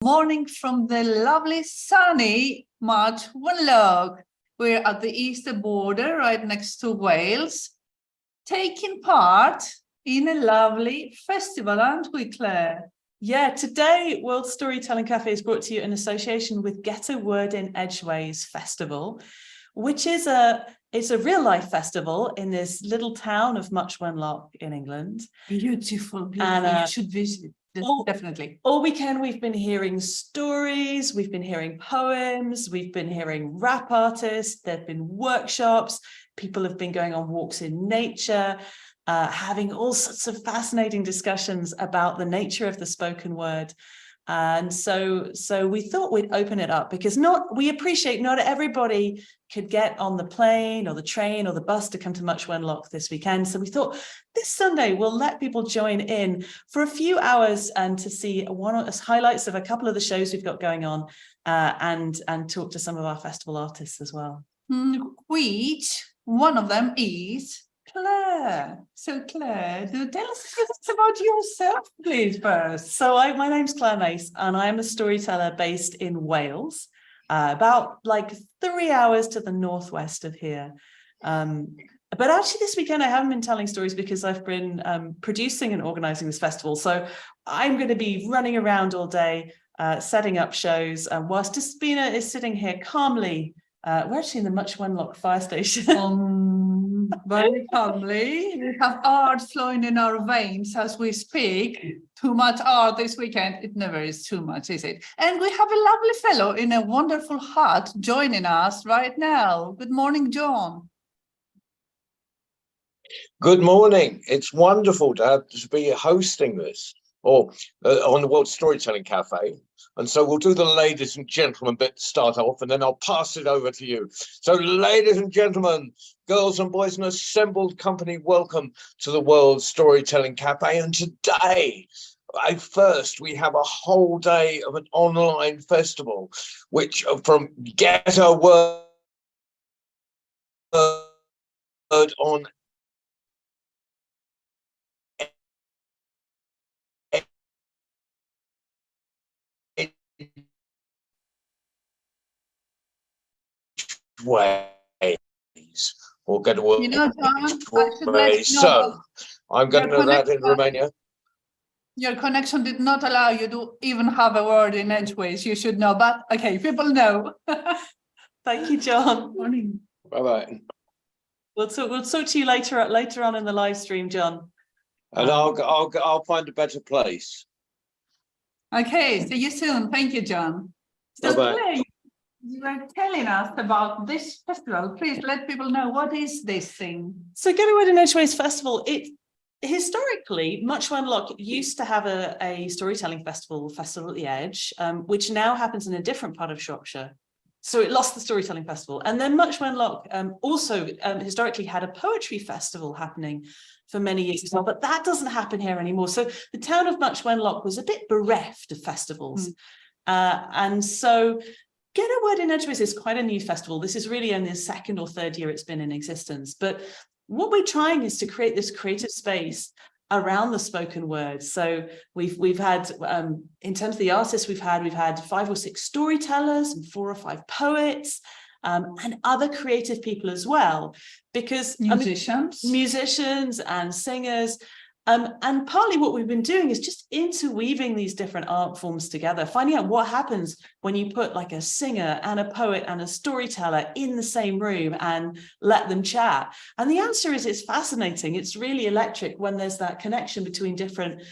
Morning from the lovely sunny March Wenlock. We're at the eastern border, right next to Wales, taking part in a lovely festival, aren't we, Claire? Yeah, today World Storytelling Cafe is brought to you in association with Get a Word in Edgeways Festival, which is it's a real life festival in this little town of Much Wenlock in England. Beautiful, beautiful. And, you should visit. Definitely. All weekend we've been hearing stories, we've been hearing poems, we've been hearing rap artists, there have been workshops, people have been going on walks in nature, having all sorts of fascinating discussions about the nature of the spoken word. And so we thought we'd open it up because we appreciate not everybody could get on the plane or the train or the bus to come to Much Wenlock this weekend. So we thought this Sunday we'll let people join in for a few hours and to see highlights of a couple of the shows we've got going on and talk to some of our festival artists as well. Which one of them is Claire. So Claire, tell us about yourself, please, first. So my name's Claire Mace and I'm a storyteller based in Wales, about like 3 hours to the northwest of here. But actually this weekend I haven't been telling stories because I've been producing and organising this festival. So I'm going to be running around all day, setting up shows, whilst Despina is sitting here calmly. We're actually in the Much Wenlock fire station. Very calmly. We have art flowing in our veins as we speak. Too much art this weekend. It never is too much, is it? And we have a lovely fellow in a wonderful hat joining us right now. Good morning, John. Good morning. It's wonderful to be hosting this on the World Storytelling Cafe. And so we'll do the ladies and gentlemen bit to start off, and then I'll pass it over to you. So ladies and gentlemen, girls and boys, an assembled company, welcome to the World Storytelling Cafe. And today, we have a whole day of an online festival, which from Get a Word on ways or Get a Word. You know, John, so I'm going to know that in Romania. Your connection did not allow you to even have a word in Edgeways. You should know, but okay, people know. Thank you, John. Morning. Bye-bye. We'll talk to you later on in the live stream, John. And I'll find a better place. Okay, see you soon. Thank you, John. So Claire, you were telling us about this festival. Please let people know, what is this thing? So Get a Word in Edgeways Festival, historically, Much Wenlock used to have a storytelling festival at the Edge, which now happens in a different part of Shropshire. So it lost the storytelling festival. And then Much Wenlock also historically had a poetry festival happening for many years as well, but that doesn't happen here anymore. So the town of Much Wenlock was a bit bereft of festivals. And so Get a Word in Edgeways is quite a new festival. This is really only the second or third year it's been in existence. But what we're trying is to create this creative space around the spoken word. So we've had, in terms of the artists we've had 5 or 6 storytellers and 4 or 5 poets, and other creative people as well, because musicians and singers. And partly what we've been doing is just interweaving these different art forms together, finding out what happens when you put like a singer and a poet and a storyteller in the same room and let them chat. And the answer is it's fascinating. It's really electric when there's that connection between different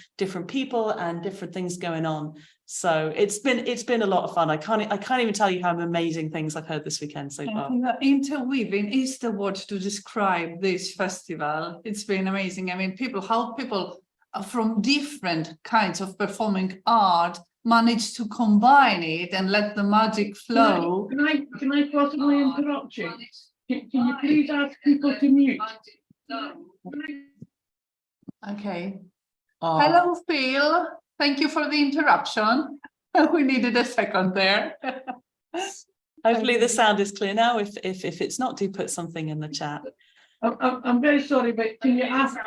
people and different things going on. So it's been a lot of fun. I can't even tell you how amazing things I've heard this weekend so far. Interweaving is the word to describe this festival. It's been amazing. I mean, how people from different kinds of performing art manage to combine it and let the magic flow. Can I possibly interrupt you? Can you please ask people to mute? Okay. Hello, Phil. Thank you for the interruption. We needed a second there. Hopefully the sound is clear now. If it's not, do put something in the chat. I'm very sorry, but can you ask?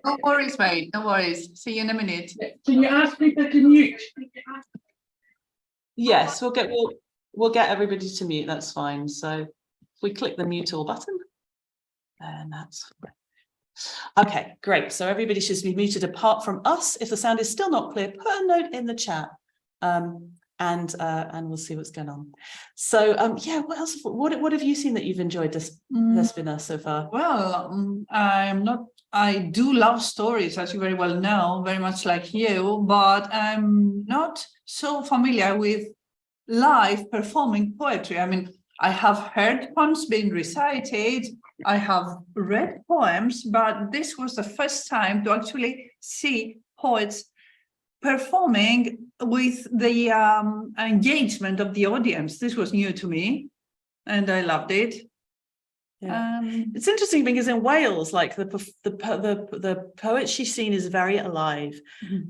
No worries, mate. No worries. See you in a minute. Can you ask people to mute? Yes, we'll get everybody to mute. That's fine. So if we click the mute all button, and that's okay. Great. So everybody should be muted apart from us. If the sound is still not clear, put a note in the chat, and we'll see what's going on. So yeah, what else? What have you seen that you've enjoyed this Despina so far? Well, I do love stories, as you very well know, very much like you, but I'm not so familiar with live performing poetry. I mean, I have heard poems being recited, I have read poems, but this was the first time to actually see poets performing with the engagement of the audience. This was new to me, and I loved it. Yeah. It's interesting because in Wales, like the poetry scene is very alive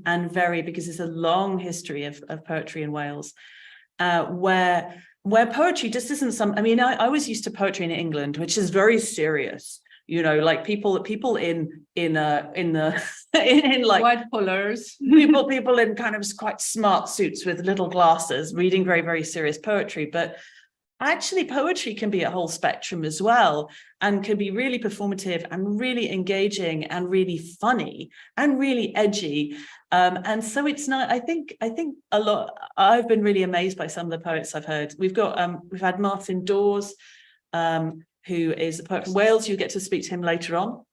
and very, because it's a long history of poetry in Wales, where poetry just isn't some. I mean, I was used to poetry in England, which is very serious. You know, like people in like white collars, people in kind of quite smart suits with little glasses, reading very, very serious poetry, but. Actually, poetry can be a whole spectrum as well, and can be really performative and really engaging and really funny and really edgy. And so it's not, I think a lot, I've been really amazed by some of the poets I've heard. We've had Martin Dawes, who is a poet from Wales. You get to speak to him later on.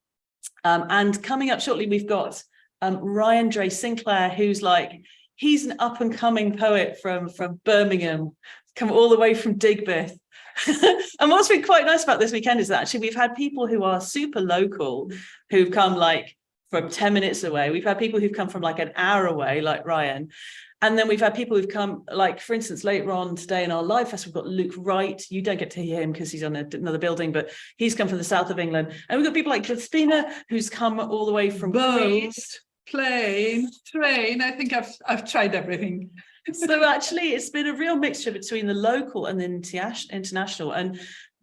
And coming up shortly, we've got Ryan Dre Sinclair, who's like, he's an up and coming poet from Birmingham, come all the way from Digbeth. And what's been quite nice about this weekend is that actually we've had people who are super local, who've come like from 10 minutes away. We've had people who've come from like an hour away, like Ryan. And then we've had people who've come, like, for instance, later on today in our live fest, we've got Luke Wright. You don't get to hear him because he's on another building, but he's come from the south of England. And we've got people like Despina, who's come all the way from Greece. Plane, train. I think I've tried everything. So actually, it's been a real mixture between the local and the international.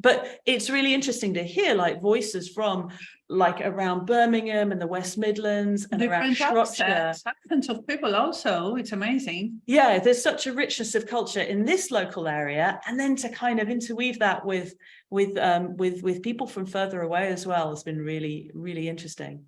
But it's really interesting to hear like voices from like around Birmingham and the West Midlands and around Shropshire. Accents of people also. It's amazing. Yeah, there's such a richness of culture in this local area, and then to kind of interweave that with people from further away as well has been really, really interesting.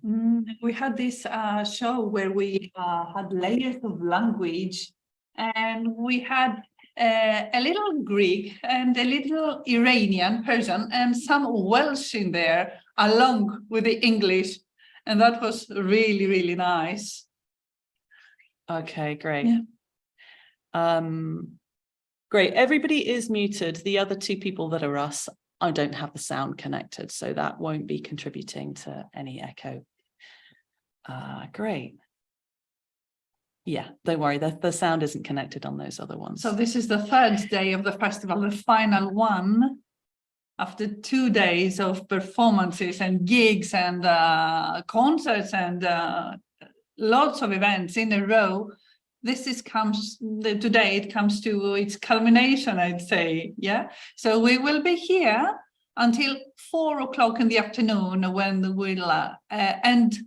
We had this show where we had layers of language, and we had a little Greek and a little Iranian person and some Welsh in there along with the English, and that was really, really nice. Okay, great. Yeah. Great, everybody is muted. The other two people that are us, I don't have the sound connected, so that won't be contributing to any echo. Great. Yeah, don't worry, the sound isn't connected on those other ones. So this is the third day of the festival, the final one. After 2 days of performances and gigs and concerts and lots of events in a row, today it comes to its culmination, I'd say. Yeah, so we will be here until 4 o'clock in the afternoon, when we'll end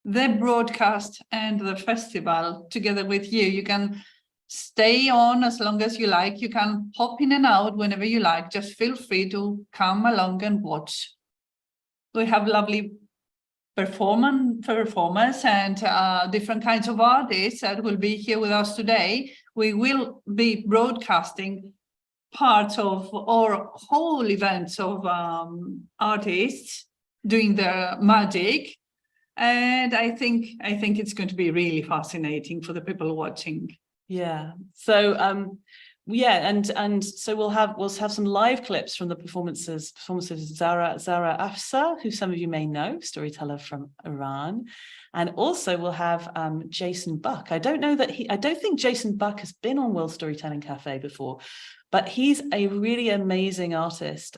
the broadcast and the festival together with you. You can stay on as long as you like. You can pop in and out whenever you like. Just feel free to come along and watch. We have lovely performers and different kinds of artists that will be here with us today. We will be broadcasting parts of our whole events of artists doing their magic. And I think it's going to be really fascinating for the people watching. Yeah. So yeah, and so we'll have some live clips from the performances of Zara Afsa, who some of you may know, storyteller from Iran, and also we'll have Jason Buck. I don't think Jason Buck has been on World Storytelling Cafe before, but he's a really amazing artist.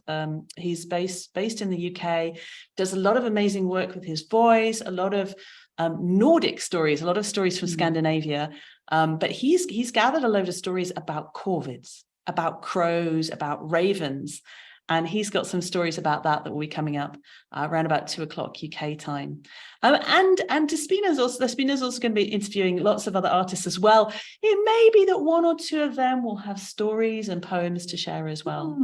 He's based in the UK, does a lot of amazing work with his voice, a lot of Nordic stories, a lot of stories from Scandinavia. But he's gathered a load of stories about corvids, about crows, about ravens. And he's got some stories about that will be coming up around about 2:00 UK time. And Despina's also going to be interviewing lots of other artists as well. It may be that one or two of them will have stories and poems to share as well.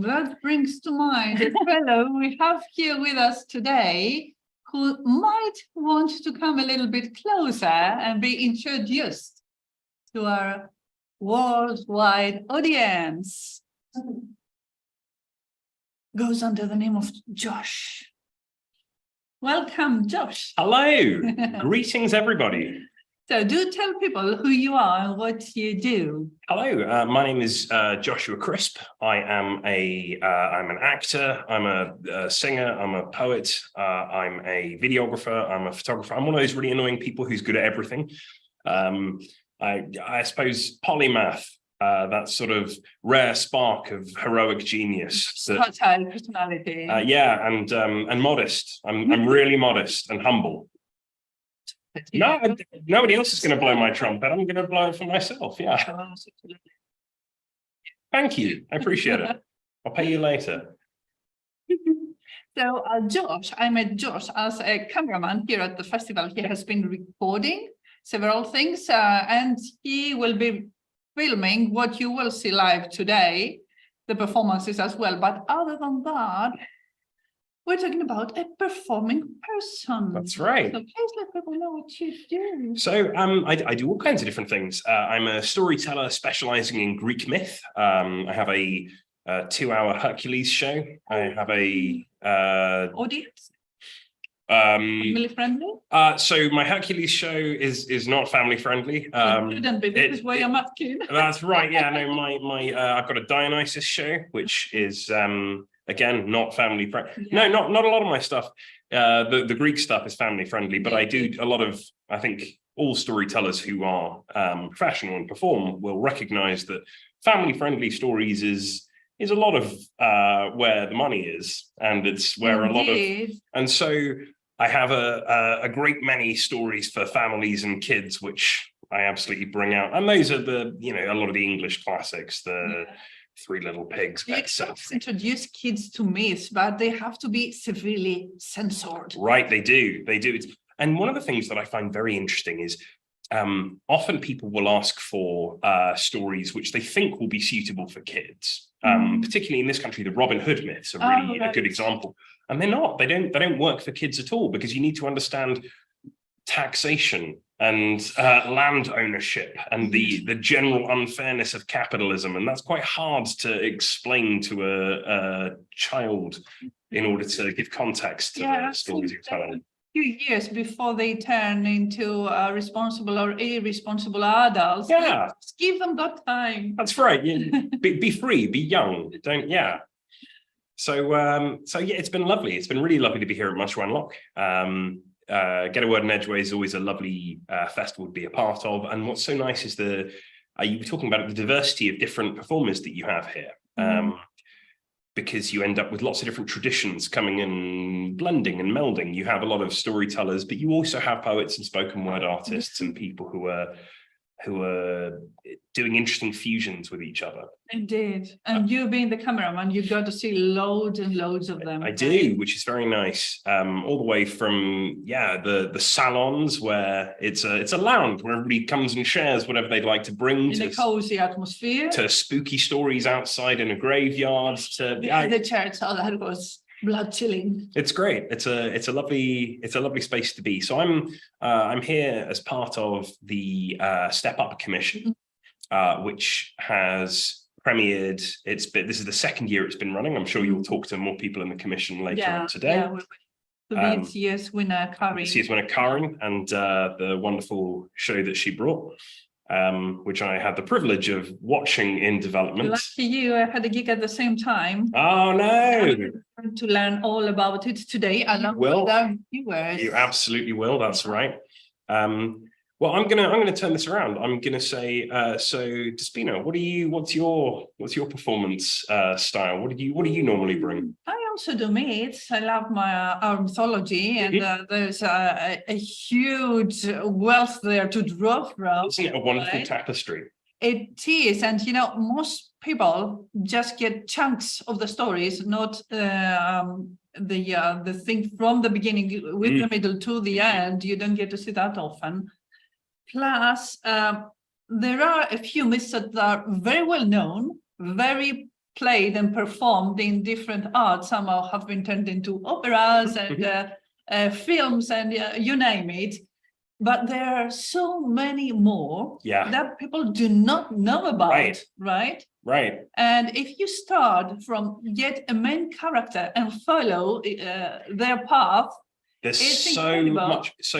That brings to mind a fellow we have here with us today who might want to come a little bit closer and be introduced to our worldwide audience. Goes under the name of Josh. Welcome, Josh. Hello, greetings everybody. So do tell people who you are and what you do. Hello, my name is Joshua Crisp. I am I'm an actor, I'm a singer, I'm a poet, I'm a videographer, I'm a photographer. I'm one of those really annoying people who's good at everything. I suppose polymath, that sort of rare spark of heroic genius. Fertile personality. Yeah, and modest. I'm really modest and humble. No, nobody else is going to blow my trumpet. I'm going to blow it for myself. Yeah. Thank you. I appreciate it. I'll pay you later. So Josh, I met Josh as a cameraman here at the festival. He has been recording several things and he will be filming what you will see live today, the performances as well. But other than that, we're talking about a performing person. That's right. So please let people know what you do. So I do all kinds of different things. I'm a storyteller specializing in Greek myth. I have a 2-hour Hercules show. I have a Audience? Family friendly? So my Hercules show is not family friendly. Shouldn't be. This is why I'm asking. That's right. Yeah, no, I've got a Dionysus show, which is again not family friendly. Yeah. No, not a lot of my stuff. The Greek stuff is family friendly, but I do a lot of, I think all storytellers who are professional and perform will recognize that family friendly stories is a lot of where the money is, and it's where Indeed. a lot of, and so I have a great many stories for families and kids, which I absolutely bring out. And those are a lot of the English classics, the Three Little Pigs. The experts introduce kids to myths, but they have to be severely censored. Right, they do. And one of the things that I find very interesting is often people will ask for stories which they think will be suitable for kids. Particularly in this country, the Robin Hood myths are really a good example. And they're not. They don't work for kids at all, because you need to understand taxation and land ownership and the general unfairness of capitalism, and that's quite hard to explain to a child in order to give context to the stories you're telling. Few years before they turn into responsible or irresponsible adults. Yeah, just give them that time. that's right. Be free, be young. Don't. Yeah. So yeah, it's been lovely. It's been really lovely to be here at Much One Lock. Get a Word in Edgeways is always a lovely festival to be a part of. And what's so nice is you were talking about the diversity of different performers that you have here. Because you end up with lots of different traditions coming in, blending and melding. You have a lot of storytellers, but you also have poets and spoken word artists and people who are doing interesting fusions with each other. Indeed. And you being the cameraman, you got to see loads and loads of them. I do, which is very nice. All the way from the salons, where it's a lounge where everybody comes and shares whatever they'd like to bring, in a cozy atmosphere, to spooky stories outside in a graveyard, to the church. Oh, that was blood chilling. It's great. It's a lovely space to be. So I'm here as part of the Step Up Commission, which has premiered. This is the second year it's been running. I'm sure you'll talk to more people in the commission later on today. Yeah, this year's winner, Karin. This year's winner, Karin, and the wonderful show that she brought, which I had the privilege of watching in development. Lucky you, I had a gig at the same time. Oh no! To learn all about it today, along with our viewers. You absolutely will. That's right. Well, I'm gonna turn this around. I'm gonna say, so Despina, what's your performance style? What do you normally bring? I also do myths. I love our mythology, and there's a huge wealth there to draw from. Isn't it a wonderful tapestry? It is, and most people just get chunks of the stories, not the thing from the beginning with the middle to the end. You don't get to see that often. Plus, there are a few myths that are very well known, very played and performed in different arts. Somehow have been turned into operas and films and you name it. But there are so many more that people do not know about, right? Right. And if you start from yet a main character and follow their path, There's it's so incredible. much. So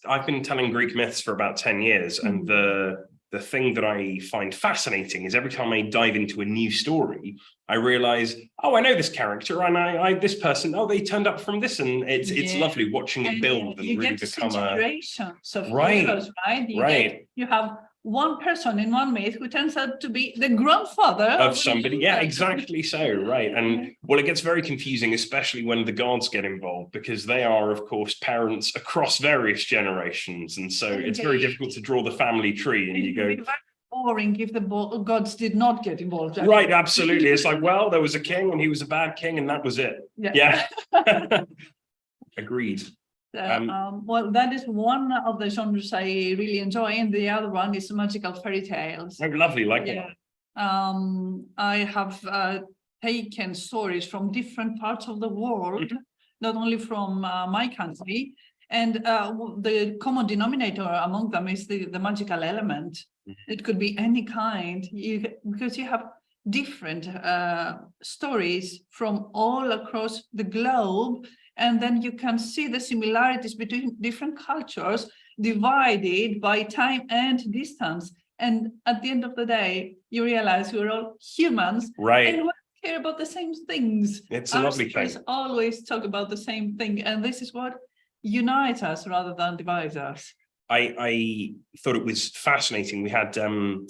I've been telling Greek myths for about 10 years, and the thing that I find fascinating is every time I dive into a new story, I realize, oh, I know this character, and I this person, oh, they turned up from this, and it's lovely watching it build and you really get to see become a generations of heroes, right? You have one person in one myth who turns out to be the grandfather of somebody. Yeah, exactly so. Right. And well, it gets very confusing, especially when the gods get involved, because they are, of course, parents across various generations. And so it's very difficult to draw the family tree. And you go, very boring if the gods did not get involved. Right, absolutely. It's like, well, there was a king and he was a bad king, and that was it. Yeah. Agreed. Well, that is one of the genres I really enjoy, and the other one is magical fairy tales. Oh, lovely, like that. I have taken stories from different parts of the world, not only from my country, and the common denominator among them is the magical element. It could be any kind, because you have different stories from all across the globe. And then you can see the similarities between different cultures divided by time and distance. And at the end of the day, you realize we're all humans. Right. And we care about the same things. It's a lovely thing. Always talk about the same thing. And this is what unites us rather than divides us. I thought it was fascinating. We had,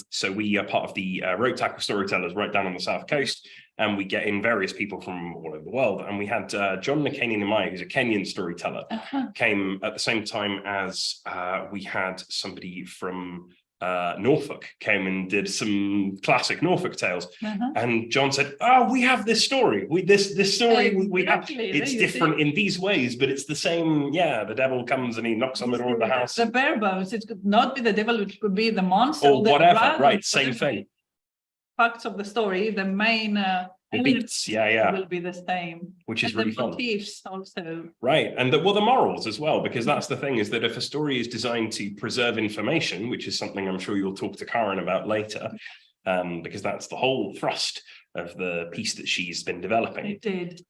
so we are part of the Rope Tackle Storytellers right down on the South Coast, and we get in various people from all over the world. And we had John Nakani Namai, who's a Kenyan storyteller, came at the same time as we had somebody from Norfolk came and did some classic Norfolk tales. And John said, oh, we have this story. This story we have, it's different in these ways, but it's the same. Yeah, the devil comes and he knocks on the door of the house. The bare bones, it could not be the devil, it could be the monster. Or whatever, right, same thing. Facts of the story, the main the beats, will be the same. Which is and really the fun. Motifs also. Right, and the morals as well, because that's the thing, is that if a story is designed to preserve information, which is something I'm sure you'll talk to Karen about later, because that's the whole thrust of the piece that she's been developing. It did.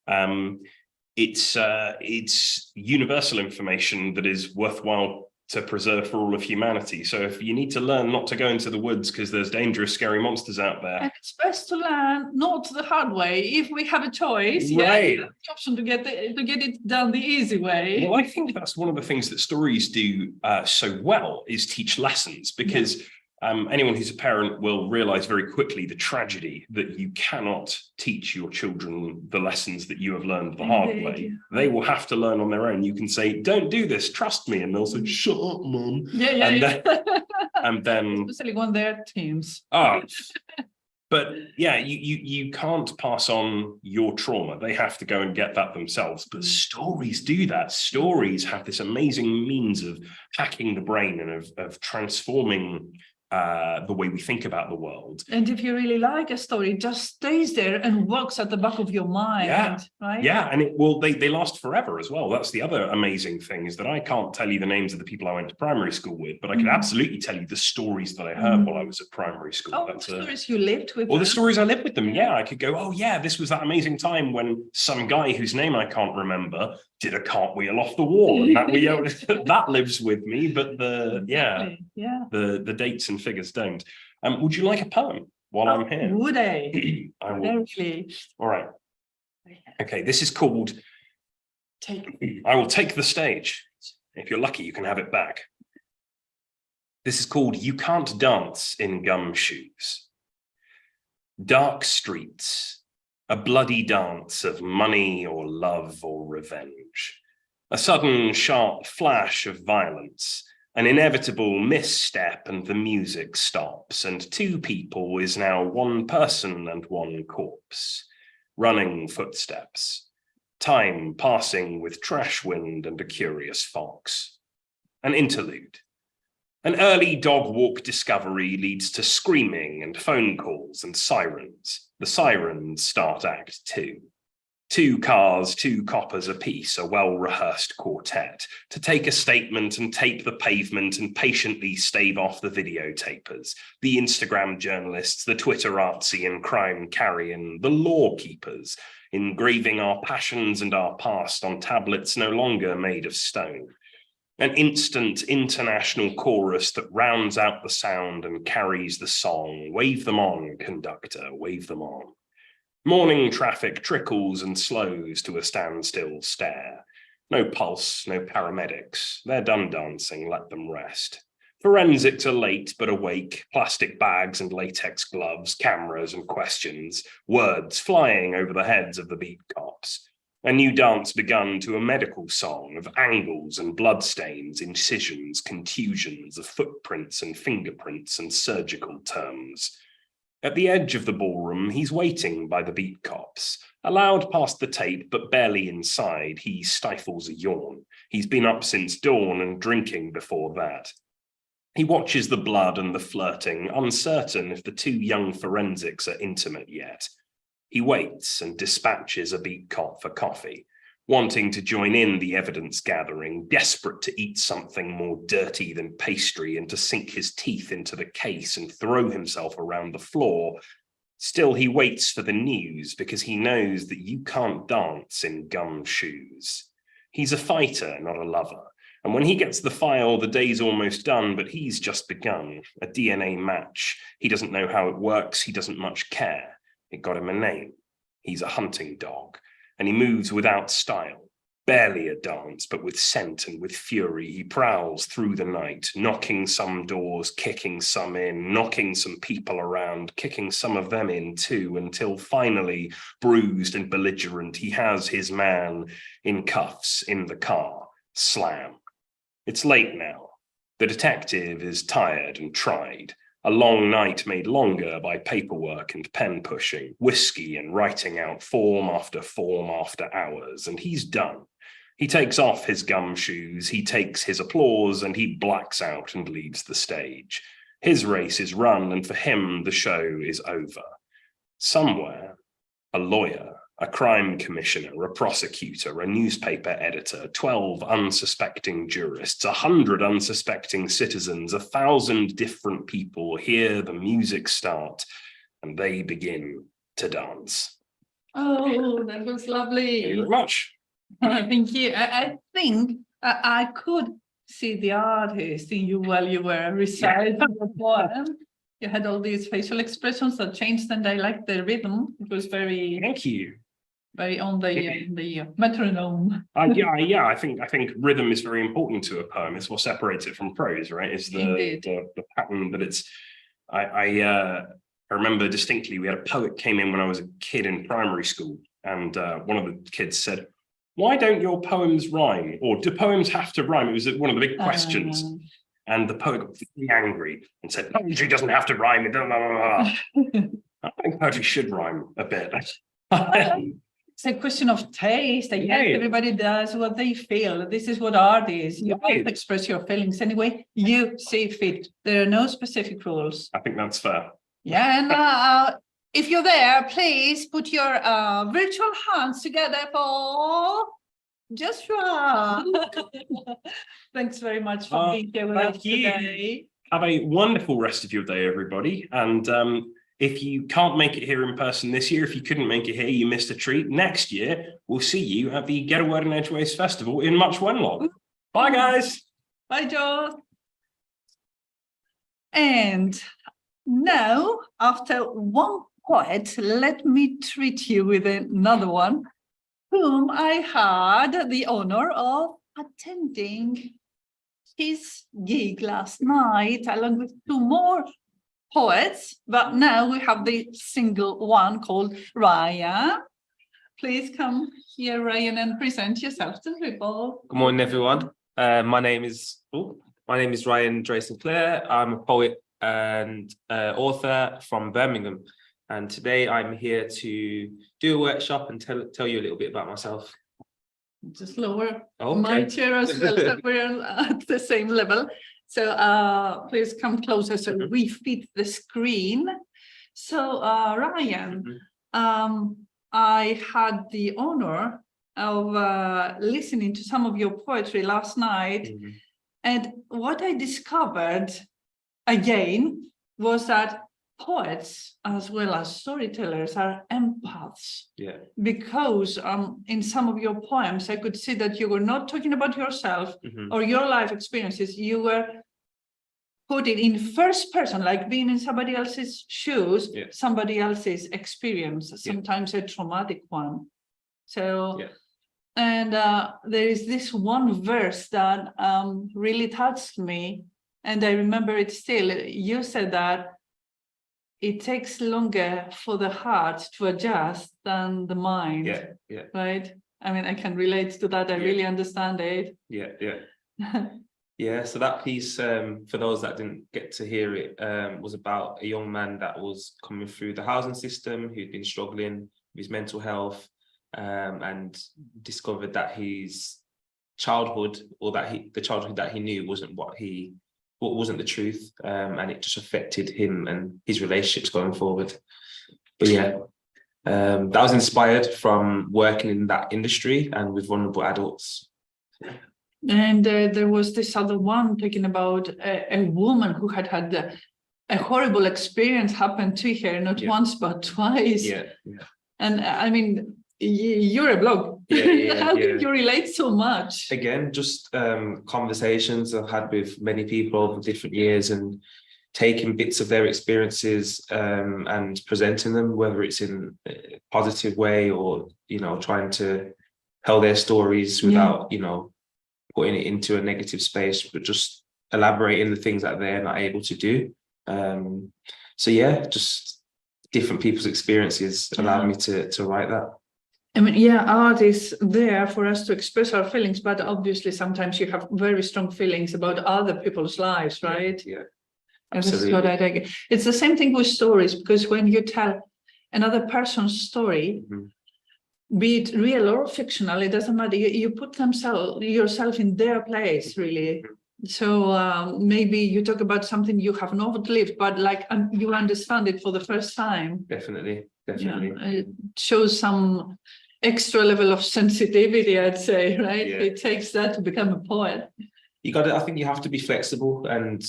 It's universal information that is worthwhile to preserve for all of humanity. So if you need to learn not to go into the woods because there's dangerous, scary monsters out there. And it's best to learn not the hard way. If we have a choice, right. The option to get it done the easy way. Well, I think that's one of the things that stories do so well, is teach lessons, because anyone who's a parent will realize very quickly the tragedy that you cannot teach your children the lessons that you have learned the hard way. They will have to learn on their own. You can say, don't do this, trust me. And they'll say, shut up, mum. And then especially when they're teens. But yeah, you can't pass on your trauma. They have to go and get that themselves. But stories do that. Stories have this amazing means of hacking the brain and of transforming the way we think about the world. And if you really like a story, it just stays there and works at the back of your mind, right? Yeah, and they last forever as well. That's the other amazing thing, is that I can't tell you the names of the people I went to primary school with, but I can absolutely tell you the stories that I heard while I was at primary school. Oh, that's the stories you lived with. Or the stories I lived with them. Yeah, I could go, oh yeah, this was that amazing time when some guy whose name I can't remember did a cartwheel off the wall, and that that lives with me. But the dates and figures don't. Would you like a poem while I'm here? Would I? I will. All right. Okay, this is called I Will Take the Stage. If you're lucky, you can have it back. This is called You Can't Dance in Gumshoes. Dark streets, a bloody dance of money or love or revenge. A sudden sharp flash of violence, An inevitable misstep and the music stops, and two people is now one person and one corpse. Running footsteps. Time passing with trash wind and a curious fox. An interlude. An early dog walk discovery leads to screaming and phone calls and sirens. The sirens start Act 2. 2 cars, 2 coppers apiece, a well-rehearsed quartet, to take a statement and tape the pavement and patiently stave off the videotapers, the Instagram journalists, the Twitter artsy and crime carrion, the law keepers, engraving our passions and our past on tablets no longer made of stone. An instant international chorus that rounds out the sound and carries the song. Wave them on, conductor, wave them on. Morning traffic trickles and slows to a standstill stare. No pulse, no paramedics. They're done dancing, let them rest. Forensics are late but awake, plastic bags and latex gloves, cameras and questions, words flying over the heads of the beat cops. A new dance begun to a medical song of angles and bloodstains, incisions, contusions, of footprints and fingerprints and surgical terms. At the edge of the ballroom, he's waiting by the beat cops. Allowed past the tape, but barely inside, he stifles a yawn. He's been up since dawn and drinking before that. He watches the blood and the flirting, uncertain if the 2 young forensics are intimate yet. He waits and dispatches a beat cop for coffee, wanting to join in the evidence gathering, desperate to eat something more dirty than pastry and to sink his teeth into the case and throw himself around the floor. Still, he waits for the news because he knows that you can't dance in gum shoes. He's a fighter, not a lover. And when he gets the file, the day's almost done, but he's just begun. A DNA match. He doesn't know how it works. He doesn't much care. It got him a name. He's a hunting dog. And he moves without style, barely a dance, but with scent and with fury. He prowls through the night, knocking some doors, kicking some in, knocking some people around, kicking some of them in too, until finally, bruised and belligerent, he has his man in cuffs in the car. Slam. It's late now. The detective is tired and tried. A long night made longer by paperwork and pen pushing, whiskey and writing out form after hours, and he's done. He takes off his gumshoes, he takes his applause, and he blacks out and leaves the stage. His race is run, and for him, the show is over. Somewhere, a lawyer, a crime commissioner, a prosecutor, a newspaper editor, 12 unsuspecting jurists, 100 unsuspecting citizens, 1,000 different people hear the music start and they begin to dance. Oh, that was lovely. Thank you very much. Thank you. I think I could see the artist in you while you were reciting the poem. You had all these facial expressions that changed, and I liked the rhythm. It was very, Thank you. very on the metronome. Yeah. I think rhythm is very important to a poem. It's what separates it from prose, right? It's the pattern that it's. I remember distinctly. We had a poet came in when I was a kid in primary school, and one of the kids said, "Why don't your poems rhyme? Or do poems have to rhyme?" It was one of the big questions. And the poet got very angry and said, "Poetry doesn't have to rhyme." I think poetry should rhyme a bit. It's a question of taste. I guess everybody does what they feel. This is what art is. You have to express your feelings anyway you see fit. There are no specific rules. I think that's fair. Yeah, and if you're there, please put your virtual hands together for Joshua. Thanks very much for being here with us today. Have a wonderful rest of your day, everybody. And if you can't make it here in person this year, if you couldn't make it here, you missed a treat. Next year, we'll see you at the Get a Word in Edgeways Festival in Much Wenlock. Bye, guys. Bye, Joe. And now, after one poet, let me treat you with another one, whom I had the honor of attending his gig last night, along with 2 more poets, but now we have the single one called Ryan. Please come here, Ryan, and present yourself to the people. Good morning, everyone. My name is My name is Ryan Dre Sinclair. I'm a poet and author from Birmingham. And today I'm here to do a workshop and tell you a little bit about myself. Just lower Okay. my chair as well, so we're at the same level. So please come closer so we fit the screen. So Ryan, I had the honor of listening to some of your poetry last night. And what I discovered again was that poets as well as storytellers are empaths. Yeah. Because in some of your poems, I could see that you were not talking about yourself or your life experiences. You were putting in first person, like being in somebody else's shoes, somebody else's experience, sometimes a traumatic one. So, and there is this one verse that really touched me, and I remember it still. You said that it takes longer for the heart to adjust than the mind. Right? I mean, I can relate to that. I really understand it. Yeah, so that piece, for those that didn't get to hear it, was about a young man that was coming through the housing system, who'd been struggling with his mental health, and discovered that his childhood, or the childhood that he knew wasn't what wasn't the truth, and it just affected him and his relationships going forward. But yeah, that was inspired from working in that industry and with vulnerable adults. And there was this other one talking about a woman who had a horrible experience happen to her, not once but twice. And I mean, you're a blog. How can you relate so much? Again, just conversations I've had with many people over different years, and taking bits of their experiences and presenting them, whether it's in a positive way or, trying to tell their stories without, putting it into a negative space, but just elaborating the things that they're not able to do. So yeah, just different people's experiences allowed me to write that. I mean, art is there for us to express our feelings, but obviously sometimes you have very strong feelings about other people's lives, right? Absolutely. It's the same thing with stories, because when you tell another person's story, be it real or fictional, it doesn't matter. You put yourself in their place, really. So maybe you talk about something you have not lived, but you understand it for the first time. Definitely. It shows some extra level of sensitivity, I'd say, right? It takes that to become a poet. I think you have to be flexible and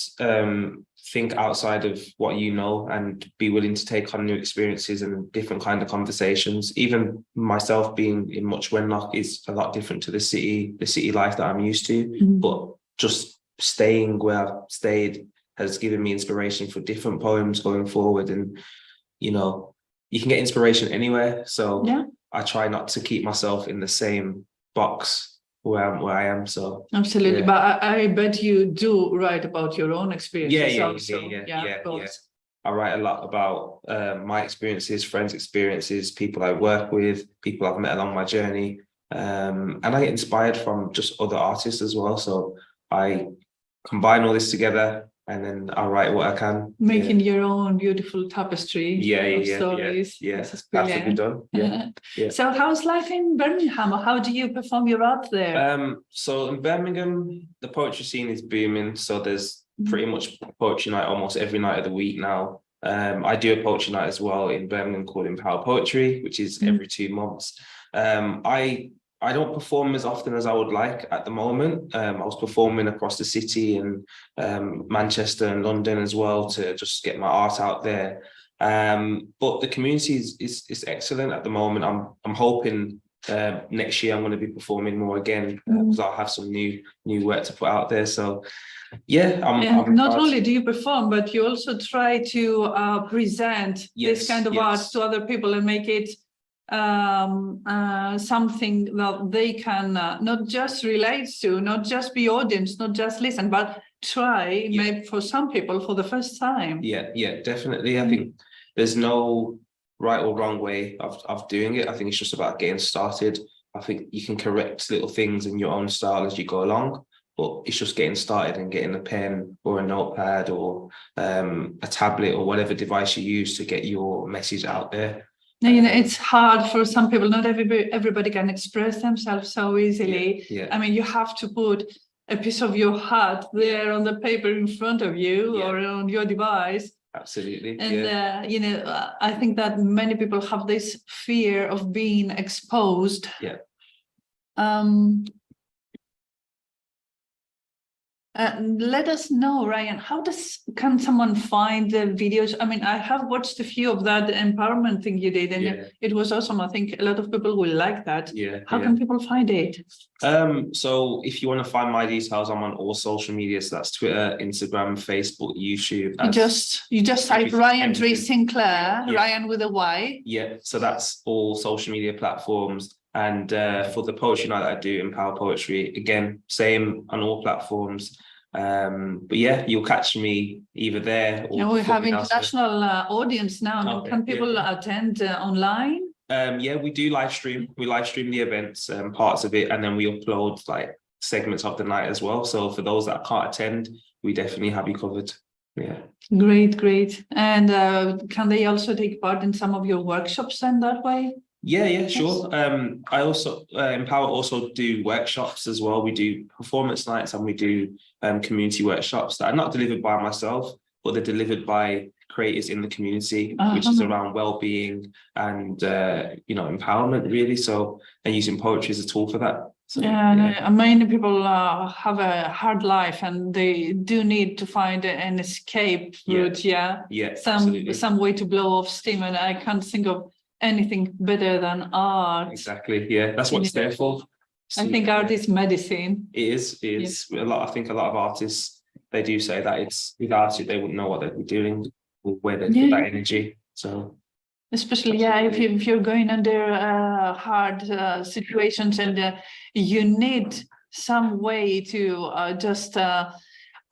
think outside of what you know, and be willing to take on new experiences and different kind of conversations. Even myself being in Much Wenlock is a lot different to the city life that I'm used to, but just staying where I've stayed has given me inspiration for different poems going forward. And you can get inspiration anywhere, so I try not to keep myself in the same box where I am. So absolutely, but I bet you do write about your own experiences. I write a lot about my experiences, friends' experiences, people I work with, people I've met along my journey, and I get inspired from just other artists as well. So I combine all this together, and then I write what I can. Making your own beautiful tapestry of stories. Has to be done. So how's life in Birmingham? How do you perform your art there? So in Birmingham, the poetry scene is booming. So there's pretty much poetry night almost every night of the week now. I do a poetry night as well in Birmingham called Empower Poetry, which is every 2 months. I don't perform as often as I would like at the moment. I was performing across the city and Manchester and London as well to just get my art out there. But the community is excellent at the moment. I'm hoping next year I'm going to be performing more again, because I'll have some new work to put out there. So I'm not only do you perform, but you also try to present this kind of art to other people and make it something that they can not just relate to, not just be audience, not just listen, but try maybe for some people for the first time. Definitely. I think there's no right or wrong way of doing it. I think it's just about getting started. I think you can correct little things in your own style as you go along, but it's just getting started and getting a pen or a notepad or a tablet or whatever device you use to get your message out there. Now, you know, it's hard for some people. Not everybody can express themselves so easily. Yeah. I mean, you have to put a piece of your heart there on the paper in front of you Yeah. or on your device. Absolutely. And, you know, I think that many people have this fear of being exposed. Yeah. Let us know, Ryan, can someone find the videos? I mean, I have watched a few of that empowerment thing you did, and it was awesome. I think a lot of people will like that. How can people find it? So if you want to find my details, I'm on all social media. So that's Twitter, Instagram, Facebook, YouTube. You just type Ryan Dre Sinclair, Yeah. Ryan with a Y. Yeah, so that's all social media platforms. And for the poetry night that I do, Empower Poetry, again, same on all platforms. But yeah, you'll catch me either there or. And we have international audience now. Okay, Can people attend online? Yeah, we do live stream. We live stream the events, parts of it, and then we upload like segments of the night as well. So for those that can't attend, we definitely have you covered. Yeah. Great. And can they also take part in some of your workshops then that way? Yeah, sure. I also Empower also do workshops as well. We do performance nights and we do community workshops that are not delivered by myself, but they're delivered by creators in the community, which is around well-being and empowerment really. So and using poetry as a tool for that. So, many people have a hard life and they do need to find an escape route. Some way to blow off steam, and I can't think of anything better than art. Exactly. Yeah, that's what it's there for. I think art is medicine. It is. I think a lot of artists, they do say that it's without it, they wouldn't know what they'd be doing or where they put that energy. So especially if you're going under hard situations and you need some way to just either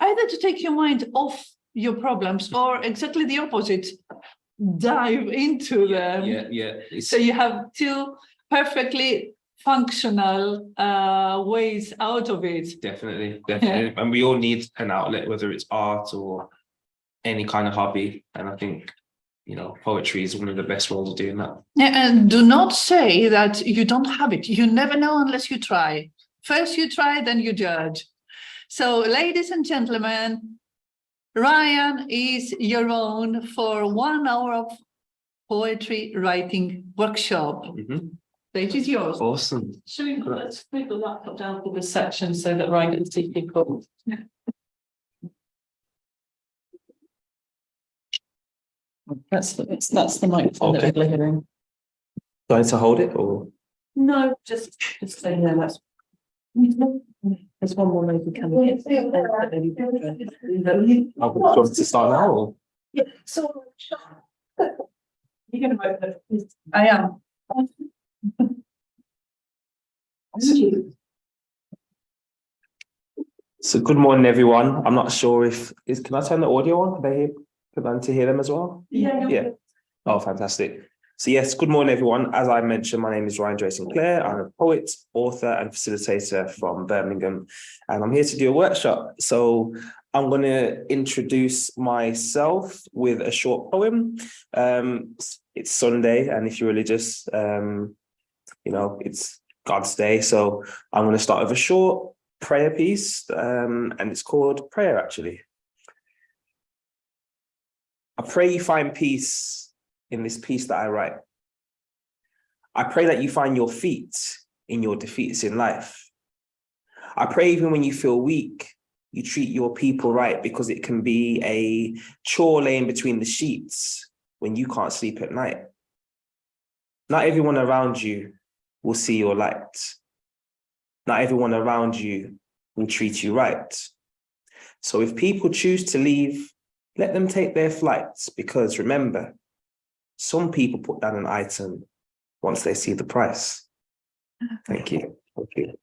to take your mind off your problems or exactly the opposite, dive into them. So you have two perfectly functional ways out of it. Definitely. And we all need an outlet, whether it's art or any kind of hobby, and I think poetry is one of the best ways of doing that. And do not say that you don't have it. You never know unless you try. First you try, then you judge. So ladies and gentlemen, Ryan is your own for 1 hour of poetry writing workshop. Stage is yours. Awesome. Let's move the laptop down to this section so that Ryan can see people. That's the microphone that we're hearing. Do I need to hold it or? No, just stay there. That's. There's one more lady coming. Want to start now or? Yeah, so you're going to vote. I am. So good morning, everyone. I'm not sure can I turn the audio on? Can I hear them as well? Yeah. Oh, fantastic. So yes, good morning, everyone. As I mentioned, my name is Ryan Dre Sinclair. I'm a poet, author, and facilitator from Birmingham, and I'm here to do a workshop. So I'm going to introduce myself with a short poem. It's Sunday, and if you're religious, it's God's day. So I'm going to start with a short prayer piece, and it's called Prayer, actually. I pray you find peace in this piece that I write. I pray that you find your feet in your defeats in life. I pray even when you feel weak, you treat your people right, because it can be a chore laying between the sheets when you can't sleep at night. Not everyone around you will see your light. Not everyone around you will treat you right. So if people choose to leave, let them take their flights, because remember, some people put down an item once they see the price. Thank you. Okay.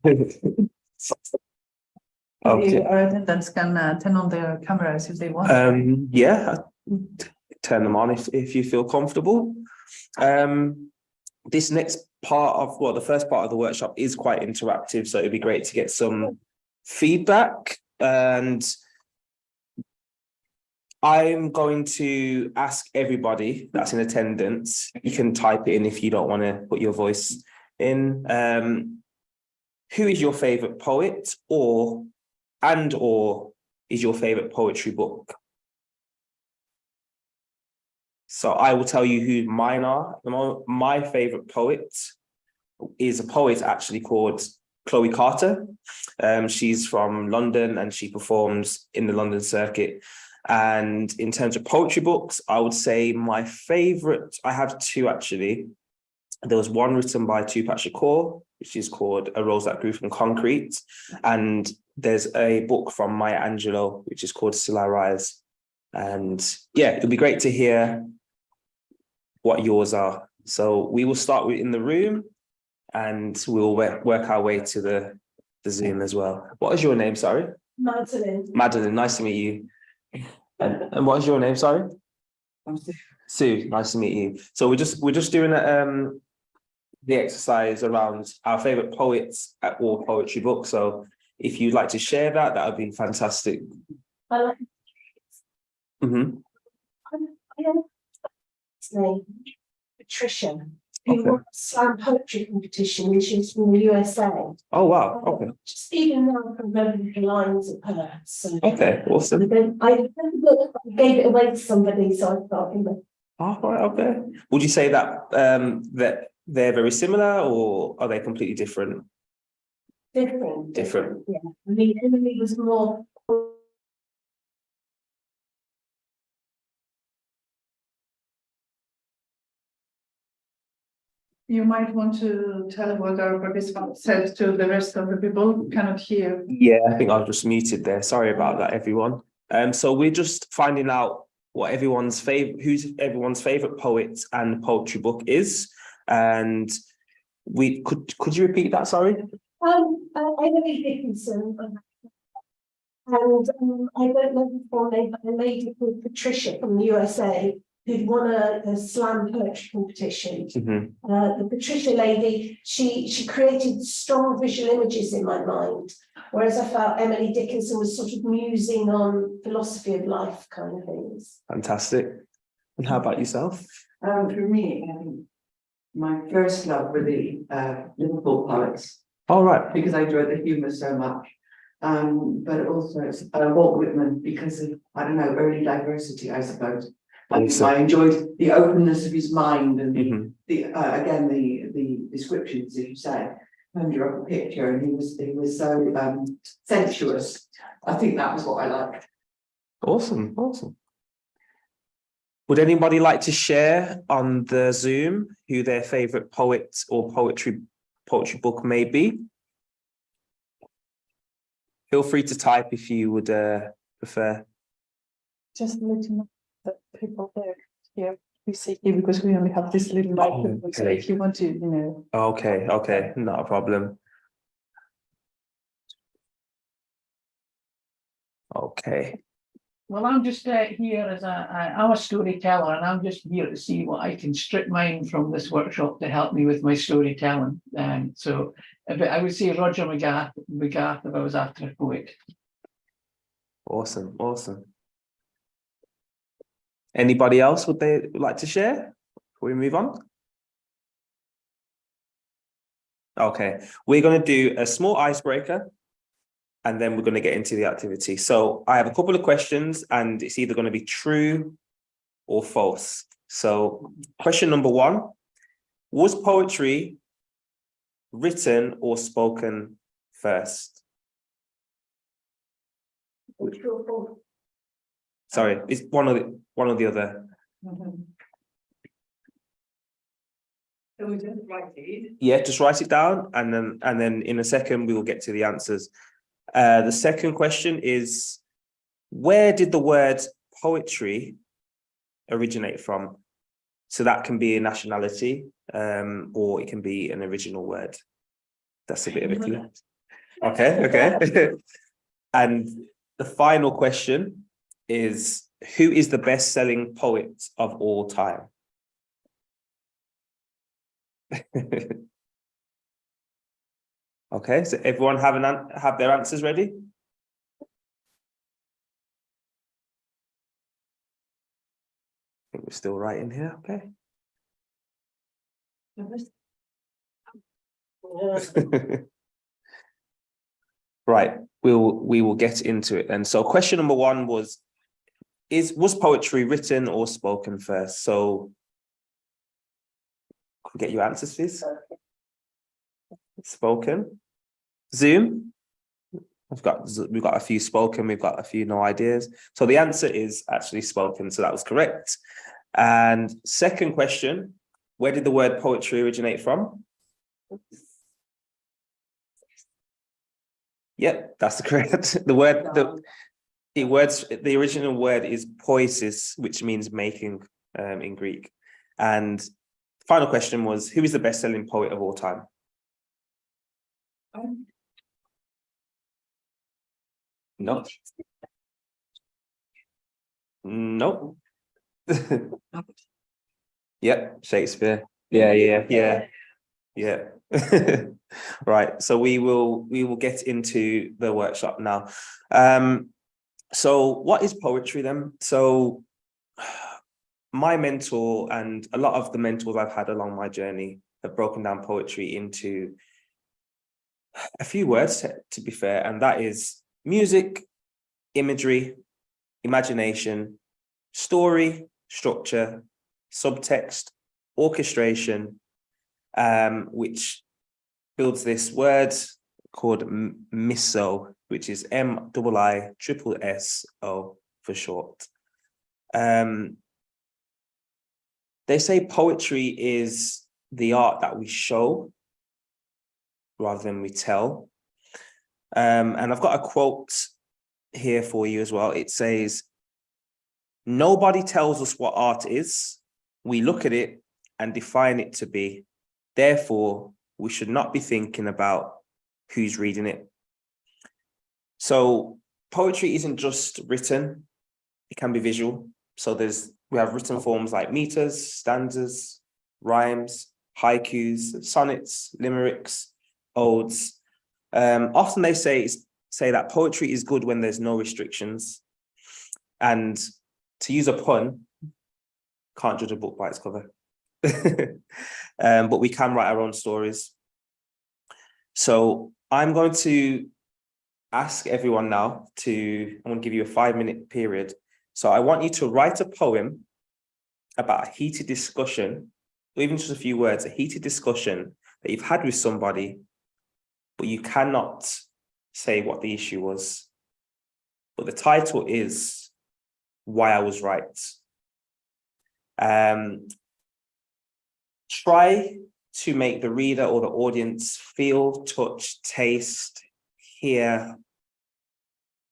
Our attendants can turn on their cameras if they want. Turn them on if you feel comfortable. This next part of, the first part of the workshop is quite interactive, so it'd be great to get some feedback, and I'm going to ask everybody that's in attendance, you can type it in if you don't want to put your voice in. Who is your favorite poet, or is your favorite poetry book? So I will tell you who mine are. My favorite poet is a poet actually called Chloe Carter. She's from London and she performs in the London circuit. And in terms of poetry books, I would say my favorite, I have two actually. There was one written by Tupac Shakur, which is called A Rose That Grew from Concrete. And there's a book from Maya Angelou, which is called Still I Rise. And yeah, it'll be great to hear what yours are. So we will start with in the room and we'll work our way to the Zoom as well. What is your name, sorry? Madeline. Madeline, nice to meet you. And what is your name, sorry? I'm Sue. Sue, nice to meet you. So we're just doing the exercise around our favorite poets or poetry book. So if you'd like to share that, that would be fantastic. I like Mm-hmm. I know his name, Patricia, who Okay. won a slam poetry competition, and she's from the USA. Oh wow. Okay. Just even now I can remember the lines of her. So Okay. Awesome. and then I gave it away to somebody, so I thought, you know, Oh, right. Okay. Would you say that that they're very similar, or are they completely different? different. Different. Yeah. I mean, Emily was more. You might want to tell what our participant said to the rest of the people who cannot hear. Yeah, I think I was just muted there. Sorry about that, everyone. So we're just finding out what everyone's favorite, who's everyone's favorite poet and poetry book is, and we could you repeat that? Sorry. Emily Dickinson, and I don't know the full name, but a lady called Patricia from the USA who'd won a slam poetry competition. Mm-hmm. The Patricia lady, she created strong visual images in my mind, whereas I felt Emily Dickinson was sort of musing on philosophy of life kind of things. Fantastic. And how about yourself? For me, my first love were the Liverpool poets, All right. because I enjoyed the humour so much. But also Walt Whitman, because of, I don't know, early diversity, I suppose. Awesome. I enjoyed the openness of his mind and Mhm. the descriptions, as you say, conjure up a picture, and he was so sensuous. I think that was what I liked. Awesome. Awesome. Would anybody like to share on the Zoom who their favorite poet or poetry book may be? Feel free to type if you would prefer. Just let you know that people there here we see you because we only have this little microphone. So okay. if you want to, you know. Okay, okay, not a problem. Okay. Well, I'm just here as I'm a storyteller, and I'm just here to see what I can strip mine from this workshop to help me with my storytelling. So I would say Roger McGath if I was after a poet. Awesome, awesome. Anybody else would they like to share before we move on? Okay, we're going to do a small icebreaker and then we're going to get into the activity. So I have a couple of questions and it's either going to be true or false. So question number one, was poetry written or spoken first? Sorry, it's one or the other. So we just write it. Yeah, just write it down and then in a second we will get to the answers. The second question is, where did the word poetry originate from? So that can be a nationality, or it can be an original word. That's a bit of a clue. Okay, okay. And the final question is, who is the best-selling poet of all time? Okay, so everyone have their answers ready? I think we're still writing here, okay. Right, we will get into it then. So question number one was poetry written or spoken first? So could we get your answers, please? Spoken. Zoom. We've got a few spoken, we've got a few no ideas. So the answer is actually spoken, so that was correct. And second question, where did the word poetry originate from? Yep, that's correct. The original word is poiesis, which means making in Greek. And final question was, who is the best-selling poet of all time? No. No. Yeah, Shakespeare. Yeah. Right. So we will get into the workshop now. So what is poetry then? So my mentor and a lot of the mentors I've had along my journey have broken down poetry into a few words, to be fair, and that is music, imagery, imagination, story, structure, subtext, orchestration, which builds this word called misso, which is MIISSO for short. They say poetry is the art that we show rather than we tell. And I've got a quote here for you as well. It says, "Nobody tells us what art is. We look at it and define it to be. Therefore, we should not be thinking about who's reading it." So poetry isn't just written, it can be visual. So we have written forms like meters, stanzas, rhymes, haikus, sonnets, limericks, odes. Often they say that poetry is good when there's no restrictions. And to use a pun, can't judge a book by its cover. But we can write our own stories. So I'm going to ask everyone now I'm going to give you a 5-minute period. So I want you to write a poem about a heated discussion, or even just a few words, a heated discussion that you've had with somebody, but you cannot say what the issue was. But the title is Why I Was Right. Try to make the reader or the audience feel, touch, taste, hear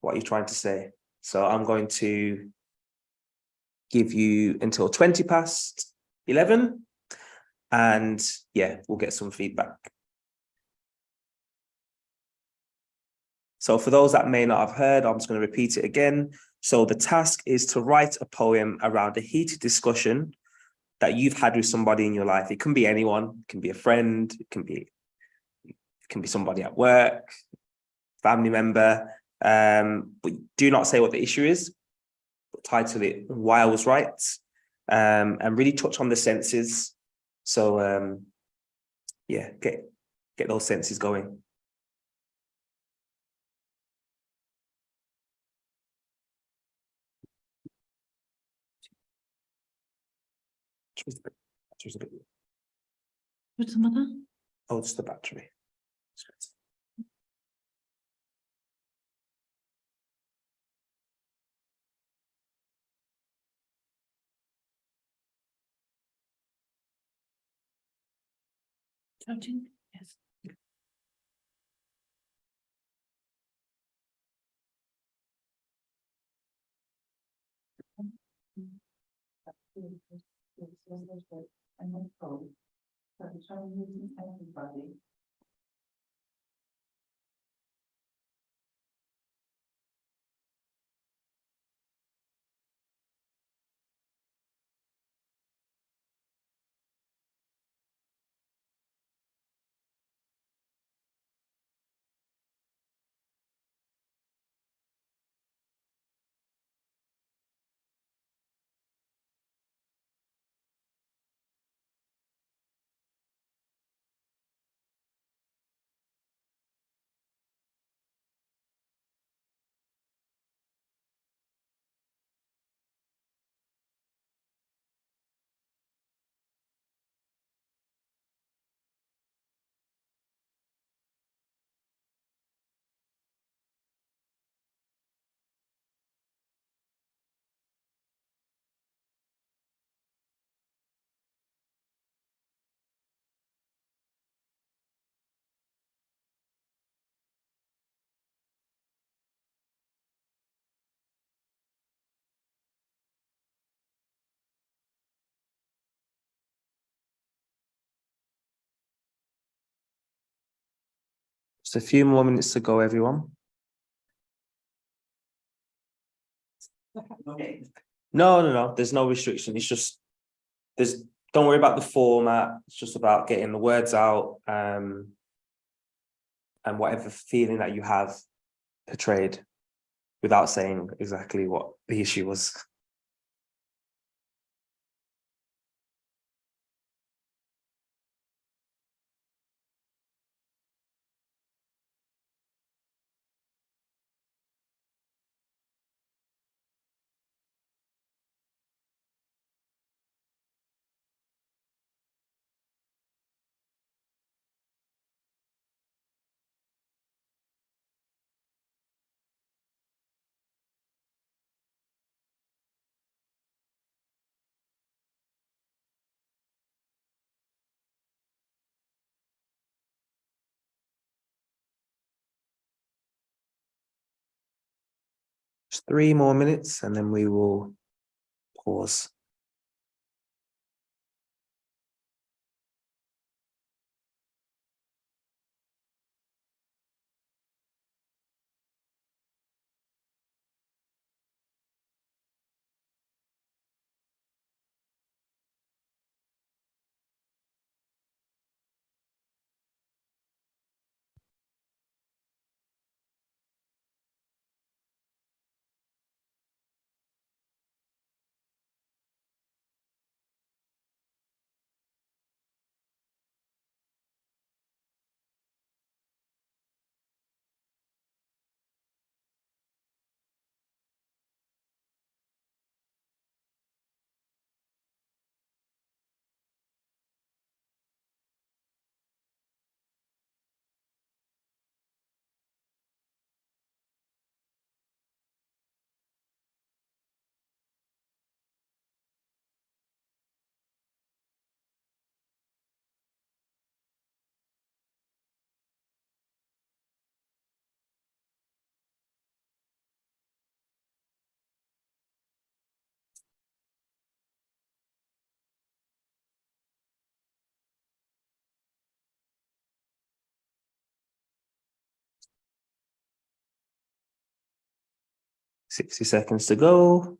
what you're trying to say. So I'm going to give you until 11:20, and yeah, we'll get some feedback. So for those that may not have heard, I'm just going to repeat it again. So the task is to write a poem around a heated discussion that you've had with somebody in your life. It can be anyone, it can be a friend, it can be somebody at work, family member, but do not say what the issue is, but title it Why I Was Right, and really touch on the senses. So yeah, get those senses going. What's the matter? Oh, it's the battery. Charging? Yes. Just a few more minutes to go, everyone. No. There's no restriction. It's just don't worry about the format. It's just about getting the words out, and whatever feeling that you have portrayed without saying exactly what the issue was. Just 3 more minutes and then we will pause. Sixty seconds to go.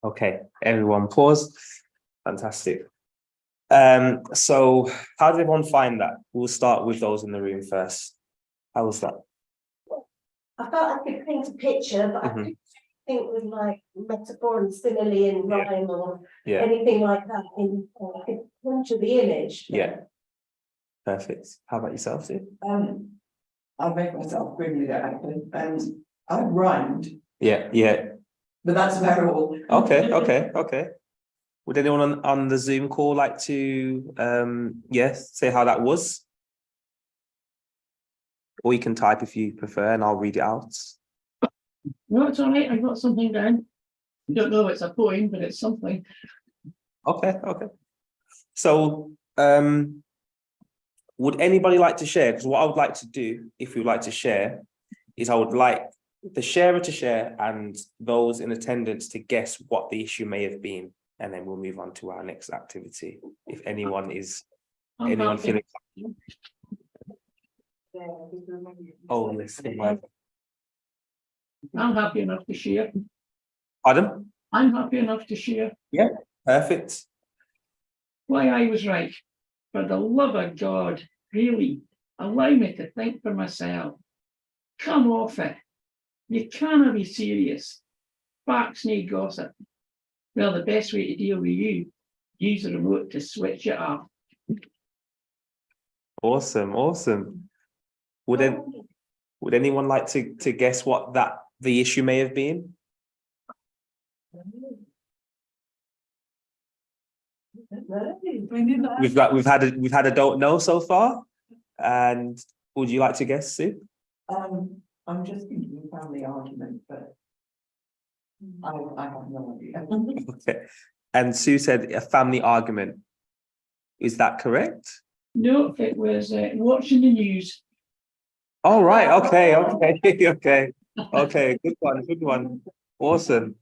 Okay, everyone pause. Fantastic. So how did everyone find that? We'll start with those in the room first. How was that? I felt I could paint a picture, but I couldn't think with like metaphor and simile and rhyme or Yeah, anything like that. I could conjure the image. yeah. Perfect. How about yourself, Sue? I make myself brilliant actually, and I've rhymed, Yeah. but that's about all. Okay. Would anyone on the Zoom call like to say how that was? Or you can type if you prefer and I'll read it out. No, it's all right. I got something down. Don't know if it's a poem, but it's something. Okay. So would anybody like to share? Because what I would like to do, if we would like to share, is I would like the sharer to share and those in attendance to guess what the issue may have been. And then we'll move on to our next activity. If anyone feeling. Oh, listen. I'm happy enough to share. Pardon? I'm happy enough to share. Yeah, perfect. Why I was right. For the love of God, really, allow me to think for myself. Come off it. You cannot be serious. Facts need gossip. Well, the best way to deal with you, use the remote to switch it off. Awesome. Would anyone like to guess what the issue may have been? We've had a don't know so far, and would you like to guess, Sue? I'm just thinking of family argument, but I have no idea. Okay, and Sue said a family argument. Is that correct? No, it was watching the news. All right. Okay. Okay. Good one. Awesome.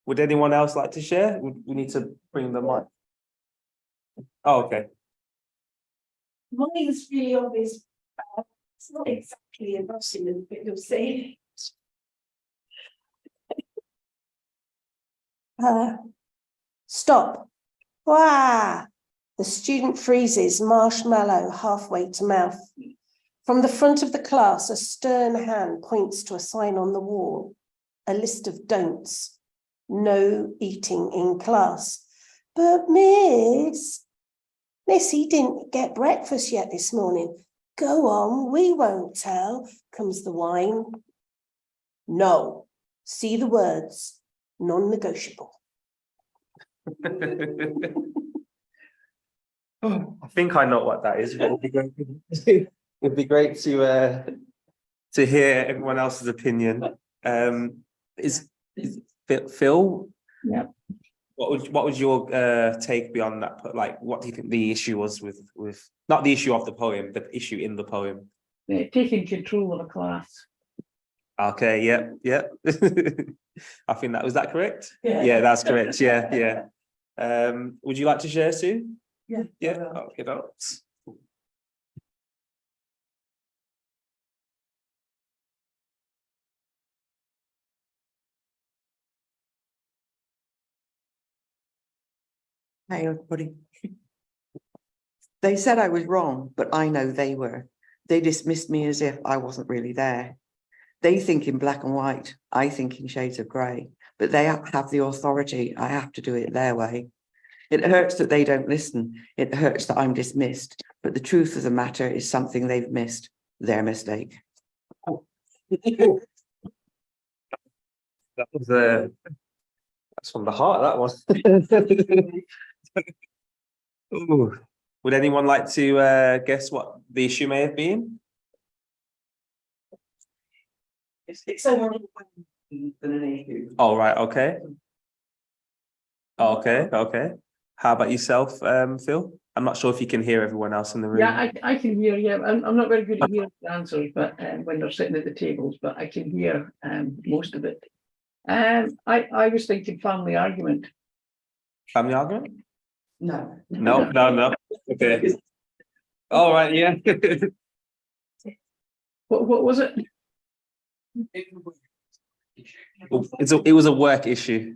Would anyone else like to share? We need to bring them on. Oh, okay. Mine is really obvious. It's not exactly a Russian, but you'll see. Stop. Wow. The student freezes, marshmallow halfway to mouth. From the front of the class, a stern hand points to a sign on the wall, a list of don'ts. No eating in class. But Miss, he didn't get breakfast yet this morning. Go on, we won't tell, comes the whine. No, see the words, non-negotiable. Oh, I think I know what that is. But it'd be great to hear everyone else's opinion. Is Phil? Yeah. What was your take beyond that? Like, what do you think the issue was with not the issue of the poem, the issue in the poem? Taking control of a class. Okay. Yeah. I think that was that correct. Yeah. Yeah, that's correct. Yeah. Would you like to share, Sue? Yeah. Yeah. Okay. That's. Hey, everybody. They said I was wrong, but I know they were. They dismissed me as if I wasn't really there. They think in black and white, I think in shades of grey, but they have the authority. I have to do it their way. It hurts that they don't listen. It hurts that I'm dismissed, but the truth of the matter is something they've missed, their mistake. That was that's from the heart, that one. Ooh. Would anyone like to guess what the issue may have been? It's so much than an issue. Oh, right, okay. Okay. How about yourself, Phil? I'm not sure if you can hear everyone else in the room. Yeah, I can hear. Yeah, I'm not very good at hearing the answers, but when they're sitting at the tables, but I can hear most of it. I was thinking family argument. Family argument? No. No. Okay. All right, yeah. What was it? It was a work issue.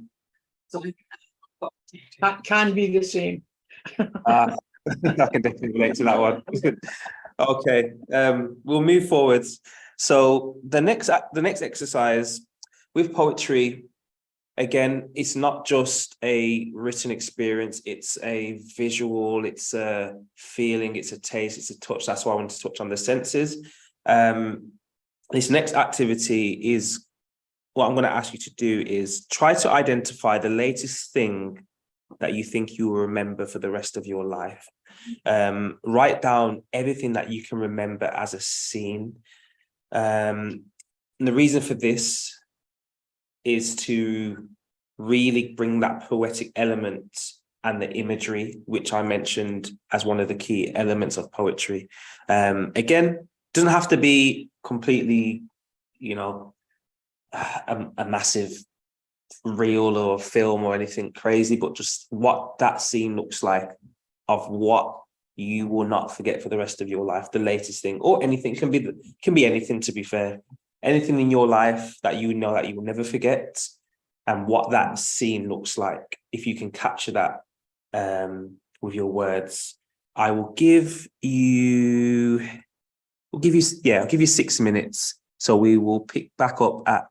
That can be the same. I can definitely relate to that one. Okay, we'll move forwards. So the next exercise with poetry, again, it's not just a written experience, it's a visual, it's a feeling, it's a taste, it's a touch. That's why I want to touch on the senses. This next activity is, what I'm going to ask you to do is try to identify the latest thing that you think you will remember for the rest of your life. Write down everything that you can remember as a scene. And the reason for this is to really bring that poetic element and the imagery, which I mentioned as one of the key elements of poetry. Again, doesn't have to be completely, a massive reel or film or anything crazy, but just what that scene looks like, of what you will not forget for the rest of your life, the latest thing, or anything. Can be anything, to be fair. Anything in your life that you know that you will never forget, and what that scene looks like. If you can capture that with your words, I'll give you 6 minutes. So we will pick back up at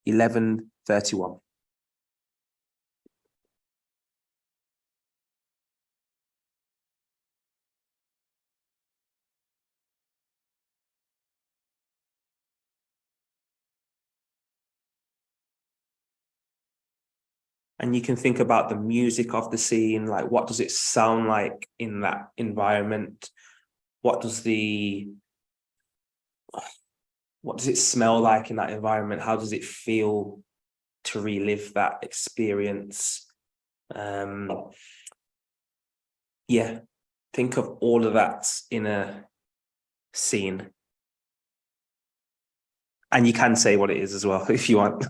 11:31. and you can think about the music of the scene, like what does it sound like in that environment? What does it smell like in that environment? How does it feel to relive that experience? Yeah, think of all of that in a scene. And you can say what it is as well if you want.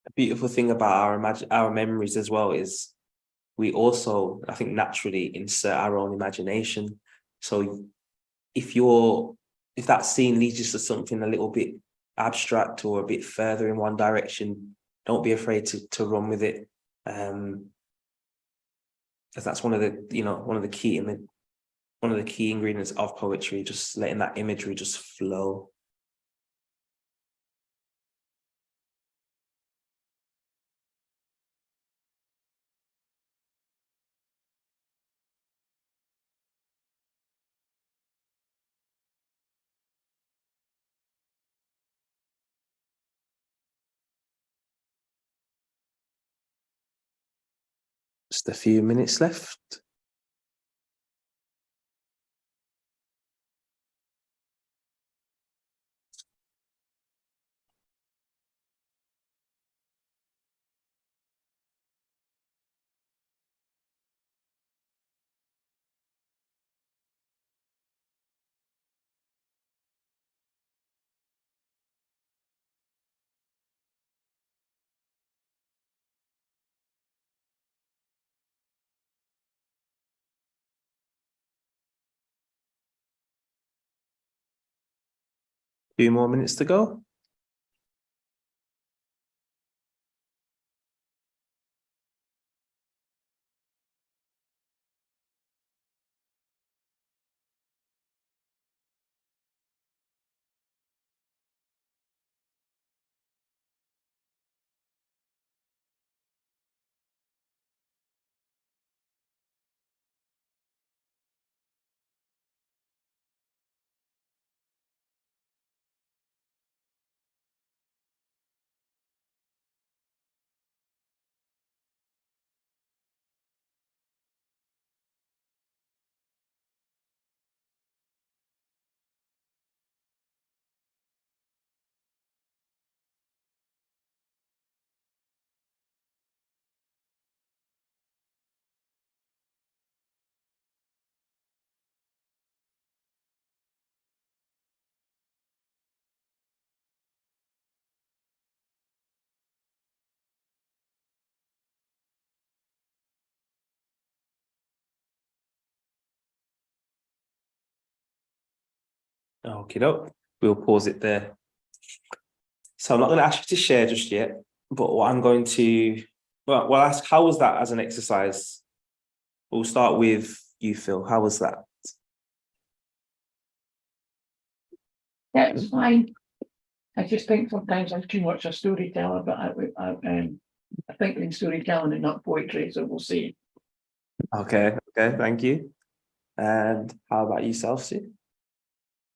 A beautiful thing about our memories as well is we also, I think, naturally insert our own imagination. So if that scene leads you to something a little bit abstract or a bit further in one direction, don't be afraid to run with it. Because that's one of the key ingredients of poetry, just letting that imagery just flow. Just a few minutes left. Few more minutes to go. Okay, we'll pause it there. So I'm not going to ask you to share just yet, but what I'm going to, well, ask, how was that as an exercise? We'll start with you, Phil. How was that? Yeah, it was fine. I just think sometimes I'm too much a storyteller, but I think in storytelling and not poetry, so we'll see. Okay, thank you. And how about yourself, Sue?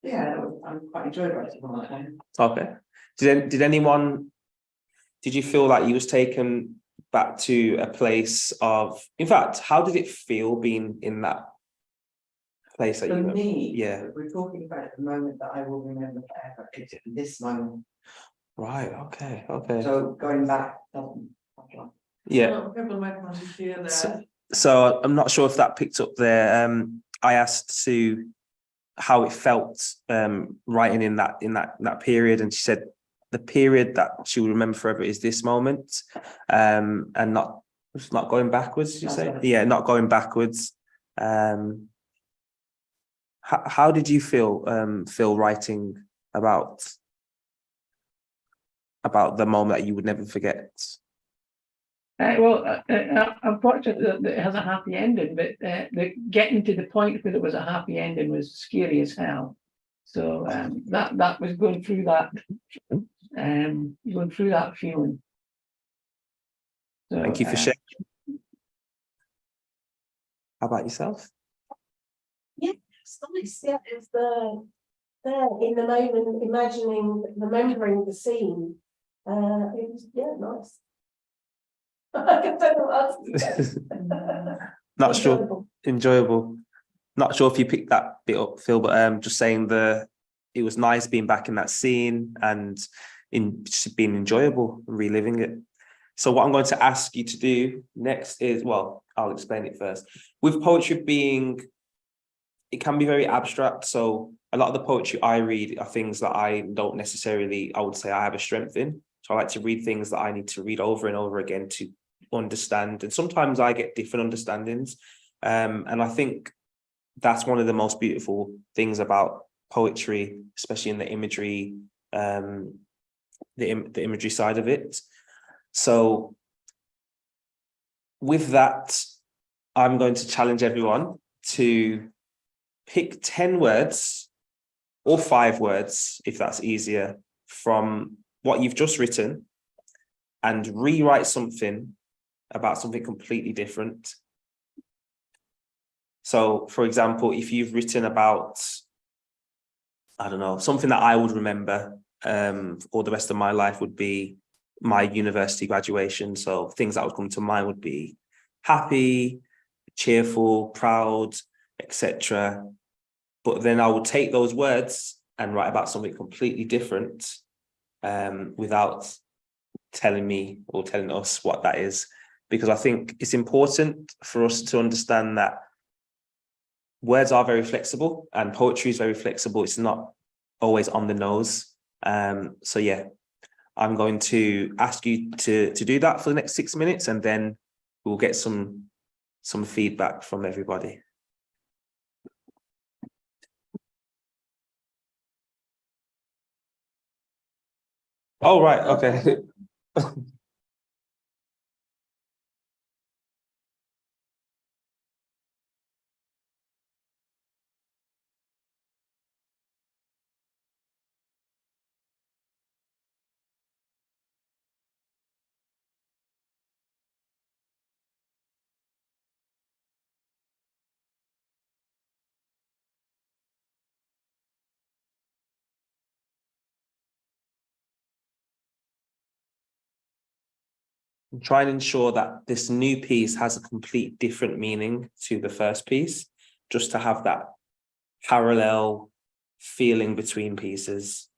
Yeah, I'm quite enjoyed writing all that time. Okay. Did you feel like you was taken back to a place of, in fact, how did it feel being in that place that For you me, yeah. if we're talking about the moment that I will remember forever, it's this moment. Right, okay. So going back, Yeah. So I'm not sure if that picked up there. I asked Sue how it felt writing in that period, and she said the period that she will remember forever is this moment, and not going backwards. You say, yeah, not going backwards. How did you feel writing about the moment that you would never forget? I'm fortunate that it has a happy ending, but getting to the point where it was a happy ending was scary as hell. So that was going through that feeling. So, Thank you for sharing. How about yourself? Yeah, it's nice. Yeah, it's there in the moment, remembering the scene. It was nice. I don't know what else to say. Not sure. Enjoyable. Not sure if you picked that bit up, Phil, but just saying it was nice being back in that scene and just being enjoyable, reliving it. So what I'm going to ask you to do next is, well, I'll explain it first. With poetry it can be very abstract. So a lot of the poetry I read are things that I don't necessarily, I would say I have a strength in. So I like to read things that I need to read over and over again to understand. And sometimes I get different understandings. And I think that's one of the most beautiful things about poetry, especially in the imagery, the imagery side of it. So with that, I'm going to challenge everyone to pick 10 words or 5 words, if that's easier, from what you've just written and rewrite something about something completely different. So, for example, if you've written about, I don't know, something that I would remember for the rest of my life would be my university graduation. So things that would come to mind would be happy, cheerful, proud, etc. But then I would take those words and write about something completely different without telling me or telling us what that is. Because I think it's important for us to understand that words are very flexible and poetry is very flexible. It's not always on the nose. So yeah, I'm going to ask you to do that for the next 6 minutes, and then we'll get some feedback from everybody. Oh, right, okay. Try and ensure that this new piece has a complete different meaning to the first piece, just to have that parallel feeling between pieces.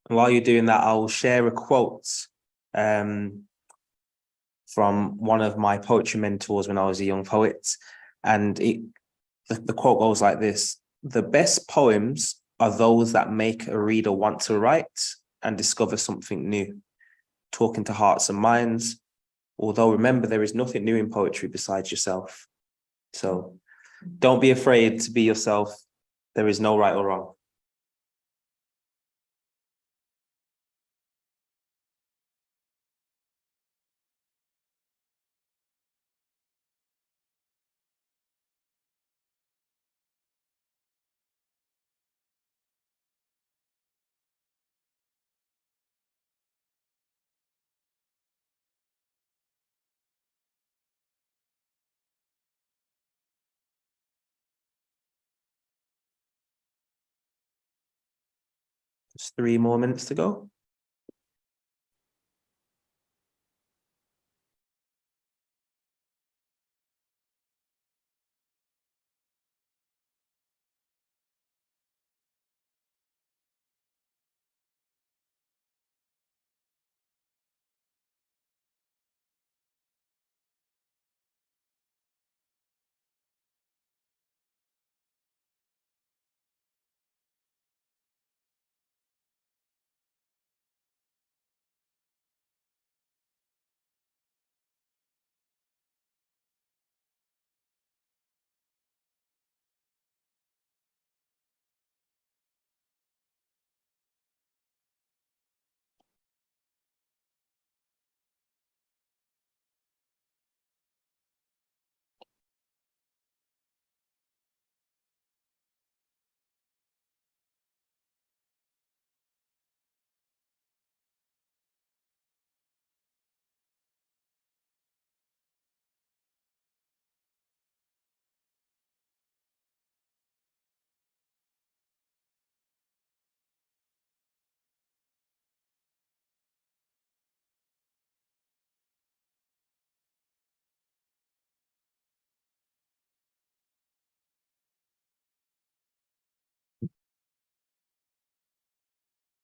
And while you're doing that, I'll share a quote from one of my poetry mentors when I was a young poet. And the quote goes like this: "The best poems are those that make a reader want to write and discover something new, talking to hearts and minds. Although remember, there is nothing new in poetry besides yourself." So don't be afraid to be yourself. There is no right or wrong. Just 3 more minutes to go.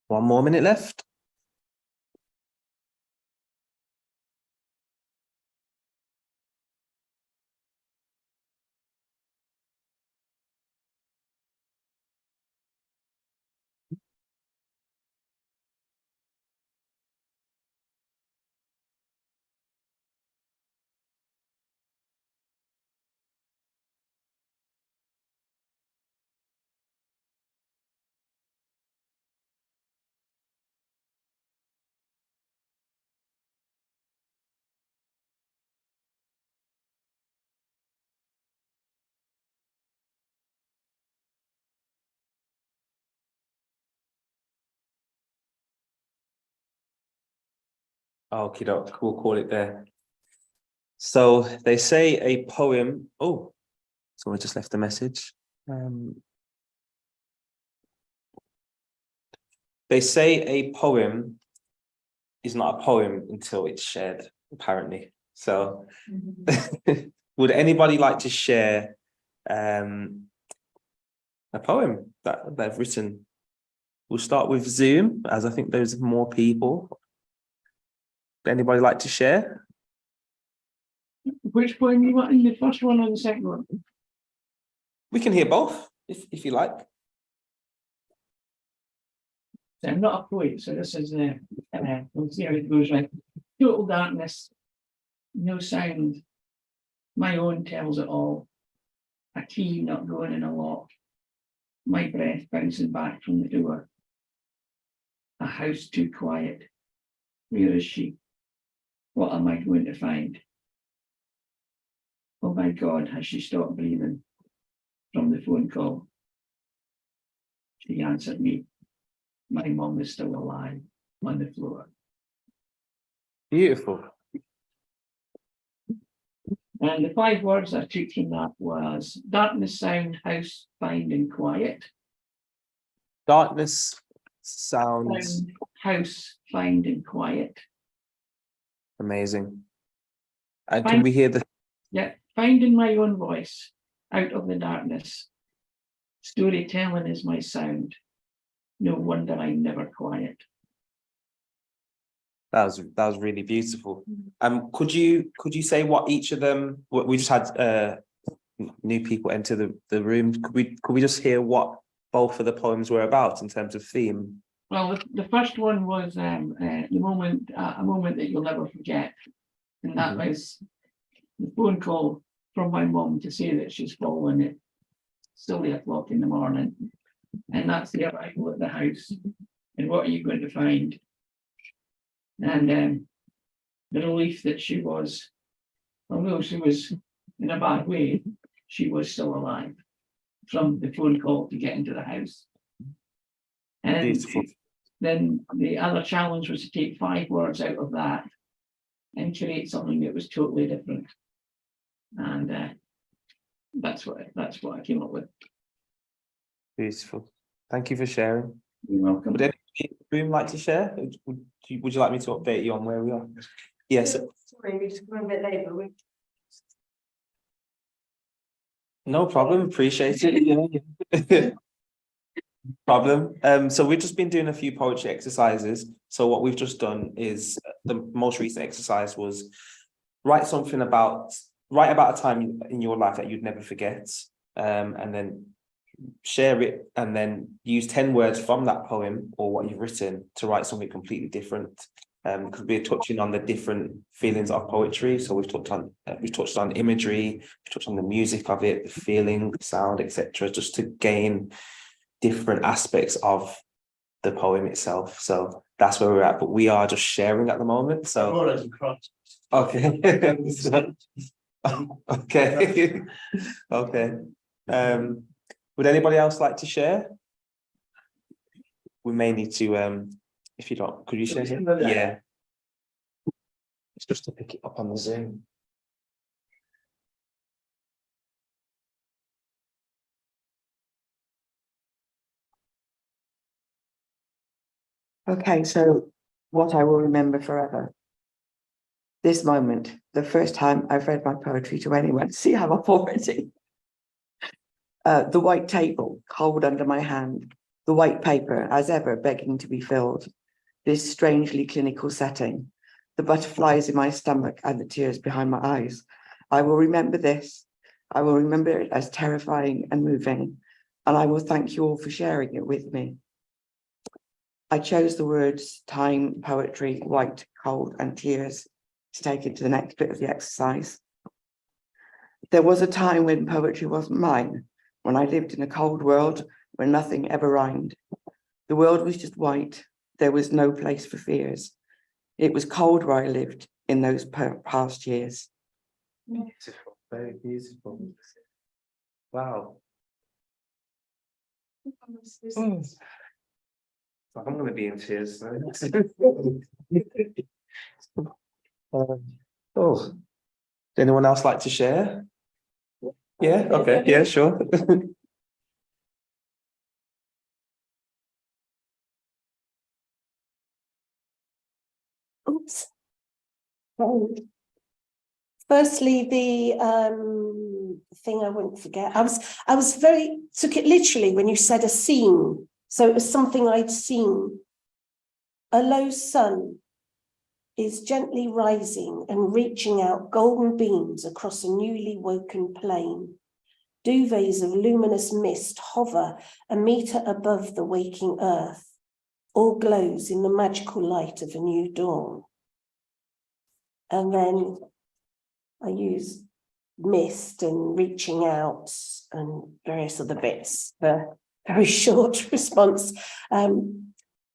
One more minute left. Okie doke, we'll call it there. So they say a poem. Oh, someone just left a message. They say a poem is not a poem until it's shared, apparently. So would anybody like to share a poem that they've written? We'll start with Zoom, as I think there's more people. Would anybody like to share? Which poem you want, in the first one or the second one? We can hear both, if you like. So I'm not a poet, so this is we'll see how it goes. Right, total darkness, no sound. My own tells it all. A key not going in a lock. My breath bouncing back from the door. A house too quiet. Where is she? What am I going to find? Oh my God, has she stopped breathing? From the phone call, she answered me. My mom is still alive on the floor. Beautiful. And the 5 words I took from that was darkness, sound, house, find and quiet. Darkness, sounds. Sound, house, find and quiet. Amazing. And can we hear the... Yeah, finding my own voice out of the darkness. Storytelling is my sound. no wonder I'm never quiet. That was really beautiful. Could you say what each of them? We just had new people enter the room. Could we just hear what both of the poems were about in terms of theme? Well, the first one was a moment that you'll never forget, and that was the phone call from my mum to say that she's fallen at silly o'clock in the morning, and that's the arrival at the house. And what are you going to find? And the relief that she was, although she was in a bad way, she was still alive from the phone call to get into the house. And Beautiful. then the other challenge was to take 5 words out of that and create something that was totally different. And that's what I came up with. Beautiful. Thank you for sharing. You're welcome. Would anybody in the room like to share? Would you like me to update you on where we are? Yes. Sorry, we just come a bit late, but we. No problem. Appreciate it. Yeah. Problem. So we've just been doing a few poetry exercises. So what we've just done is the most recent exercise was write about a time in your life that you'd never forget, and then share it, and then use 10 words from that poem or what you've written to write something completely different. Because we're touching on the different feelings of poetry. So we've touched on imagery, we've touched on the music of it, the feeling, the sound, etc., just to gain different aspects of the poem itself. So that's where we're at, but we are just sharing at the moment. So okay. Okay. Okay. Would anybody else like to share? We may need to if you don't, could you share? Yeah. It's just to pick it up on the Zoom. Okay, so what I will remember forever. This moment, the first time I've read my poetry to anyone. See how I'm already. The white table, cold under my hand, the white paper, as ever, begging to be filled. This strangely clinical setting, the butterflies in my stomach and the tears behind my eyes. I will remember this. I will remember it as terrifying and moving, and I will thank you all for sharing it with me. I chose the words time, poetry, white, cold, and tears to take it to the next bit of the exercise. There was a time when poetry wasn't mine, when I lived in a cold world where nothing ever rhymed. The world was just white. There was no place for fears. It was cold where I lived in those past years. Beautiful, very beautiful. Wow. I'm going to be in tears. Oh, does anyone else like to share? Yeah, okay, yeah, sure. Oops. Firstly, the thing I wouldn't forget. I was took it literally when you said a scene. So it was something I'd seen. A low sun is gently rising and reaching out golden beams across a newly woken plain. Duvets of luminous mist hover a meter above the waking earth. All glows in the magical light of a new dawn. And then I use mist and reaching out and various other bits. The very short response.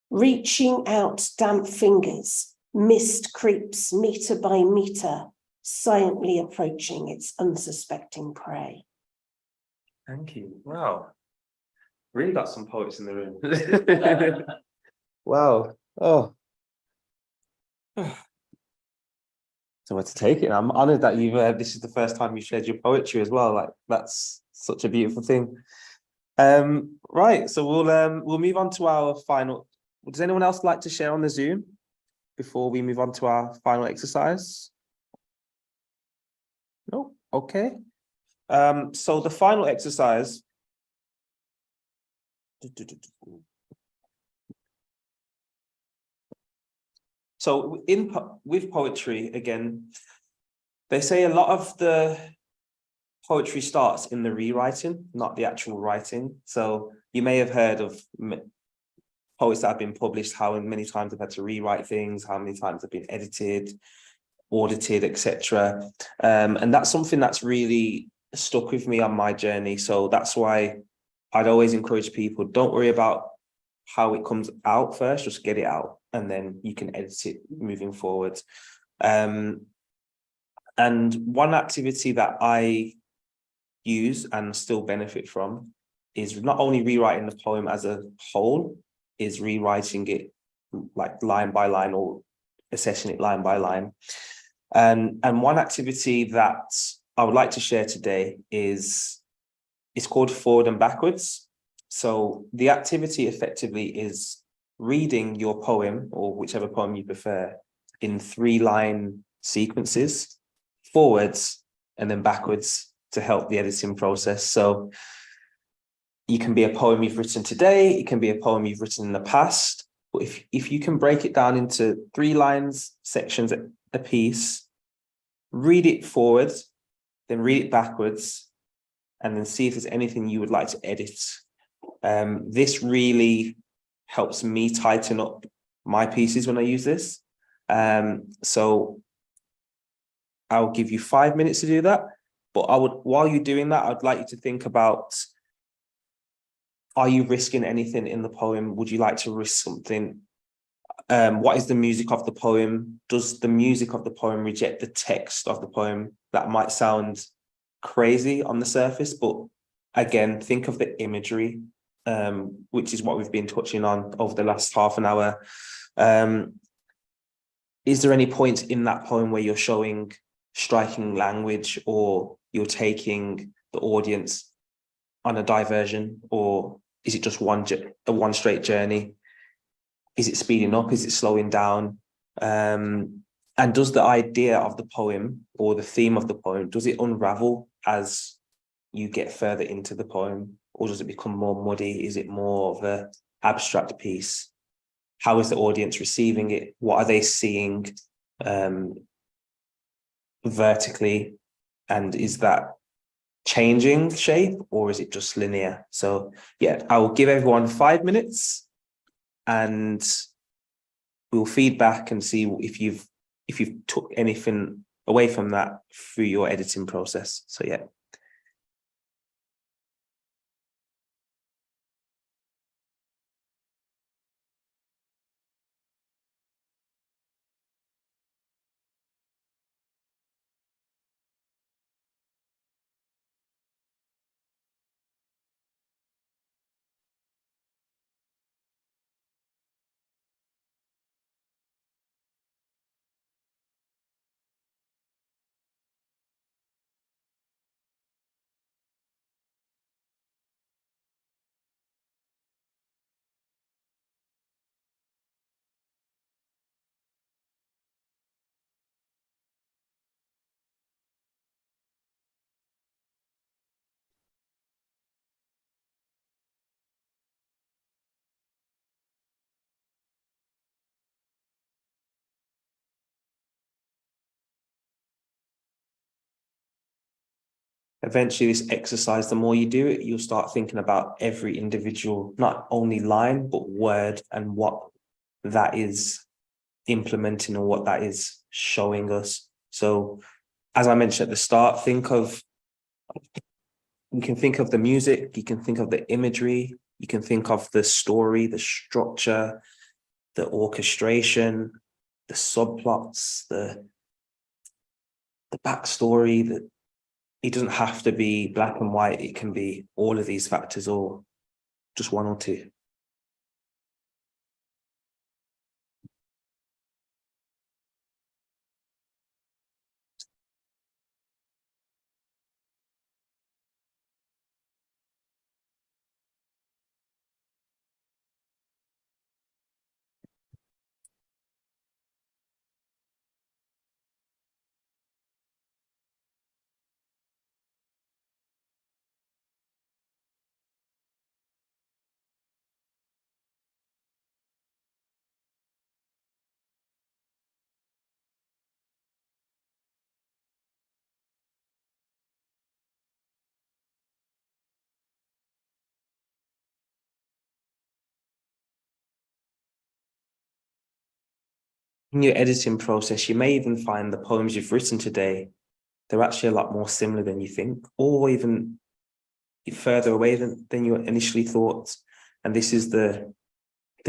Reaching out damp fingers, mist creeps meter by meter, silently approaching its unsuspecting prey. Thank you. Wow. Really got some poets in the room. Wow. Oh. So where to take it? I'm honored that you've this is the first time you shared your poetry as well. Like, that's such a beautiful thing. Right, so we'll move on to our final. Does anyone else like to share on the Zoom before we move on to our final exercise? No? Okay. So the final exercise So with poetry, again, they say a lot of the poetry starts in the rewriting, not the actual writing. So you may have heard of poets that have been published, how many times they've had to rewrite things, how many times they've been edited, audited, etc. And that's something that's really stuck with me on my journey. So that's why I'd always encourage people, don't worry about how it comes out first, just get it out, and then you can edit it moving forward. And one activity that I use and still benefit from is not only rewriting the poem as a whole, is rewriting it like line by line or assessing it line by line. And one activity that I would like to share today is, it's called forward and backwards. So the activity effectively is reading your poem, or whichever poem you prefer, in 3-line sequences, forwards and then backwards, to help the editing process. So you can be a poem you've written today, it can be a poem you've written in the past, but if you can break it down into 3 lines, sections a piece, read it forward, then read it backwards, and then see if there's anything you would like to edit. This really helps me tighten up my pieces when I use this. So I'll give you 5 minutes to do that. But while you're doing that, I'd like you to think about, are you risking anything in the poem? Would you like to risk something? What is the music of the poem? Does the music of the poem reject the text of the poem? That might sound crazy on the surface, but again, think of the imagery, which is what we've been touching on over the last half an hour. Is there any point in that poem where you're showing striking language, or you're taking the audience on a diversion, or is it just one straight journey? Is it speeding up? Is it slowing down? And does the idea of the poem, or the theme of the poem, does it unravel as you get further into the poem, or does it become more muddy? Is it more of an abstract piece? How is the audience receiving it? What are they seeing vertically? And is that changing shape, or is it just linear? So yeah, I will give everyone 5 minutes, and we'll feed back and see if you've took anything away from that through your editing process. So yeah. Eventually, this exercise, the more you do it, you'll start thinking about every individual, not only line, but word, and what that is implementing, or what that is showing us. So as I mentioned at the start, you can think of the music, you can think of the imagery, you can think of the story, the structure, the orchestration, the subplots, the backstory. It doesn't have to be black and white. It can be all of these factors, or just one or two. in your editing process, you may even find the poems you've written today, they're actually a lot more similar than you think, or even further away than you initially thought. And this is the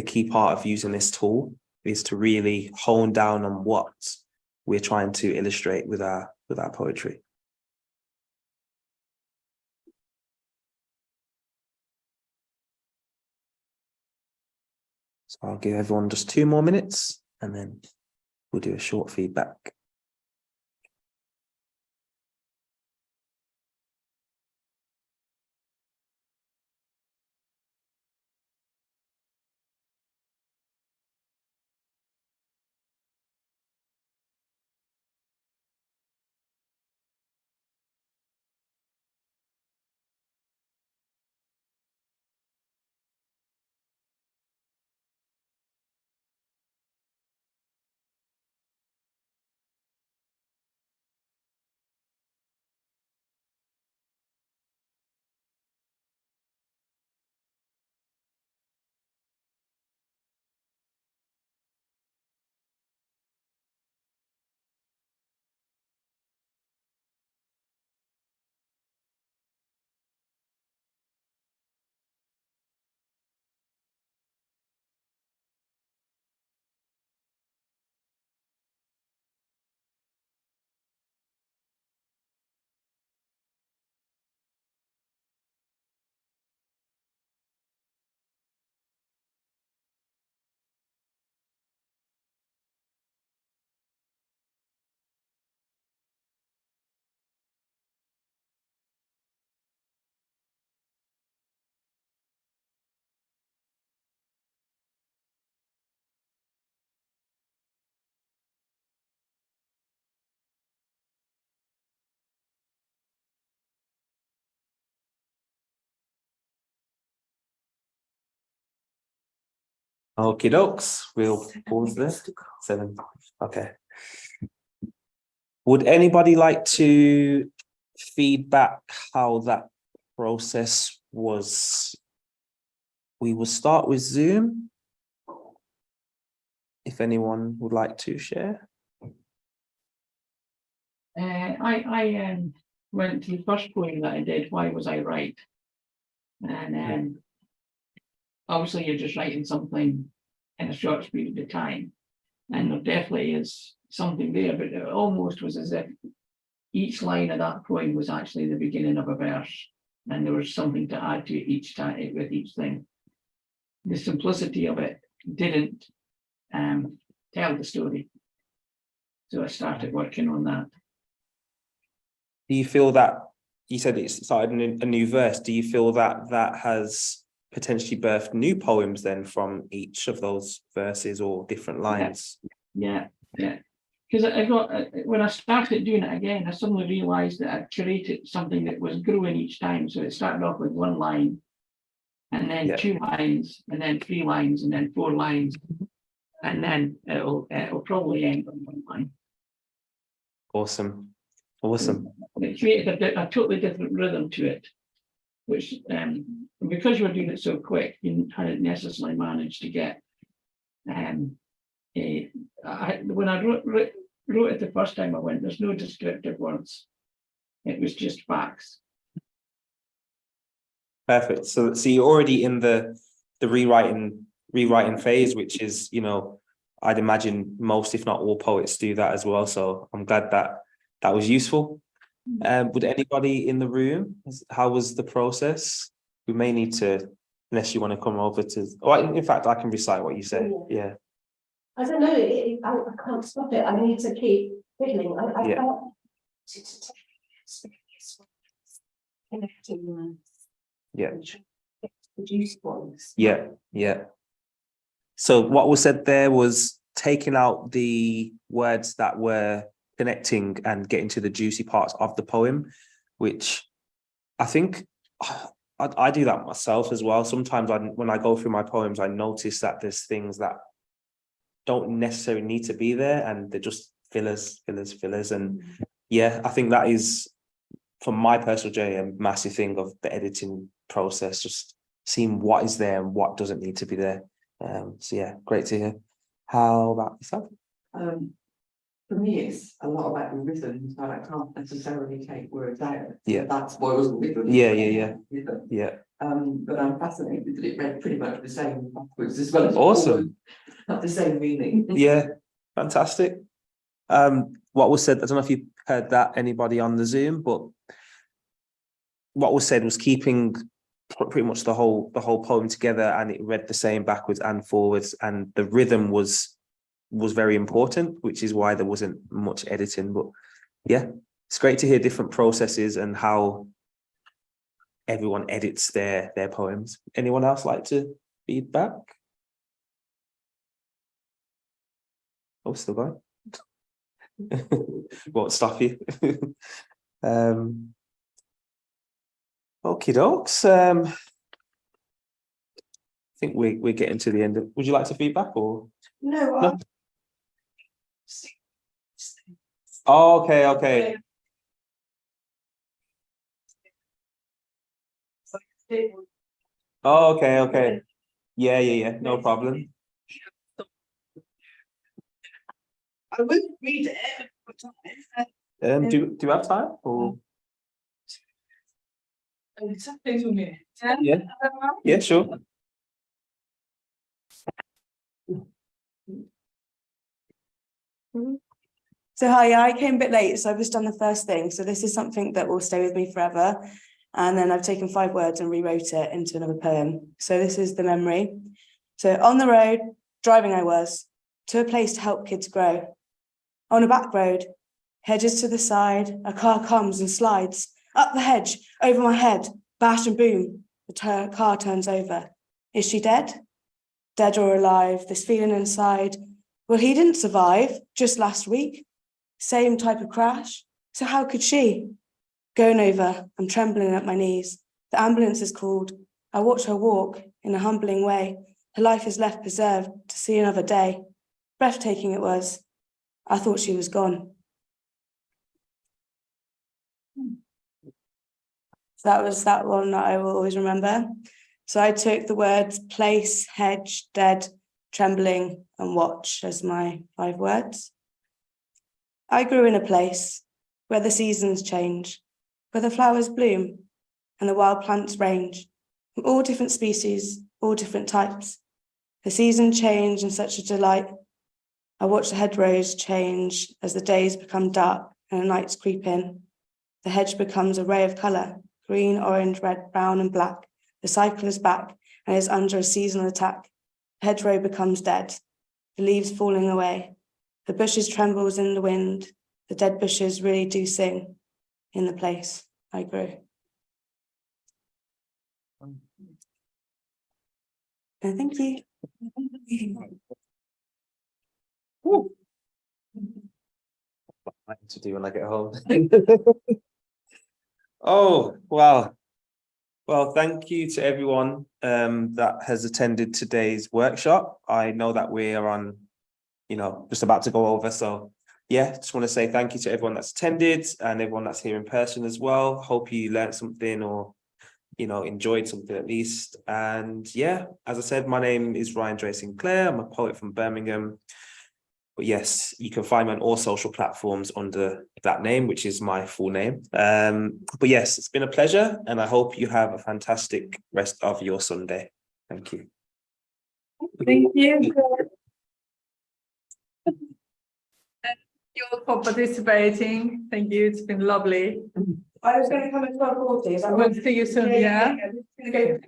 key part of using this tool, is to really hone down on what we're trying to illustrate with our poetry. So I'll give everyone just 2 more minutes and then we'll do a short feedback. Okie dokes, we'll pause there. 7. Okay. Would anybody like to feedback how that process was? We will start with Zoom. If anyone would like to share. I went to the first poem that I did, Why Was I Right? And obviously you're just writing something in a short period of time. And there definitely is something there, but it almost was as if each line of that poem was actually the beginning of a verse. And there was something to add to it each time with each thing. The simplicity of it didn't tell the story. So I started working on that. Do you feel that, you said it started a new verse, do you feel that that has potentially birthed new poems then from each of those verses or different lines? Yeah. Because when I started doing it again, I suddenly realized that I'd curated something that was growing each time. So it started off with 1 line, and then 2 lines, and then 3 lines, and then 4 lines. And then it'll probably end on 1 line. Awesome. It created a totally different rhythm to it, which because you were doing it so quick, you hadn't necessarily managed to get. When I wrote it the first time I went, there's no descriptive words. It was just facts. Perfect. So you're already in the rewriting phase, which is, I'd imagine most, if not all, poets do that as well. So I'm glad that was useful. Would anybody in the room, how was the process? We may need to, unless you want to come over to, in fact, I can recite what you said. Yeah. I don't know, I can't stop it. I need to keep fiddling. I felt connecting the juicy ones. Yeah. So what was said there was taking out the words that were connecting and getting to the juicy parts of the poem, which I think I do that myself as well. Sometimes when I go through my poems, I notice that there's things that don't necessarily need to be there and they're just fillers. And yeah, I think that is, from my personal journey, a massive thing of the editing process, just seeing what is there and what doesn't need to be there. So yeah, great to hear. How about yourself? For me, it's a lot about the rhythm, so I can't necessarily take words out. Yeah. That's why I was rhythm. Yeah. But I'm fascinated that it read pretty much the same backwards as well as Awesome. forward. Have the same meaning. Yeah, fantastic. What was said, I don't know if you heard that, anybody on the Zoom, but what was said was keeping pretty much the whole poem together, and it read the same backwards and forwards, and the rhythm was very important, which is why there wasn't much editing. But yeah, it's great to hear different processes and how everyone edits their poems. Anyone else like to feedback? Oh, still going. Won't stop you. Okie dokes. I think we're getting to the end of. Would you like to feedback or? No, Oh, okay. Oh, okay. Yeah. No problem. I wouldn't read it. Do you have time or? Exactly 2 minutes. Yeah, sure. So hi, yeah, I came a bit late, so I've just done the first thing. So this is something that will stay with me forever. And then I've taken 5 words and rewrote it into another poem. So this is the memory. So on the road, driving I was, to a place to help kids grow. On a back road, hedges to the side, a car comes and slides. Up the hedge, over my head, bash and boom, the car turns over. Is she dead? Dead or alive, this feeling inside. Well, he didn't survive, just last week. Same type of crash. So how could she? Going over, I'm trembling at my knees. The ambulance is called. I watch her walk in a humbling way. Her life is left preserved to see another day. Breathtaking it was. I thought she was gone. So that was that one that I will always remember. So I took the words place, hedge, dead, trembling, and watch as my 5 words. I grew in a place where the seasons change, where the flowers bloom and the wild plants range, from all different species, all different types. The season change in such a delight. I watch the hedgerows change as the days become dark and the nights creep in. The hedge becomes a ray of colour, green, orange, red, brown and black. The cycle is back and is under a seasonal attack. The hedgerow becomes dead, the leaves falling away. The bushes trembles in the wind. The dead bushes really do sing in the place I grew. And thank you. To do when I get home. Oh, wow. Well, thank you to everyone that has attended today's workshop. I know that we are on, just about to go over. So yeah, just want to say thank you to everyone that's attended and everyone that's here in person as well. Hope you learned something or, enjoyed something at least. And yeah, as I said, my name is Ryan Dre Sinclair. I'm a poet from Birmingham. But yes, you can find me on all social platforms under that name, which is my full name. But yes, it's been a pleasure and I hope you have a fantastic rest of your Sunday. Thank you. Thank you. Thank you for participating. Thank you. It's been lovely. I was going to come at 12:40. I will see you soon. Yeah. Great.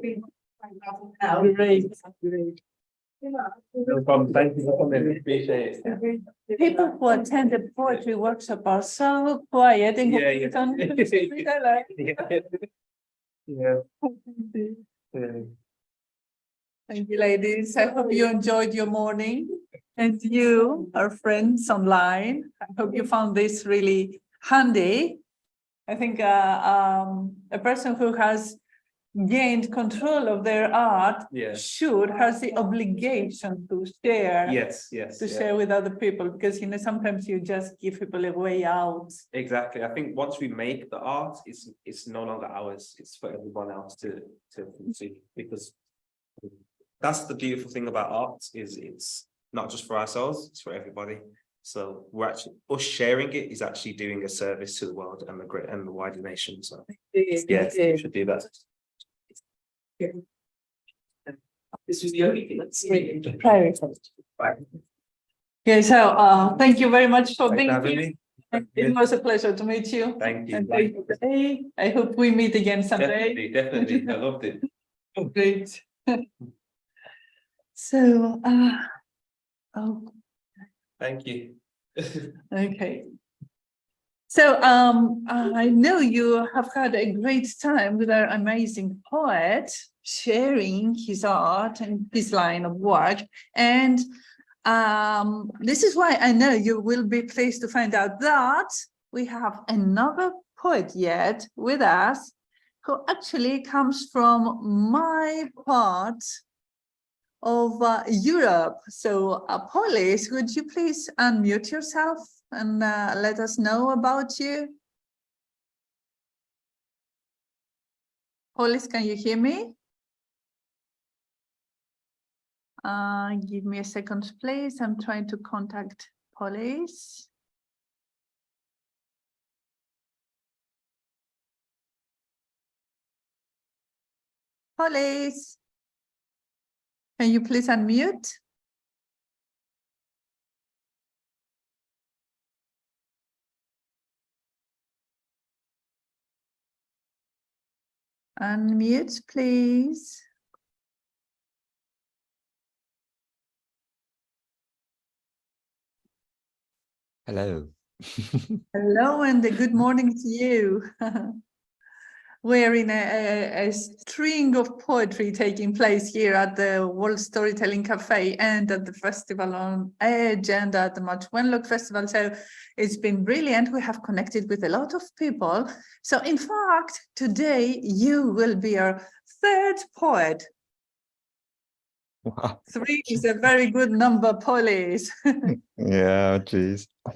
No problem. Thank you for coming. Appreciate it. People who attend the poetry workshop are so quiet and Yeah. Thank you, ladies. I hope you enjoyed your morning. And you, our friends online, I hope you found this really handy. I think a person who has gained control of their art has the obligation to share. Yes. Share with other people, because sometimes you just give people a way out. Exactly. I think once we make the art, it's no longer ours. It's for everyone else to see, because that's the beautiful thing about art is it's not just for ourselves, it's for everybody. So we're actually, us sharing it is actually doing a service to the world and the wider nation. So yes, we should do that. This was the only thing that's Okay, so thank you very much for being having here. me. It was a pleasure to meet you. Thank you. And thank you today. I hope we meet again someday. Definitely. I loved it. Great. So, oh, Thank you. okay. So, I know you have had a great time with our amazing poet sharing his art and his line of work. And this is why I know you will be pleased to find out that we have another poet yet with us who actually comes from my part of Europe. So, Polis, would you please unmute yourself and let us know about you? Polis, can you hear me? Give me a second, please. I'm trying to contact Polis. Polis, can you please unmute? Unmute, please. Hello. Hello and a good morning to you. We're in a string of poetry taking place here at the World Storytelling Cafe and at the festival on Edge and at the March Wenlock Festival. So it's been brilliant. We have connected with a lot of people. So in fact, today you will be our third poet. Wow. 3 is a very good number, Polis. Yeah, geez. I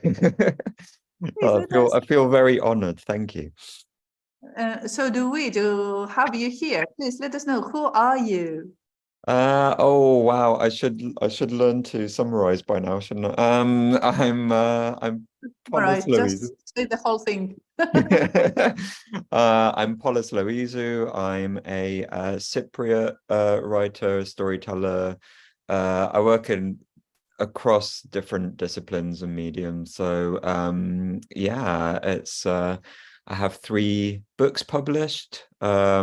feel very honored. Thank you. So do we to have you here. Please let us know, who are you? Oh wow, I should learn to summarize by now, shouldn't I? I'm All right, Polis Louise. just say the whole thing. I'm Polis Louisu. I'm a Cypriot writer, storyteller. I work across different disciplines and mediums. So yeah, it's I have 3 books published. I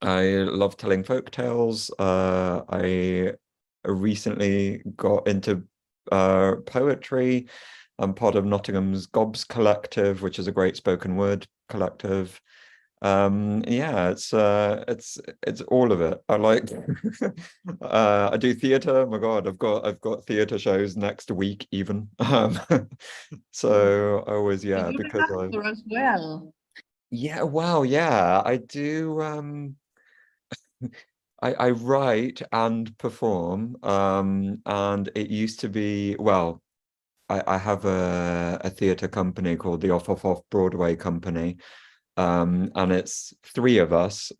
love telling folk tales. I recently got into poetry. I'm part of Nottingham's Gobs Collective, which is a great spoken word collective. Yeah, it's all of it. I like I do theater. Oh my God, I've got theater shows next week even. So I always, yeah, You're because an actor as well. yeah, wow, yeah, I do I write and perform, and it used to be, well, I have a theatre company called the Off Broadway Company, and it's 3 of us,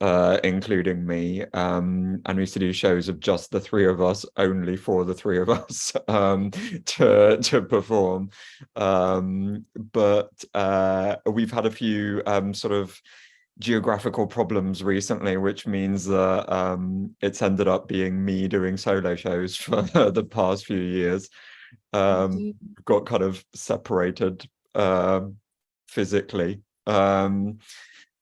including me, and we used to do shows of just the 3 of us, only for the 3 of us, to perform. But we've had a few sort of geographical problems recently, which means that it's ended up being me doing solo shows for the past few years. Got kind of separated physically.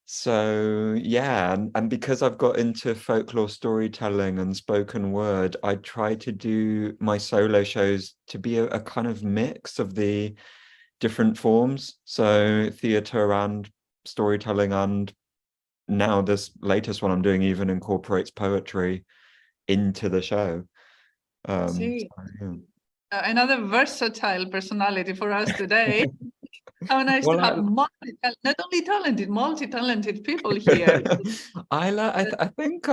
So yeah, and because I've got into folklore storytelling and spoken word, I try to do my solo shows to be a kind of mix of the different forms. So theatre and storytelling, and now this latest one I'm doing even incorporates poetry into the show. So, yeah. Another versatile personality for us today. How nice Well, to have not only talented, multi-talented people here. I think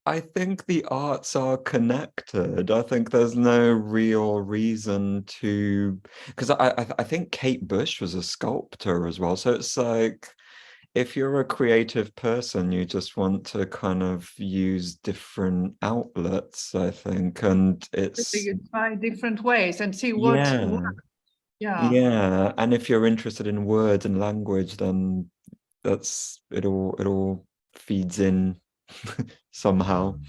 I think the arts are connected. I think there's no real reason to, because I think Kate Bush was a sculptor as well. So it's like, if you're a creative person, you just want to kind of use different outlets, I think, and it's You try different ways and see what yeah, works. Yeah. yeah. And if you're interested in words and language, then that's it all feeds in somehow.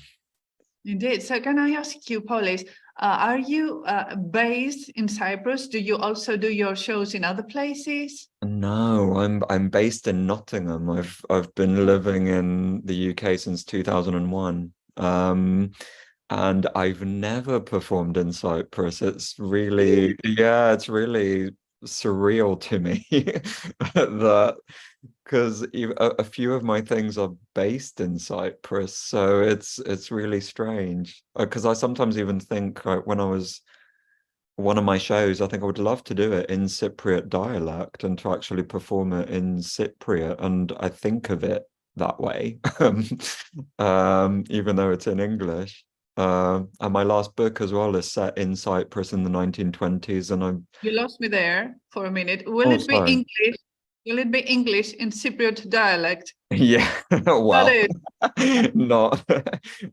Indeed. So can I ask you, Polis, are you based in Cyprus? Do you also do your shows in other places? No, I'm based in Nottingham. I've been living in the UK since 2001. And I've never performed in Cyprus. It's really, yeah, it's really surreal to me that because a few of my things are based in Cyprus, so it's really strange. Because I sometimes even think when I was one of my shows, I think I would love to do it in Cypriot dialect and to actually perform it in Cypriot, and I think of it that way, even though it's in English. And my last book as well is set in Cyprus in the 1920s, and I'm You lost me there for a minute. Will oh it be sorry. English? Will it be English in Cypriot dialect? Yeah, well, That is. not.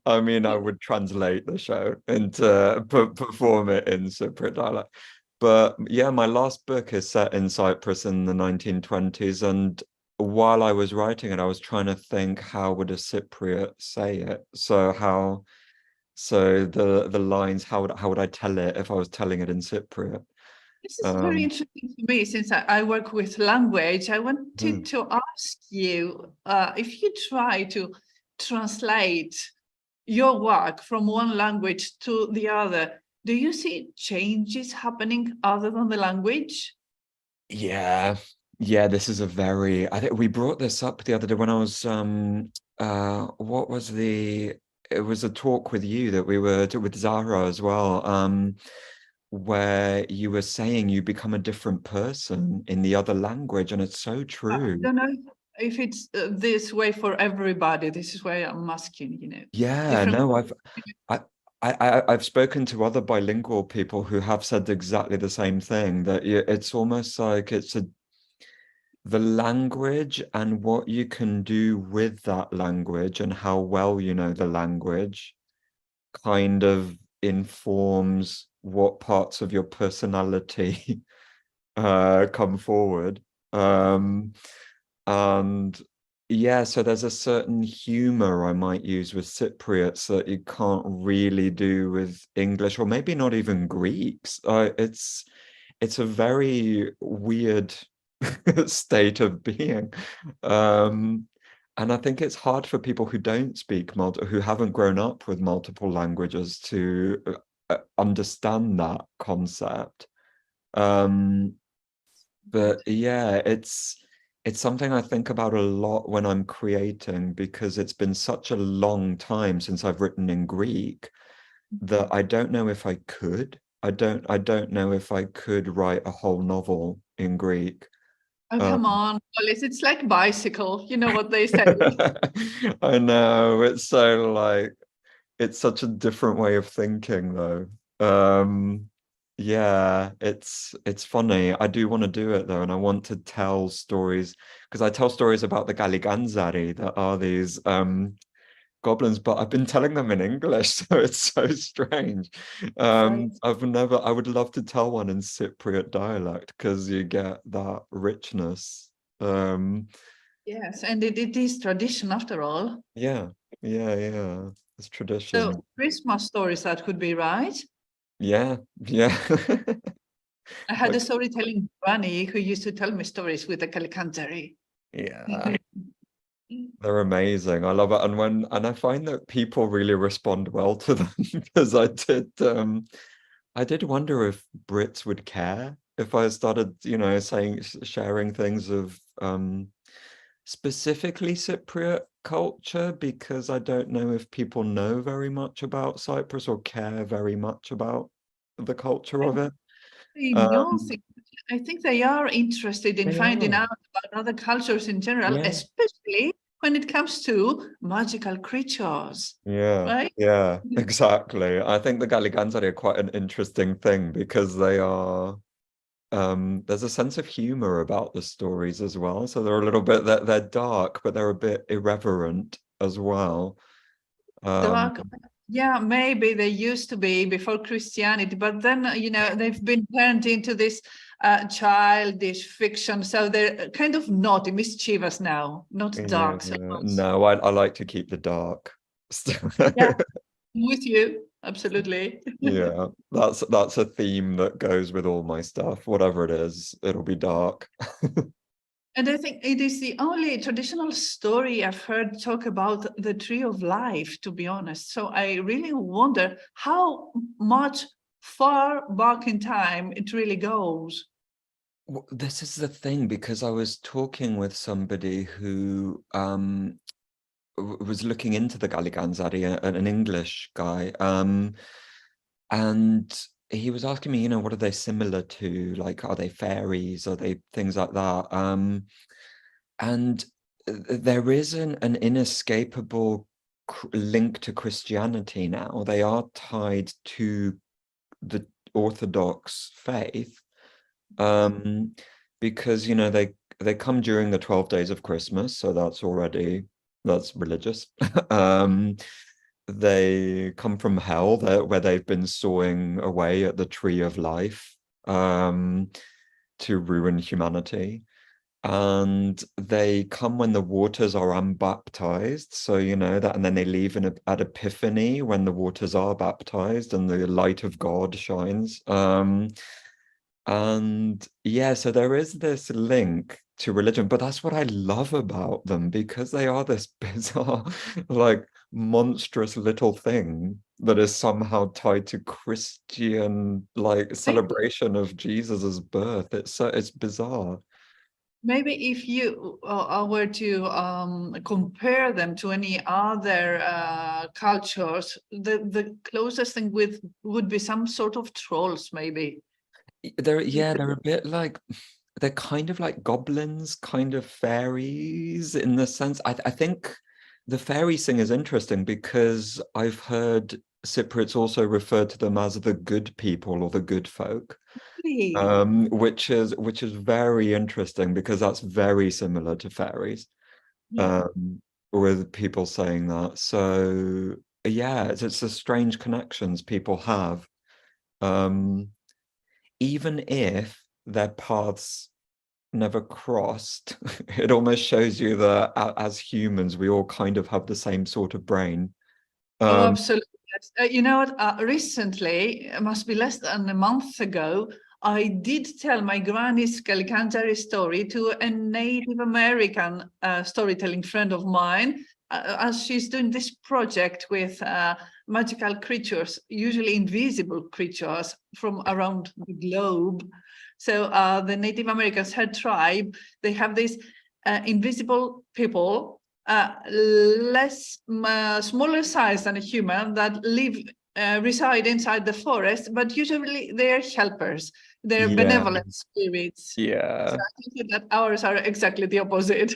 I mean, I would translate the show into perform it in Cypriot dialect. But yeah, my last book is set in Cyprus in the 1920s, and while I was writing it, I was trying to think how would a Cypriot say it. So the lines, how would I tell it if I was telling it in Cypriot? This is very interesting to me since I work with language. I wanted to ask you if you try to translate your work from one language to the other, do you see changes happening other than the language? Yeah, this is a very, I think we brought this up the other day when I was what was it was a talk with you that we were with Zara as well, where you were saying you become a different person in the other language, and it's so I true. don't know if it's this way for everybody. This is why I'm asking, you know. Yeah, no, I've spoken to other bilingual people who have said exactly the same thing, that it's almost like the language and what you can do with that language and how well you know the language kind of informs what parts of your personality come forward. And yeah, so there's a certain humor I might use with Cypriots that you can't really do with English, or maybe not even Greeks. It's a very weird state of being. And I think it's hard for people who don't speak who haven't grown up with multiple languages to understand that concept. But yeah, it's something I think about a lot when I'm creating, because it's been such a long time since I've written in Greek that I don't know if I could. I don't know if I could write a whole novel in Greek. Oh, come on, Alice, it's like bicycle. You know what they say. I know, it's so like, it's such a different way of thinking though. Yeah, it's funny. I do want to do it though, and I want to tell stories, because I tell stories about the Galiganzari that are these goblins, but I've been telling them in English, so it's so strange. I would love to tell one in Cypriot dialect, because you get that richness. Yes, and it is tradition after all. Yeah, it's tradition. So Christmas stories, that could be right. Yeah. I had a storytelling granny who used to tell me stories with the Galiganzari. Yeah. They're amazing. I love it. And I find that people really respond well to them, because I did wonder if Brits would care if I started, sharing things of specifically Cypriot culture, because I don't know if people know very much about Cyprus or care very much about the culture of it. I think they are interested in finding out about other cultures in general, especially when it comes to magical creatures. Yeah, right? Yeah, exactly. I think the Galiganzari are quite an interesting thing, because they are there's a sense of humor about the stories as well. So they're a little bit, they're dark, but they're a bit irreverent as well. Yeah, maybe they used to be before Christianity, but then, they've been turned into this childish fiction. So they're kind of naughty, mischievous now, not dark. So much. No, I like to keep the dark. Yeah, with you, absolutely. Yeah, that's a theme that goes with all my stuff. Whatever it is, it'll be dark. And I think it is the only traditional story I've heard talk about the tree of life, to be honest. So I really wonder how much far back in time it really goes. This is the thing, because I was talking with somebody who was looking into the Galliganzari, an English guy, and he was asking me, what are they similar to? Like, are they fairies? Are they things like that? And there is an inescapable link to Christianity now. They are tied to the Orthodox faith, because they come during the 12 days of Christmas, so that's religious. They come from hell, where they've been sawing away at the tree of life to ruin humanity. And they come when the waters are unbaptized, so that, and then they leave at Epiphany, when the waters are baptized and the light of God shines. And yeah, so there is this link to religion, but that's what I love about them, because they are this bizarre, like, monstrous little thing that is somehow tied to Christian, like, celebration of Jesus's birth. It's bizarre. Maybe if you were to compare them to any other cultures, the closest thing would be some sort of trolls, maybe. They're a bit like, they're kind of like goblins, kind of fairies, in the sense. I think the fairy thing is interesting, because I've heard Cypriots also refer to them as the good people, or the good folk. Really? Which is very interesting, because that's very similar to fairies. Yeah. With people saying that. So yeah, it's the strange connections people have. Even if their paths never crossed, it almost shows you that as humans, we all kind of have the same sort of brain. Oh, absolutely. Yes. You know what? Recently, it must be less than a month ago, I did tell my granny's Gallicanzari story to a Native American storytelling friend of mine, as she's doing this project with magical creatures, usually invisible creatures from around the globe. So the Native Americans, her tribe, they have these invisible people, smaller size than a human, that reside inside the forest, but usually they're helpers. They're benevolent spirits. Yeah. So I think that ours are exactly the opposite.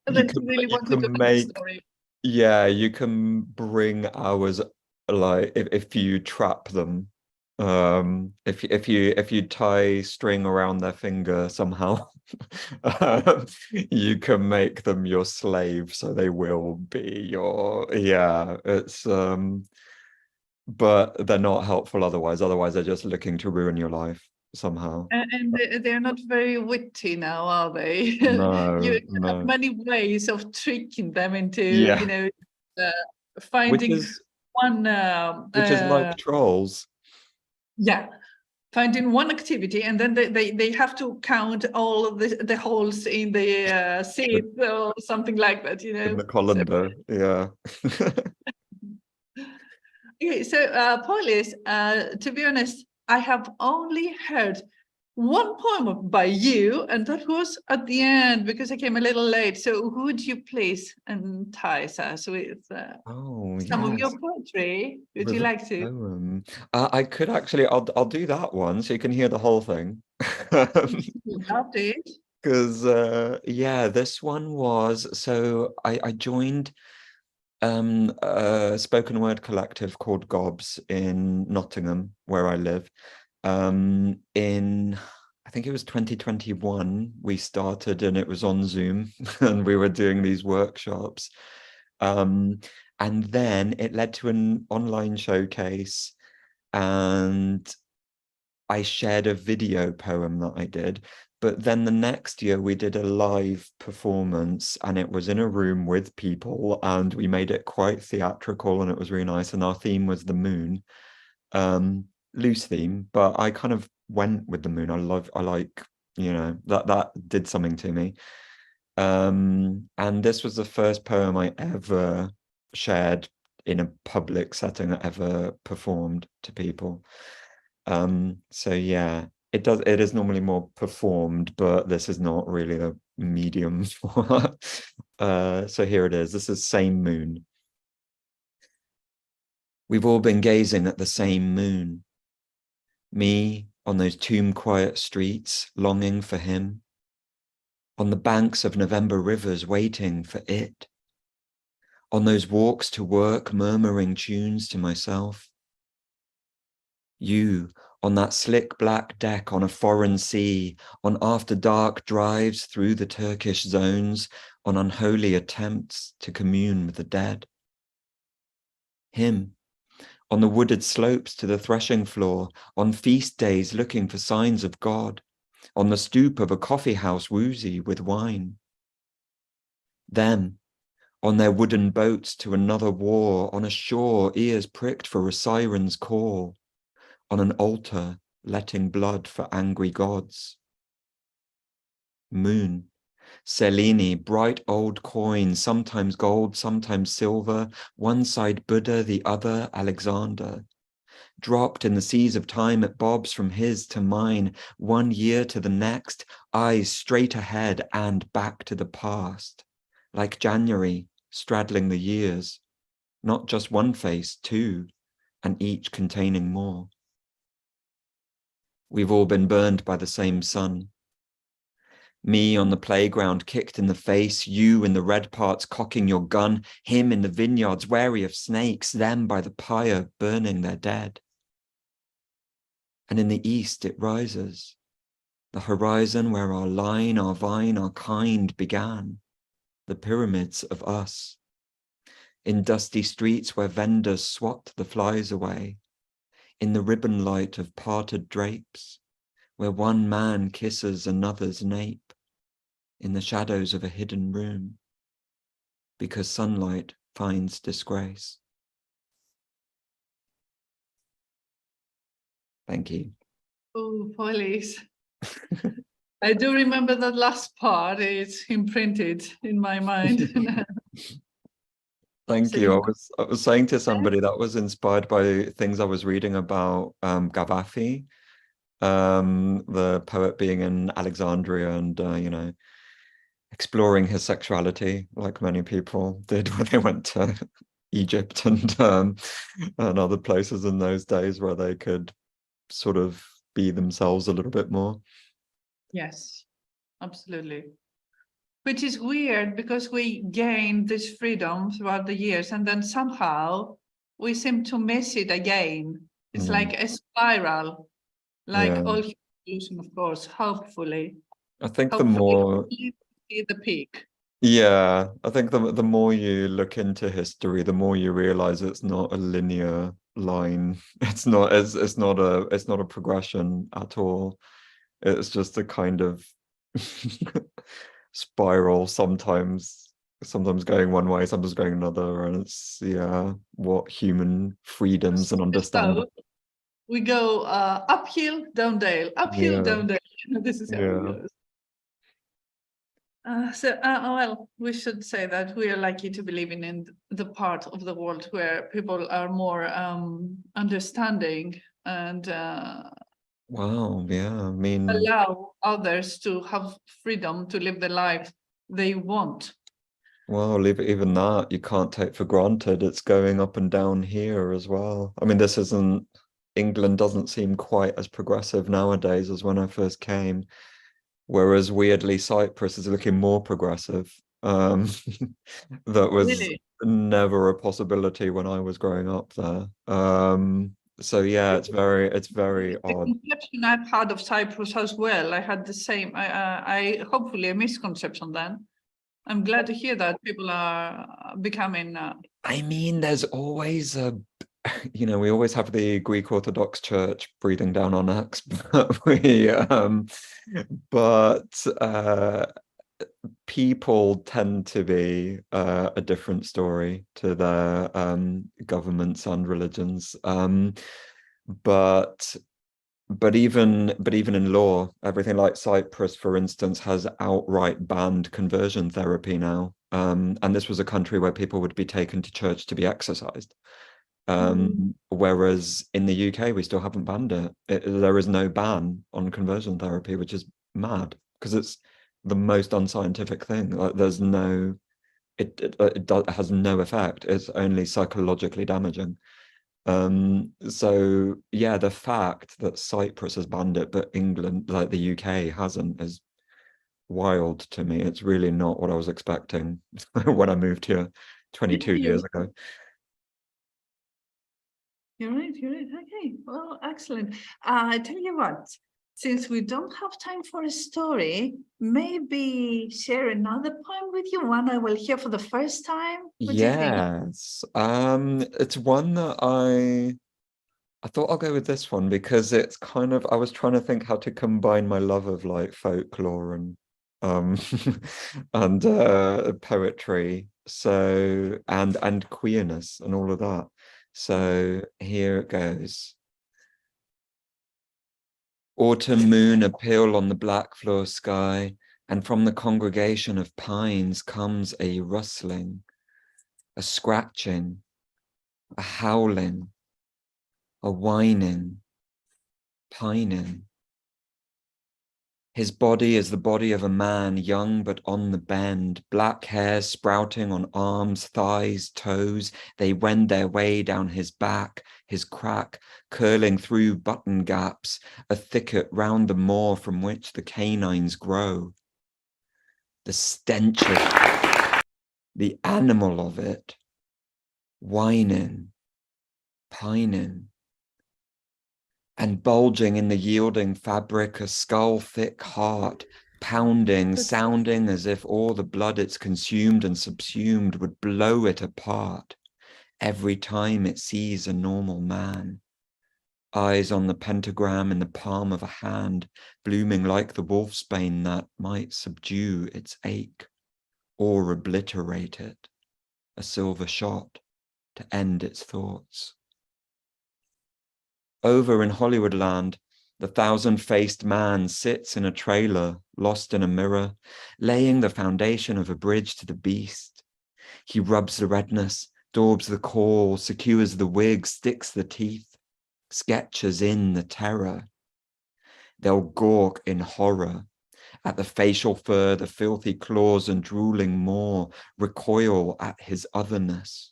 That you really wanted to make a story. Yeah, you can bring ours, like, if you trap them. If you tie string around their finger somehow, you can make them your slave, so they will be your, it's but they're not helpful otherwise they're just looking to ruin your life somehow. And they're not very witty now, are they? No, You no. have many ways of tricking them into finding one which is like trolls. Yeah, finding one activity, and then they have to count all of the holes in the seed or something like that, In the colander, yeah. Okay, so Polis, to be honest, I have only heard one poem by you, and that was at the end, because I came a little late. So would you please entice us with some of your poetry? Would you like to? I could actually, I'll do that one so you can hear the whole thing. Loved it. Because this one was, so I joined a spoken word collective called Gobs in Nottingham, where I live. In, I think it was 2021, we started and it was on Zoom and we were doing these workshops. And then it led to an online showcase, and I shared a video poem that I did. But then the next year we did a live performance, and it was in a room with people, and we made it quite theatrical, and it was really nice. And our theme was the moon, loose theme, but I kind of went with the moon. I like, you know, that did something to me. And this was the first poem I ever shared in a public setting, I ever performed to people. So yeah, it is normally more performed, but this is not really a medium for so here it is. This is Same Moon. We've all been gazing at the same moon. Me on those tomb quiet streets, longing for him. On the banks of November rivers, waiting for it. On those walks to work, murmuring tunes to myself. You on that slick black deck on a foreign sea, on after dark drives through the Turkish zones, on unholy attempts to commune with the dead. Him on the wooded slopes to the threshing floor, on feast days looking for signs of God, on the stoop of a coffee house woozy with wine. Them on their wooden boats to another war, on a shore ears pricked for a siren's call, on an altar letting blood for angry gods. Moon, Cellini, bright old coin, sometimes gold, sometimes silver, one side Buddha, the other Alexander. Dropped in the seas of time at bobs from his to mine, 1 year to the next, eyes straight ahead and back to the past. Like January, straddling the years, not just one face, two, and each containing more. We've all been burned by the same sun. Me on the playground kicked in the face, you in the red parts cocking your gun, him in the vineyards wary of snakes, them by the pyre burning their dead. And in the east it rises, the horizon where our line, our vine, our kind began, the pyramids of us. In dusty streets where vendors swat the flies away, in the ribbon light of parted drapes, where one man kisses another's nape, in the shadows of a hidden room, because sunlight finds disgrace. Thank you. Oh, police. I do remember that last part. It's imprinted in my mind. Thank So you. you- I was saying to somebody that was inspired by things I was reading about Gaddafi, the poet being in Alexandria and you know, exploring his sexuality like many people did when they went to Egypt and other places in those days where they could sort of be themselves a little bit more. Yes, absolutely. Which is weird because we gained this freedom throughout the years, and then somehow we seem to miss it again. It's like a spiral, like Yeah. all evolution, of course, hopefully. I think the Hopefully more, we see the peak. yeah, I think the more you look into history, the more you realize it's not a linear line. It's not a progression at all. It's just a kind of spiral, sometimes going one way, sometimes going another, and it's, yeah, what human freedoms and understanding. So we go uphill, down dale, uphill, Yeah. down dale. This is how Yeah. it goes. Well, we should say that we are lucky to be living in the part of the world where people are more understanding and Wow, yeah, I mean, allow others to have freedom to live the life they want. well, even that you can't take for granted. It's going up and down here as well. I mean, England doesn't seem quite as progressive nowadays as when I first came. Whereas weirdly, Cyprus is looking more progressive. That was Really? never a possibility when I was growing up there. yeah, it's very The odd. conception I've had of Cyprus as well, I had the same, I hopefully a misconception then. I'm glad to hear that people are becoming, I mean, there's always a, you know, we always have the Greek Orthodox Church breathing down on us, but people tend to be a different story to their governments and religions. But even in law, everything like Cyprus, for instance, has outright banned conversion therapy now. And this was a country where people would be taken to church to be exorcised. Whereas in the UK, we still haven't banned it. There is no ban on conversion therapy, which is mad because it's the most unscientific thing. Like there's no, it has no effect. It's only psychologically damaging. So yeah, the fact that Cyprus has banned it, but England, like the UK, hasn't, is wild to me. It's really not what I was expecting when I moved here 22 years ago. You're right. Okay, well, excellent. I tell you what, since we don't have time for a story, maybe share another poem with you, one I will hear for the first time. What do you think? Yes. It's one that I thought I'll go with this one because it's kind of, I was trying to think how to combine my love of like folklore and and poetry, so and queerness and all of that. So here it goes. Autumn moon appeal on the black floor sky, and from the congregation of pines comes a rustling, a scratching, a howling, a whining, pining. His body is the body of a man, young but on the bend, black hair sprouting on arms, thighs, toes. They wend their way down his back, his crack, curling through button gaps, a thicket round the moor from which the canines grow. The stench of the animal of it, whining, pining. And bulging in the yielding fabric, a skull-thick heart, pounding, sounding as if all the blood it's consumed and subsumed would blow it apart every time it sees a normal man. Eyes on the pentagram in the palm of a hand, blooming like the wolfsbane that might subdue its ache or obliterate it, a silver shot to end its thoughts. Over in Hollywood land, the thousand-faced man sits in a trailer, lost in a mirror, laying the foundation of a bridge to the beast. He rubs the redness, daubs the caul, secures the wig, sticks the teeth, sketches in the terror. They'll gawk in horror at the facial fur, the filthy claws and drooling maw, recoil at his otherness.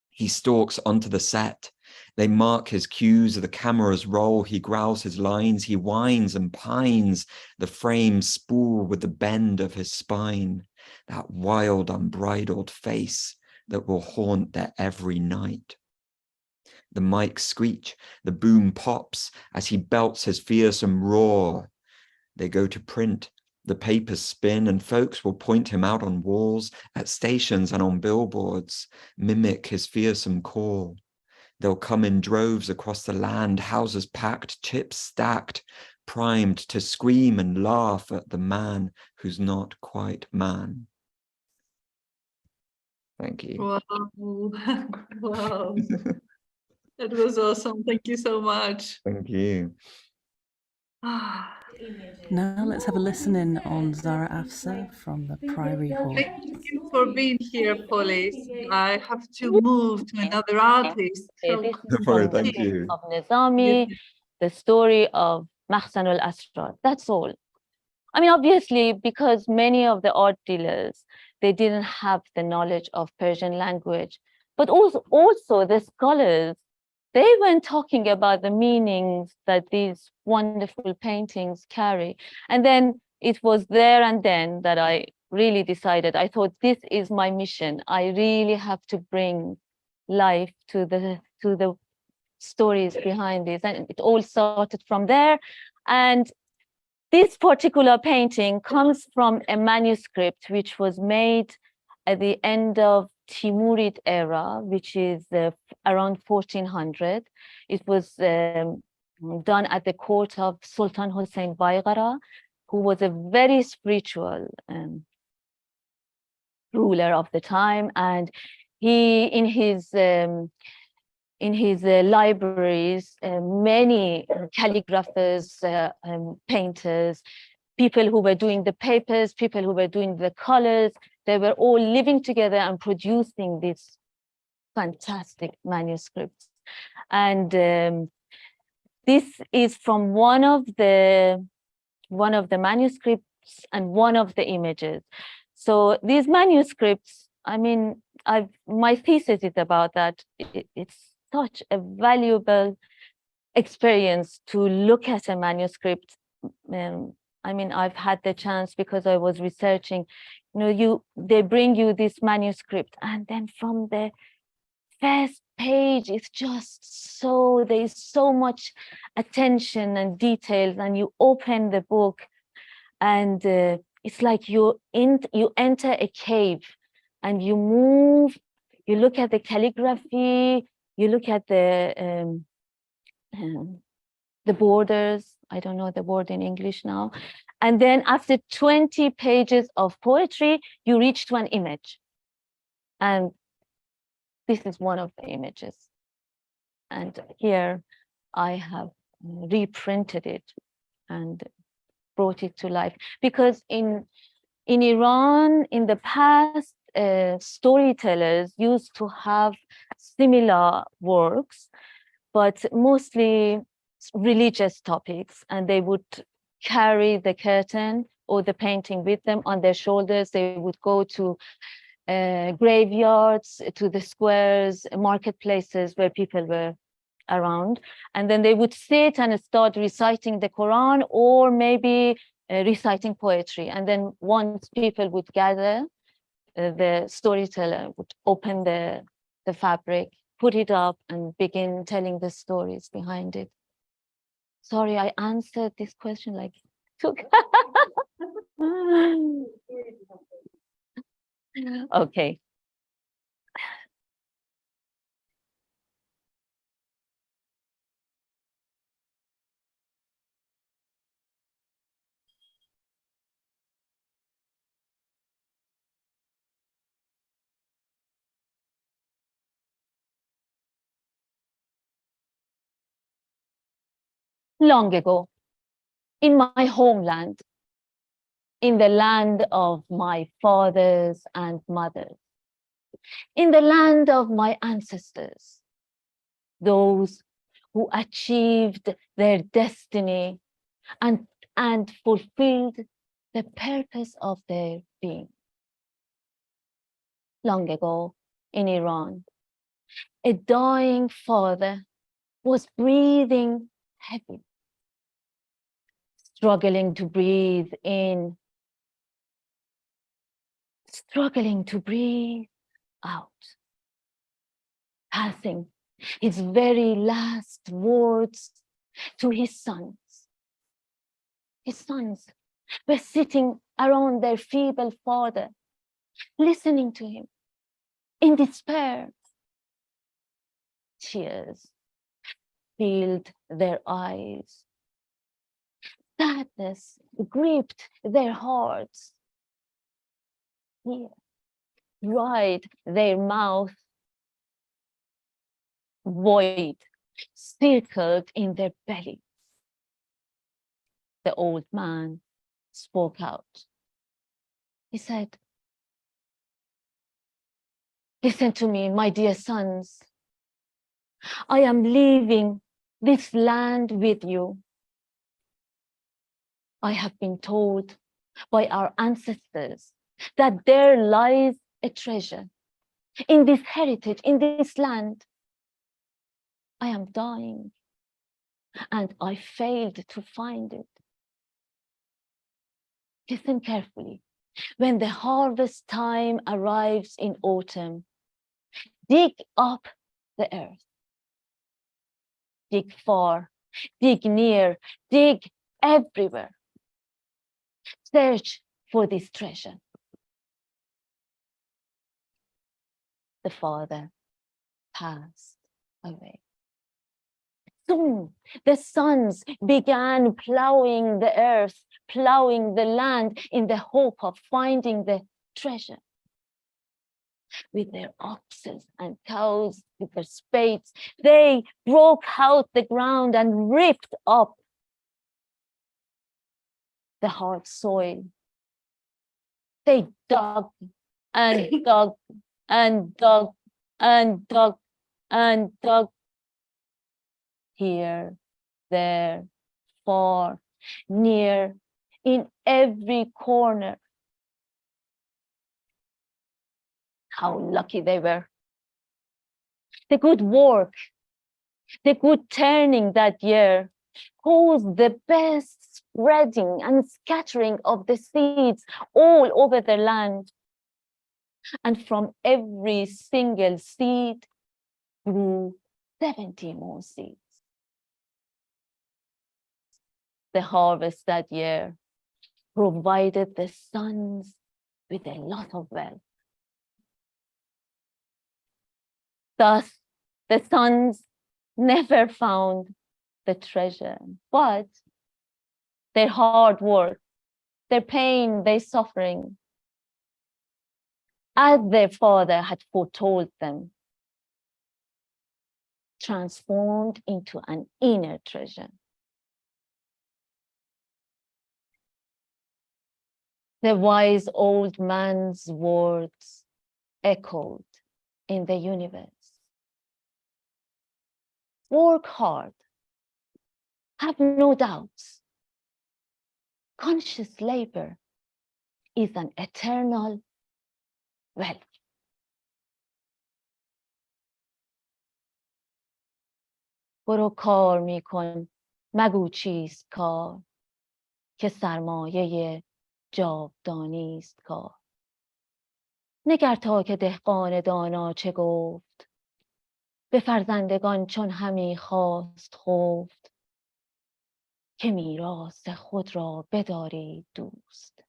He stalks onto the set. They mark his cues, the cameras roll, he growls his lines, he whines and pines, the frames spool with the bend of his spine, that wild, unbridled face that will haunt their every night. The mics screech, the boom pops as he belts his fearsome roar. They go to print, the papers spin, and folks will point him out on walls, at stations and on billboards, mimic his fearsome call. They'll come in droves across the land, houses packed, chips stacked, primed to scream and laugh at the man who's not quite man. Thank you. Wow. Wow. That was awesome. Thank you so much. Thank you. Now let's have a listen in on Zara Afsa from the Priory Hall. Thank you for being here, Police. I have to move to another artist. So Thank you. Of Nizami, the story of Mahsan al-Asrar. That's all. I mean, obviously, because many of the art dealers, they didn't have the knowledge of Persian language, but also the scholars, they weren't talking about the meanings that these wonderful paintings carry. And then it was there and then that I really decided, I thought, this is my mission. I really have to bring life to the stories behind this, and it all started from there. And this particular painting comes from a manuscript which was made at the end of Timurid era, which is around 1400. It was done at the court of Sultan Hussein Baigara, who was a very spiritual ruler of the time, and he in his libraries, many calligraphers, painters, people who were doing the papers, people who were doing the colors, they were all living together and producing these fantastic manuscripts. And this is from one of the manuscripts and one of the images. So these manuscripts, I mean, my thesis is about that. It's such a valuable experience to look at a manuscript. I mean, I've had the chance because I was researching, they bring you this manuscript, and then from the first page, it's just there's so much attention and details, and you open the book and it's like you enter a cave and you move, you look at the calligraphy, you look at the borders. I don't know the word in English now. And then after 20 pages of poetry, you reach to an image. And this is one of the images. And here I have reprinted it and brought it to life. Because in Iran, in the past, storytellers used to have similar works, but mostly religious topics, and they would carry the curtain or the painting with them on their shoulders. They would go to graveyards, to the squares, marketplaces where people were around, and then they would sit and start reciting the Quran, or maybe reciting poetry. And then once people would gather, the storyteller would open the fabric, put it up, and begin telling the stories behind it. Sorry, I answered this question like took. Okay. Long ago, in my homeland, in the land of my fathers and mothers, in the land of my ancestors, those who achieved their destiny and fulfilled the purpose of their being. Long ago, in Iran, a dying father was breathing heavy, struggling to breathe in, struggling to breathe out, passing his very last words to his sons. His sons were sitting around their feeble father, listening to him in despair. Tears filled their eyes. Sadness gripped their hearts. Fear dried their mouth. Void circled in their belly. The old man spoke out. He said, "Listen to me, my dear sons. I am leaving this land with you. I have been told by our ancestors that there lies a treasure in this heritage, in this land. I am dying, and I failed to find it. Listen carefully. When the harvest time arrives in autumn, dig up the earth. dig far, dig near, dig everywhere. Search for this treasure. The father passed away. Soon the sons began plowing the earth, plowing the land in the hope of finding the treasure. With their oxen and cows, with their spades, they broke out the ground and ripped up the hard soil. They dug and dug and dug and dug and dug. Here, there, far, near, in every corner. How lucky they were. The good work, the good turning that year caused the best spreading and scattering of the seeds all over the land. And from every single seed grew 70 more seeds. The harvest that year provided the sons with a lot of wealth. Thus, the sons never found the treasure, but their hard work, their pain, their suffering, as their father had foretold them, transformed into an inner treasure. The wise old man's words echoed in the universe. Work hard, have no doubts. Conscious labor is an eternal wealth. برو کار میکن مگو چیست کار که سرمایه جاودانی است کار. نگر تا که دهقان دانا چه گفت به فرزندگان چون همی خواست خفت که میراث خود را بدارید دوست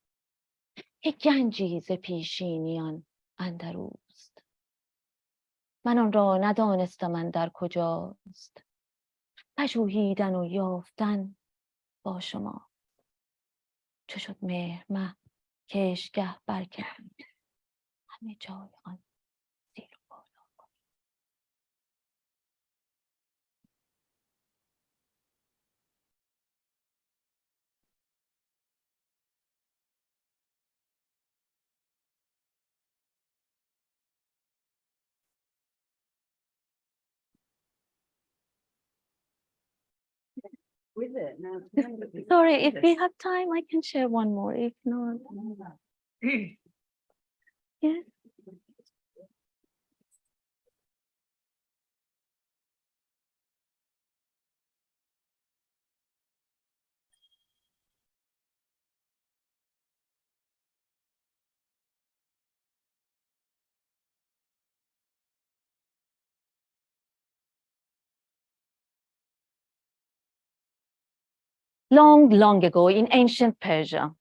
که گنجی ز پیشینیان اندروست. من آن را ندانستم اندر کجاست پژوهیدن و یافتن با شما چو شد مهر مه کشگه برکند همه جای آن زیر و بالا کن. With it now. Sorry, if we have time, I can share one more. If not, yes. Long, long ago in ancient Persia,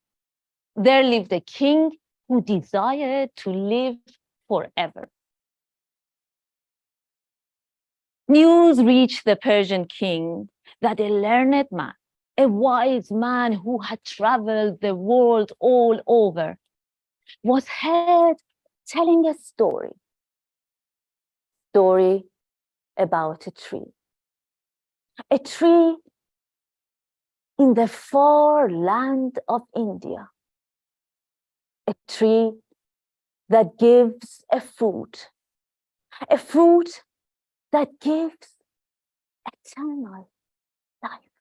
there lived a king who desired to live forever. News reached the Persian king that a learned man, a wise man who had traveled the world all over, was heard telling a story about a tree in the far land of India, a tree that gives a fruit that gives eternal life.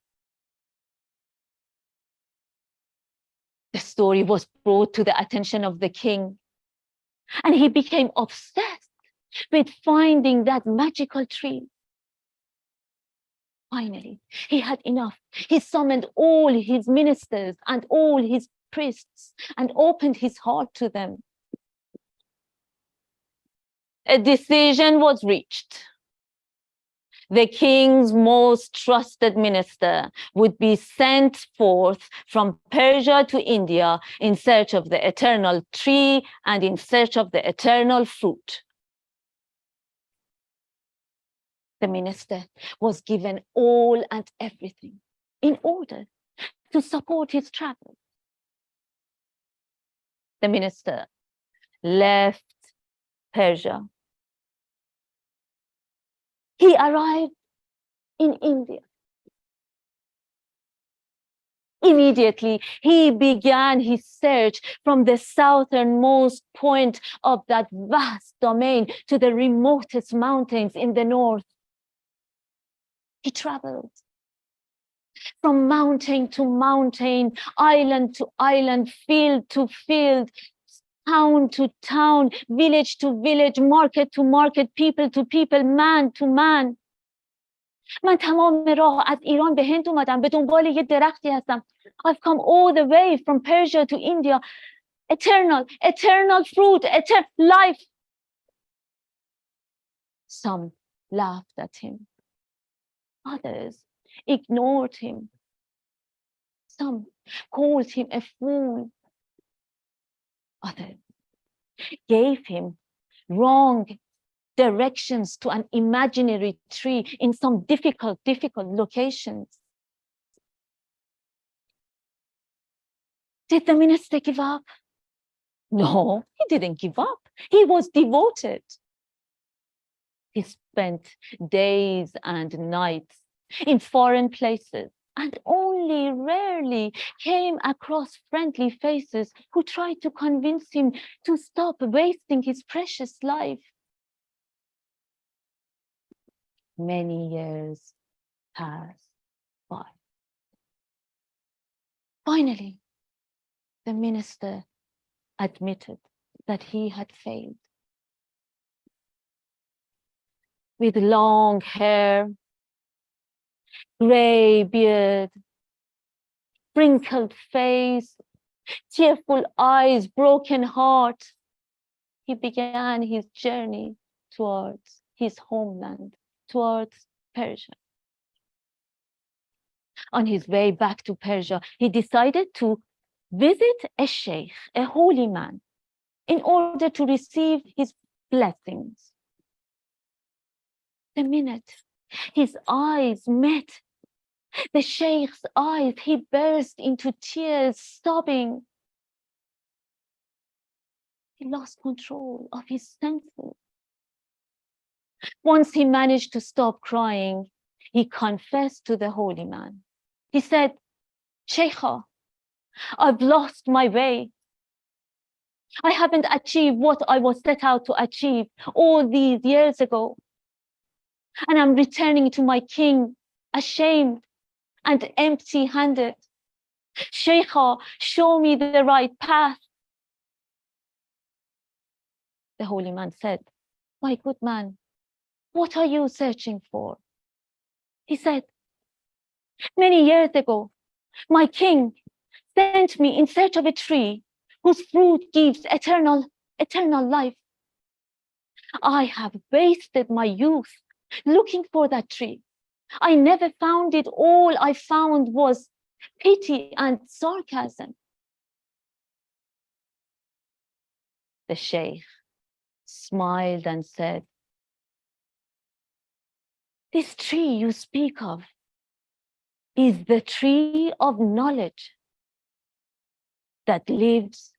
The story was brought to the attention of the king, and he became obsessed with finding that magical tree. Finally, he had enough. He summoned all his ministers and all his priests and opened his heart to them. A decision was reached. the king's most trusted minister would be sent forth from Persia to India in search of the eternal tree and in search of the eternal fruit. The minister was given all and everything in order to support his travel. The minister left Persia. He arrived in India. Immediately, he began his search from the southernmost point of that vast domain to the remotest mountains in the north. He traveled from mountain to mountain, island to island, field to field, town to town, village to village, market to market, people to people, man to man. من تمام راه از ایران به هند اومدم به دنبال یه درختی هستم. I've come all the way from Persia to India. Eternal fruit, eternal life. Some laughed at him. Others ignored him. Some called him a fool. Others gave him wrong directions to an imaginary tree in some difficult locations. Did the minister give up? No, he didn't give up. He was devoted. He spent days and nights in foreign places and only rarely came across friendly faces who tried to convince him to stop wasting his precious life. Many years passed by. Finally, the minister admitted that he had failed. With long hair, gray beard, wrinkled face, tearful eyes, broken heart, he began his journey towards his homeland, towards Persia. On his way back to Persia, he decided to visit a sheikh, a holy man, in order to receive his blessings. The minute his eyes met the sheikh's eyes, he burst into tears, sobbing. He lost control of his senses. Once he managed to stop crying, he confessed to the holy man. He said, Sheikha, I've lost my way. I haven't achieved what I was set out to achieve all these years ago. And I'm returning to my king, ashamed and empty-handed. Sheikha, show me the right path. The holy man said, my good man, what are you searching for? He said, many years ago, my king sent me in search of a tree whose fruit gives eternal life. I have wasted my youth looking for that tree. I never found it. All I found was pity and sarcasm. The sheikh smiled and said, this tree you speak of is the tree of knowledge that lives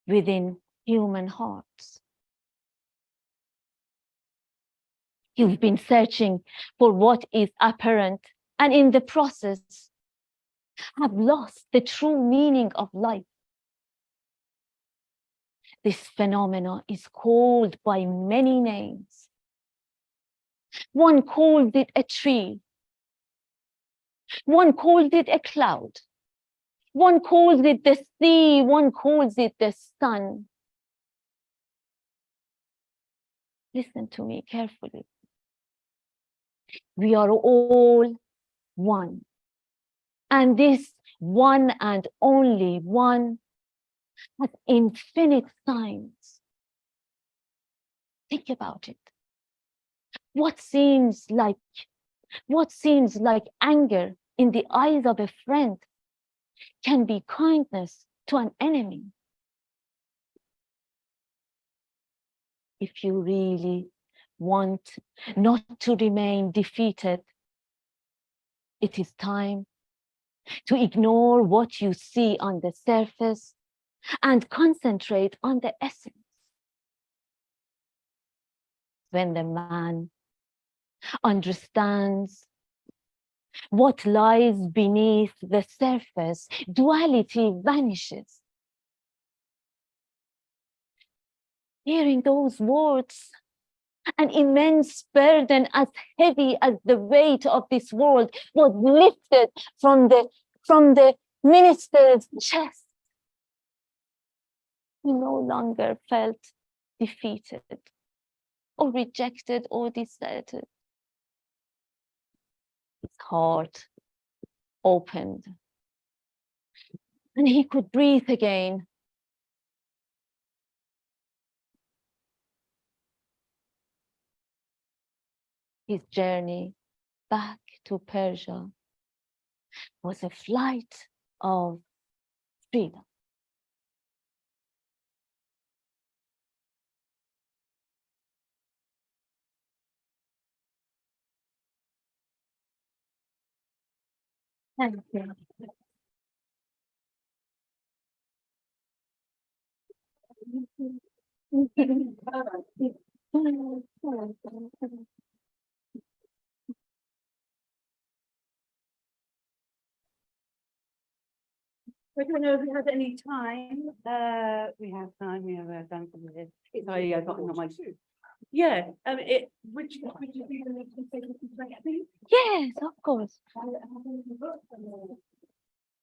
within human hearts. You've been searching for what is apparent, and in the process have lost the true meaning of life. This phenomenon is called by many names. One called it a tree. One called it a cloud. One calls it the sea. One calls it the sun. Listen to me carefully. We are all one. And this one and only one has infinite signs. Think about it. What seems like What seems like anger in the eyes of a friend can be kindness to an enemy. If you really want not to remain defeated, it is time to ignore what you see on the surface and concentrate on the essence. When the man understands what lies beneath the surface, duality vanishes. Hearing those words, an immense burden as heavy as the weight of this world was lifted from the minister's chest. He no longer felt defeated or rejected or deserted. His heart opened and he could breathe again. His journey back to Persia was a flight of freedom. Thank you. I don't know if we have any time. We have time. We have time for this. Sorry, I got on my. Yeah. Would you be willing to take a question? Yes, of course.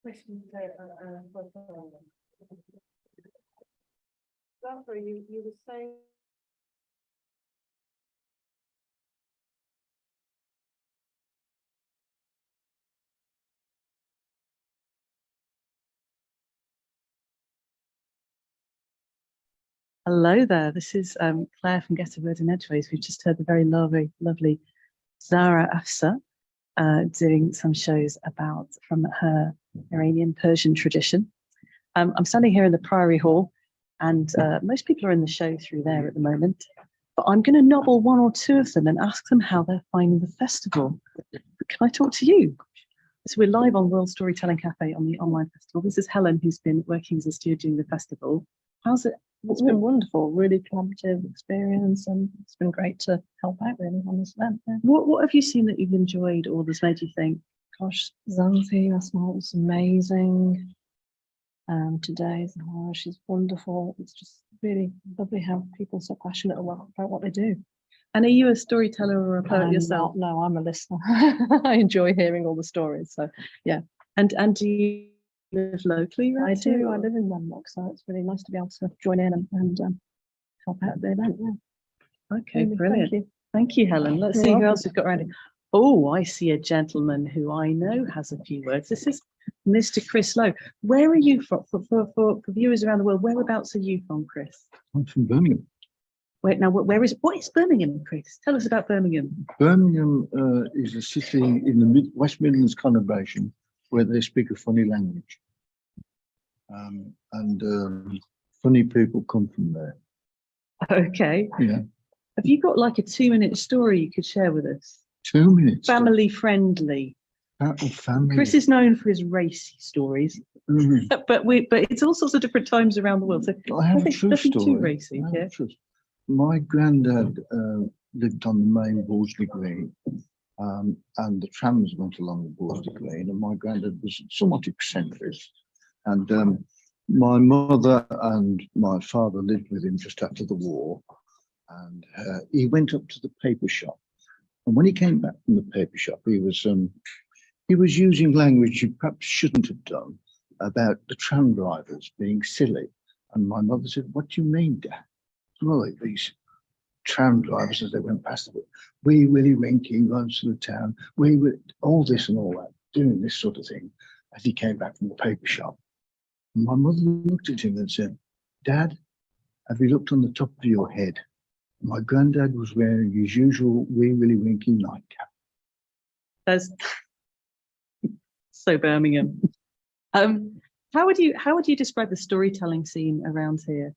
Questions. Sorry, you were saying. Hello there, this is Claire from Edgeways and Edgeways. We've just heard the very lovely Zara Afsa doing some shows from her Iranian Persian tradition. I'm standing here in the Priory Hall and most people are in the show through there at the moment, but I'm going to nobble one or two of them and ask them how they're finding the festival. Can I talk to you? So we're live on World Storytelling Cafe on the online festival. This is Helen, who's been working as a steward during the festival. How's it? It's been wonderful, really collaborative experience, and it's been great to help out really on this event. Yeah. What have you seen that you've enjoyed or that's made you think, Gosh, Zanzi, that's was amazing. Today's Zahara, she's wonderful. It's just really lovely how people are so passionate about what they do. and are you a storyteller or a poet yourself? No, I'm a listener. I enjoy hearing all the stories. So yeah. And do you live locally? I Right? do. I live in Wenlock, so it's really nice to be able to join in and help out at the event. Yeah. Okay, Really, brilliant. Thank you. Thank you, Helen. Let's You're see who welcome. else we've got around here. Oh, I see a gentleman who I know has a few words. This is Mr. Chris Lowe. Where are you from? For viewers around the world, whereabouts are you from, Chris? I'm from Birmingham. Wait, now, what is Birmingham, Chris? Tell us about Birmingham. Birmingham is a city in the West Midlands conurbation where they speak a funny language. Funny people come from there. Okay. Yeah. Have you got like a 2-minute story you could share with us? 2 minutes. Family friendly. Family. Chris is known for his racy stories, but it's all sorts of different times around the world. So I have a true nothing story. too racy. I have Yeah. a true- My granddad lived on the main Borsley Green, and the trams went along the Borsley Green, and my granddad was somewhat eccentric. And my mother and my father lived with him just after the war, and he went up to the paper shop. And when he came back from the paper shop, he was using language he perhaps shouldn't have done about the tram drivers being silly. And my mother said, "What do you mean, Dad?" Well, these tram drivers, as they went past, wee Willie Winky runs to the town, we were all this and all that, doing this sort of thing as he came back from the paper shop. And my mother looked at him and said, "Dad, have you looked on the top of your head?" My granddad was wearing his usual wee Willie Winky nightcap. There's so Birmingham. How would you describe the storytelling scene around here?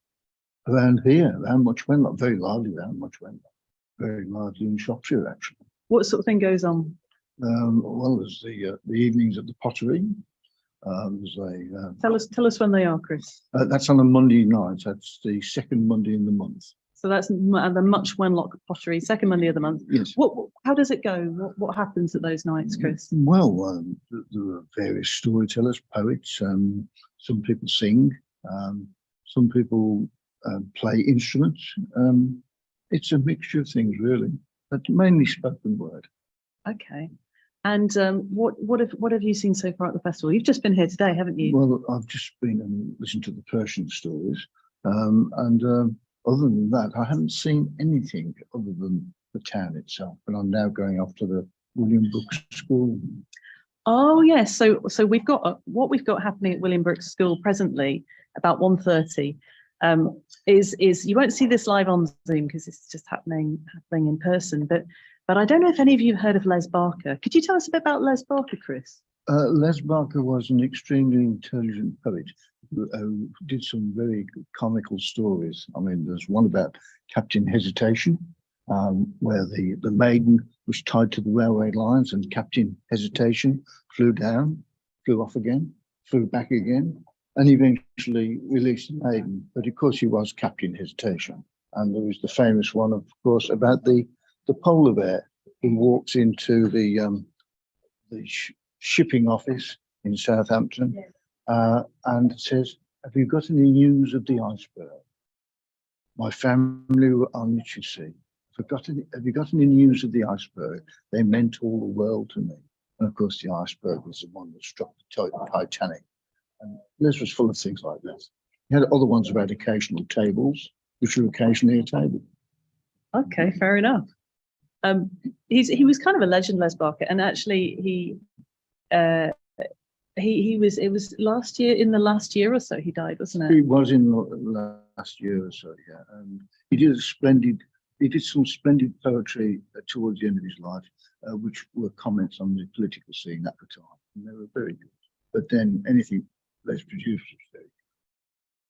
Around here, around Much Wenlock, very lively around Much Wenlock, very lively in Shropshire actually. What sort of thing goes on? Well, there's the evenings at the Pottery. There's a Tell us when they are, Chris. that's on a Monday night. That's the second Monday in the month. So that's the Much Wenlock Pottery, second Monday of the month. Yes. How does it go? What happens at those nights, Chris? Well, there are various storytellers, poets. Some people sing. Some people play instruments. It's a mixture of things, really, but mainly spoken word. Okay. And what have you seen so far at the festival? You've just been here today, haven't you? Well, I've just been and listened to the Persian stories, other than that, I haven't seen anything other than the town itself. And I'm now going off to the William Brooks School. Oh yes, so we've got what we've got happening at William Brooks School presently about 1:30. Is you won't see this live on Zoom because it's just happening in person. But I don't know if any of you have heard of Les Barker. Could you tell us a bit about Les Barker, Chris? Les Barker was an extremely intelligent poet who did some very comical stories. I mean, there's one about Captain Hesitation, where the maiden was tied to the railway lines and Captain Hesitation flew down, flew off again, flew back again, and eventually released the maiden. But of course, he was Captain Hesitation. And there was the famous one, of course, about the polar bear who walks into the shipping office in Southampton and says, "Have you got any news of the iceberg? My family were on it, you see. Have you got any news of the iceberg? They meant all the world to me." And of course, the iceberg was the one that struck the Titanic. And Les was full of things like this. He had other ones about occasional tables, which were occasionally a table. Okay, fair enough. He was kind of a legend, Les Barker, and actually it was last year, in the last year or so he died, wasn't it? He was in the last year or so, yeah. And he did some splendid poetry towards the end of his life, which were comments on the political scene at the time, and they were very good. But then anything Les produced was very good.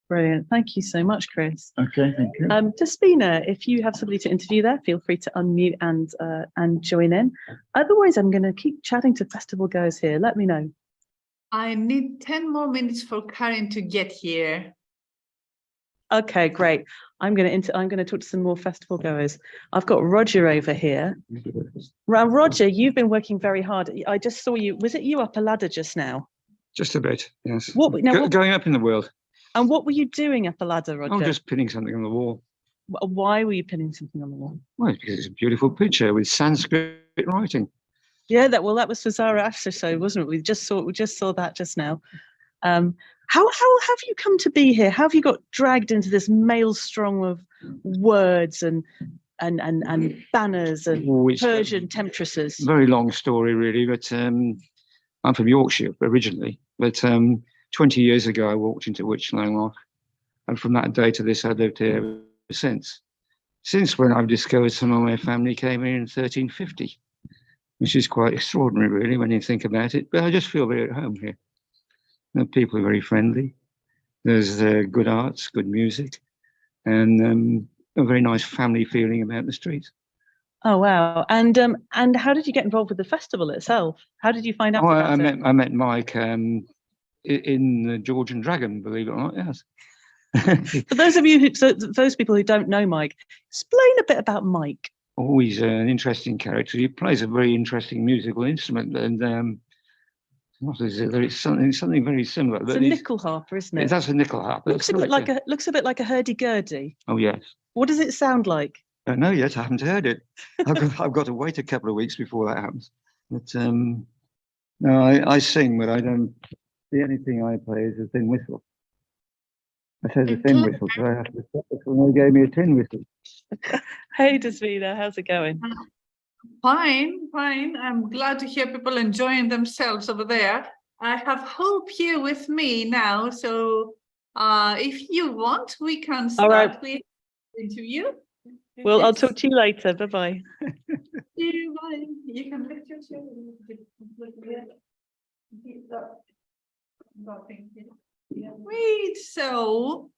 Brilliant. Thank you so much, Chris. Okay, thank you. Despina, if you have somebody to interview there, feel free to unmute and join in. Otherwise, I'm going to keep chatting to festival goers here. Let me know. I need 10 more minutes for Karen to get here. Okay, great. I'm going to talk to some more festival goers. I've got Roger over here. Roger, you've been working very hard. I just saw you. Was it you up a ladder just now? Just a bit, yes. Going up in the world. And what were you doing up a ladder, Roger? I'm just pinning something on the wall. Why were you pinning something on the wall? Well, because it's a beautiful picture with Sanskrit writing. Yeah, that was for Zara After Show, wasn't it? We just saw that just now. How have you come to be here? How have you got dragged into this maelstrom of words and banners and Persian temptresses? Very long story, really, but I'm from Yorkshire originally, but 20 years ago, I walked into Witchlang, and from that day to this, I've lived here ever since. Since when I've discovered some of my family came here in 1350, which is quite extraordinary, really, when you think about it. But I just feel very at home here. The people are very friendly. There's good arts, good music, and a very nice family feeling about the streets. Oh wow! And how did you get involved with the festival itself? How did you find out? I met Mike in the Georgian Dragon, believe it or not. Yes. For those of you those people who don't know Mike, explain a bit about Mike. Always an interesting character. He plays a very interesting musical instrument, and what is it? It's something very similar. It's a nickel harper, isn't it? That's a nickel harper. Looks a bit like a hurdy-gurdy. Oh yes. What does it sound like? I don't know yet. I haven't heard it. I've got to wait a couple of weeks before that happens. But no, I sing, but I don't. The only thing I play is a thin whistle. I said a thin whistle, so I have to stop it when they gave me a tin whistle. Hey, Desvina, how's it going? Fine. I'm glad to hear people enjoying themselves over there. I have Hope here with me now, so if you want, we can start with the interview. Well, I'll talk to you later. Bye-bye. Bye. You can lift your chair. Wait, so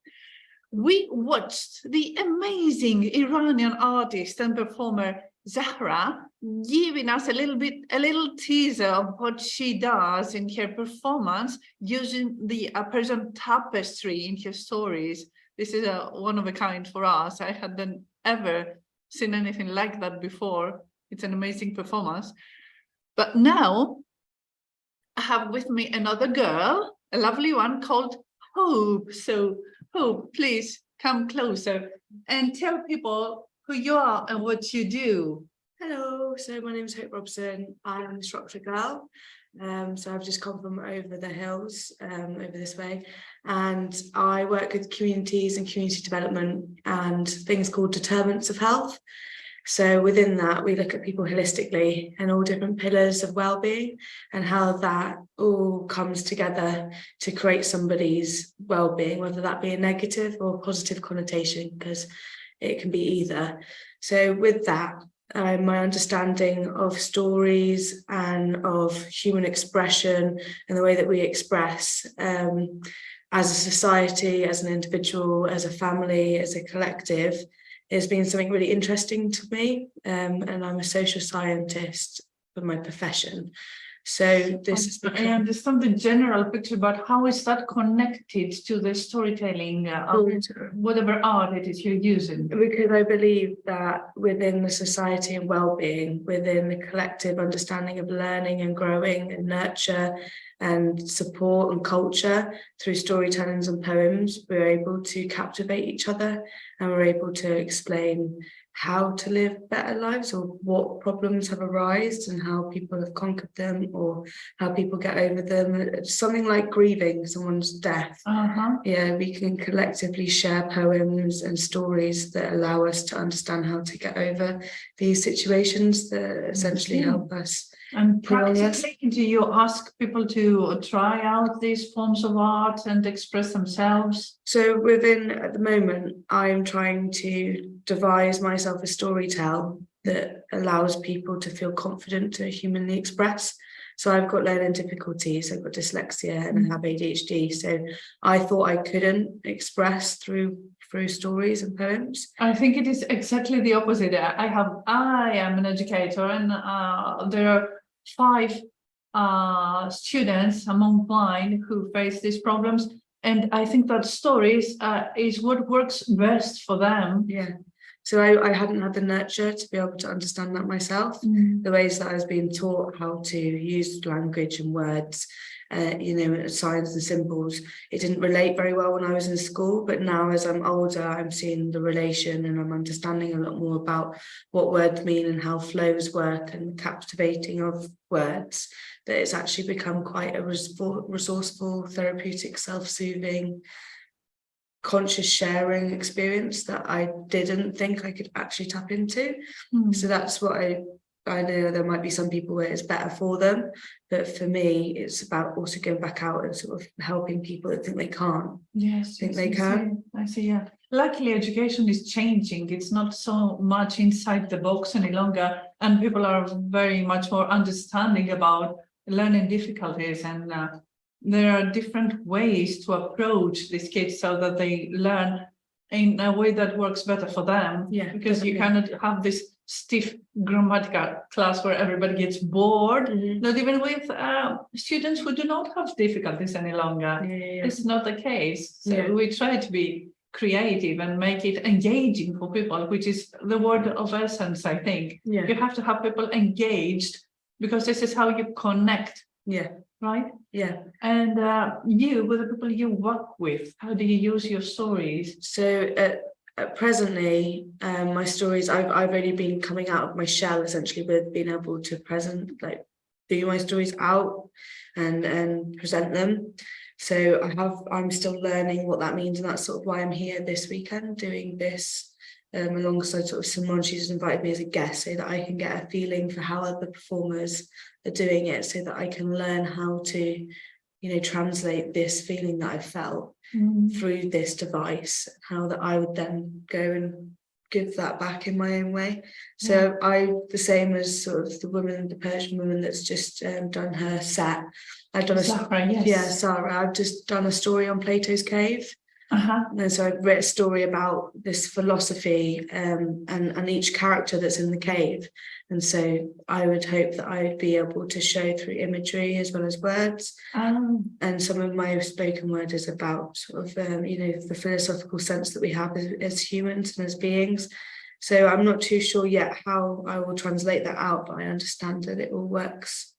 we watched the amazing Iranian artist and performer Zahra giving us a little teaser of what she does in her performance using the Persian tapestry in her stories. This is a one of a kind for us. I hadn't ever seen anything like that before. It's an amazing performance. But now I have with me another girl, a lovely one called Hope. So Hope, please come closer and tell people who you are and what you do. Hello, so my name is Hope Robson. I'm a Shropshire girl. So I've just come from over the hills, over this way, and I work with communities and community development and things called determinants of health. So within that, we look at people holistically and all different pillars of well-being and how that all comes together to create somebody's well-being, whether that be a negative or positive connotation, because it can be either. So with that, my understanding of stories and of human expression and the way that we express as a society, as an individual, as a family, as a collective, has been something really interesting to me, and I'm a social scientist for my profession. So this is I understand the general picture, but how is that connected to the storytelling, whatever art it is you're using? Because I believe that within the society and well-being, within the collective understanding of learning and growing and nurture and support and culture through storytellings and poems, we're able to captivate each other and we're able to explain how to live better lives or what problems have arisen and how people have conquered them or how people get over them. Something like grieving someone's death. Yeah, we can collectively share poems and stories that allow us to understand how to get over these situations that essentially help us. And practically, do you ask people to try out these forms of art and express themselves? So at the moment, I'm trying to devise myself a storytell that allows people to feel confident to humanly express. So I've got learning difficulties, I've got dyslexia and I have ADHD. So I thought I couldn't express through stories and poems. I think it is exactly the opposite. I am an educator and there are 5 students among mine who face these problems. And I think that stories is what works best for them. Yeah. So I hadn't had the nurture to be able to understand that myself, the ways that I was being taught how to use language and words, signs and symbols. It didn't relate very well when I was in school, but now as I'm older, I'm seeing the relation and I'm understanding a lot more about what words mean and how flows work and the captivating of words, that it's actually become quite a resourceful, therapeutic, self-soothing, conscious sharing experience that I didn't think I could actually tap into. So that's what I know there might be some people where it's better for them, but for me it's about also going back out and sort of helping people that think they can't. Yes, think they can. I see, yeah. Luckily education is changing. It's not so much inside the box any longer, and people are very much more understanding about learning difficulties, and there are different ways to approach these kids so that they learn in a way that works better for them. Yeah, because you cannot have this stiff grammatical class where everybody gets bored. Not even with students who do not have difficulties any longer. It's not the case. So we try to be creative and make it engaging for people, which is the word of essence, I think. You have to have people engaged because this is how you connect. Right? And you, with the people you work with, how do you use your stories? So presently, my stories, I've already been coming out of my shell essentially with being able to do my stories out and present them. So I'm still learning what that means, and that's sort of why I'm here this weekend doing this alongside sort of Simone. She's invited me as a guest so that I can get a feeling for how other performers are doing it, so that I can learn how to, translate this feeling that I felt through this device, how that I would then go and give that back in my own way. So I, the same as sort of the woman, the Persian woman that's just done her set. I've done Zahra, yes. yeah, Sarah. I've just done a story on Plato's cave. Uh-huh. And so I've written a story about this philosophy and each character that's in the cave. And so I would hope that I'd be able to show through imagery as well as words. And some of my spoken word is about sort of, you know, the philosophical sense that we have as humans and as beings. So I'm not too sure yet how I will translate that out, but I understand that it all works.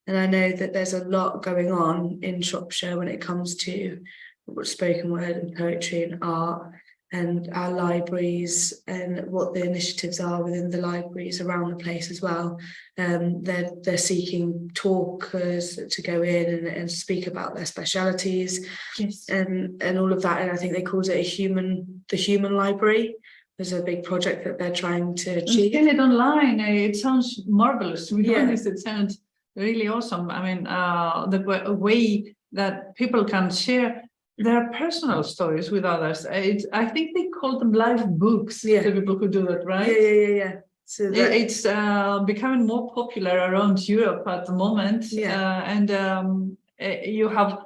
And I know that there's a lot going on in Shropshire when it comes to spoken word and poetry and art, and our libraries and what the initiatives are within the libraries around the place as well. They're seeking talkers to go in and speak about their specialities, yes, and all of that. And I think they called it the human library. There's a big project that they're trying to achieve. Get it online. It sounds marvelous. To be Yeah. honest, it sounds really awesome. I mean, the way that people can share their personal stories with others. I think they call them live books. Yeah. The people who do that, right? Yeah. So that, It's becoming more popular around Europe at the moment. Yeah. And you have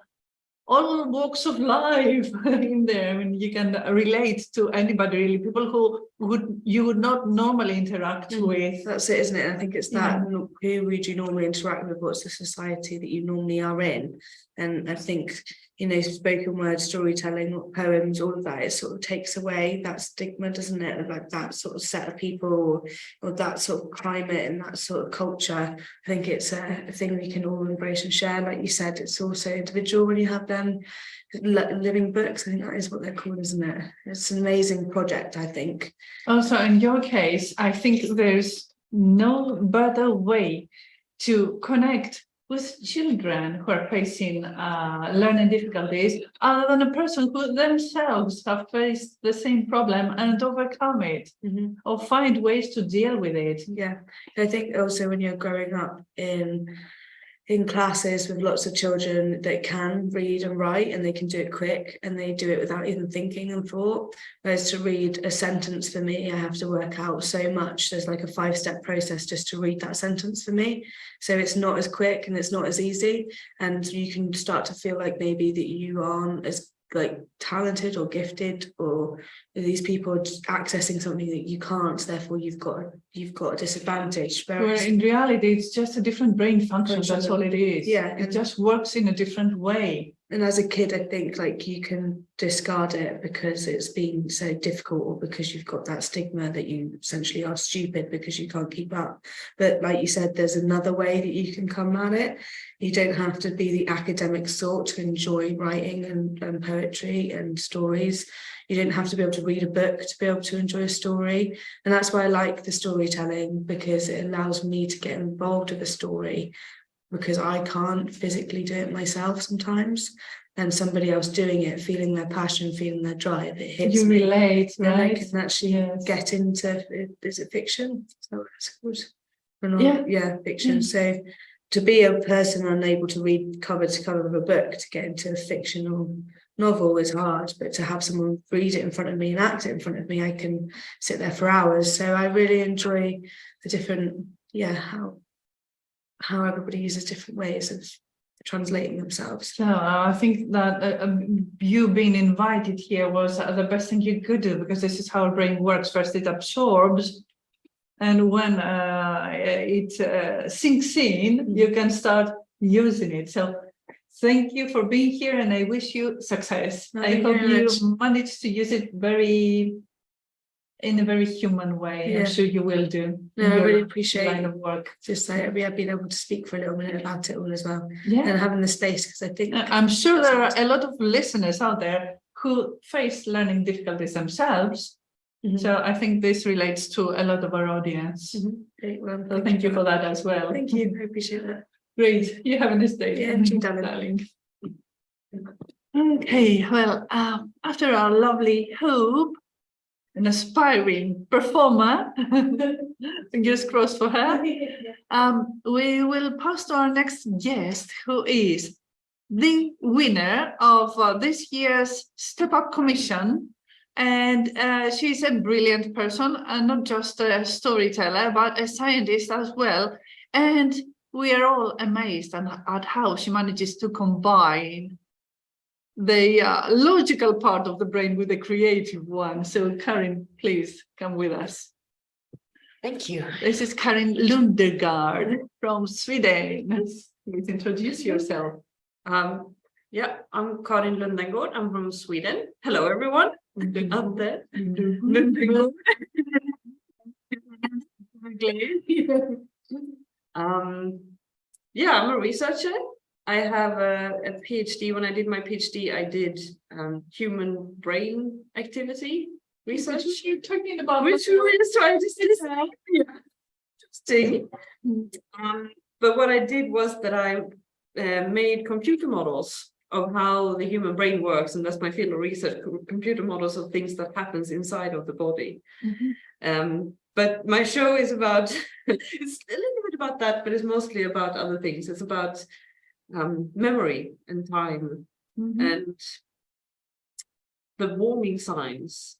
all walks of life in there. I mean, you can relate to anybody, really, people who you would not normally interact with. That's it, isn't it? I think it's that, who would you normally interact with? What's the society that you normally are in? And I think, you know, spoken word, storytelling, poems, all of that, it sort of takes away that stigma, doesn't it? Like that sort of set of people or that sort of climate and that sort of culture. I think it's a thing we can all embrace and share. Like you said, it's also individual when you have them living books. I think that is what they're called, isn't it? It's an amazing project, I think. Also, in your case, I think there's no better way to connect with children who are facing learning difficulties other than a person who themselves have faced the same problem and overcome it, or find ways to deal with it. Yeah, I think also when you're growing up in classes with lots of children that can read and write and they can do it quick and they do it without even thinking and thought, whereas to read a sentence for me, I have to work out so much. There's like a 5-step process just to read that sentence for me, so it's not as quick and it's not as easy, and you can start to feel like maybe that you aren't as like talented or gifted, or these people are just accessing something that you can't, therefore you've got a disadvantage. Where in reality it's just a different brain function. That's all it is. Yeah, it just works in a different way. And as a kid, I think like you can discard it because it's been so difficult, or because you've got that stigma that you essentially are stupid because you can't keep up. But like you said, there's another way that you can come at it. You don't have to be the academic sort to enjoy writing and poetry and stories. You don't have to be able to read a book to be able to enjoy a story. And that's why I like the storytelling, because it allows me to get involved with a story, because I can't physically do it myself sometimes, and somebody else doing it, feeling their passion, feeling their drive, it hits you me. relate, And I right? can actually get into, is it fiction? Is that what it's called? Or not? Yeah. Yeah, fiction. So to be a person unable to read cover to cover of a book to get into a fictional novel is hard, but to have someone read it in front of me and act it in front of me, I can sit there for hours. So I really enjoy the different, how everybody uses different ways of translating themselves. So I think that you being invited here was the best thing you could do, because this is how our brain works. First it absorbs, and when it sinks in, you can start using it. So thank you for being here, and I wish you success. I hope you manage to use it in a very human way. Yeah. I'm sure you will do. No, I really appreciate line of work. Just like being able to speak for a little minute about it all as well. Yeah. And having the space, because I think I'm sure there are a lot of listeners out there who face learning difficulties themselves. So I think this relates to a lot of our audience. Great. Well, So thank you for that as well. Thank you. I appreciate that. Great. You have a nice day. Yeah, you darling. Okay, well, after our lovely Hope, an aspiring performer, fingers crossed for her, we will pass to our next guest, who is the winner of this year's Step Up Commission And she's a brilliant person, and not just a storyteller, but a scientist as well. And we are all amazed at how she manages to combine the logical part of the brain with the creative one. So Karin, please come with us. Thank you. This is Karin Lundergaard from Sweden. Please introduce yourself. Yeah, I'm Karin Lundergaard. I'm from Sweden. Hello, everyone. Out there. Yeah, I'm a researcher. I have a PhD. When I did my PhD, I did human brain activity research. You're talking about which we were trying to say. Interesting. But what I did was that I made computer models of how the human brain works, and that's my field of research, computer models of things that happens inside of the body. But my show is about, it's a little bit about that, but it's mostly about other things. It's about memory and time and the warning signs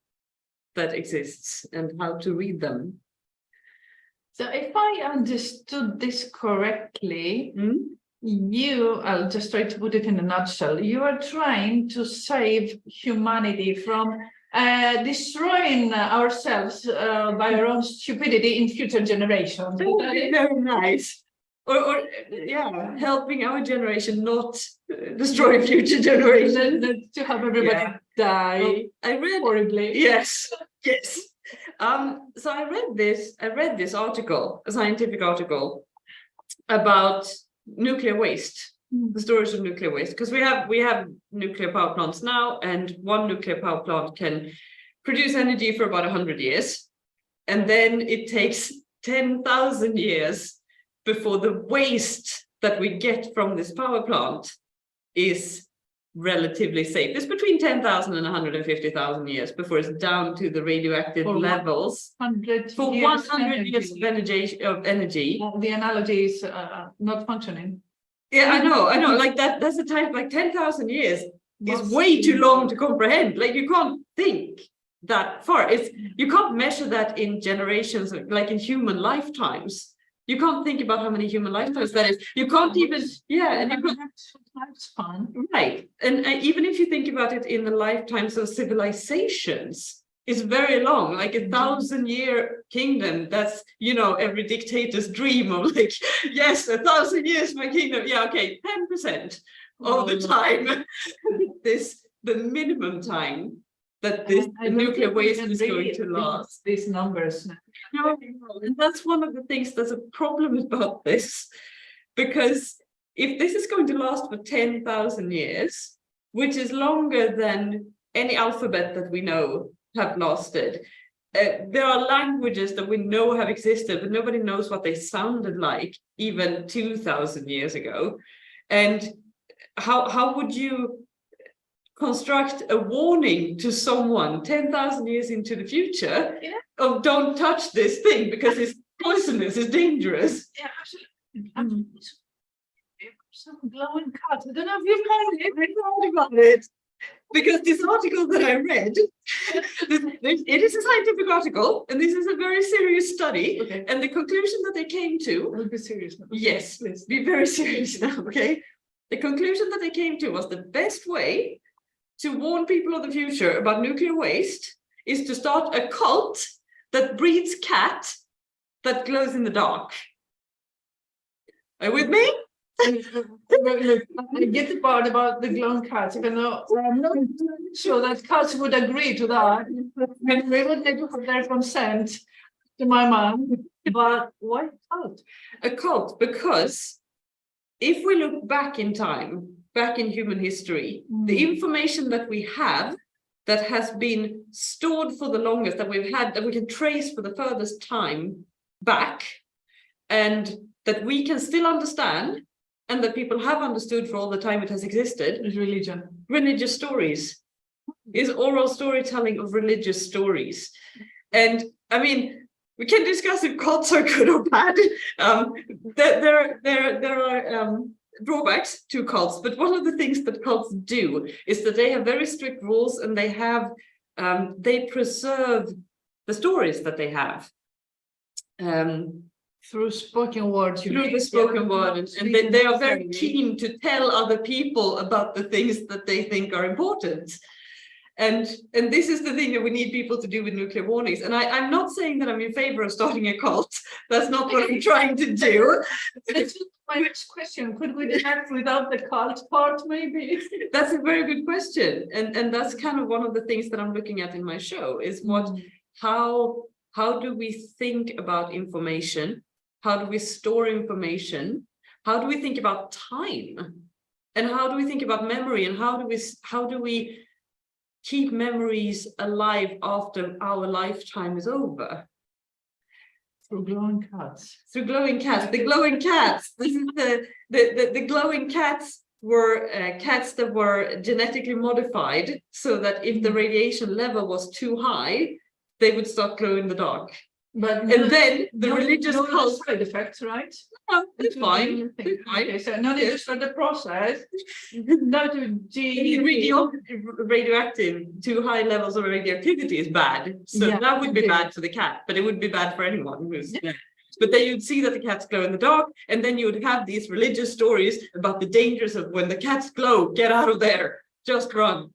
that exists and how to read them. So if I understood this correctly, I'll just try to put it in a nutshell. You are trying to save humanity from destroying ourselves by our own stupidity in future generations. Very nice. Or yeah, helping our generation not destroy future generations. To have everybody die. Well, I read horribly. Yes. So I read this article, a scientific article about nuclear waste, the storage of nuclear waste, because we have nuclear power plants now, and one nuclear power plant can produce energy for about 100 years, and then it takes 10,000 years before the waste that we get from this power plant is relatively safe. It's between 10,000 and 150,000 years before it's down to the radioactive levels. 100 for 100 years of energy. Well, the analogy is not functioning. Yeah, I know. Like that's the time, like 10,000 years is way too long to comprehend. Like you can't think that far. You can't measure that in generations, like in human lifetimes. You can't think about how many human lifetimes that is. You can't even, and you can't, lifespan. Right. And even if you think about it in the lifetimes of civilizations, it's very long, like 1,000-year kingdom. That's, every dictator's dream of like, yes, 1,000 years, my kingdom. Yeah, okay, 10% of the time, the minimum time that this nuclear waste is going to last. These numbers. No, and that's one of the things that's a problem about this, because if this is going to last for 10,000 years, which is longer than any alphabet that we know have lasted, there are languages that we know have existed, but nobody knows what they sounded like even 2,000 years ago. And how would you construct a warning to someone 10,000 years into the future of don't touch this thing because it's poisonous, it's dangerous? Yeah, absolutely. Some glowing cards. I don't know if you've heard about it. Because this article that I read, it is a scientific article, and this is a very serious study. Okay. And the conclusion that they came to. I'll be serious now. Yes, please. Be very serious now, okay? The conclusion that they came to was the best way to warn people of the future about nuclear waste is to start a cult that breeds cat that glows in the dark. Are you with me? I get the part about the glowing cats, even though I'm not sure that cats would agree to that. And we would need to have their consent to my mom. But why cult? A cult, because if we look back in time, back in human history, the information that we have that has been stored for the longest, that we've had, that we can trace for the furthest time back, and that we can still understand, and that people have understood for all the time it has existed, is religion. Religious stories. Is oral storytelling of religious stories. And I mean, we can discuss if cults are good or bad. There are drawbacks to cults, but one of the things that cults do is that they have very strict rules, and they have they preserve the stories that they have. Through spoken words. Through the spoken word, and they are very keen to tell other people about the things that they think are important. And this is the thing that we need people to do with nuclear warnings. And I'm not saying that I'm in favor of starting a cult. That's not what I'm trying to do. My next question, could we have without the cult part, maybe? That's a very good question. And that's kind of one of the things that I'm looking at in my show is how do we think about information? How do we store information? How do we think about time? And how do we think about memory? And how do we keep memories alive after our lifetime is over? Through glowing cats. Through glowing cats. The glowing cats. This is the glowing cats were cats that were genetically modified so that if the radiation level was too high, they would start glow in the dark. But then the religious cult side effects, right? No, it's fine. It's fine. Okay, so no need to start the process. No to radioactive, too high levels of radioactivity is bad. So Yeah, that would be okay. bad for the cat, but it would be bad for anyone who's But then you'd see that the cats glow in the dark, and then you would have these religious stories about the dangers of when the cats glow, get out of there, just run.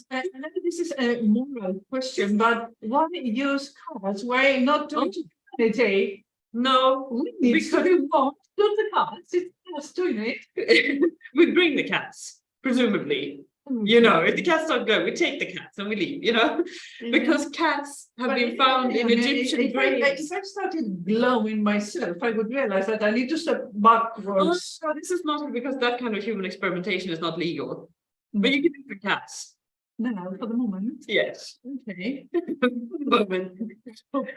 I know this is a moral question, but why use cars? Why not do it? No, because we want to do the cars. It's just doing it. We bring the cats, presumably. You know, if the cats don't go, we take the cats and we leave, you know, because cats have been found in Egyptian graves. If I started glowing myself, I would realize that I need to step backwards. Oh, this is not because that kind of human experimentation is not legal, but you can do it for cats. No, for the moment. Yes. Okay. For the moment.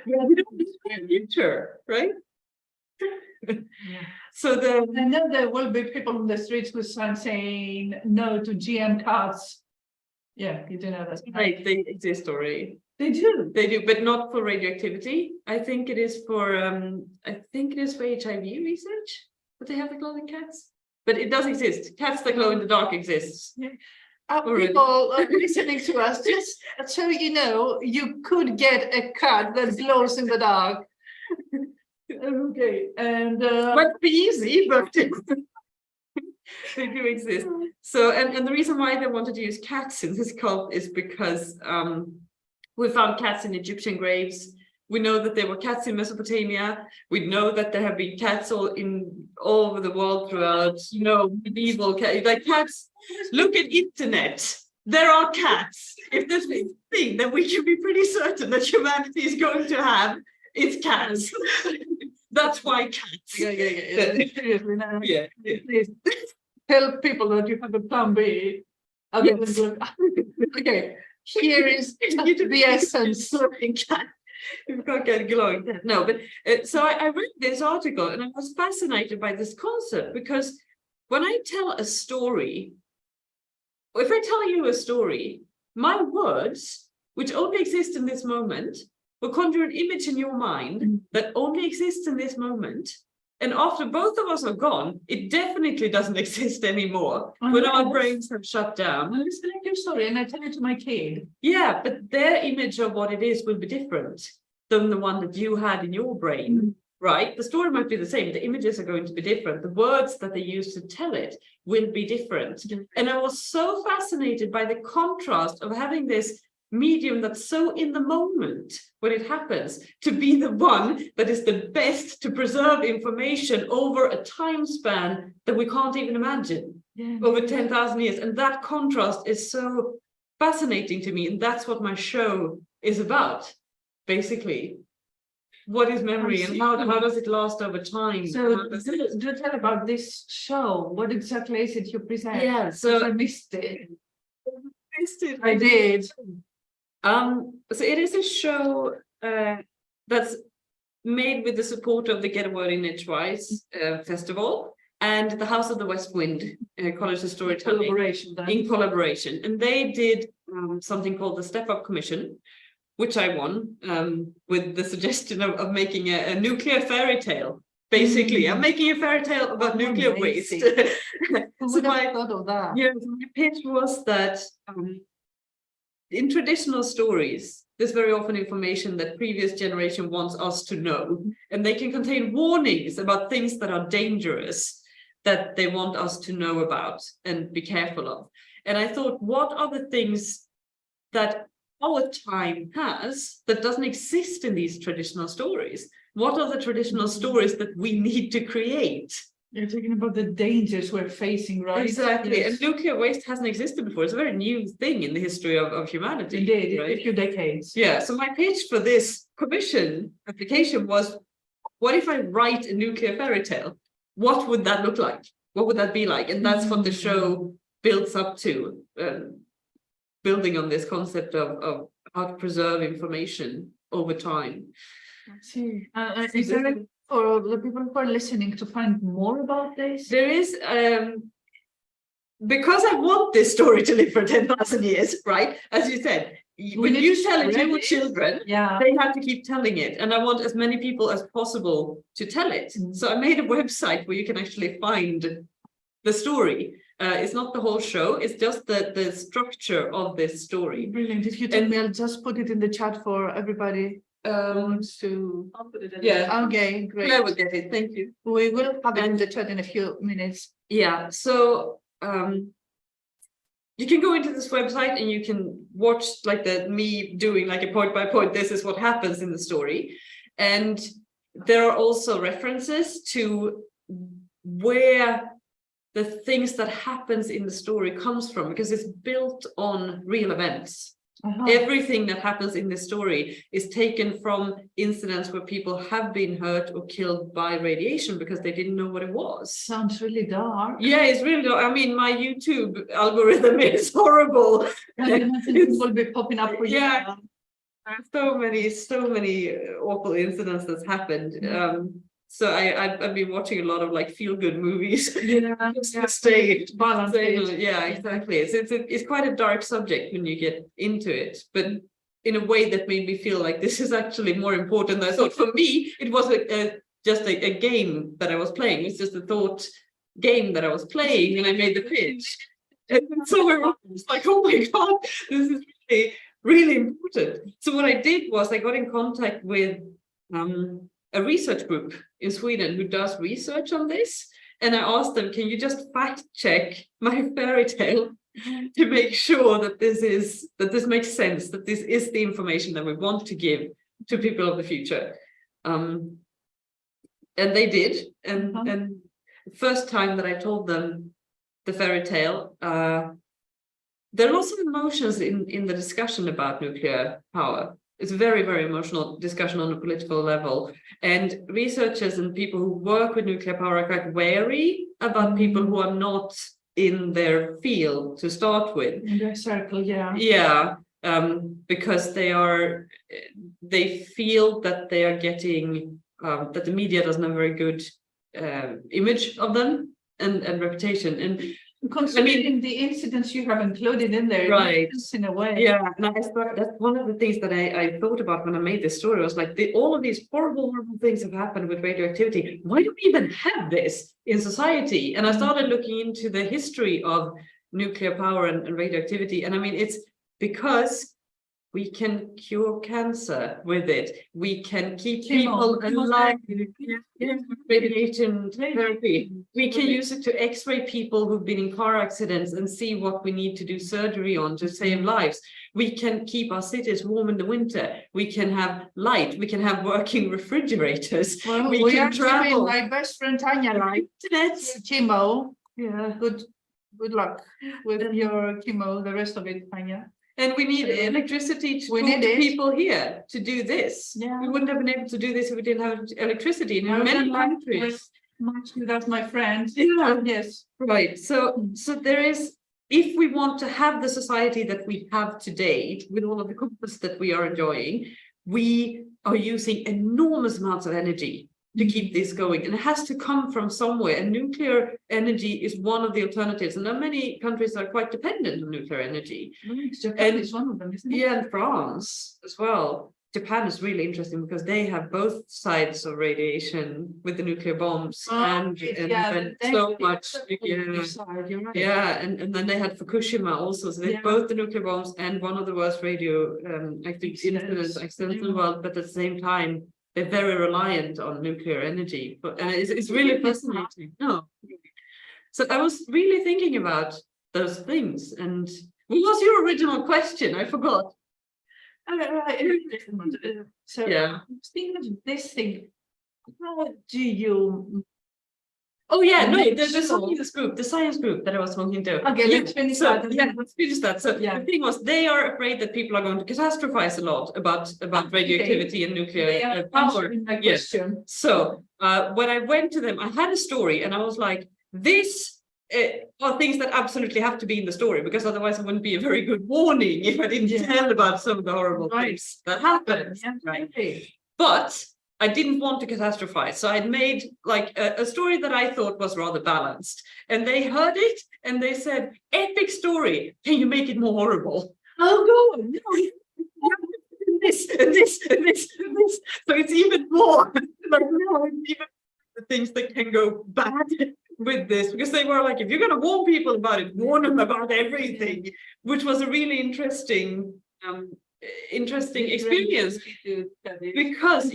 We don't need the future, right? So I know there will be people on the streets with signs saying no to GM cars. Yeah, you do know that. Right, they exist already. They do. They do, but not for radioactivity. I think it is for HIV research that they have the glowing cats. But it does exist. Cats that glow in the dark exists. Yeah. People listening to us, just so you know, you could get a cat that glows in the dark. Okay, and might be easy, but they do exist. So, and the reason why they wanted to use cats in this cult is because we found cats in Egyptian graves. We know that there were cats in Mesopotamia. We know that there have been cats all over the world throughout, you know, medieval cats. Like cats, look at internet. There are cats. If there's a thing that we can be pretty certain that humanity is going to have, it's cats. That's why cats. Seriously, no. Yeah. Please tell people that you have a plan B. Okay, here is the essence. You can't get glowing cat. No, but so I read this article and I was fascinated by this concept because when I tell a story, if I tell you a story, my words, which only exist in this moment, will conjure an image in your mind that only exists in this moment. And after both of us are gone, it definitely doesn't exist anymore when our brains have shut down. I'm listening to your story and I tell it to my kid. Yeah, but their image of what it is will be different than the one that you had in your brain, right? The story might be the same. The images are going to be different. The words that they use to tell it will be different. And I was so fascinated by the contrast of having this medium that's so in the moment when it happens to be the one that is the best to preserve information over a time span that we can't even imagine, over 10,000 years. And that contrast is so fascinating to me. And that's what my show is about, basically. What is memory and how does it last over time? So do tell about this show. What exactly is it you present? Yeah, so I missed it. I did. So it is a show that's made with the support of the Get a Word in Edgeways festival and the House of the West Wind College of Storytelling in collaboration. And they did something called the Step Up Commission, which I won with the suggestion of making a nuclear fairy tale. Basically, I'm making a fairy tale about nuclear waste. Who would have thought of that? Yeah, my pitch was that in traditional stories, there's very often information that previous generation wants us to know, and they can contain warnings about things that are dangerous that they want us to know about and be careful of. And I thought, what are the things that our time has that doesn't exist in these traditional stories? What are the traditional stories that we need to create? You're talking about the dangers we're facing, right? Exactly. Yes. And nuclear waste hasn't existed before. It's a very new thing in the history of humanity. Indeed, right? a few decades. Yeah. So my pitch for this commission application was, what if I write a nuclear fairy tale? What would that look like? What would that be like? And that's what the show builds up to, building on this concept of how to preserve information over time. I see. Is there for the people who are listening to find more about this? There is, because I want this story to live for 10,000 years, right? As you said, when you tell it to your children, they have to keep telling it. And I want as many people as possible to tell it. So I made a website where you can actually find the story. It's not the whole show, it's just the structure of this story. Brilliant. If you tell me, I'll just put it in the chat for everybody. Wants to, okay, great. Claire will get it, thank you. We will have it in the chat in a few minutes. Yeah, so you can go into this website and you can watch like me doing like a point by point, this is what happens in the story. And there are also references to where the things that happens in the story comes from, because it's built on real events. Everything that happens in the story is taken from incidents where people have been hurt or killed by radiation because they didn't know what it was. Sounds really dark. Yeah, it's really dark. I mean, my YouTube algorithm is horrible. It will be popping up for you. Yeah, so many awful incidents that's happened. So I've been watching a lot of like feel-good movies. Stay balanced. Yeah, exactly. It's quite a dark subject when you get into it, but in a way that made me feel like this is actually more important than I thought. For me, it was just a game that I was playing. It's just a thought game that I was playing, and I made the pitch. And so we were like, oh my God, this is really, really important. So what I did was I got in contact with a research group in Sweden who does research on this. And I asked them, can you just fact check my fairy tale to make sure that this makes sense, that this is the information that we want to give to people of the future. And they did. And the first time that I told them the fairy tale, there are lots of emotions in the discussion about nuclear power. It's a very, very emotional discussion on a political level. And researchers and people who work with nuclear power are quite wary about people who are not in their field to start with. In their circle, yeah. Yeah, because they feel that they are getting, that the media doesn't have a very good image of them and reputation. And considering the incidents you have included in there, right, in a way. Yeah, and that's one of the things that I thought about when I made this story. I was like, all of these horrible things have happened with radioactivity. Why do we even have this in society? And I started looking into the history of nuclear power and radioactivity. And I mean, it's because we can cure cancer with it. We can keep people alive. Radiation therapy. We can use it to x-ray people who've been in car accidents and see what we need to do surgery on to save lives. We can keep our cities warm in the winter. We can have light. We can have working refrigerators. Well, we can travel. My best friend Tanya, right? Chemo. Yeah, good luck with your chemo, the rest of it, Tanya. And we need electricity to people here to do this. Yeah. We wouldn't have been able to do this if we didn't have electricity in many countries. Much without my friends. Yeah. Yes. Right. So there is, if we want to have the society that we have today, with all of the comforts that we are enjoying, we are using enormous amounts of energy to keep this going, and it has to come from somewhere. And nuclear energy is one of the alternatives, and there are many countries that are quite dependent on nuclear energy. Japan is one of them, isn't it? Yeah, and France as well. Japan is really interesting because they have both sides of radiation with the nuclear bombs and so much. Yeah, and then they had Fukushima also. So they had both the nuclear bombs and one of the worst radio accidents in the world, but at the same time, they're very reliant on nuclear energy. But and it's really fascinating. No. So I was really thinking about those things. And what was your original question? I forgot. So Yeah. I was thinking of this thing. How do you? Oh yeah, no, make the sure- science group that I was talking to. Okay, let's finish that. Yeah, let's finish that. So the thing was, they are afraid that people are going to catastrophize a lot about radioactivity and nuclear power. My Yes. question. So when I went to them, I had a story, and I was like, this are things that absolutely have to be in the story, because otherwise it wouldn't be a very good warning if I didn't tell about some of the horrible things that happened. Right. But I didn't want to catastrophize. So I'd made like a story that I thought was rather balanced. And they heard it and they said, epic story. Can you make it more horrible? Oh, go on. No. This and this and this and this. So it's even more like no, even the things that can go bad with this, because they were like, if you're going to warn people about it, warn them about everything, which was a really interesting experience, because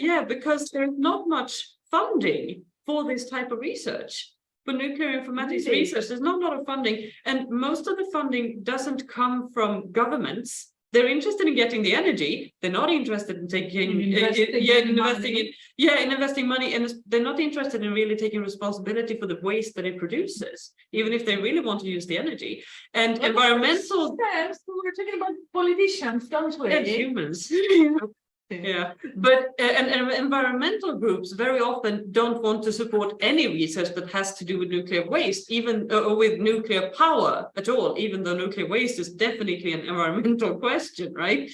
there's not much funding for this type of research. For nuclear informatics research, there's not a lot of funding, and most of the funding doesn't come from governments. They're interested in getting the energy. They're not interested in investing money, and they're not interested in really taking responsibility for the waste that it produces, even if they really want to use the energy. And environmental. Yes, we're talking about politicians, don't we? And humans. Yeah, but and environmental groups very often don't want to support any research that has to do with nuclear waste, even with nuclear power at all, even though nuclear waste is definitely an environmental question, right?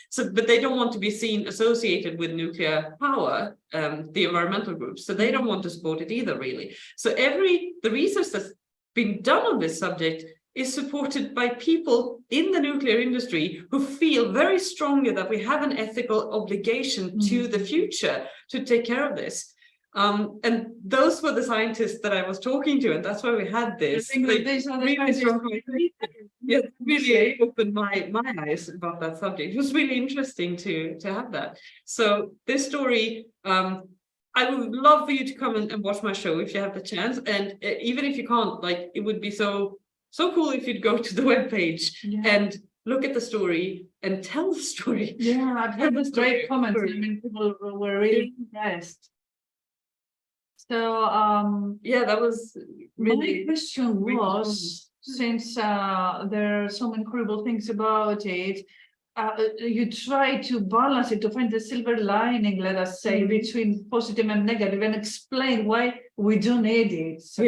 So, but they don't want to be seen associated with nuclear power, the environmental groups, so they don't want to support it either, really. So the research that's been done on this subject is supported by people in the nuclear industry who feel very strongly that we have an ethical obligation to the future to take care of this. And those were the scientists that I was talking to, and that's why we had this. Really opened my eyes about that subject. It was really interesting to have that. So this story, I would love for you to come and watch my show if you have the chance. And even if you can't, like, it would be so cool if you'd go to the webpage and look at the story and tell the story. Yeah, I've heard those great comments. I mean, people were really impressed. So, yeah, that was really. My question was, since there are so many incredible things about it, you try to balance it, to find the silver lining, let us say, between positive and negative, and explain why we don't need it. So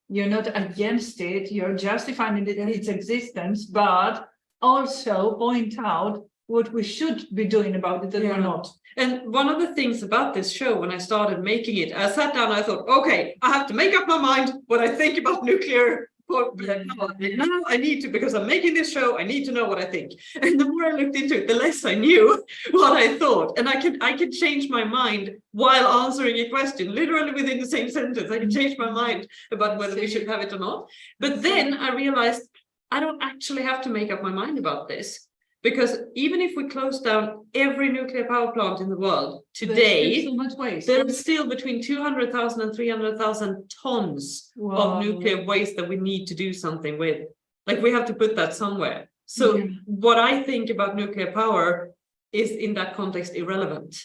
you're not against it, you're justifying its existence, but also point out what we should be doing about it that we're not. And one of the things about this show, when I started making it, I sat down and I thought, okay, I have to make up my mind what I think about nuclear. Now I need to, because I'm making this show, I need to know what I think. And the more I looked into it, the less I knew what I thought. And I could change my mind while answering a question, literally within the same sentence. I can change my mind about whether we should have it or not. But then I realized I don't actually have to make up my mind about this. Because even if we close down every nuclear power plant in the world today, there's still between 200,000 and 300,000 tons of nuclear waste that we need to do something with. Like, we have to put that somewhere. So what I think about nuclear power is, in that context, irrelevant.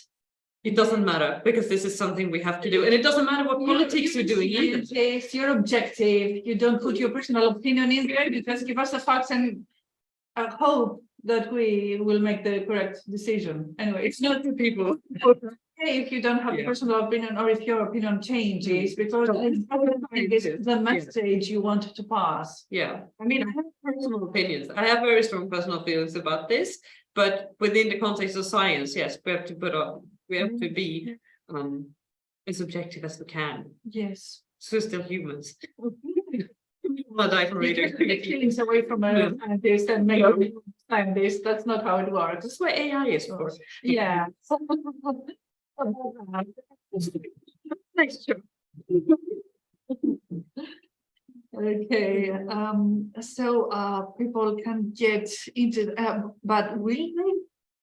It doesn't matter, because this is something we have to do. And it doesn't matter what politics you're doing. Yes, you're objective. You don't put your personal opinion in there. You just give us the facts and hope that we will make the correct decision. Anyway, it's not the people. If you don't have a personal opinion, or if your opinion changes, because it's the message you want to pass. Yeah, I mean, I have personal opinions. I have very strong personal feelings about this, but within the context of science, yes, we have to be as objective as we can. Yes. So we're still humans. Feelings away from a scientist and make understand this. That's not how it works. That's what AI is for. Yeah. Nice job. Okay, so people can get into, but will they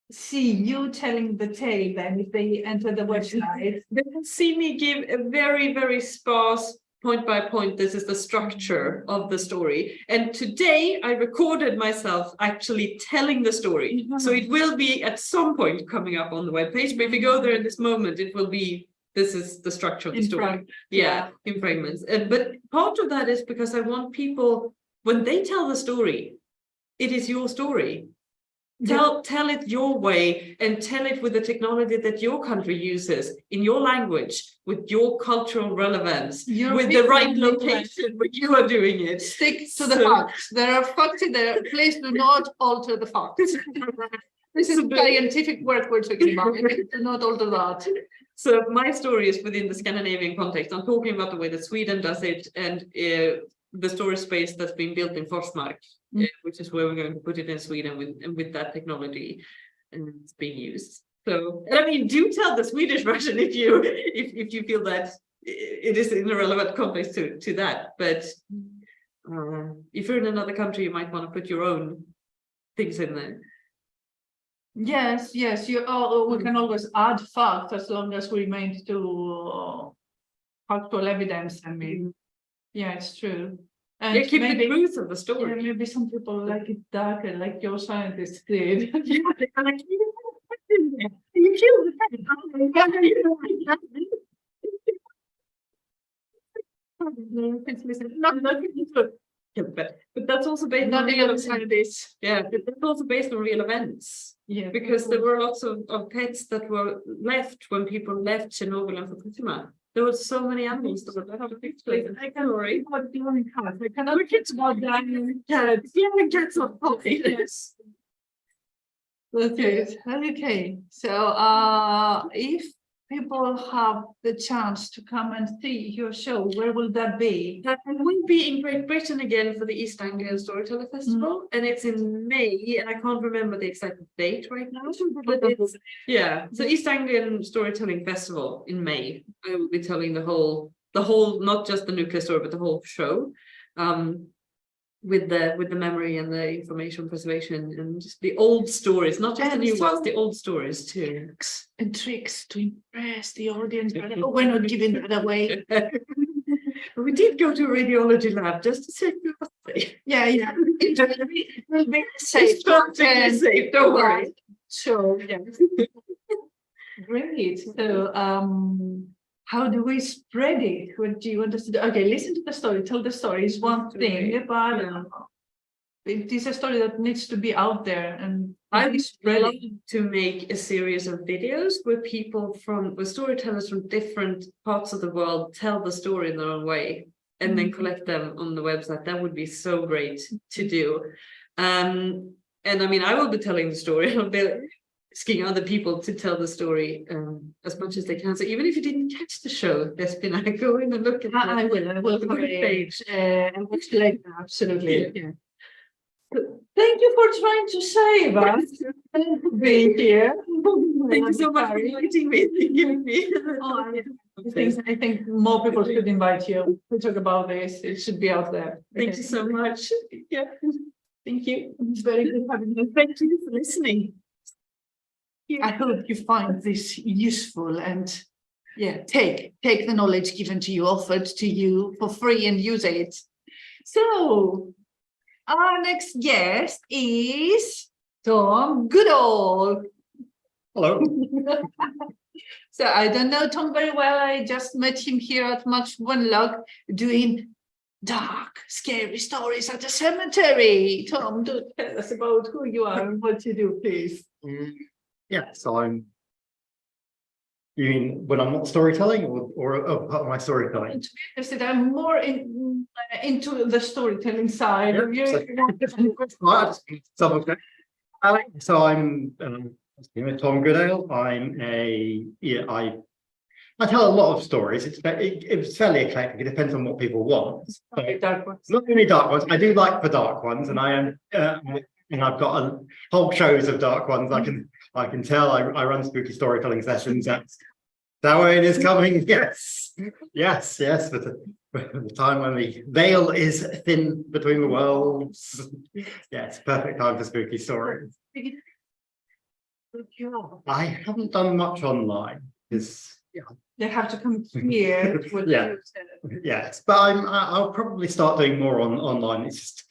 see you telling the tale then if they enter the website? They can see me give a very, very sparse point by point. This is the structure of the story. And today I recorded myself actually telling the story. So it will be at some point coming up on the webpage, but if you go there in this moment, it will be, this is the structure of the story. Yeah, in fragments. But part of that is because I want people, when they tell the story, it is your story. Tell it your way and tell it with the technology that your country uses in your language, with your cultural relevance, with the right location where you are doing it. Stick to the facts. There are facts in there. Please do not alter the facts. This is scientific work we're talking about. Do not alter that. So my story is within the Scandinavian context. I'm talking about the way that Sweden does it and the storage space that's been built in Forsmark, which is where we're going to put it in Sweden with that technology, and it's being used. So, and I mean, do tell the Swedish version if you feel that it is in a relevant context to that. But if you're in another country, you might want to put your own things in there. Yes, yes. We can always add facts as long as we remain to factual evidence. I mean, yeah, it's true. And keep the truth of the story. Yeah, maybe some people like it darker, like your scientists did. Yeah, they kind of keep it. You killed but that's also based on real events. Yeah, but that's also based on real events. Yeah, because there were lots of pets that were left when people left Chernobyl and Fukushima. There were so many animals that were left. I can't worry about doing cats. I cannot forget about dying cats. Yeah, cats are funny. Yes. That's it. Okay. So if people have the chance to come and see your show, where will that be? That will be in Great Britain again for the East Anglian Storyteller Festival, and it's in May, and I can't remember the exact date right now. But it's, yeah, so East Anglian Storytelling Festival in May. I will be telling the whole, not just the nuclear story, but the whole show. With the memory and the information preservation and just the old stories, not just the new ones, the old stories too. And tricks to impress the audience. We're not giving that away. We did go to a radiology lab just to say yeah. It will be safe. Safe, don't worry. So yeah. Great. So how do we spread it? What do you want us to do? Okay, listen to the story, tell the story is one thing, but it is a story that needs to be out there, and I would love to make a series of videos where people with storytellers from different parts of the world tell the story in their own way and then collect them on the website. That would be so great to do. And I mean, I will be telling the story. I'll be asking other people to tell the story as much as they can. So even if you didn't catch the show, Despina, go in and look at I will the page and watch later. Absolutely. Yeah. Thank you for trying to save us and being here. Thank you so much for inviting me. Giving me. I think more people should invite you to talk about this. It should be out there. Thank you so much. Yeah. Thank you. It's very good having you. Thank you for listening. I hope you find this useful and take the knowledge given to you, offered to you for free, and use it. So our next guest is Tom Goodall. Hello. So I don't know Tom very well. I just met him here at Much One Log doing dark, scary stories at the cemetery. Tom, do tell us about who you are and what you do, please. Yeah, so you mean when I'm not storytelling or a part of my storytelling? To be interested, I'm more into the storytelling side of you. So I'm Tom Goodale. I tell a lot of stories. It's fairly eclectic. It depends on what people want. So, dark ones. Not only dark ones. I do like the dark ones, and I am and I've got a whole shows of dark ones. I can tell. I run spooky storytelling sessions. Samhain is coming. Yes, yes, yes. But the time when the veil is thin between the worlds. Yes, perfect time for spooky stories. I haven't done much online because They have to come here. Yeah. Yes, but I'll probably start doing more online. It's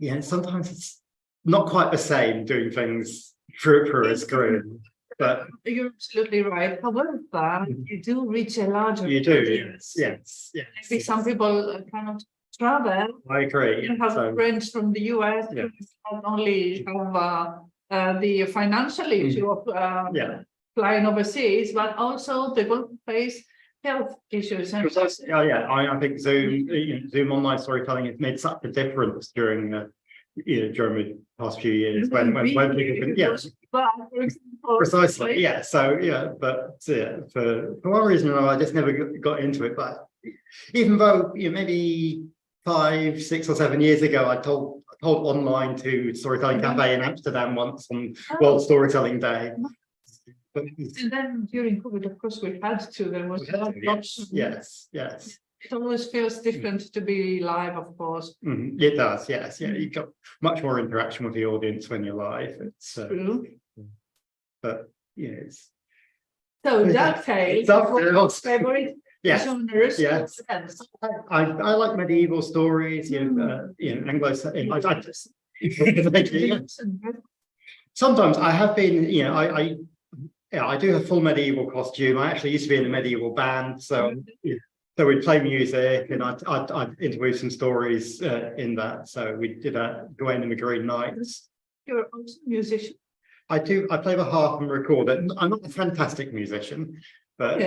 just sometimes it's not quite the same doing things for a screen. But you're absolutely right. However, you do reach a larger you do, audience. yes. Maybe some people cannot travel. I agree. You have friends from the US who not only have the financial issue of flying overseas, but also people who face health issues. Precisely. I think Zoom online storytelling has made such a difference during the past few years when people can, precisely, yeah. So but for one reason or another, I just never got into it. But even though maybe 5, 6 or 7 years ago, I told online to Storytelling Cafe in Amsterdam once on World Storytelling Day. And then during COVID, of course, we had to. There was yes. It always feels different to be live, of course. It does, yes. Yeah, you've got much more interaction with the audience when you're live. It's true. But yes. So DuckTales, favorite genres? Yes. I like medieval stories. Anglo. Sometimes I have been. I do have full medieval costume. I actually used to be in a medieval band, so we'd play music, and I'd interweave some stories in that. So we did Gawain and the Green Knights. You're also a musician. I do. I play the harp and record it. I'm not a fantastic musician, but I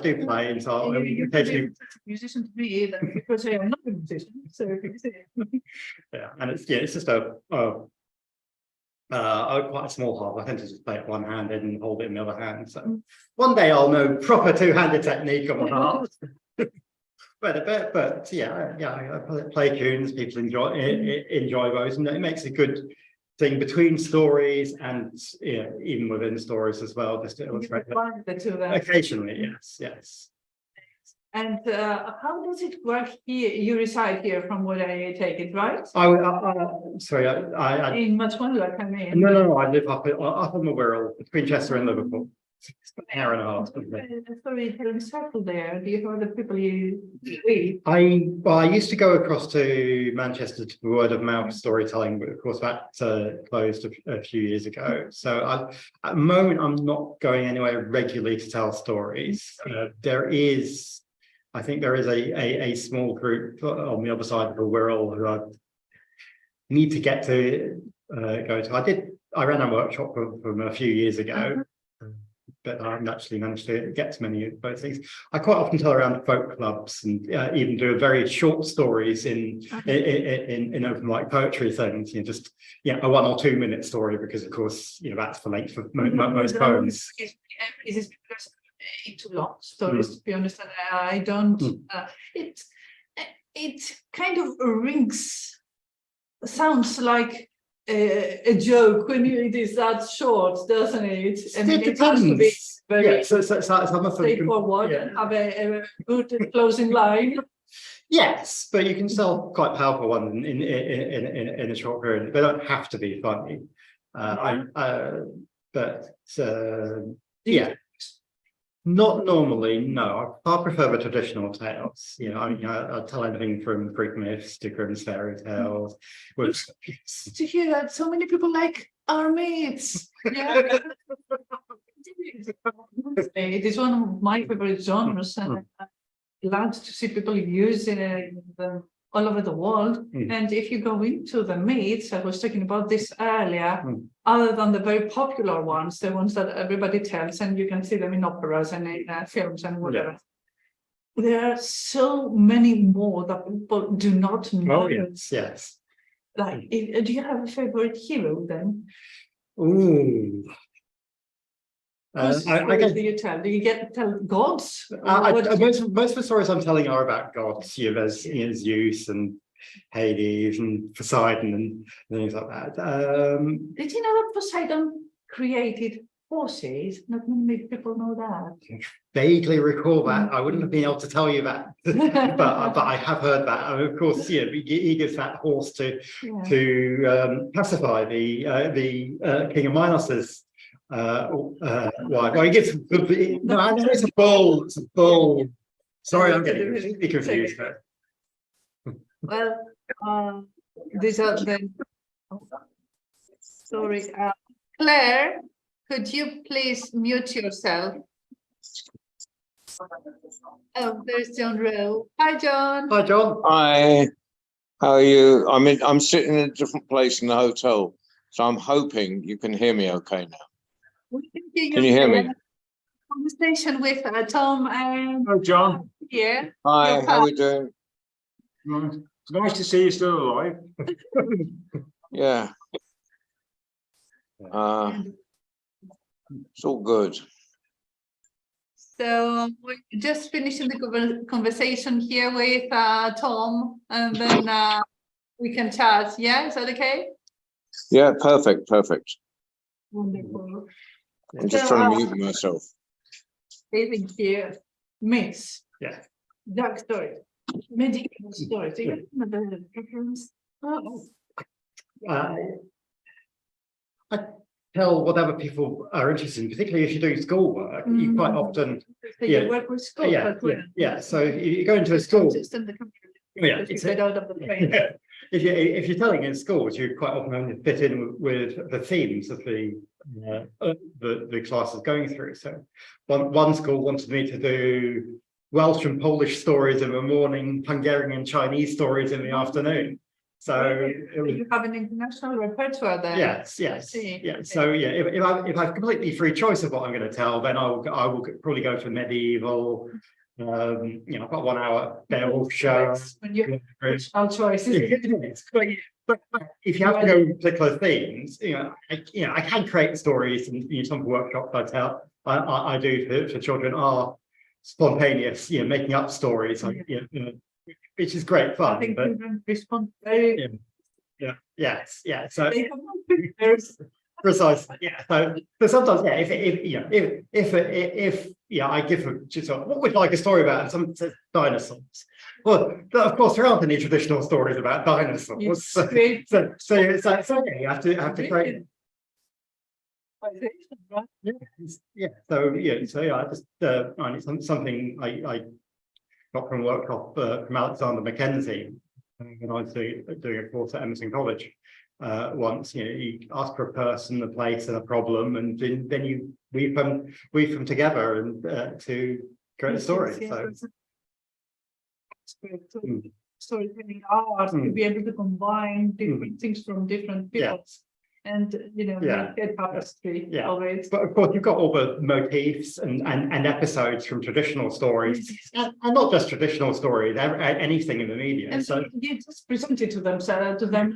do play, and so occasionally. Musician to me either, because I am not a musician. So and it's just quite a small harp. I tend to just play it one-handed and hold it in the other hand. So one day I'll know proper two-handed technique on the harp. but I play tunes. People enjoy those, and it makes a good thing between stories and even within stories as well, just to illustrate it. Occasionally, yes. And how does it work here? You reside here, from what I take it, right? Sorry, in Machmanlock, I mean. No, I live up on the Wirral, between Chester and Liverpool. It's an hour and a half. Storytelling circle there. Do you know the people you meet? I used to go across to Manchester to the word of mouth storytelling, but of course that closed a few years ago. So at the moment, I'm not going anywhere regularly to tell stories. I think there is a small group on the other side of the Wirral who I need to get to go to. I ran a workshop from a few years ago, but I haven't actually managed to get to many of those things. I quite often tell around folk clubs and even do very short stories in open mic poetry things. Just a 1 or 2 minute story, because of course that's the length of most poems. Is this because too long stories, to be honest, and I don't. It kind of sounds like a joke when it is that short, doesn't it? And it has to be very straightforward and have a good closing line. Yes, but you can sell quite powerful ones in a short period. They don't have to be funny. Not normally, no. I prefer the traditional tales. I tell anything from Greek myths to Grimm's fairy tales. To hear that so many people like our mates. Yeah. It is one of my favorite genres, and I'm glad to see people using them all over the world. And if you go into the myths, I was talking about this earlier, other than the very popular ones, the ones that everybody tells, and you can see them in operas and in films and whatever. There are so many more that people do not know. Oh, yes. Like, do you have a favorite hero then? Ooh. Do you tell? Do you tell gods? Most of the stories I'm telling are about gods. There's Zeus and Hades and Poseidon and things like that. Did you know that Poseidon created horses? Not many people know that. Vaguely recall that. I wouldn't have been able to tell you that, but I have heard that. And of course, yeah, he gives that horse to pacify the King of Minos's wife. Well, he gives no, it's a bull. It's a bull. Sorry, I'm getting completely confused there. Well, these are the. Sorry, Claire, could you please mute yourself? Oh, there's John Rowe. Hi, John. Hi, John. Hi, how are you? I'm sitting in a different place in the hotel, so I'm hoping you can hear me okay now. We can Can you hear me? Conversation with Tom and. Hello, John. Yeah. Hi, how are we doing? It's nice to see you still alive. Yeah. It's all good. So we're just finishing the conversation here with Tom, and then we can chat. Yeah, is that okay? Yeah, perfect. Wonderful. I'm just trying to mute myself. Living here, myths. Yeah. Dark stories, medieval stories. Do you remember the reference? I tell whatever people are interested in, particularly if you're doing schoolwork, you quite often. So you work with school. Yeah. So you go into a school. Just in the country. Yeah, You get out of the train. if you're telling in schools, you quite often only fit in with the themes of the class is going through. So one school wanted me to do Welsh and Polish stories in the morning, Hungarian and Chinese stories in the afternoon. So you have an international repertoire there. yes. Yeah. So yeah, if I have completely free choice of what I'm going to tell, then I will probably go for medieval. I've got 1 hour Beowulf show. When you have choices. But if you have to go with particular themes, I can create stories, and some of the workshops I do for children are spontaneous, making up stories, which is great fun. I think but children respond very. yes. So They have no pictures. precisely, yeah. So sometimes, if I give them just what would you like a story about, and someone says dinosaurs. Well, of course, there aren't any traditional stories about dinosaurs. So you have to create. I just it's something I got from a workshop from Alexander Mackenzie when I was doing a course at Emerson College. Once you ask for a person, a place, and a problem, and then you weave them together and to create a story. Storytelling art to be able to combine different things from different people. And make it tapestry always. But of course, you've got all the motifs and episodes from traditional stories, and not just traditional stories, anything in the media. And so you just present it to them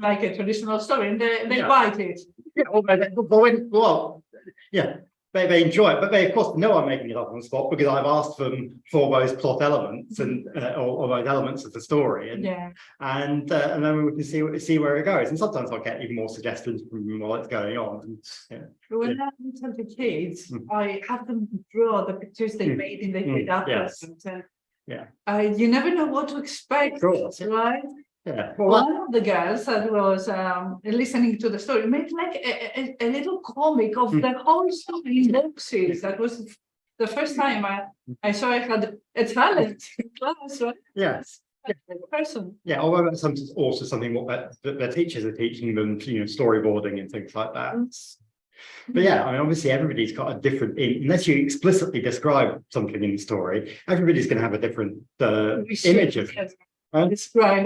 like a traditional story, and they bite it. They enjoy it, but they of course know I'm making it up on the spot because I've asked them for those plot elements and or those elements of the story, and then we can see where it goes. And sometimes I'll get even more suggestions from them while it's going on. When I tell the kids, I have them draw the pictures they made in the head afterwards. And you never know what to expect, right? Yeah. One of the girls that was listening to the story made like a little comic of the whole story in boxes. That was the first time I saw I had a talent in class, right? Yes. Person. Yeah, although that's also something what their teachers are teaching them, storyboarding and things like that. But yeah, obviously everybody's got a different, unless you explicitly describe something in the story, everybody's going to have a different image of it. Describe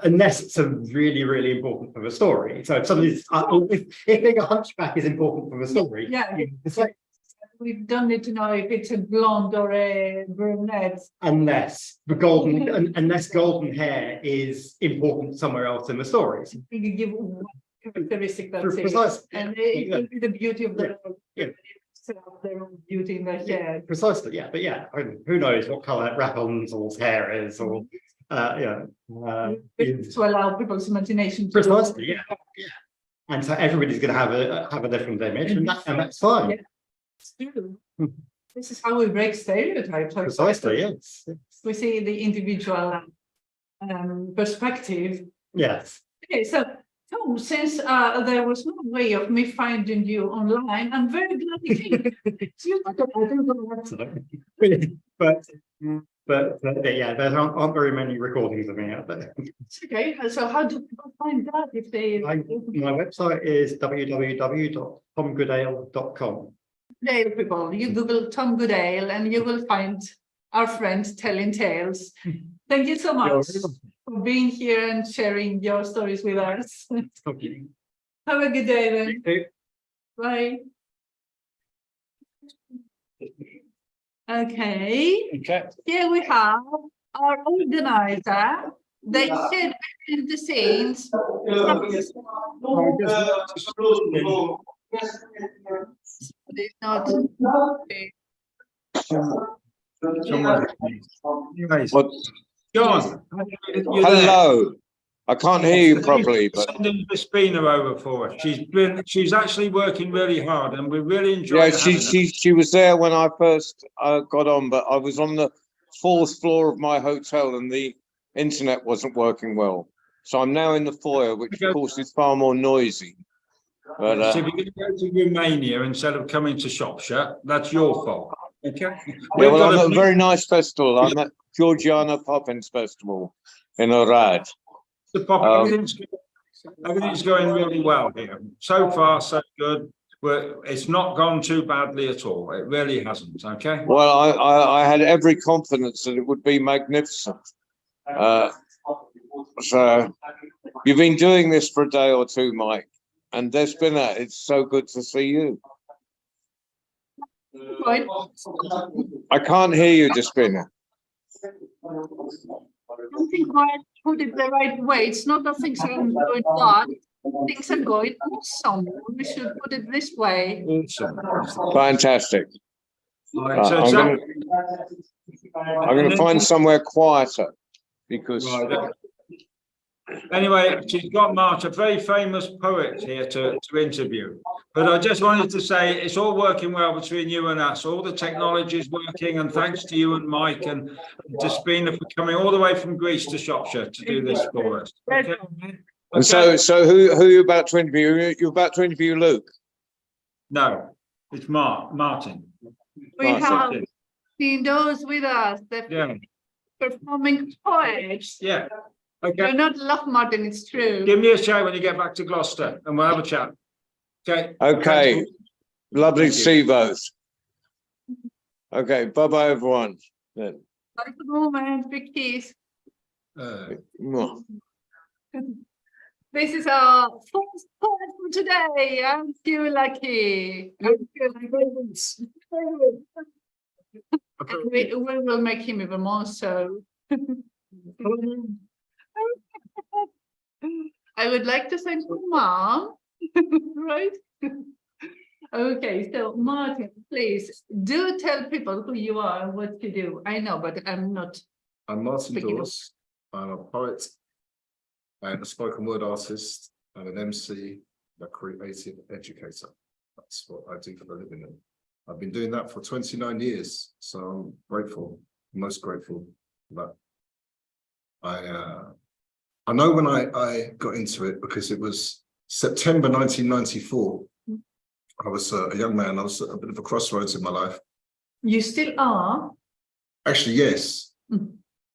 unless it's a really important for the story. So if somebody's if being a hunchback is important for the story, we don't need to know if it's a blonde or a brunette. Unless golden hair is important somewhere else in the story. You can give one characteristic that's Precisely. And it be the beauty of the their own beauty in their hair. Precisely, but who knows what colour Rapunzel's hair is, or Yeah. To allow people's imagination to. Precisely, yeah. And so everybody's going to have a different image, and that's fine. Yeah, it's true. This is how we break stereotypes. Precisely, yes. We see the individual perspective. Yes. Okay, so Tom, since there was no way of me finding you online, I'm very glad you came. I don't know what to do. But yeah, there aren't very many recordings of me out there. It's okay. So how do people find that if they? My website is www.tomgoodale.com. Dale people, you Google Tom Goodale and you will find our friend telling tales. Thank you so much for being here and sharing your stories with us. Okay. Have a good day then. Bye. Okay. Here we have our organizer. They said behind the scenes. It's not. John, Hello. I can't hear you properly, but sending Crispina over for us. She's actually working really hard, and we're really enjoying. yeah, she was there when I first got on, but I was on the 4th floor of my hotel, and the internet wasn't working well. So I'm now in the foyer, which of course is far more noisy. But so if you're going to go to Romania instead of coming to Shropshire, that's your fault. Okay. yeah, well, I'm at a very nice festival. I'm at Georgiana Poppins Festival in Orad. Everything's going really well here. So far, so good. It's not gone too badly at all. It really hasn't. Okay. Well, I had every confidence that it would be magnificent. So you've been doing this for a day or two, Mike, and Despina, it's so good to see you. Right. I can't hear you, Despina. I don't think I put it the right way. It's not that things are going bad. Things are going awesome. We should put it this way. Fantastic. Right, so I'm going to find somewhere quieter because. Anyway, she's got March, a very famous poet here to interview. But I just wanted to say it's all working well between you and us. All the technology is working, and thanks to you and Mike and Despina for coming all the way from Greece to Shropshire to do this for us. Okay. And so who are you about to interview? You're about to interview Luke? No, it's Martin. We have seen those with us, the performing poets. Yeah. Okay. You're not love, Martin, it's true. Give me a shout when you get back to Gloucester and we'll have a chat. Okay. Okay. Lovely to see you both. Okay. Bye-bye, everyone. Then. Bye for the moment. Big kiss. This is our first poet for today. I'm too lucky. We will make him even more so. I would like to thank my mom, right? Okay, so Martin, please do tell people who you are and what you do. I know, but I'm not. I'm Martin Dawes. I'm a poet and a spoken word artist and an MC, a creative educator. That's what I do for a living. And I've been doing that for 29 years. So I'm grateful, most grateful for that. I know when I got into it because it was September 1994. I was a young man. I was at a bit of a crossroads in my life. You still are? Actually, yes.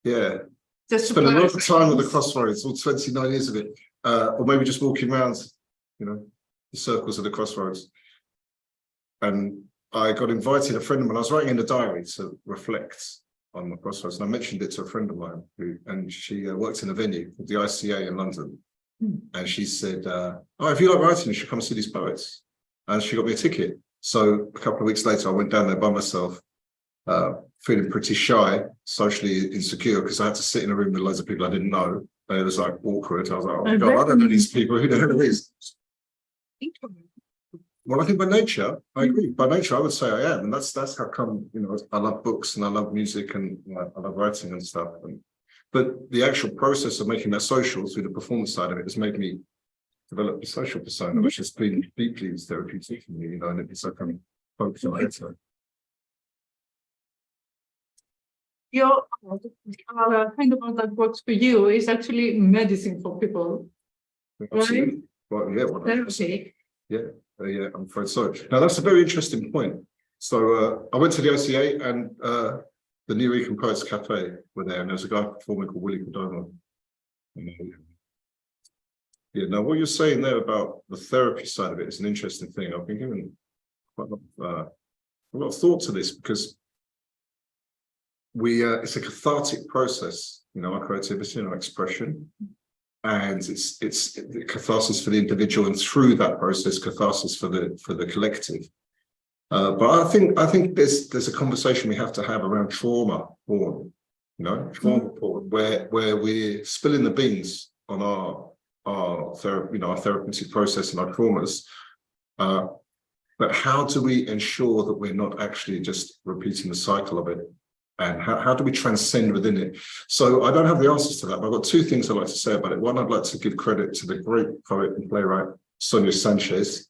Yeah. Just spent a lot of time at the crossroads, all 29 years of it. Or maybe just walking around, the circles of the crossroads. And I got invited, a friend of mine, I was writing in a diary to reflect on the crossroads, and I mentioned it to a friend of mine and she worked in a venue called the ICA in London, and she said, "Oh, if you like writing, you should come see these poets." And she got me a ticket. So a couple of weeks later, I went down there by myself, feeling pretty shy, socially insecure, because I had to sit in a room with loads of people I didn't know, and it was like awkward. I was like, "Oh my God, I don't know these people. Who the hell are these?" Well, I think by nature, I agree. By nature, I would say I am, and that's how come I love books and I love music and I love writing and stuff. And But the actual process of making that social through the performance side of it has made me develop the social persona, which has been deeply therapeutic for me, you know, and it's like I'm focused on it. So. Your kind of art that works for you is actually medicine for people, Absolutely. right? Well, yeah, 100%. Therapy. Yeah, yeah, I'm afraid so. Now that's a very interesting point. So I went to the OCA and the New Econ Poets Cafe were there, and there was a guy performing called Willie Perdomo. Yeah, now what you're saying there about the therapy side of it is an interesting thing. I've been given quite a lot of thought to this because it's a cathartic process, you know, our creativity and our expression. And it's catharsis for the individual, and through that process, catharsis for the collective. But I think there's a conversation we have to have around trauma porn, you know, trauma porn, where we're spilling the beans on our therapy, you know, our therapeutic process and our traumas. But how do we ensure that we're not actually just repeating the cycle of it? And how do we transcend within it? So I don't have the answers to that, but I've got two things I'd like to say about it. One, I'd like to give credit to the great poet and playwright, Sonia Sanchez,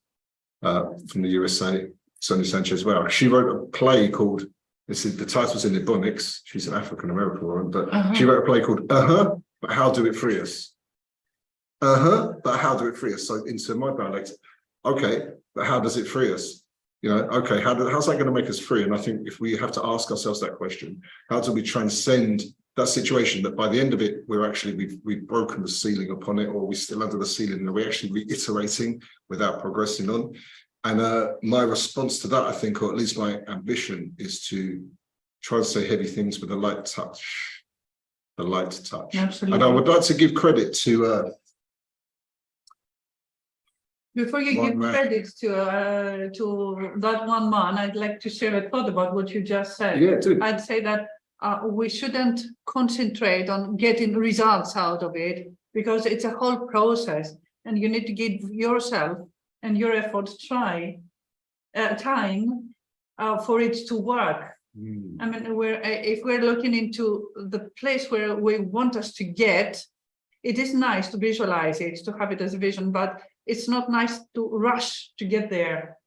from the USA. Sonia Sanchez, well, she wrote a play called, the title's in Ebonics, she's an African-American woman, but she wrote a play called But How Do It Free Us? But How Do It Free Us? So into my dialect, okay, but how does it free us? You know, okay, how's that going to make us free? And I think if we have to ask ourselves that question, how do we transcend that situation that by the end of it, we've broken the ceiling upon it, or we're still under the ceiling and we're actually reiterating without progressing on? And my response to that, I think, or at least my ambition, is to try and say heavy things with a light touch. The light touch. Absolutely. And I would like to give credit to before you give credit to that one man, I'd like to share a thought about what you just said. Yeah, do. I'd say that we shouldn't concentrate on getting results out of it, because it's a whole process, and you need to give yourself and your efforts time for it to work. I mean, if we're looking into the place where we want us to get, it is nice to visualize it, to have it as a vision, but it's not nice to rush to get there,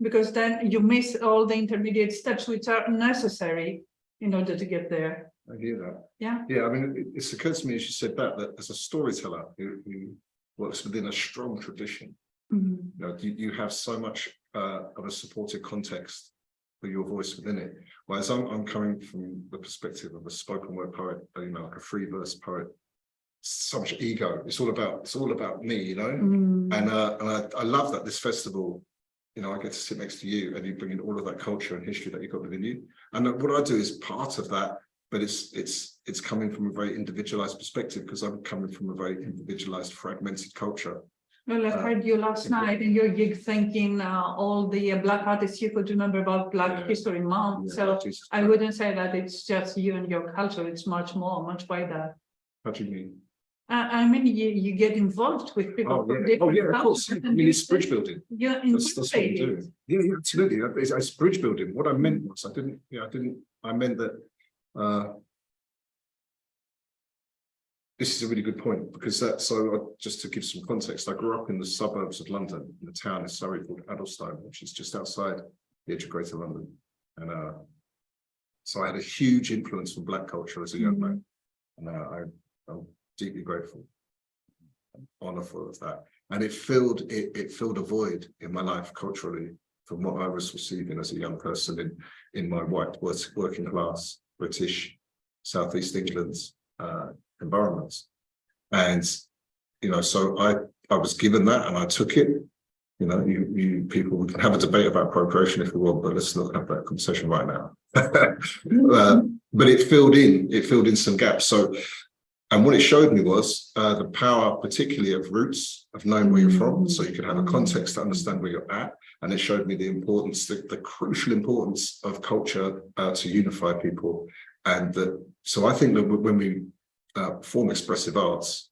because then you miss all the intermediate steps which are necessary in order to get there. I hear that. Yeah. Yeah, I mean, it's occurred to me as you said that as a storyteller who works within a strong tradition, you know, you have so much of a supportive context for your voice within it. Whereas I'm coming from the perspective of a spoken word poet, you know, like a free verse poet. So much ego. It's all about me, you know. And I love that this festival, you know, I get to sit next to you and you bring in all of that culture and history that you've got within you. And what I do is part of that, but it's coming from a very individualized perspective, because I'm coming from a very individualized, fragmented culture. Well, I heard you last night in your gig thanking all the Black artists you could remember about Black History Month. So I wouldn't say that it's just you and your culture. It's much more, much wider. What do you mean? I mean, you get involved with people. Of course. I mean, it's bridge building. Yeah, that's what we do. Yeah, absolutely. It's bridge building. What I meant was, I meant that this is a really good point, because just to give some context, I grew up in the suburbs of London, in a town in Surrey called Addlestone, which is just outside the edge of Greater London. And so I had a huge influence from Black culture as a young man. And I'm deeply grateful and honorful of that. And it filled a void in my life culturally from what I was receiving as a young person in my white working class British Southeast England environments. And you know, so I was given that and I took it. You know, you people, we can have a debate about appropriation if we want, but let's not have that conversation right now. But it filled in some gaps. So, and what it showed me was the power, particularly of roots, of knowing where you're from, so you can have a context to understand where you're at. And it showed me the importance, the crucial importance of culture to unify people. And so I think that when we perform expressive arts,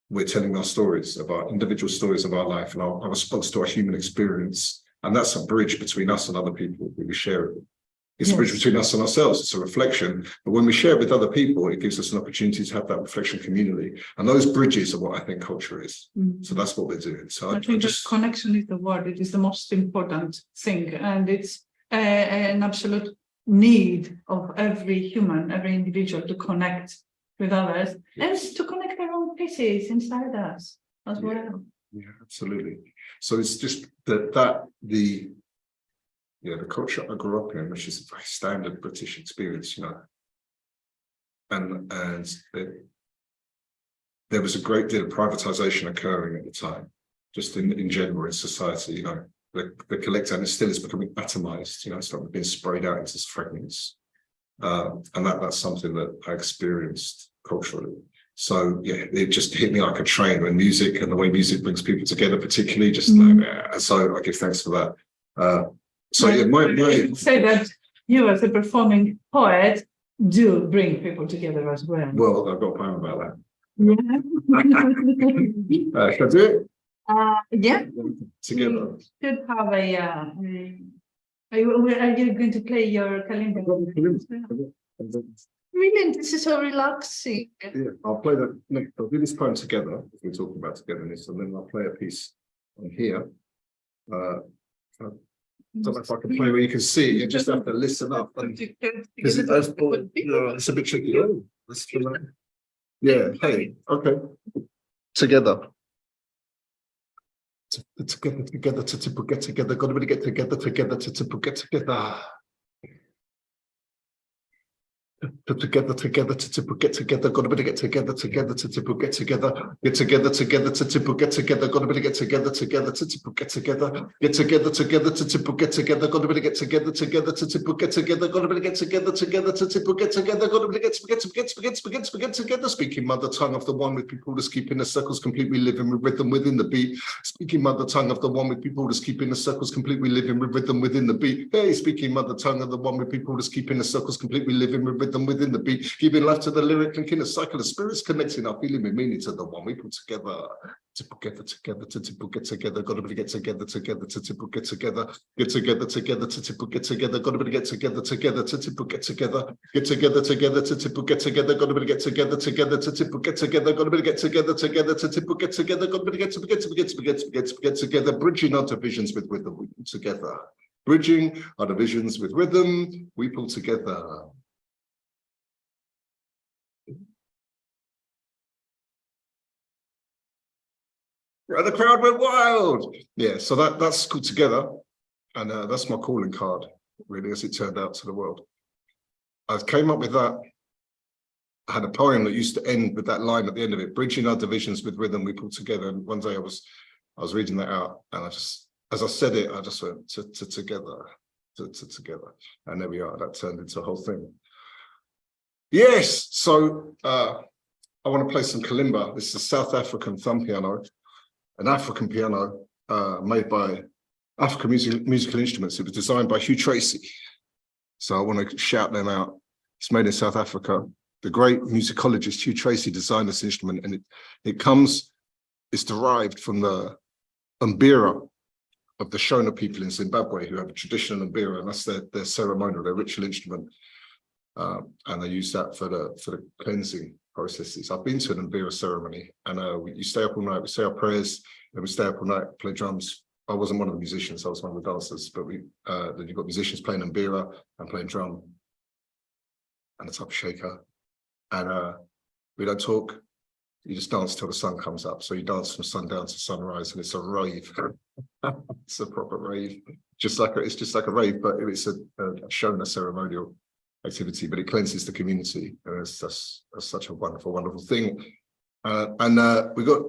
we're telling our stories, of our individual stories of our life and our response to our human experience. And that's a bridge between us and other people who we share it with. It's a bridge Yes. between us and ourselves. It's a reflection. But when we share it with other people, it gives us an opportunity to have that reflection communally. And those bridges are what I think culture is. So that's what we're doing. So I think just connection is the word. It is the most important thing, and it's an absolute need of every human, every individual to connect with others and to connect their own pieces inside us as well. Yeah, absolutely. So it's just the culture I grew up in, which is a very standard British experience, you know, and there was a great deal of privatization occurring at the time, just in general in society, you know, the collector, and it still is becoming atomized, you know, it's not being sprayed out into fragments. And that's something that I experienced culturally. So yeah, it just hit me like a train when music and the way music brings people together, particularly just so I give thanks for that. So yeah, say that you as a performing poet do bring people together as well. Well, I've got a poem about that. Yeah. Should I do it? Yeah. Together. We should have are you going to play your calendar? Brilliant. This is so relaxing. Yeah, I'll play that next. I'll do this poem together, if we're talking about togetherness, and then I'll play a piece on here. I don't know if I can play where you can see. You just have to listen up. Because it's a bit tricky. Oh, let's do that. Yeah. Hey. Okay. Together. Together to get together. Got to get together to get together. Together to get together, got to get together to get together, get together to get together, got to get together to get together, get together to get together, got to get together to get together, got to get together to get together, got to get together, speaking mother tongue of the one with people just keeping the circles completely living with rhythm within the beat, speaking mother tongue of the one with people just keeping the circles completely living with rhythm within the beat. Hey, speaking mother tongue of the one with people just keeping the circles completely living with rhythm within the beat, giving life to the lyric, linking a cycle of spirits, connecting our feeling with meaning to the one we put together. To get together, got to get together to get together, get together to get together, got to get together to get together, get together to get together, got to get together to get together, got to get together to get together, got to get together, bridging our divisions with rhythm, we pull together. Bridging our divisions with rhythm, we pull together. The crowd went wild. Yeah, so that's called Together, and that's my calling card, really, as it turned out to the world. I came up with that. I had a poem that used to end with that line at the end of it: bridging our divisions with rhythm, we pull together. And one day I was reading that out, and as I said it, I just went together, together, and there we are. That turned into a whole thing. Yes, so I want to play some kalimba. This is a South African thumb piano. An African piano made by African musical instruments. It was designed by Hugh Tracy. So I want to shout them out. It's made in South Africa. The great musicologist Hugh Tracy designed this instrument, and it's derived from the mbira of the Shona people in Zimbabwe, who have a traditional mbira, and that's their ceremonial, their ritual instrument. And they use that for the cleansing processes. I've been to an mbira ceremony, and you stay up all night, we say our prayers, and we stay up all night, play drums. I wasn't one of the musicians, I was one of the dancers, but then you've got musicians playing mbira and playing drum and a type of shaker. And we don't talk, you just dance till the sun comes up. So you dance from sundown to sunrise, and it's a rave. It's a proper rave. It's just like a rave, but it's a Shona ceremonial activity, but it cleanses the community, and that's such a wonderful, wonderful thing. And we got,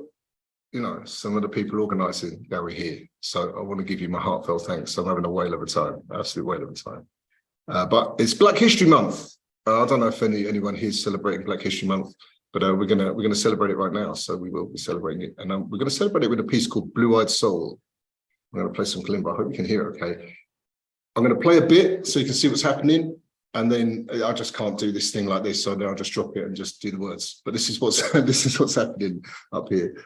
you know, some of the people organising that were here, so I want to give you my heartfelt thanks. I'm having a whale of a time, absolute whale of a time. But it's Black History Month. I don't know if anyone here is celebrating Black History Month, but we're gonna celebrate it right now. So we will be celebrating it, and we're gonna celebrate it with a piece called Blue Eyed Soul. I'm gonna play some kalimba. I hope you can hear it okay. I'm gonna play a bit so you can see what's happening. And then I just can't do this thing like this, so then I'll just drop it and just do the words. But this is what's happening up here.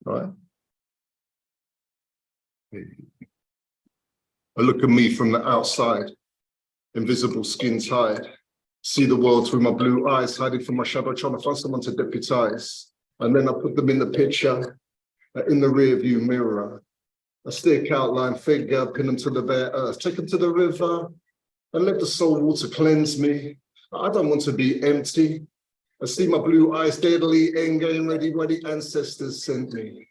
right? A look at me from the outside, invisible skin tied. See the world through my blue eyes, hiding from my shadow, trying to find someone to deputize. And then I put them in the picture, in the rear view mirror. A stick outline figure, pin them to the bare earth, take them to the river, and let the soul water cleanse me. I don't want to be empty. I see my blue eyes deadly, endgame ready where the ancestors sent me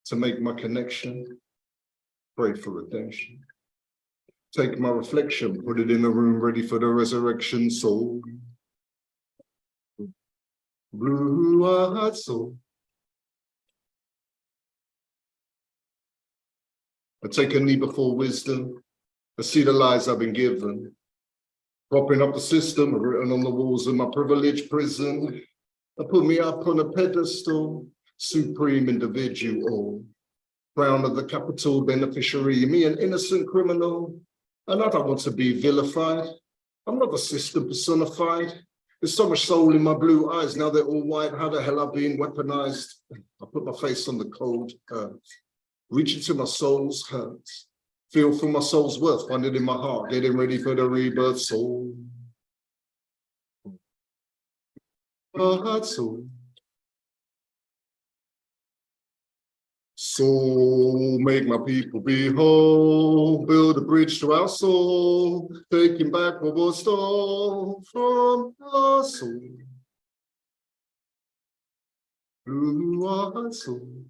to make my connection, pray for redemption. Take my reflection, put it in a room ready for the resurrection soul. Blue-eyed soul. I take a knee before wisdom. I see the lies I've been given. Propping up the system, written on the walls of my privileged prison. I put me up on a pedestal, supreme individual. Crown of the capital beneficiary, me an innocent criminal. And I don't want to be vilified. I'm not the system personified. There's so much soul in my blue eyes, now they're all white. How the hell I've been weaponized? I put my face on the cold earth. Reach into my soul's hurt. Feel for my soul's worth, find it in my heart, getting ready for the rebirth soul. Heart soul. Soul, make my people be whole, build a bridge to our soul, taking back what was stolen from our soul. Blue-eyed soul.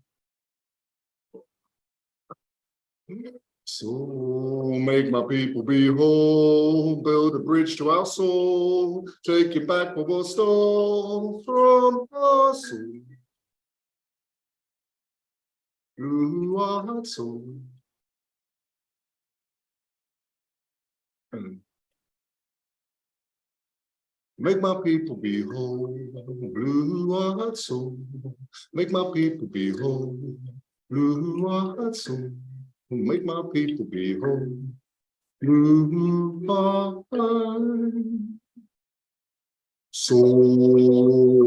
So make my people be whole, build a bridge to our soul, taking back what was stolen from our soul. Blue-eyed soul. Make my people be whole, blue-eyed soul. Make my people be whole, blue-eyed soul. Make my people be whole, blue-eyed soul.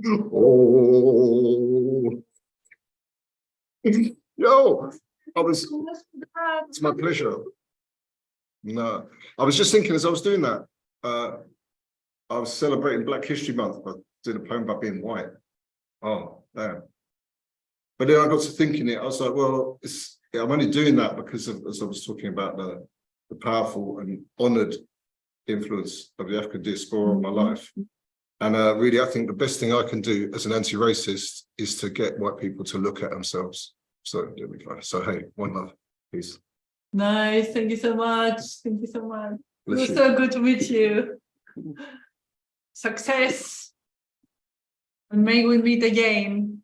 Oh. Yo, it's my pleasure. No, I was just thinking as I was doing that, I was celebrating Black History Month, but did a poem about being white. Oh, damn. But then I got to thinking it, I was like, well, I'm only doing that because of, as I was talking about the powerful and honored influence of the African diaspora on my life. And really, I think the best thing I can do as an anti-racist is to get white people to look at themselves. So there we go. So hey, one love, peace. Nice, thank you so much. Thank you so much. It was Bless you. so good to meet you. Success. And may we meet again.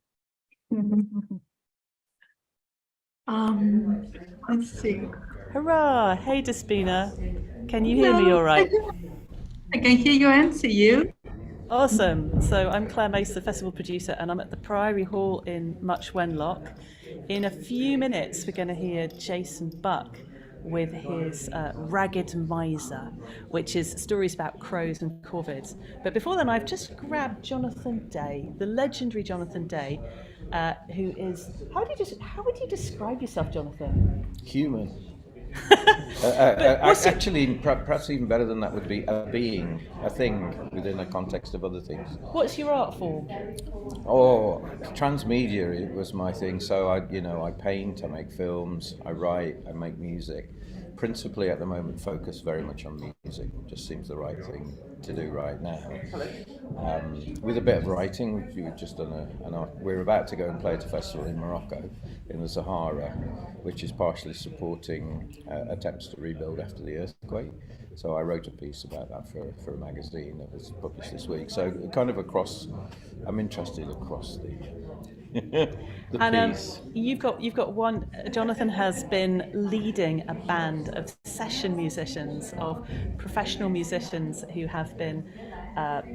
Let's see. Hurrah! Hey, Despina. Can you hear me all right? I can hear you and see you. Awesome. So I'm Claire Mace, the festival producer, and I'm at the Priory Hall in Much Wenlock. In a few minutes, we're going to hear Jason Buck with his Ragged Miser, which is stories about crows and corvids. But before then, I've just grabbed Jonathan Day, the legendary Jonathan Day, who is, how would you describe yourself, Jonathan? Human. Actually, perhaps even better than that would be a being, a thing within a context of other things. What's your art form? Oh, transmedia it was my thing. So I paint, I make films, I write, I make music. Principally at the moment, focus very much on music. Just seems the right thing to do right now. With a bit of writing, we've just done we're about to go and play at a festival in Morocco, in the Sahara, which is partially supporting attempts to rebuild after the earthquake. So I wrote a piece about that for a magazine that was published this week. So kind of I'm interested across the piece. You've got one. Jonathan has been leading a band of session musicians, of professional musicians who have been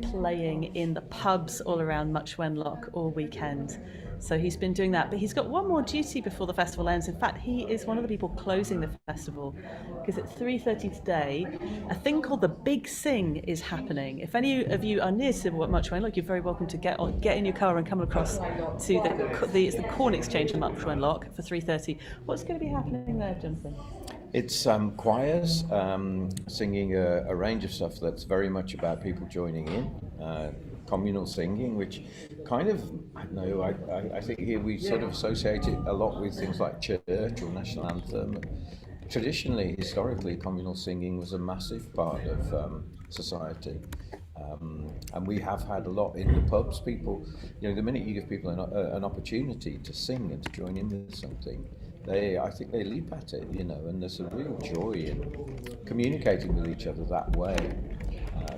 playing in the pubs all around Much Wenlock all weekend. So he's been doing that, but he's got one more duty before the festival ends. In fact, he is one of the people closing the festival, because at 3:30 today, a thing called the Big Sing is happening. If any of you are near to Much Wenlock, you're very welcome to get in your car and come across to it's the Corn Exchange in Much Wenlock for 3:30. What's going to be happening there, Jonathan? It's choirs singing a range of stuff that's very much about people joining in, communal singing, which kind of, I don't know, I think here we sort of associate it a lot with things like church or national anthem. Traditionally, historically, communal singing was a massive part of society. And we have had a lot in the pubs. People, the minute you give people an opportunity to sing and to join in with something, I think they leap at it, and there's a real joy in communicating with each other that way,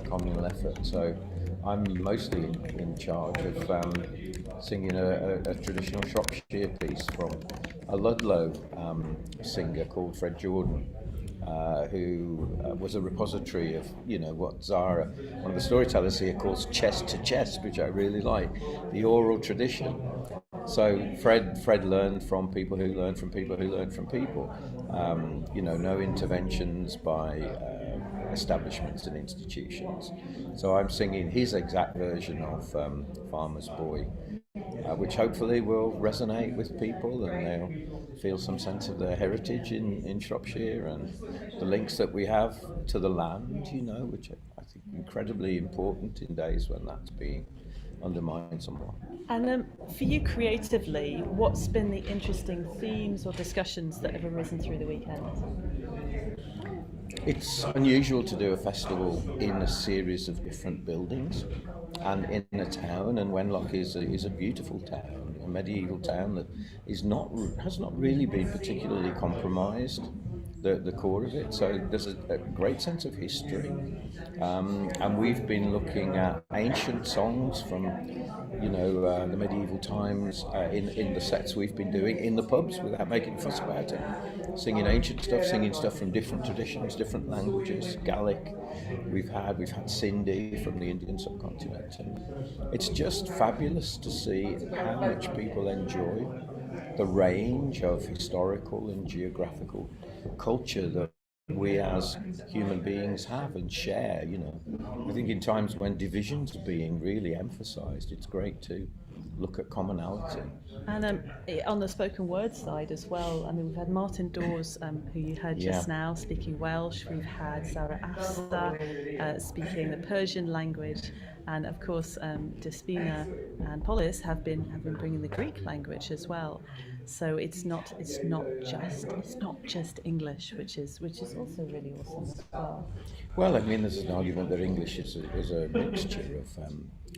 communal effort. So I'm mostly in charge of singing a traditional Shropshire piece from a Ludlow singer called Fred Jordan, who was a repository of, what Zara, one of the storytellers here, calls chest to chest, which I really like, the oral tradition. So Fred learned from people who learned from people who learned from people. No interventions by establishments and institutions. So I'm singing his exact version of Farmer's Boy, which hopefully will resonate with people and they'll feel some sense of their heritage in Shropshire and the links that we have to the land, which I think incredibly important in days when that's being undermined somewhat. And for you creatively, what's been the interesting themes or discussions that have arisen through the weekend? It's unusual to do a festival in a series of different buildings and in a town, and Wenlock is a beautiful town, a medieval town that has not really been particularly compromised, the core of it. So there's a great sense of history, and we've been looking at ancient songs from the medieval times in the sets we've been doing in the pubs without making a fuss about it, singing ancient stuff, singing stuff from different traditions, different languages, Gaelic. We've had Sindhi from the Indian subcontinent, and it's just fabulous to see how much people enjoy the range of historical and geographical culture that we as human beings have and share. I think in times when divisions are being really emphasized, it's great to look at commonality. And on the spoken word side as well, we've had Martin Dawes, who you heard just now, speaking Welsh. We've had Zara Afsa speaking the Persian language, and of course Despina and Polis have been bringing the Greek language as well. So it's not just English, which is also really awesome as well. Well, there's an argument that English is a mixture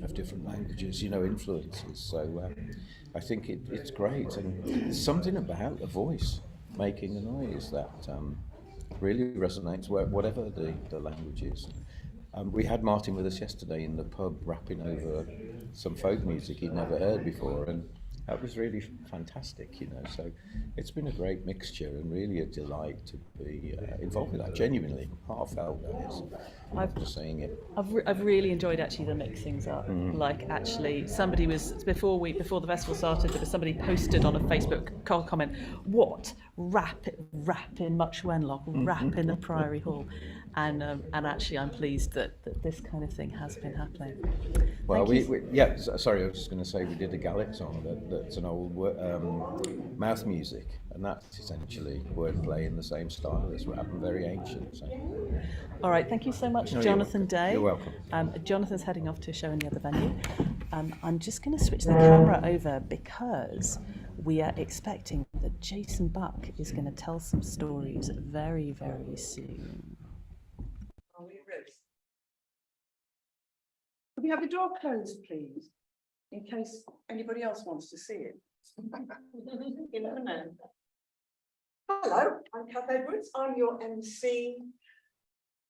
of different languages, influences. So I think it's great, and there's something about a voice making a noise that really resonates whatever the language is. We had Martin with us yesterday in the pub rapping over some folk music he'd never heard before, and that was really fantastic, so it's been a great mixture and really a delight to be involved with that, genuinely, heartfelt that is. I'm just saying it. I've really enjoyed actually the mix things up. Like actually somebody was, before the festival started, there was somebody posted on a Facebook comment, what, rap in Much Wenlock, rap in the Priory Hall. And actually I'm pleased that this kind of thing has been happening. Well, sorry, I was just going to say we did a Gaelic song that's an old mouth music, and that's essentially wordplay in the same style as rap and very ancient. So. All right, thank you so much, No, Jonathan Day. You're welcome. Jonathan's heading off to a show in the other venue. I'm just going to switch the camera over because we are expecting that Jason Buck is going to tell some stories very, very soon. Could we have the door closed, please, in case anybody else wants to see it? You never know. Hello, I'm Kath Edwards. I'm your MC.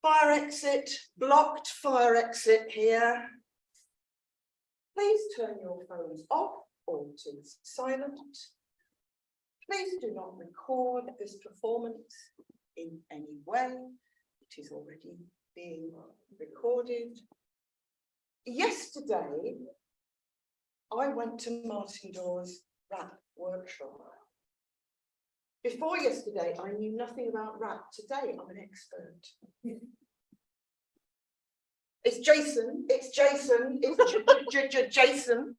Fire exit, blocked fire exit here. Please turn your phones off or to silent. Please do not record this performance in any way. It is already being recorded. Yesterday, I went to Martin Dawes' rap workshop. Before yesterday, I knew nothing about rap. Today, I'm an expert. It's Jason. It's Jason. It's Jason.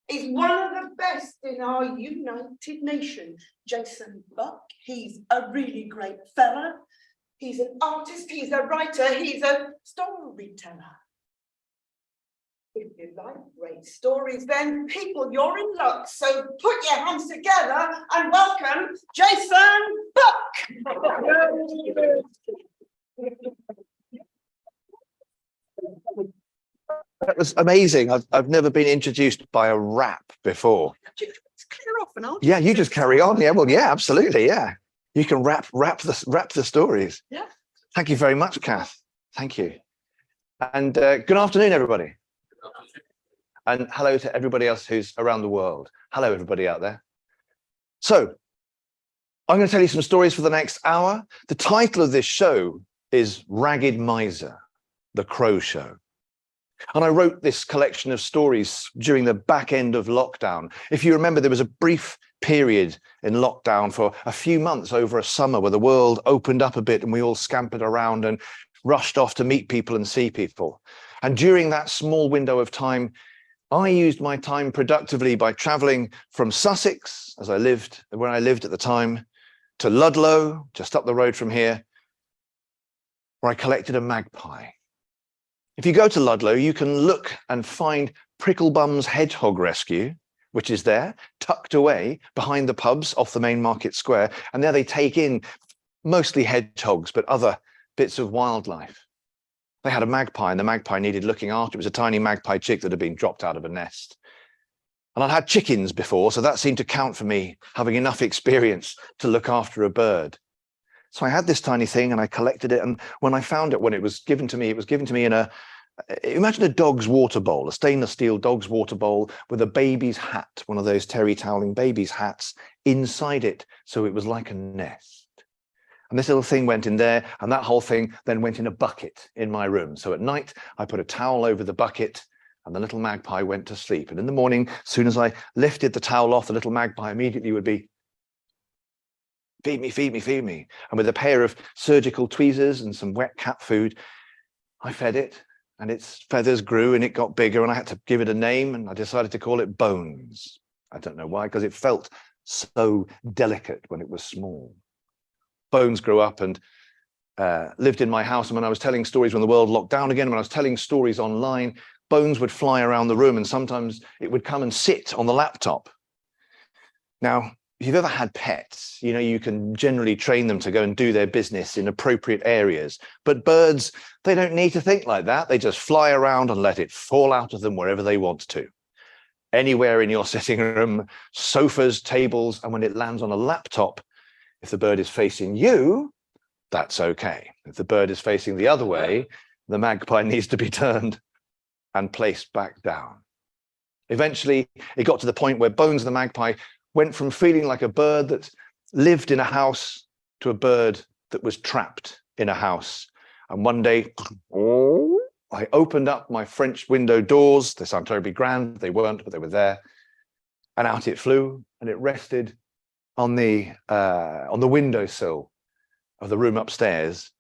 He's one of the best in our United Nations. Jason Buck. He's a really great fella. He's an artist. He's a writer. He's a storyteller. If you like great stories, then people, you're in luck. So put your hands together and welcome Jason Buck. That was amazing. I've never been introduced by a rap before. Clear off and I'll Yeah, you just carry on. Yeah, well, yeah, absolutely. Yeah, you can rap the stories. Yeah. Thank you very much, Kath. Thank you. And good afternoon, everybody. And hello to everybody else who's around the world. Hello, everybody out there. So I'm going to tell you some stories for the next hour. The title of this show is Ragged Miser, The Crow Show. And I wrote this collection of stories during the back end of lockdown. If you remember, there was a brief period in lockdown for a few months over a summer where the world opened up a bit and we all scampered around and rushed off to meet people and see people. And during that small window of time, I used my time productively by traveling from Sussex, where I lived at the time, to Ludlow, just up the road from here, where I collected a magpie. If you go to Ludlow, you can look and find Pricklebum's Hedgehog Rescue, which is there, tucked away behind the pubs off the main market square. And there they take in mostly hedgehogs, but other bits of wildlife. They had a magpie and the magpie needed looking after. It was a tiny magpie chick that had been dropped out of a nest. And I'd had chickens before, so that seemed to count for me, having enough experience to look after a bird. So I had this tiny thing and I collected it. And when I found it, when it was given to me in a, imagine a dog's water bowl, a stainless steel dog's water bowl with a baby's hat, one of those terry toweling baby's hats inside it. So it was like a nest. And this little thing went in there, and that whole thing then went in a bucket in my room. So at night, I put a towel over the bucket, and the little magpie went to sleep. And in the morning, as soon as I lifted the towel off, the little magpie immediately would be, feed me, feed me, feed me. And with a pair of surgical tweezers and some wet cat food, I fed it, and its feathers grew, and it got bigger, and I had to give it a name, and I decided to call it Bones. I don't know why, because it felt so delicate when it was small. Bones grew up and lived in my house. And when I was telling stories when the world locked down again, when I was telling stories online, Bones would fly around the room and sometimes it would come and sit on the laptop. Now, if you've ever had pets, you know, you can generally train them to go and do their business in appropriate areas. But birds, they don't need to think like that. They just fly around and let it fall out of them wherever they want to. Anywhere in your sitting room, sofas, tables, and when it lands on a laptop, if the bird is facing you, that's okay. If the bird is facing the other way, the magpie needs to be turned and placed back down. Eventually, it got to the point where Bones the magpie went from feeling like a bird that lived in a house to a bird that was trapped in a house. And one day, I opened up my French window doors. They sound terribly grand. They weren't, but they were there. And out it flew, and it rested on the windowsill of the room upstairs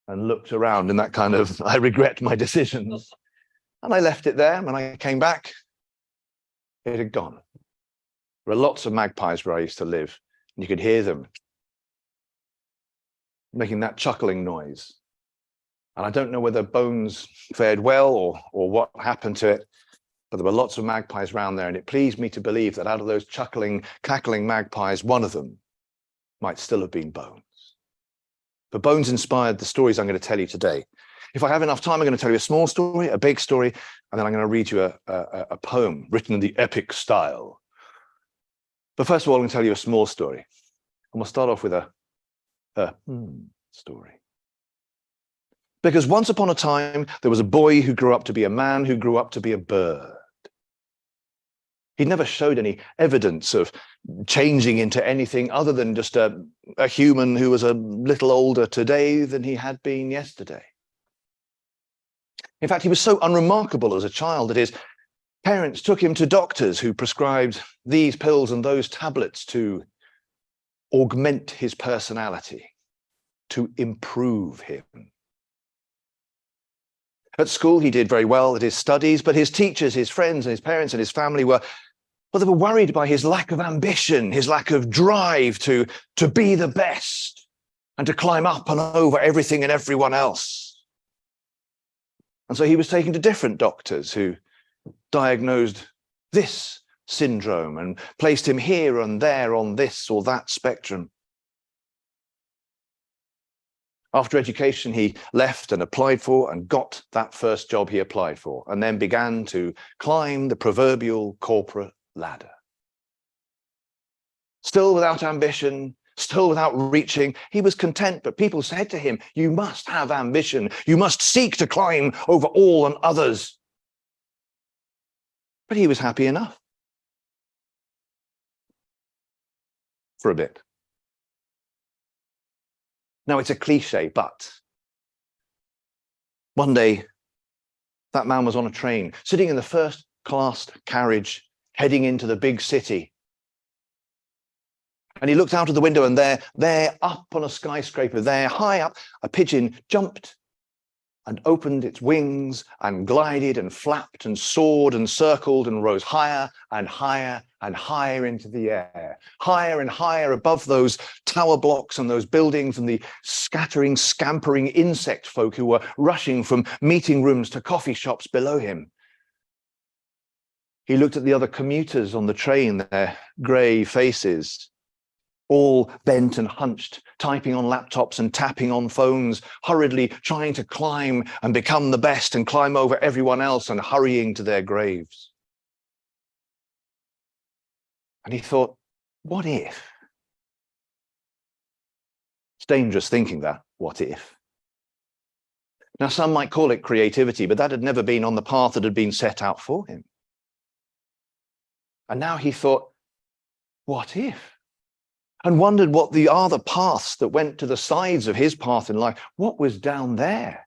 and looked around in that kind of, I regret my decisions. And I left it there. When I came back, it had gone. There were lots of magpies where I used to live, and you could hear them making that chuckling noise. And I don't know whether Bones fared well or what happened to it, but there were lots of magpies around there, and it pleased me to believe that out of those chuckling, cackling magpies, one of them might still have been Bones. But Bones inspired the stories I'm going to tell you today. If I have enough time, I'm going to tell you a small story, a big story, and then I'm going to read you a poem written in the epic style. But first of all, I'm going to tell you a small story. And we'll start off with a story. Because once upon a time, there was a boy who grew up to be a man who grew up to be a bird. He never showed any evidence of changing into anything other than just a human who was a little older today than he had been yesterday. In fact, he was so unremarkable as a child that his parents took him to doctors who prescribed these pills and those tablets to augment his personality, to improve him. At school, he did very well at his studies, but his teachers, his friends, and his parents and his family were, well, they were worried by his lack of ambition, his lack of drive to be the best and to climb up and over everything and everyone else. And so he was taken to different doctors who diagnosed this syndrome and placed him here and there on this or that spectrum. After education, he left and applied for and got that first job he applied for, and then began to climb the proverbial corporate ladder. Still without ambition, still without reaching, he was content, but people said to him, you must have ambition, you must seek to climb over all and others. But he was happy enough. For a bit. Now, it's a cliche, but one day, that man was on a train, sitting in the first class carriage, heading into the big city. And he looked out of the window, and there, up on a skyscraper, there, high up, a pigeon jumped and opened its wings and glided and flapped and soared and circled and rose higher and higher and higher into the air, higher and higher above those tower blocks and those buildings and the scattering, scampering insect folk who were rushing from meeting rooms to coffee shops below him. He looked at the other commuters on the train, their grey faces, all bent and hunched, typing on laptops and tapping on phones, hurriedly trying to climb and become the best and climb over everyone else and hurrying to their graves. And he thought, what if? It's dangerous thinking that, what if? Now, some might call it creativity, but that had never been on the path that had been set out for him. And now he thought, what if? And wondered what the other paths that went to the sides of his path in life, what was down there?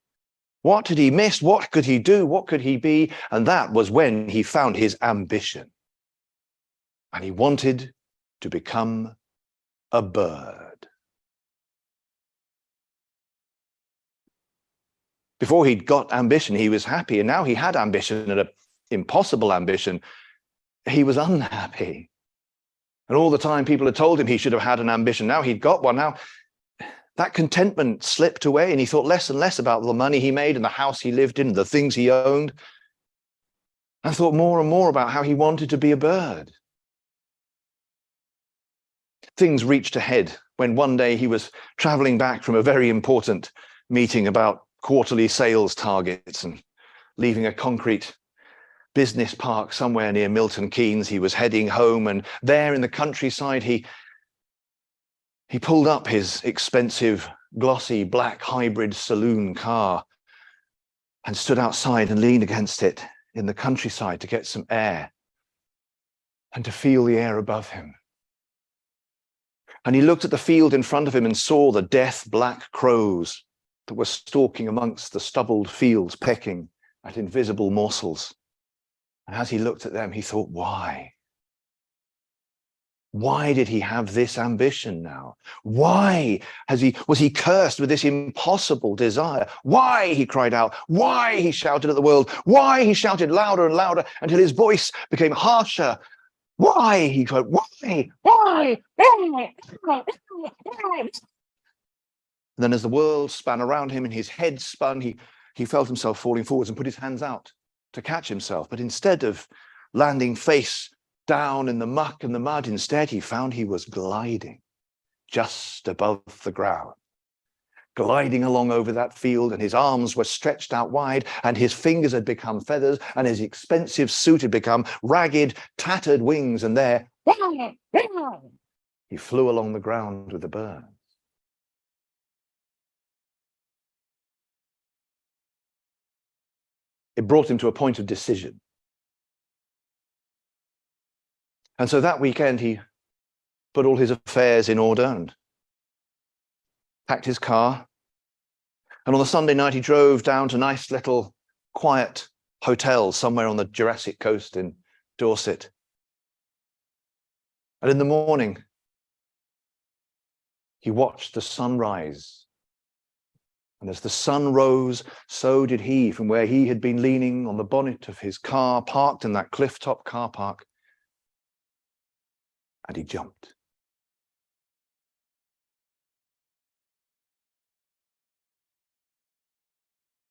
What had he missed? What could he do? What could he be? And that was when he found his ambition. And he wanted to become a bird. Before he'd got ambition, he was happy. And now he had ambition, and an impossible ambition. He was unhappy. And all the time people had told him he should have had an ambition. Now he'd got one. Now that contentment slipped away, and he thought less and less about the money he made and the house he lived in, the things he owned, and thought more and more about how he wanted to be a bird. Things reached a head when one day he was traveling back from a very important meeting about quarterly sales targets and leaving a concrete business park somewhere near Milton Keynes. He was heading home, and there in the countryside, he pulled up his expensive, glossy, black hybrid saloon car and stood outside and leaned against it in the countryside to get some air and to feel the air above him. And he looked at the field in front of him and saw the death black crows that were stalking amongst the stubbled fields, pecking at invisible morsels. And as he looked at them, he thought, why? Why did he have this ambition now? Why was he cursed with this impossible desire? Why, he cried out. Why, he shouted at the world. Why, he shouted louder and louder until his voice became harsher. Why, he cried, why? And then as the world span around him and his head spun, he felt himself falling forwards and put his hands out to catch himself. But instead of landing face down in the muck and the mud, instead he found he was gliding just above the ground, gliding along over that field, and his arms were stretched out wide, and his fingers had become feathers, and his expensive suit had become ragged, tattered wings, and there he flew along the ground with the birds. It brought him to a point of decision. And so that weekend, he put all his affairs in order and packed his car. And on the Sunday night, he drove down to nice little quiet hotel somewhere on the Jurassic coast in Dorset. And in the morning, he watched the sun rise. And as the sun rose, so did he from where he had been leaning on the bonnet of his car, parked in that cliff-top car park. And he jumped.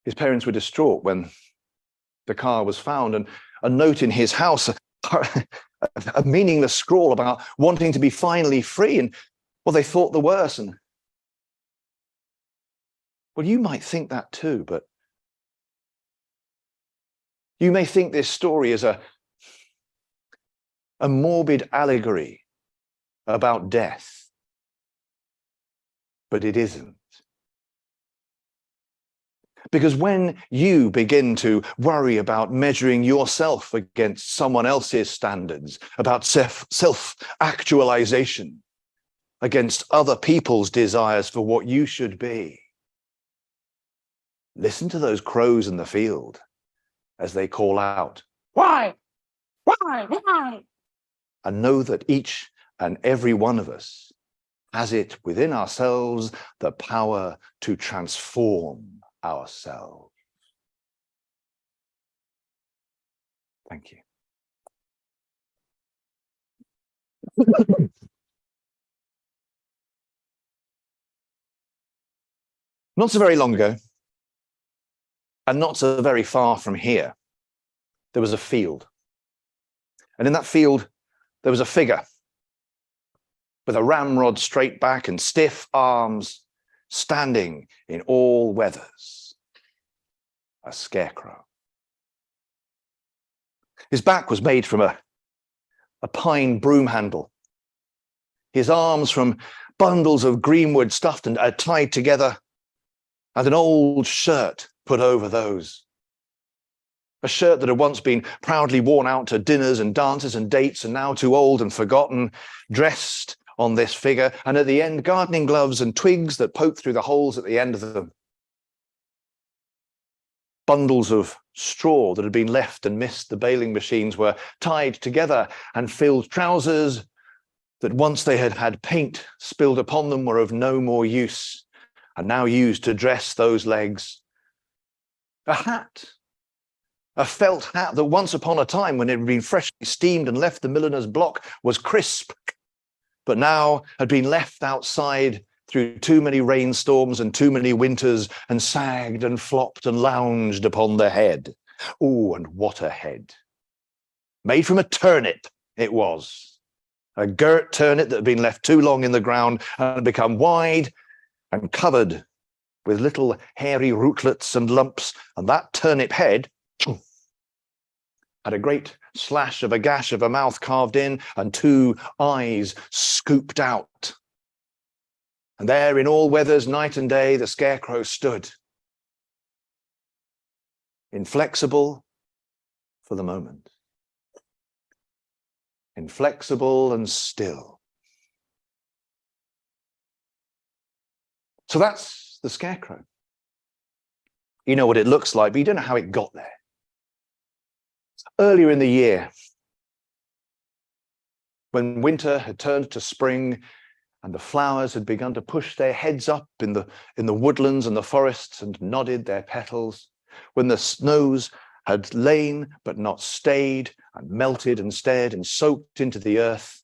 His parents were distraught when the car was found, and a note in his house, a meaningless scrawl about wanting to be finally free, and well, they thought the worst. And well, you might think that too, but you may think this story is a morbid allegory about death, but it isn't. Because when you begin to worry about measuring yourself against someone else's standards, about self-actualization, against other people's desires for what you should be, listen to those crows in the field as they call out, "Why? Why? Why?" And know that each and every one of us has it within ourselves the power to transform ourselves. Thank you. Not so very long ago, and not so very far from here, there was a field. And in that field, there was a figure with a ramrod straight back and stiff arms, standing in all weathers. A scarecrow. His back was made from a pine broom handle. His arms from bundles of greenwood stuffed and tied together, and an old shirt put over those. A shirt that had once been proudly worn out to dinners and dances and dates, and now too old and forgotten, dressed on this figure, and at the end, gardening gloves and twigs that poked through the holes at the end of them. Bundles of straw that had been left and missed the baling machines were tied together, and filled trousers that once they had had paint spilled upon them were of no more use, and now used to dress those legs. A hat, a felt hat that once upon a time, when it had been freshly steamed and left the milliner's block, was crisp, but now had been left outside through too many rainstorms and too many winters, and sagged and flopped and lounged upon the head. Oh, and what a head. Made from a turnip, it was. A girt turnip that had been left too long in the ground and had become wide and covered with little hairy rootlets and lumps, and that turnip head had a great slash of a gash of a mouth carved in, and two eyes scooped out. And there, in all weathers, night and day, the scarecrow stood, inflexible for the moment, inflexible and still. So that's the scarecrow. You know what it looks like, but you don't know how it got there. Earlier in the year, when winter had turned to spring and the flowers had begun to push their heads up in the woodlands and the forests and nodded their petals, when the snows had lain but not stayed and melted instead and soaked into the earth,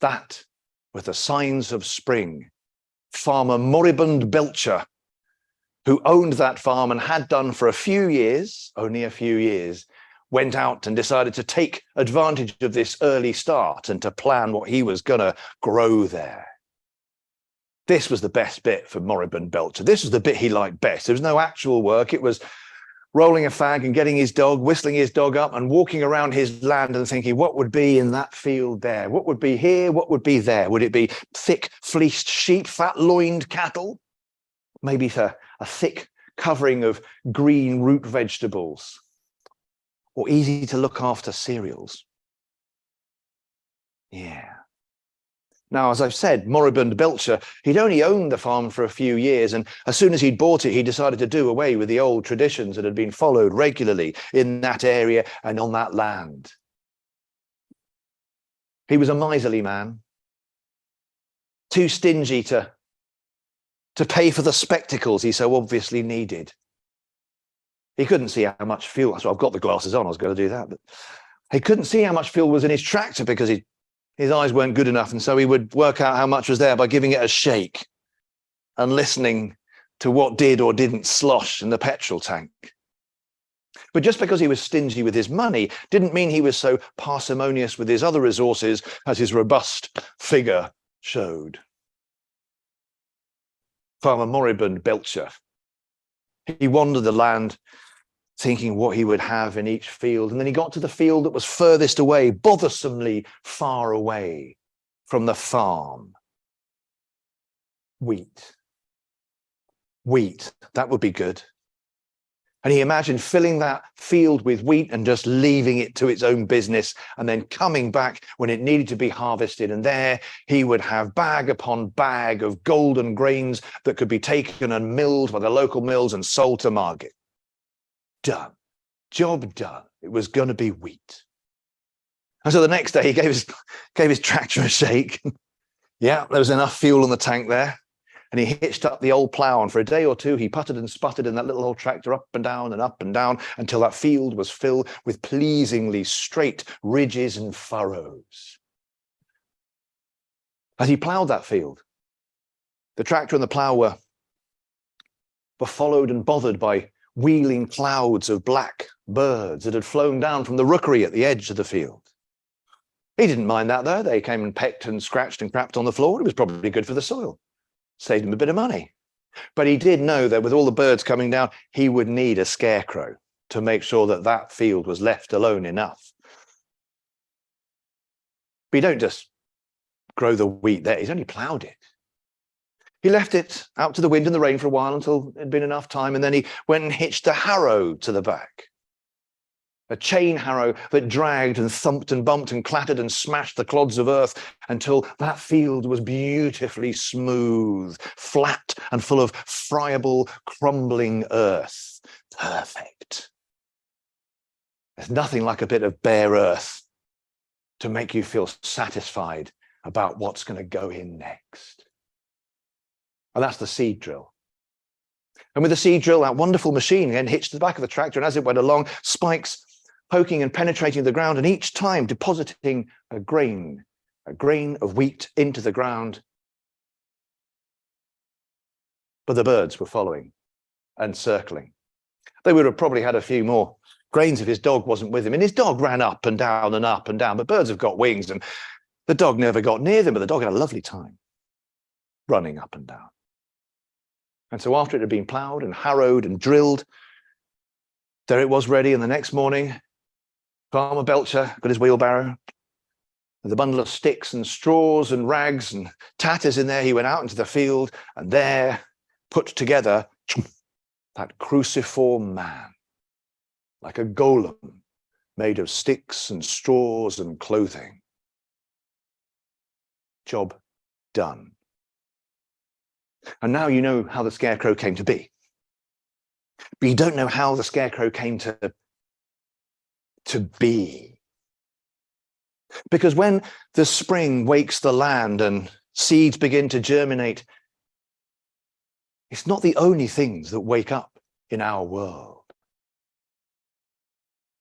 that were the signs of spring. Farmer Moribund Belcher, who owned that farm and had done for a few years, only a few years, went out and decided to take advantage of this early start and to plan what he was going to grow there. This was the best bit for Moribund Belcher. This was the bit he liked best. There was no actual work. It was rolling a fag and getting his dog, whistling his dog up and walking around his land and thinking, what would be in that field there? What would be here? What would be there? Would it be thick fleeced sheep, fat loined cattle? Maybe a thick covering of green root vegetables, or easy to look after cereals. Yeah. Now, as I've said, moribund Belcher, he'd only owned the farm for a few years, and as soon as he'd bought it, he decided to do away with the old traditions that had been followed regularly in that area and on that land. He was a miserly man, too stingy to pay for the spectacles he so obviously needed. He couldn't see how much fuel, so I've got the glasses on, I was going to do that, but he couldn't see how much fuel was in his tractor because his eyes weren't good enough, and so he would work out how much was there by giving it a shake and listening to what did or didn't slosh in the petrol tank. But just because he was stingy with his money didn't mean he was so parsimonious with his other resources as his robust figure showed. Farmer moribund Belcher, he wandered the land thinking what he would have in each field, and then he got to the field that was furthest away, bothersomely far away from the farm. Wheat. Wheat, that would be good. And he imagined filling that field with wheat and just leaving it to its own business and then coming back when it needed to be harvested. And there he would have bag upon bag of golden grains that could be taken and milled by the local mills and sold to market. Done. Job done. It was going to be wheat. And so the next day he gave his tractor a shake. Yeah, there was enough fuel in the tank there. And he hitched up the old plough, and for a day or two he puttered and sputtered in that little old tractor up and down until that field was filled with pleasingly straight ridges and furrows. As he ploughed that field, the tractor and the plough were followed and bothered by wheeling clouds of black birds that had flown down from the rookery at the edge of the field. He didn't mind that, though. They came and pecked and scratched and crapped on the floor. It was probably good for the soil. Saved him a bit of money. But he did know that with all the birds coming down, he would need a scarecrow to make sure that that field was left alone enough. But you don't just grow the wheat there. He's only ploughed it. He left it out to the wind and the rain for a while until it had been enough time, and then he went and hitched a harrow to the back. A chain harrow that dragged and thumped and bumped and clattered and smashed the clods of earth until that field was beautifully smooth, flat and full of friable, crumbling earth. Perfect. There's nothing like a bit of bare earth to make you feel satisfied about what's going to go in next. And that's the seed drill. And with the seed drill, that wonderful machine again hitched to the back of the tractor, and as it went along, spikes poking and penetrating the ground, and each time depositing a grain of wheat into the ground. But the birds were following and circling. They would have probably had a few more grains if his dog wasn't with him. And his dog ran up and down and up and down, but birds have got wings, and the dog never got near them, but the dog had a lovely time running up and down. And so after it had been ploughed and harrowed and drilled, there it was ready, and the next morning, Farmer Belcher got his wheelbarrow with a bundle of sticks and straws and rags and tatters in there. He went out into the field, and there, put together, that cruciform man, like a golem made of sticks and straws and clothing. Job done. And now you know how the scarecrow came to be. But you don't know how the scarecrow came to be. Because when the spring wakes the land and seeds begin to germinate, it's not the only things that wake up in our world.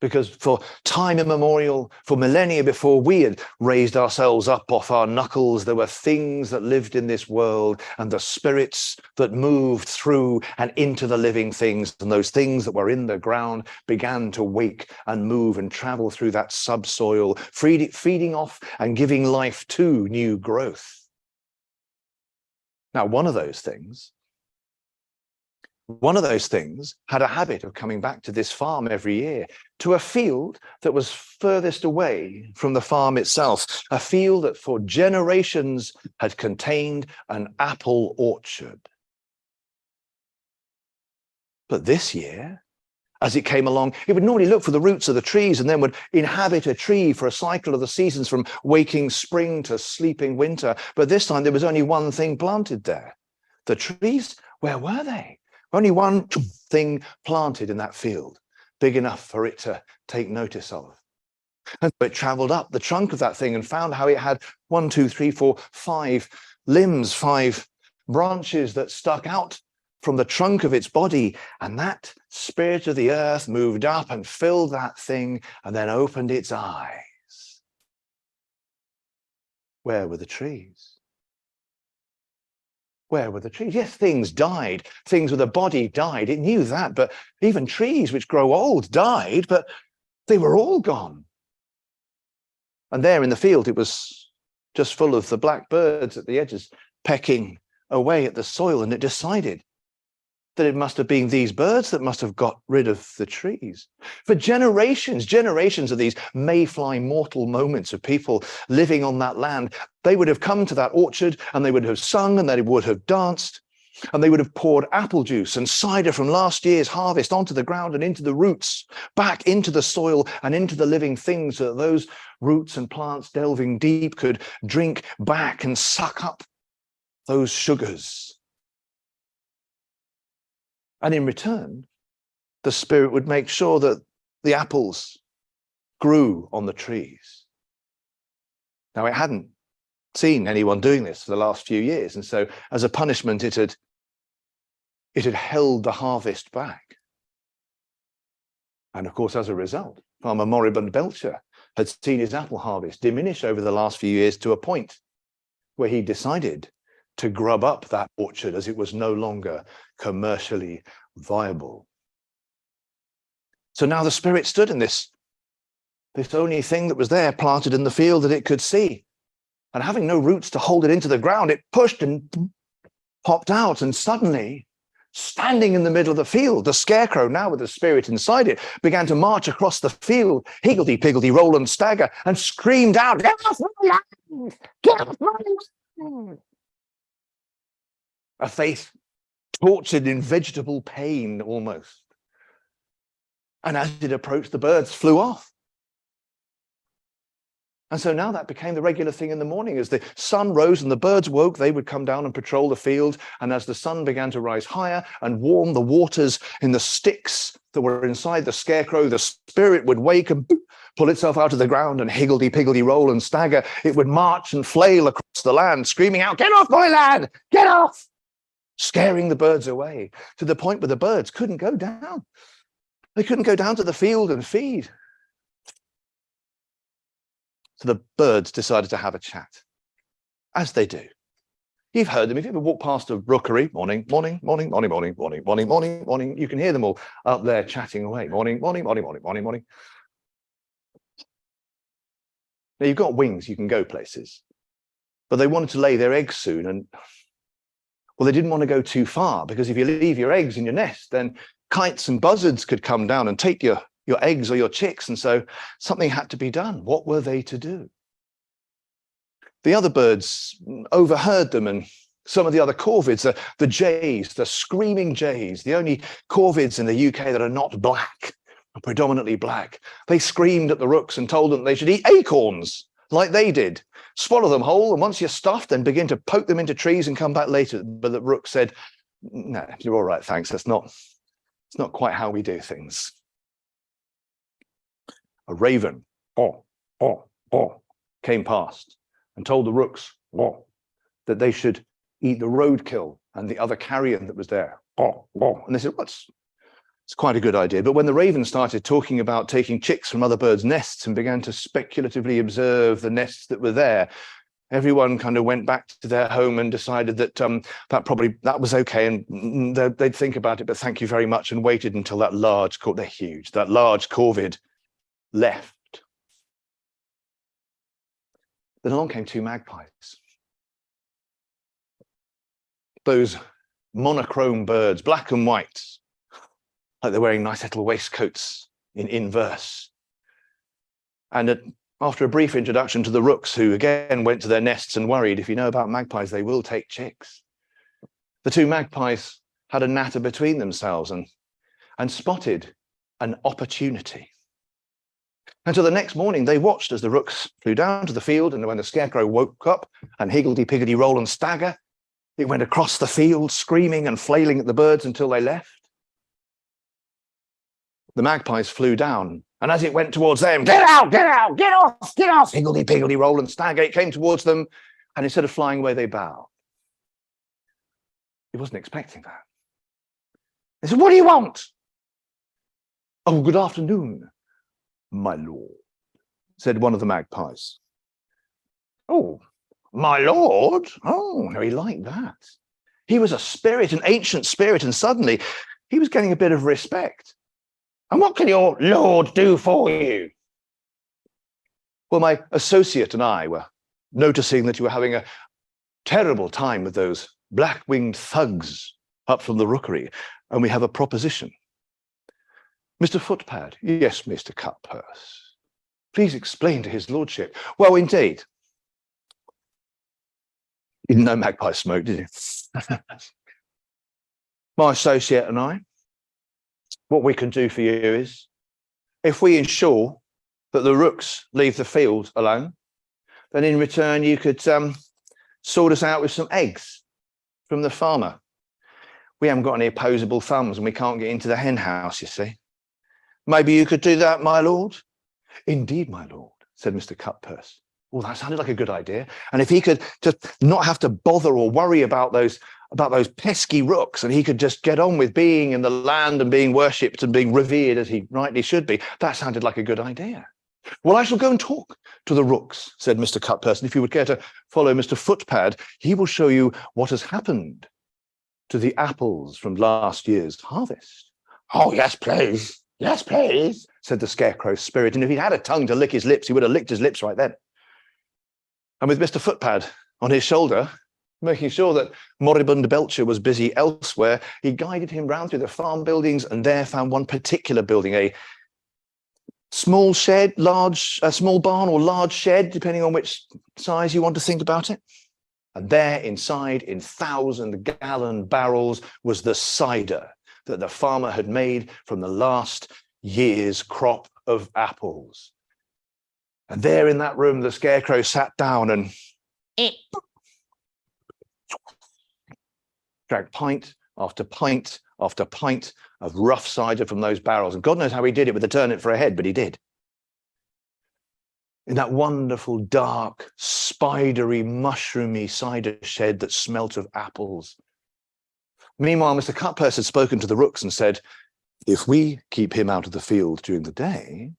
Because for time immemorial, for millennia before we had raised ourselves up off our knuckles, there were things that lived in this world, and the spirits that moved through and into the living things, and those things that were in the ground began to wake and move and travel through that subsoil, feeding off and giving life to new growth. Now, one of those things had a habit of coming back to this farm every year, to a field that was furthest away from the farm itself, a field that for generations had contained an apple orchard. But this year, As it came along, it would normally look for the roots of the trees and then would inhabit a tree for a cycle of the seasons from waking spring to sleeping winter. But this time there was only one thing planted there. The trees, where were they? Only one thing planted in that field, big enough for it to take notice of. And so it traveled up the trunk of that thing and found how it had 1, 2, 3, 4, 5 limbs, 5 branches that stuck out from the trunk of its body, and that spirit of the earth moved up and filled that thing and then opened its eyes. Where were the trees? Where were the trees? Yes, things died. Things with a body died. It knew that, but even trees which grow old died, but they were all gone. And there in the field, it was just full of the black birds at the edges, pecking away at the soil, and it decided that it must have been these birds that must have got rid of the trees. For generations of these mayfly mortal moments of people living on that land, they would have come to that orchard and they would have sung and they would have danced and they would have poured apple juice and cider from last year's harvest onto the ground and into the roots, back into the soil and into the living things, so that those roots and plants delving deep could drink back and suck up those sugars. And in return, the spirit would make sure that the apples grew on the trees. Now, it hadn't seen anyone doing this for the last few years, and so as a punishment, it had held the harvest back. And of course, as a result, Farmer Moribund Belcher had seen his apple harvest diminish over the last few years to a point where he decided to grub up that orchard as it was no longer commercially viable. So now the spirit stood in this only thing that was there, planted in the field that it could see. And having no roots to hold it into the ground, it pushed and popped out. And suddenly, standing in the middle of the field, the scarecrow, now with the spirit inside it, began to march across the field, higgledy-piggledy, roll and stagger, and screamed out, "Get off my land! Get off my land!" A face tortured in vegetable pain almost. And as it approached, the birds flew off. And so now that became the regular thing in the morning. As the sun rose and the birds woke, they would come down and patrol the field. And as the sun began to rise higher and warm the waters in the sticks that were inside the scarecrow, the spirit would wake and pull itself out of the ground and higgledy-piggledy roll and stagger. It would march and flail across the land, screaming out, "Get off my land! Get off!" Scaring the birds away to the point where the birds couldn't go down. They couldn't go down to the field and feed. So the birds decided to have a chat, as they do. You've heard them. If you ever walk past a rookery, morning, morning, morning, morning, morning, morning, morning, morning, morning, you can hear them all up there chatting away. Morning, morning, morning, morning, morning, morning. Now you've got wings, you can go places, but they wanted to lay their eggs soon, and well, they didn't want to go too far, because if you leave your eggs in your nest, then kites and buzzards could come down and take your eggs or your chicks. And so something had to be done. What were they to do? The other birds overheard them, and some of the other corvids, the jays, the screaming jays, the only corvids in the UK that are not black, are predominantly black. They screamed at the rooks and told them they should eat acorns like they did. Swallow them whole, and once you're stuffed, then begin to poke them into trees and come back later. But the rook said, "No, you're all right, thanks. It's not quite how we do things." A raven, came past and told the rooks, that they should eat the roadkill and the other carrion that was there. And they said, well, it's quite a good idea. But when the raven started talking about taking chicks from other birds' nests and began to speculatively observe the nests that were there, everyone kind of went back to their home and decided that that was okay, and they'd think about it, but thank you very much, and waited until that large corvid left. Then along came 2 magpies. Those monochrome birds, black and white, like they're wearing nice little waistcoats in inverse. And after a brief introduction to the rooks, who again went to their nests and worried, if you know about magpies, they will take chicks. The 2 magpies had a natter between themselves and spotted an opportunity. And so the next morning they watched as the rooks flew down to the field, and when the scarecrow woke up and higgledy-piggledy roll and stagger, it went across the field screaming and flailing at the birds until they left. The magpies flew down, and as it went towards them, get out, get out, get off, higgledy-piggledy roll and stagger, it came towards them, and instead of flying away, they bowed. He wasn't expecting that. They said, what do you want? Oh, good afternoon, my lord, said one of the magpies. Oh, my lord? Oh, he liked that. He was a spirit, an ancient spirit, and suddenly he was getting a bit of respect. And what can your lord do for you? Well, my associate and I were noticing that you were having a terrible time with those black-winged thugs up from the rookery, and we have a proposition. Mr. Footpad, yes, Mr. Cutpurse. Please explain to his lordship. Well, indeed. You didn't know magpie smoke, did you? My associate and I, what we can do for you is, if we ensure that the rooks leave the field alone, then in return you could sort us out with some eggs from the farmer. We haven't got any opposable thumbs and we can't get into the hen house, you see. Maybe you could do that, my lord? Indeed, my lord, said Mr. Cutpurse. Oh, that sounded like a good idea. And if he could just not have to bother or worry about those pesky rooks, and he could just get on with being in the land and being worshipped and being revered as he rightly should be, that sounded like a good idea. Well, I shall go and talk to the rooks, said Mr. Cutpurse. And if you would care to follow Mr. Footpad, he will show you what has happened to the apples from last year's harvest. Oh, yes, please. Yes, please, said the scarecrow spirit. And if he'd had a tongue to lick his lips, he would have licked his lips right then. And with Mr. Footpad on his shoulder, making sure that moribund Belcher was busy elsewhere, he guided him round through the farm buildings and there found one particular building, a small shed, a small barn or large shed, depending on which size you want to think about it. And there inside, in 1,000-gallon barrels, was the cider that the farmer had made from the last year's crop of apples. And there in that room, the scarecrow sat down and drank pint after pint after pint of rough cider from those barrels. And God knows how he did it with a turnip for a head, but he did. In that wonderful, dark, spidery, mushroomy cider shed that smelt of apples. Meanwhile, Mr. Cutpurse had spoken to the rooks and said, if we keep him out of the field during the day,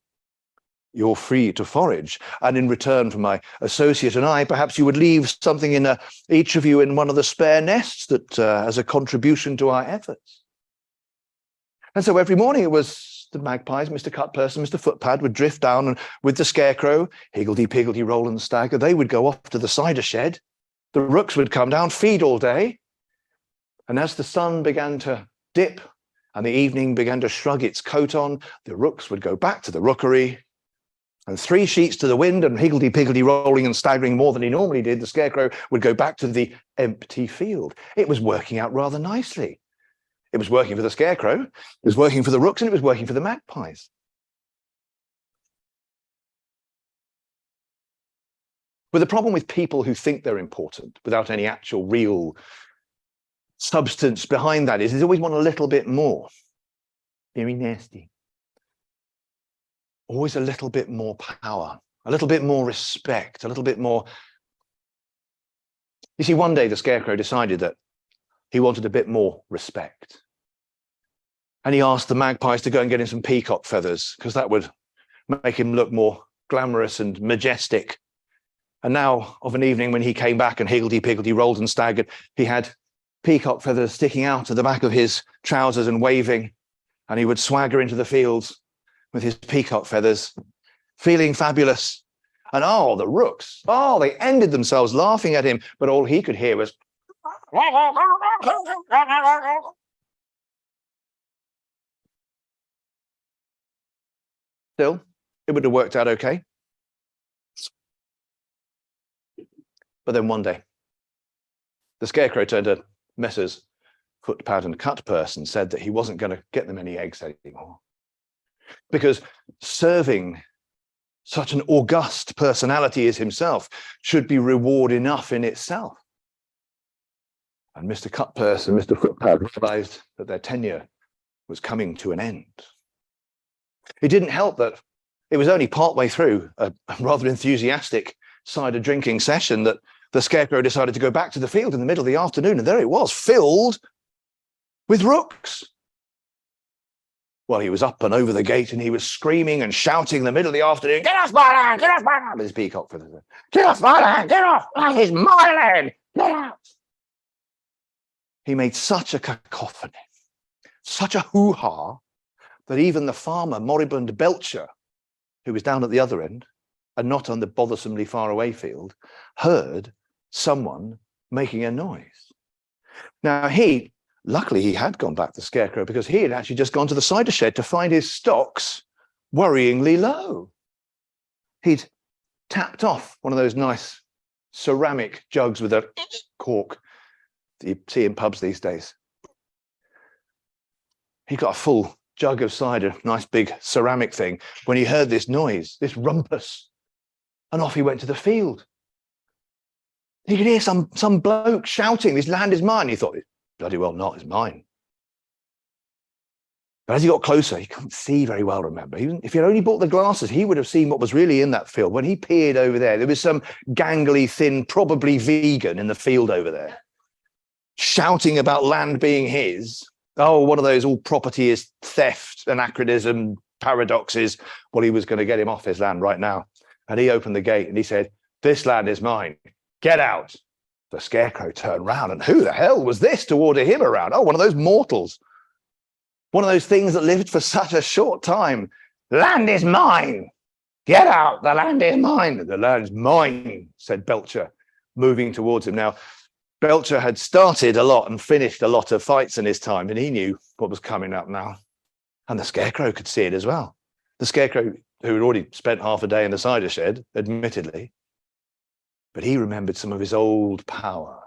you're free to forage. And in return for my associate and I, perhaps you would leave something in each of you in one of the spare nests that as a contribution to our efforts. And so every morning it was the magpies, Mr. Cutpurse and Mr. Footpad would drift down, and with the scarecrow, higgledy-piggledy, roll and stagger, they would go off to the cider shed. The rooks would come down, feed all day. And as the sun began to dip and the evening began to shrug its coat on, the rooks would go back to the rookery. And 3 sheets to the wind and higgledy-piggledy rolling and staggering more than he normally did, the scarecrow would go back to the empty field. It was working out rather nicely. It was working for the scarecrow, it was working for the rooks, and it was working for the magpies. But the problem with people who think they're important without any actual real substance behind that is they always want a little bit more. Very nasty. Always a little bit more power, a little bit more respect, a little bit more. You see, one day the scarecrow decided that he wanted a bit more respect. And he asked the magpies to go and get him some peacock feathers, because that would make him look more glamorous and majestic. And now, of an evening when he came back and higgledy-piggledy rolled and staggered, he had peacock feathers sticking out at the back of his trousers and waving, and he would swagger into the fields with his peacock feathers, feeling fabulous. And oh, the rooks, oh, they ended themselves laughing at him, but all he could hear was still, it would have worked out okay. But then one day, the scarecrow turned to Messrs. Footpad and Cutpurse and said that he wasn't going to get them any eggs anymore. because serving such an august personality as himself should be reward enough in itself. And Mr. Cutpurse and Mr. Footpad realized that their tenure was coming to an end. It didn't help that it was only partway through a rather enthusiastic cider drinking session that the Scarecrow decided to go back to the field in the middle of the afternoon, and there it was, filled with rooks. Well, he was up and over the gate, and he was screaming and shouting in the middle of the afternoon, "Get off my land! Get off my land!" With his peacock feathers. "Get off my land! Get off! That is my land! Get out!" He made such a cacophony, such a hoo-ha, that even the farmer, moribund Belcher, who was down at the other end and not on the bothersomely far away field, heard someone making a noise. Now luckily he had gone back to the Scarecrow, because he had actually just gone to the cider shed to find his stocks worryingly low. He'd tapped off one of those nice ceramic jugs with a cork that you see in pubs these days. He got a full jug of cider, nice big ceramic thing, when he heard this noise, this rumpus, and off he went to the field. He could hear some bloke shouting, "This land is mine." He thought, "It's bloody well not, it's mine." But as he got closer, he couldn't see very well, remember. If he had only bought the glasses, he would have seen what was really in that field. When he peered over there was some gangly, thin, probably vegan in the field over there, shouting about land being his. Oh, one of those all property is theft, anachronism, paradoxes. Well, he was going to get him off his land right now. And he opened the gate and he said, "This land is mine. Get out." The Scarecrow turned round, and who the hell was this to order him around? Oh, one of those mortals. One of those things that lived for such a short time. "Land is mine. Get out. The land is mine." "The land's mine," said Belcher, moving towards him. Now, Belcher had started a lot and finished a lot of fights in his time, and he knew what was coming up now. And the Scarecrow could see it as well. The Scarecrow, who had already spent half a day in the cider shed, admittedly, but he remembered some of his old power,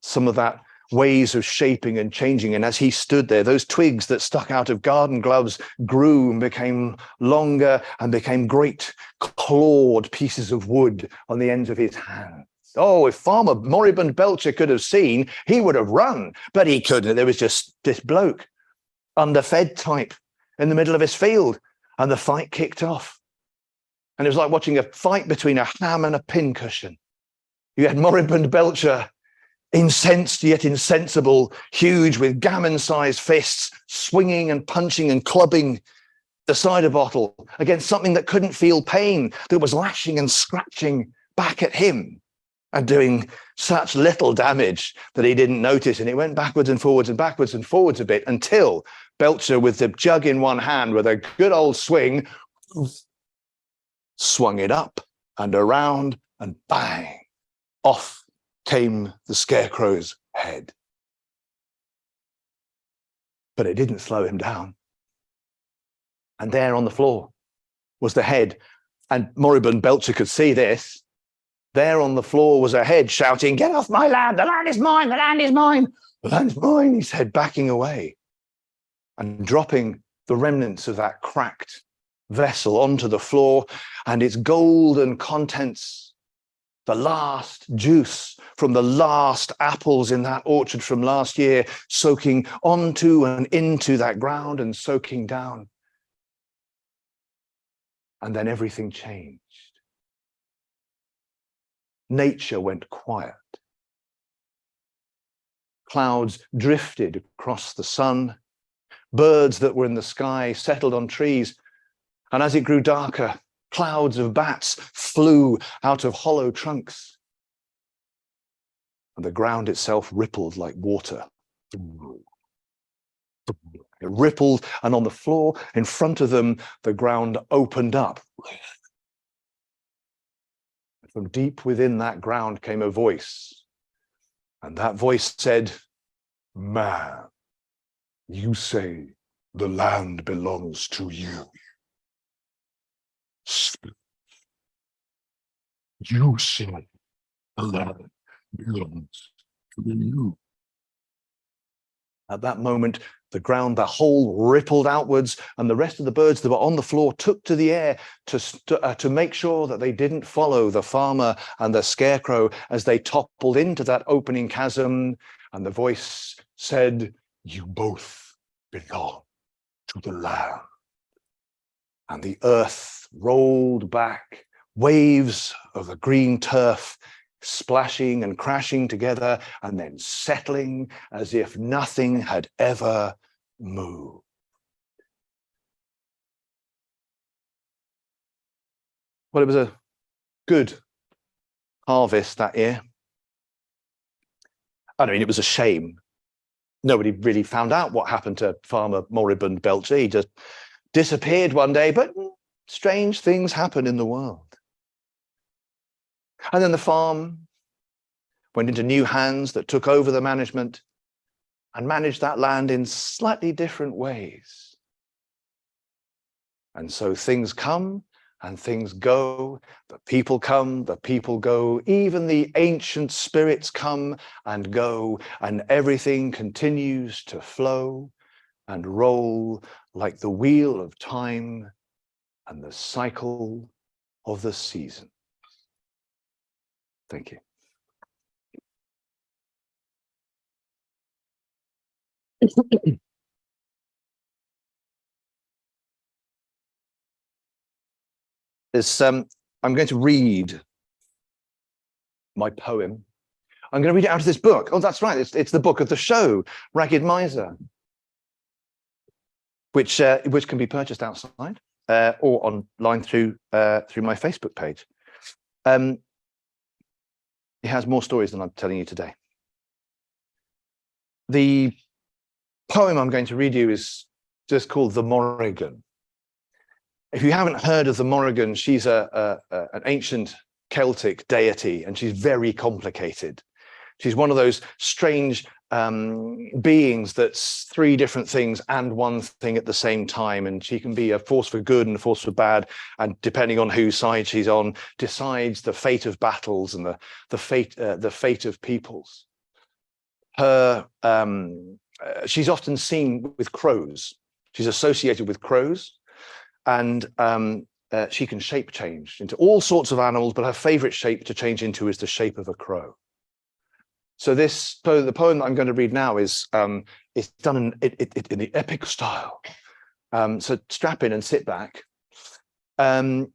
some of that ways of shaping and changing. And as he stood there, those twigs that stuck out of garden gloves grew and became longer and became great clawed pieces of wood on the ends of his hands. Oh, if Farmer Moribund Belcher could have seen, he would have run, but he couldn't. There was just this bloke, underfed type, in the middle of his field, and the fight kicked off. And it was like watching a fight between a ham and a pincushion. You had Moribund Belcher, incensed yet insensible, huge with gammon-sized fists, swinging and punching and clubbing the cider bottle against something that couldn't feel pain, that was lashing and scratching back at him and doing such little damage that he didn't notice. And it went backwards and forwards a bit, until Belcher, with the jug in one hand, with a good old swing, swung it up and around, and bang, off came the Scarecrow's head. But it didn't slow him down. And there on the floor was the head, and Moribund Belcher could see this. There on the floor was a head shouting, "Get off my land! The land is mine! The land is mine! The land's mine!" He said, backing away and dropping the remnants of that cracked vessel onto the floor, and its golden contents, the last juice from the last apples in that orchard from last year, soaking onto and into that ground and soaking down. And then everything changed. Nature went quiet. Clouds drifted across the sun. Birds that were in the sky settled on trees. And as it grew darker, clouds of bats flew out of hollow trunks. And the ground itself rippled like water. It rippled, and on the floor in front of them, the ground opened up. From deep within that ground came a voice, and that voice said, "Man, you say the land belongs to you. You say the land belongs to you." At that moment, The ground, the hole rippled outwards, and the rest of the birds that were on the floor took to the air to make sure that they didn't follow the farmer and the scarecrow as they toppled into that opening chasm. And the voice said, "You both belong to the land." And the earth rolled back, waves of the green turf splashing and crashing together and then settling as if nothing had ever moved. Well, it was a good harvest that year. I mean, it was a shame. Nobody really found out what happened to Farmer Moribund Belcher. He just disappeared one day, but strange things happen in the world. And then the farm went into new hands that took over the management and managed that land in slightly different ways. And so things come and things go, the people come, the people go, even the ancient spirits come and go, and everything continues to flow and roll like the wheel of time and the cycle of the season. Thank you. I'm going to read my poem. I'm going to read it out of this book. Oh, that's right. It's the book of the show, Ragged Miser, which can be purchased outside or online through my Facebook page. It has more stories than I'm telling you today. The poem I'm going to read you is just called The Morrigan. If you haven't heard of the Morrigan, she's an ancient Celtic deity, and she's very complicated. She's one of those strange beings that's three different things and one thing at the same time, and she can be a force for good and a force for bad, and depending on whose side she's on, decides the fate of battles and the fate of peoples. She's often seen with crows. She's associated with crows. And she can shape change into all sorts of animals, but her favorite shape to change into is the shape of a crow. So the poem that I'm going to read now is done in the epic style. So strap in and sit back. And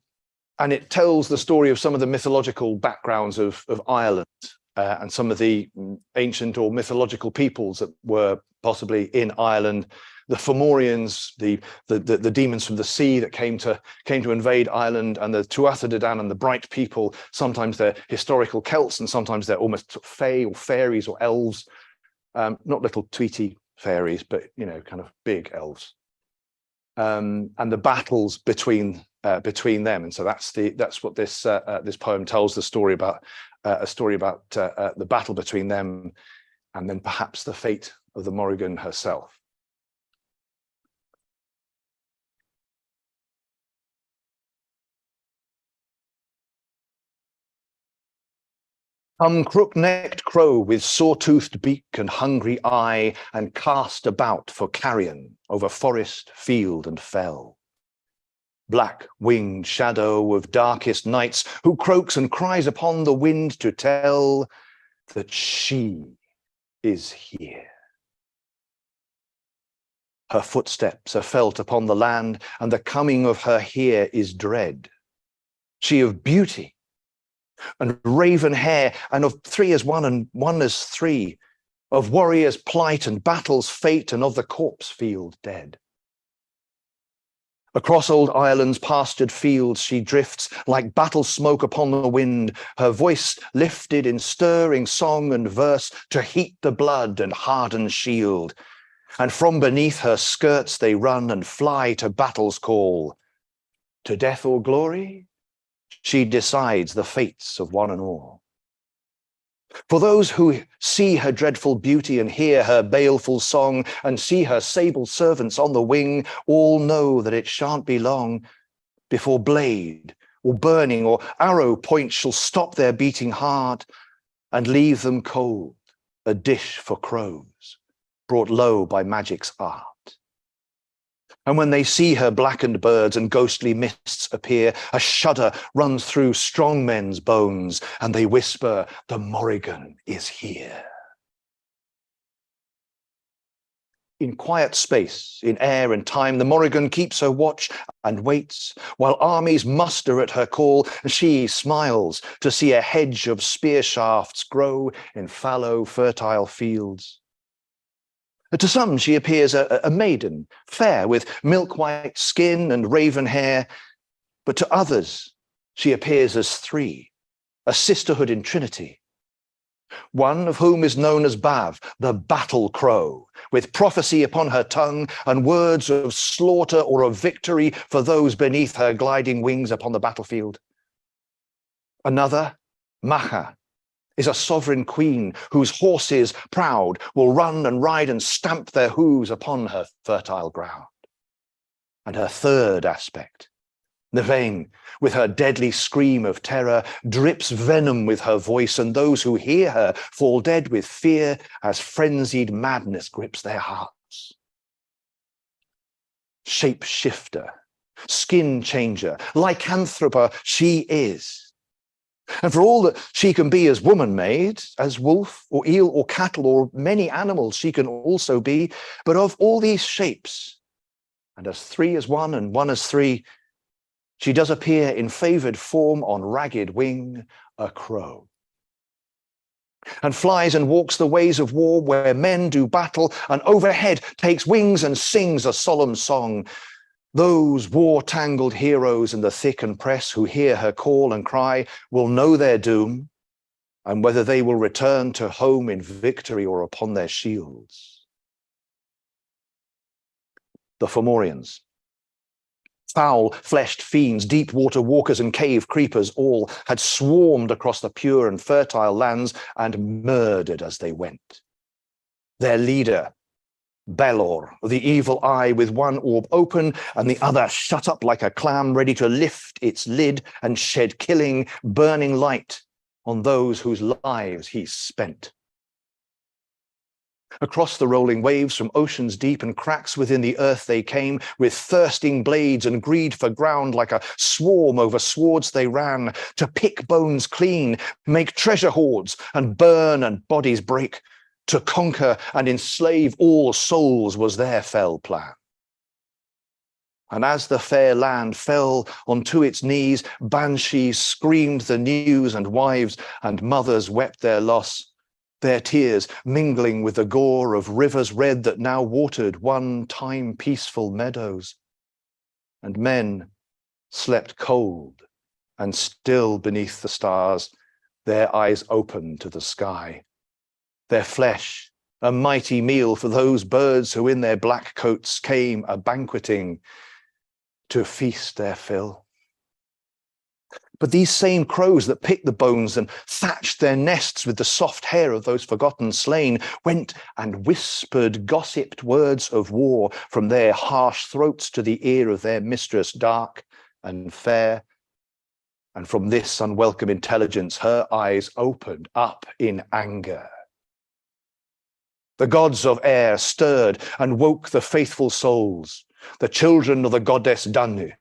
it tells the story of some of the mythological backgrounds of Ireland and some of the ancient or mythological peoples that were possibly in Ireland. The Fomorians, the demons from the sea that came to invade Ireland, and the Tuatha De Danann and the Bright People. Sometimes they're historical Celts, and sometimes they're almost fae or fairies or elves, not little tweety fairies, but kind of big elves. And the battles between them, and so that's what this poem tells the story about. A story about the battle between them, and then perhaps the fate of the Morrigan herself. Come crook-necked crow with saw-toothed beak and hungry eye, and cast about for carrion over forest, field, and fell. Black-winged shadow of darkest nights, who croaks and cries upon the wind to tell that she is here. Her footsteps are felt upon the land, and the coming of her here is dread. She of beauty and raven hair, and of three as one and one as three, of warriors' plight and battle's fate, and of the corpse field dead. Across old Ireland's pastured fields she drifts like battle smoke upon the wind, her voice lifted in stirring song and verse to heat the blood and harden shield. And from beneath her skirts they run and fly to battle's call. To death or glory, she decides the fates of one and all. For those who see her dreadful beauty and hear her baleful song and see her sable servants on the wing, all know that it shan't be long before blade or burning or arrow point shall stop their beating heart and leave them cold, a dish for crows, brought low by magic's art. And when they see her blackened birds and ghostly mists appear, a shudder runs through strong men's bones, and they whisper, the Morrigan is here. In quiet space, in air and time, the Morrigan keeps her watch and waits, while armies muster at her call, and she smiles to see a hedge of spear shafts grow in fallow, fertile fields. To some she appears a maiden, fair, with milk-white skin and raven hair, but to others she appears as three, a sisterhood in Trinity. One of whom is known as Bav, the battle crow, with prophecy upon her tongue and words of slaughter or of victory for those beneath her gliding wings upon the battlefield. Another, Macha, is a sovereign queen whose horses, proud, will run and ride and stamp their hooves upon her fertile ground. And her third aspect, Navain, with her deadly scream of terror, drips venom with her voice, and those who hear her fall dead with fear as frenzied madness grips their hearts. Shape-shifter, skin changer, lycanthropa she is. And for all that she can be as woman-made, as wolf or eel or cattle or many animals she can also be, but of all these shapes, and as three as one and one as three, she does appear in favoured form on ragged wing, a crow. And flies and walks the ways of war where men do battle, and overhead takes wings and sings a solemn song. Those war-tangled heroes in the thick and press who hear her call and cry will know their doom, and whether they will return to home in victory or upon their shields. The Fomorians, foul-fleshed fiends, deep-water walkers and cave creepers, all had swarmed across the pure and fertile lands and murdered as they went. Their leader, Belor, the evil eye with one orb open and the other shut up like a clam, ready to lift its lid and shed killing, burning light on those whose lives he spent. Across the rolling waves from oceans deep and cracks within the earth they came, with thirsting blades and greed for ground, like a swarm over swords they ran, to pick bones clean, make treasure hoards, and burn and bodies break. To conquer and enslave all souls was their fell plan. And as the fair land fell onto its knees, banshees screamed the news, and wives and mothers wept their loss, their tears mingling with the gore of rivers red that now watered one-time peaceful meadows. And men slept cold and still beneath the stars, their eyes open to the sky. Their flesh, a mighty meal for those birds who in their black coats came a-banqueting to feast their fill. But these same crows that picked the bones and thatched their nests with the soft hair of those forgotten slain went and whispered gossiped words of war from their harsh throats to the ear of their mistress, dark and fair. And from this unwelcome intelligence, her eyes opened up in anger. The gods of air stirred and woke the faithful souls, the children of the goddess Danu,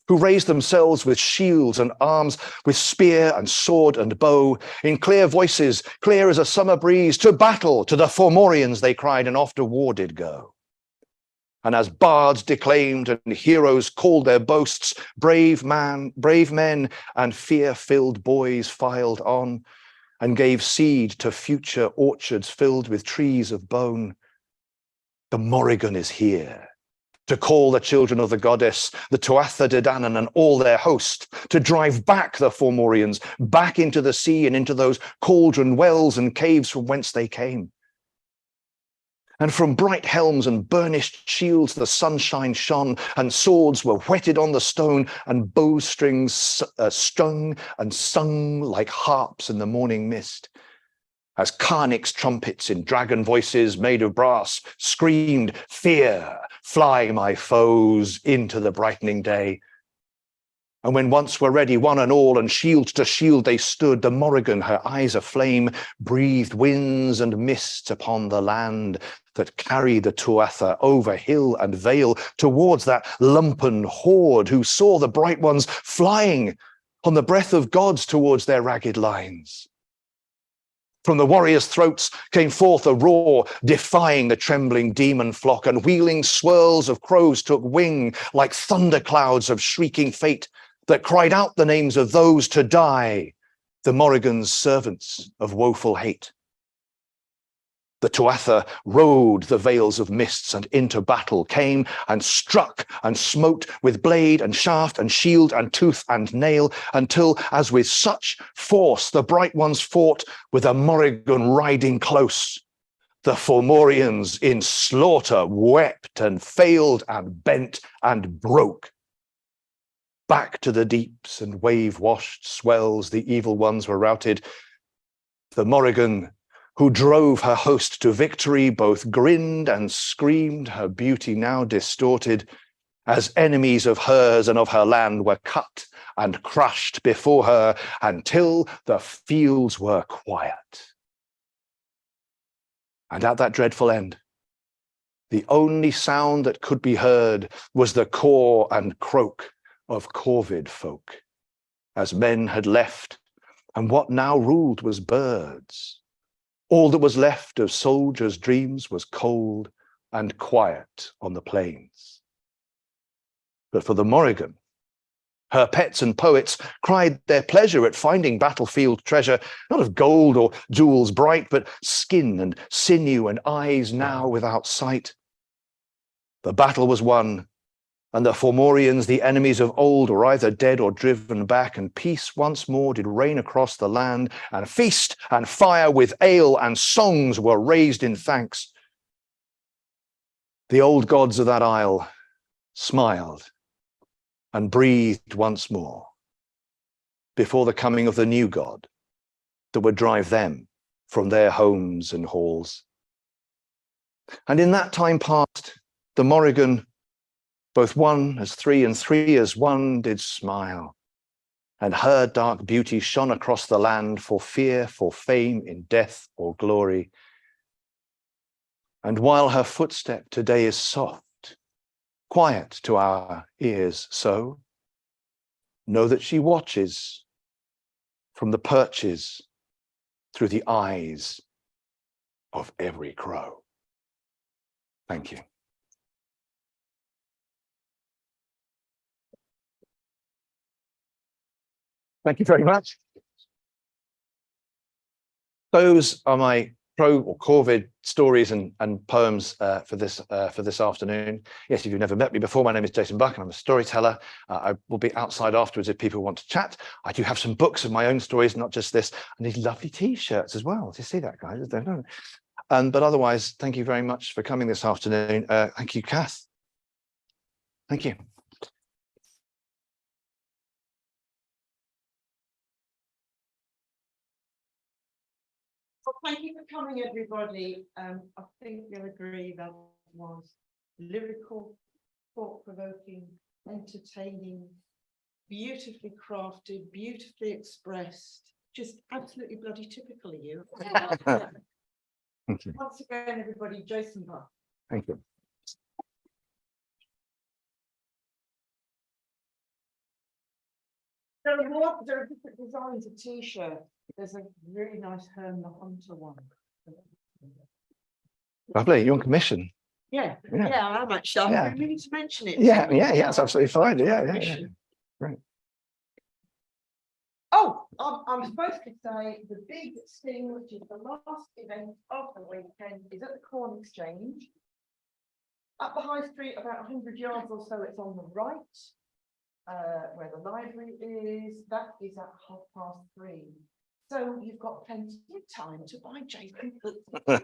who raised themselves with shields and arms, with spear and sword and bow, in clear voices, clear as a summer breeze, to battle, to the Fomorians they cried, and off to war did go. And as bards declaimed and heroes called their boasts, brave men and fear-filled boys filed on, and gave seed to future orchards filled with trees of bone. The Morrigan is here, to call the children of the goddess, the Tuatha De Danann and all their host, to drive back the Fomorians, back into the sea and into those cauldron wells and caves from whence they came. And from bright helms and burnished shields the sunshine shone, and swords were whetted on the stone, and bowstrings strung and sung like harps in the morning mist. As Karnik's trumpets in dragon voices made of brass screamed, "Fear, fly my foes into the brightening day." And when once were ready, one and all, and shield to shield they stood, the Morrigan, her eyes aflame, breathed winds and mists upon the land that carried the Tuatha over hill and vale towards that lumpen horde who saw the bright ones flying on the breath of gods towards their ragged lines. From the warriors' throats came forth a roar, defying the trembling demon flock, and wheeling swirls of crows took wing like thunderclouds of shrieking fate that cried out the names of those to die, the Morrigan's servants of woeful hate. The Tuatha rode the veils of mists and into battle came and struck and smote with blade and shaft and shield and tooth and nail until, as with such force, the bright ones fought with a Morrigan riding close. The Fomorians in slaughter wept and failed and bent and broke. Back to the deeps and wave-washed swells the evil ones were routed. The Morrigan, who drove her host to victory, both grinned and screamed, her beauty now distorted, as enemies of hers and of her land were cut and crushed before her until the fields were quiet. And at that dreadful end, the only sound that could be heard was the caw and croak of corvid folk, as men had left, and what now ruled was birds. All that was left of soldiers' dreams was cold and quiet on the plains. But for the Morrigan, her pets and poets cried their pleasure at finding battlefield treasure, not of gold or jewels bright, but skin and sinew and eyes now without sight. The battle was won, and the Fomorians, the enemies of old, were either dead or driven back, and peace once more did reign across the land, and feast and fire with ale and songs were raised in thanks. The old gods of that isle smiled and breathed once more before the coming of the new god that would drive them from their homes and halls. And in that time past, the Morrigan, both one as three and three as one, did smile, and her dark beauty shone across the land for fear, for fame in death or glory. And while her footstep today is soft, quiet to our ears so, know that she watches from the perches through the eyes of every crow. Thank you. Thank you very much. Those are my crow or corvid stories and poems for this afternoon. Yes, if you've never met me before, my name is Jason Buck and I'm a storyteller. I will be outside afterwards if people want to chat. I do have some books of my own stories, not just this, and these lovely t-shirts as well. Do you see that, guys? I don't know. But otherwise, thank you very much for coming this afternoon. Thank you, Kath. Thank you. Well, thank you for coming, everybody. I think you'll agree that was lyrical, thought-provoking, entertaining, beautifully crafted, beautifully expressed, just absolutely bloody typical of you. Thank you. Once again, everybody, Jason Buck. Thank you. There are different designs of t-shirt. There's a really nice Herne the Hunter one. Lovely, you're on commission. Yeah, Yeah. yeah, I am actually. Yeah. I really need to mention it. Yeah, it's absolutely fine. Yeah. Right. Oh, I'm supposed to say the big thing, which is the last event of the weekend, is at the Corn Exchange. Up the High Street, about 100 yards or so, it's on the right, where the library is. That is at 3:30. So you've got plenty of time to buy Jason. I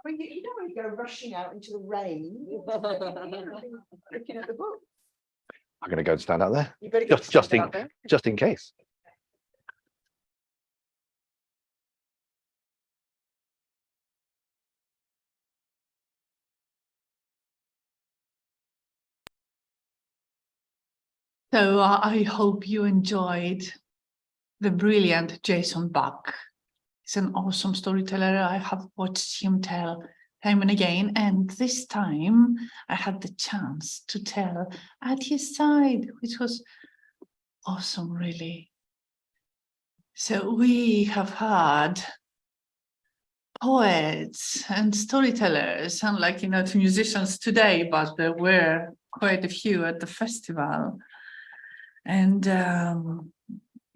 mean, you don't want to go rushing out into the rain. Looking at the book. I'm going to go and stand out there. You better go Just stand out there. just in case. So I hope you enjoyed the brilliant Jason Buck. He's an awesome storyteller. I have watched him tell time and again, and this time I had the chance to tell at his side, which was awesome, really. So we have had poets and storytellers, unlike, the musicians today, but there were quite a few at the festival. And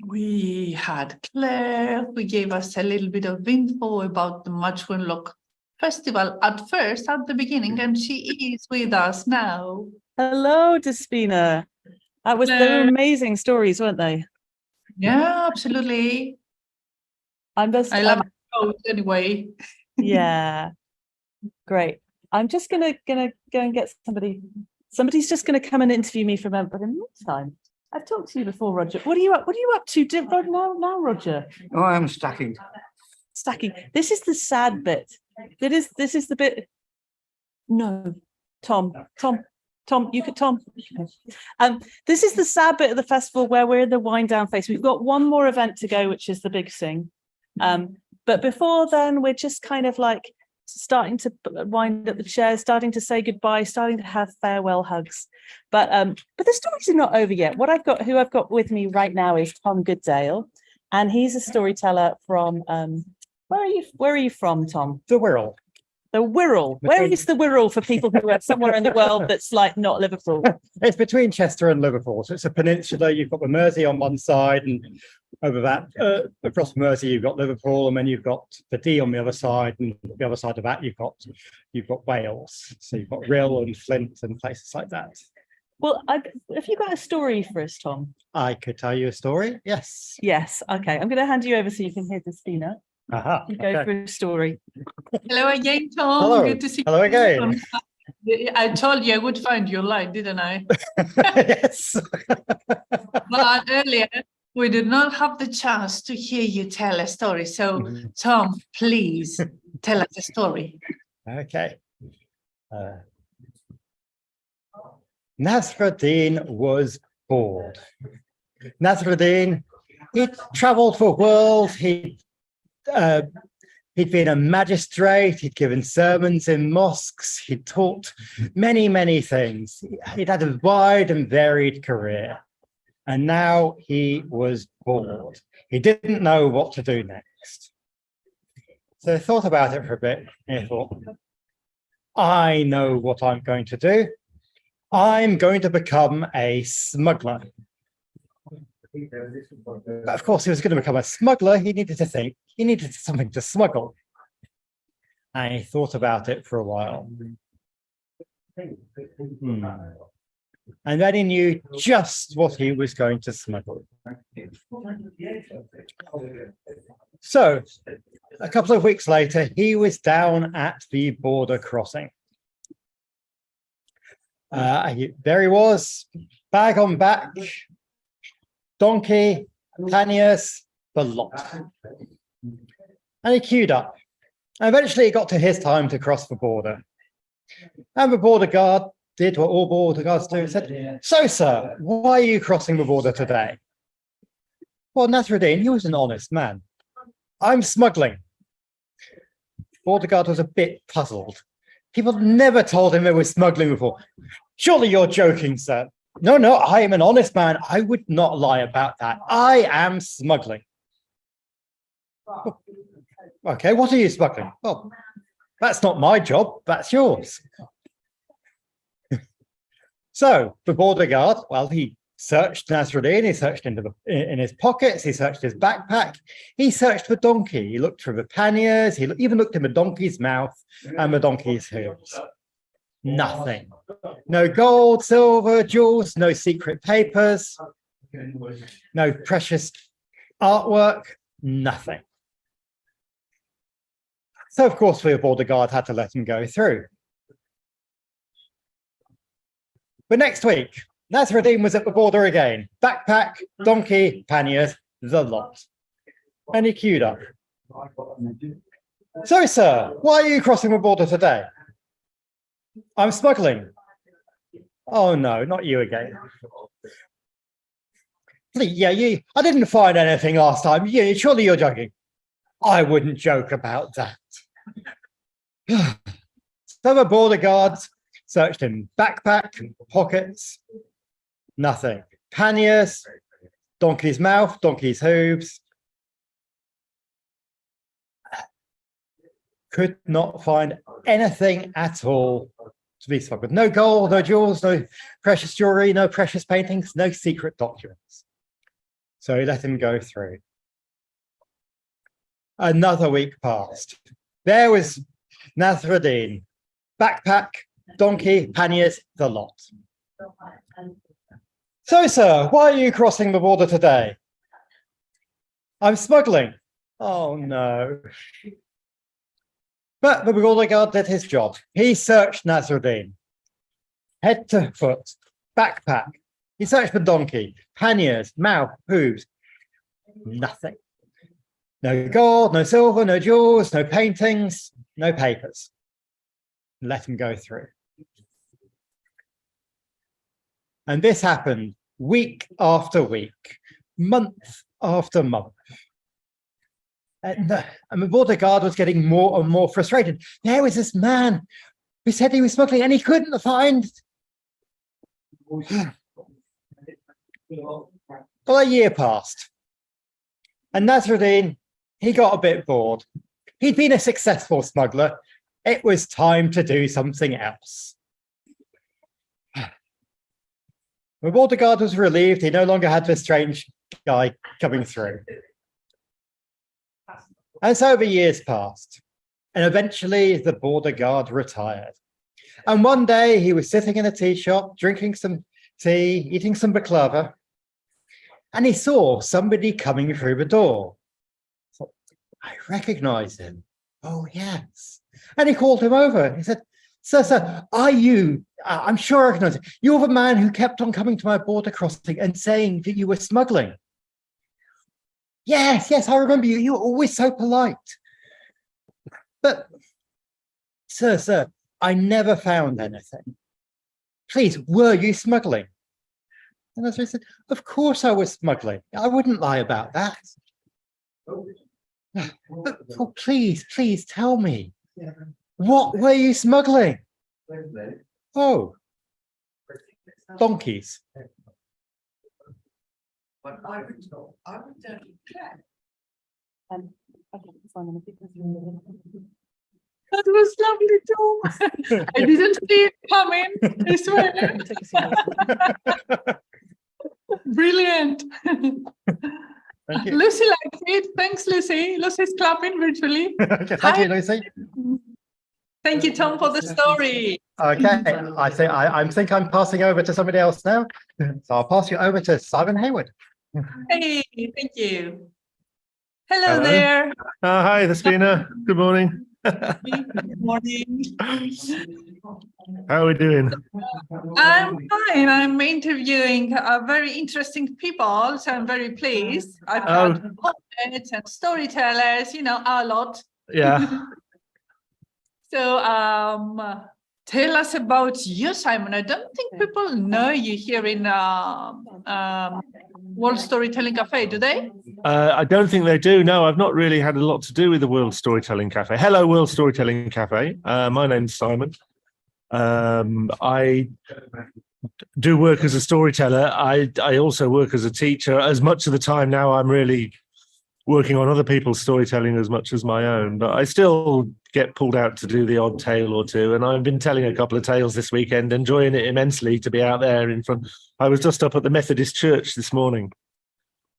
we had Claire, who gave us a little bit of info about the Much Wenlock Festival at the beginning, and she is with us now. Hello, Despina. They were amazing stories, weren't they? Yeah, absolutely. I love those anyway. Yeah, great. I'm just gonna go and get somebody. Somebody's just gonna come and interview me for a moment. But in the meantime, I've talked to you before, Roger. What are you up to now, Roger? Oh, I'm stacking. Stacking. This is the sad bit. This is the bit. No, Tom. You could Tom. This is the sad bit of the festival where we're in the wind down phase. We've got one more event to go, which is the big sing. But before then, we're just kind of like starting to wind up the chairs, starting to say goodbye, starting to have farewell hugs. But the stories are not over yet. Who I've got with me right now is Tom Gooddale, and he's a storyteller from where are you from, Tom? The Wirral. The Wirral. Where is the Wirral for people who are somewhere in the world that's like not Liverpool? It's between Chester and Liverpool. So it's a peninsula. You've got the Mersey on one side, and over that, across the Mersey, you've got Liverpool, and then you've got the Dee on the other side, and the other side of that, you've got Wales. So you've got Rhyl and Flint and places like that. Well, have you got a story for us, Tom? I could tell you a story. Yes. Yes. Okay. I'm going to hand you over so you can hear Despina. Aha. You go through a story. Hello again, Tom. Hello. Good to see you. Hello again. I told you I would find your line, didn't I? Yes. But earlier, we did not have the chance to hear you tell a story. So, Tom, please tell us a story. Okay. Nasruddin was bored. Nasruddin, he'd travelled the world. He'd been a magistrate, he'd given sermons in mosques, he'd taught many, many things. He'd had a wide and varied career. And now he was bored. He didn't know what to do next. So he thought about it for a bit, and he thought, I know what I'm going to do. I'm going to become a smuggler. But of course, he was going to become a smuggler. He needed to think. He needed something to smuggle. And he thought about it for a while. And then he knew just what he was going to smuggle. So, a couple of weeks later, he was down at the border crossing. There he was, bag on back, donkey, panniers, the lot. And he queued up. And eventually he got to his time to cross the border. And the border guard did what all border guards do and said, so, sir, why are you crossing the border today? Well, Nasruddin, he was an honest man. I'm smuggling. Border guard was a bit puzzled. People never told him they were smuggling before. Surely you're joking, sir. No, I am an honest man. I would not lie about that. I am smuggling. Okay, what are you smuggling? Well, that's not my job. That's yours. So the border guard, well, he searched Nasruddin. He searched in his pockets. He searched his backpack. He searched the donkey. He looked through the panniers. He even looked in the donkey's mouth and the donkey's heels. Nothing. No gold, silver, jewels, no secret papers, no precious artwork, nothing. So, of course, the border guard had to let him go through. But next week, Nasruddin was at the border again. Backpack, donkey, panniers, the lot. And he queued up. So, sir, why are you crossing the border today? I'm smuggling. Oh, no, not you again. Please, yeah, I didn't find anything last time. Yeah, surely you're joking. I wouldn't joke about that. So the border guards searched in backpack, pockets, nothing. Panniers, donkey's mouth, donkey's hooves. Could not find anything at all to be smuggled. No gold, no jewels, no precious jewelry, no precious paintings, no secret documents. So he let him go through. Another week passed. There was Nasruddin, backpack, donkey, panniers, the lot. So, sir, why are you crossing the border today? I'm smuggling. Oh, no. But the border guard did his job. He searched Nasruddin, head to foot, backpack. He searched for donkey, panniers, mouth, hooves. Nothing. No gold, no silver, no jewels, no paintings, no papers. Let him go through. And this happened week after week, month after month. And the border guard was getting more and more frustrated. There was this man who said he was smuggling and he couldn't find. Well, a year passed. And Nasruddin, he got a bit bored. He'd been a successful smuggler. It was time to do something else. The border guard was relieved. He no longer had this strange guy coming through. And so the years passed. And eventually the border guard retired. And one day he was sitting in a tea shop, drinking some tea, eating some baklava. And he saw somebody coming through the door. So, I recognize him. Oh, yes. And he called him over. He said, sir, are you, I'm sure I recognize you. You're the man who kept on coming to my border crossing and saying that you were smuggling. Yes, I remember you. You were always so polite. But, sir, I never found anything. Please, were you smuggling? And as I said, of course I was smuggling. I wouldn't lie about that. But oh, please tell me. What were you smuggling? Oh, donkeys. That was lovely too. I didn't see it coming. I swear. Brilliant. Thank you. Lucy liked it. Thanks, Lucy. Lucy's clapping virtually. Thank you, Lucy. Thank you, Tom, for the story. Okay, I think I'm passing over to somebody else now. So I'll pass you over to Simon Hayward. Hey, thank you. Hello there. Hi, Despina. Good morning. Good morning. How are we doing? I'm fine. I'm interviewing very interesting people, so I'm very pleased. I've had poets and storytellers, a lot. Yeah. So tell us about you, Simon. I don't think people know you here in World Storytelling Cafe, do they? I don't think they do. No, I've not really had a lot to do with the World Storytelling Cafe. Hello, World Storytelling Cafe. My name's Simon. I do work as a storyteller. I also work as a teacher. As much of the time now, I'm really working on other people's storytelling as much as my own, but I still get pulled out to do the odd tale or two. And I've been telling a couple of tales this weekend, enjoying it immensely to be out there in front. I was just up at the Methodist Church this morning,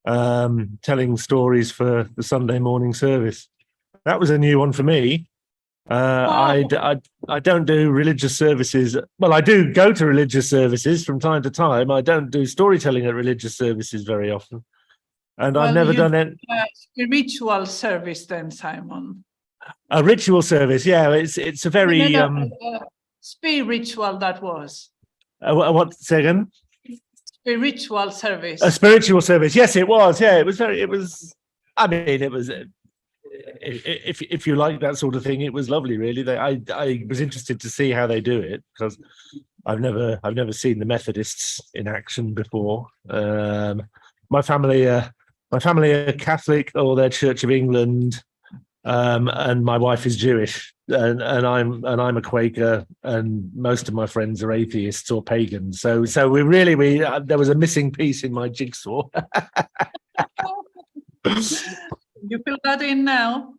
telling stories for the Sunday morning service. That was a new one for me. I don't do religious services. Well, I do go to religious services from time to time. I don't do storytelling at religious services very often. And I've never done it. Spiritual service then, Simon. A ritual service, yeah. It's a very spiritual, that was. What, say again? Spiritual service. A spiritual service, yes, it was. Yeah, it was very. It was. I mean, it was. If you like that sort of thing, it was lovely. Really, I was interested to see how they do it because I've never seen the Methodists in action before. my family are Catholic or they're Church of England, and my wife is Jewish, and I'm a Quaker, and most of my friends are atheists or pagans. So we there was a missing piece in my jigsaw. You fill that in now.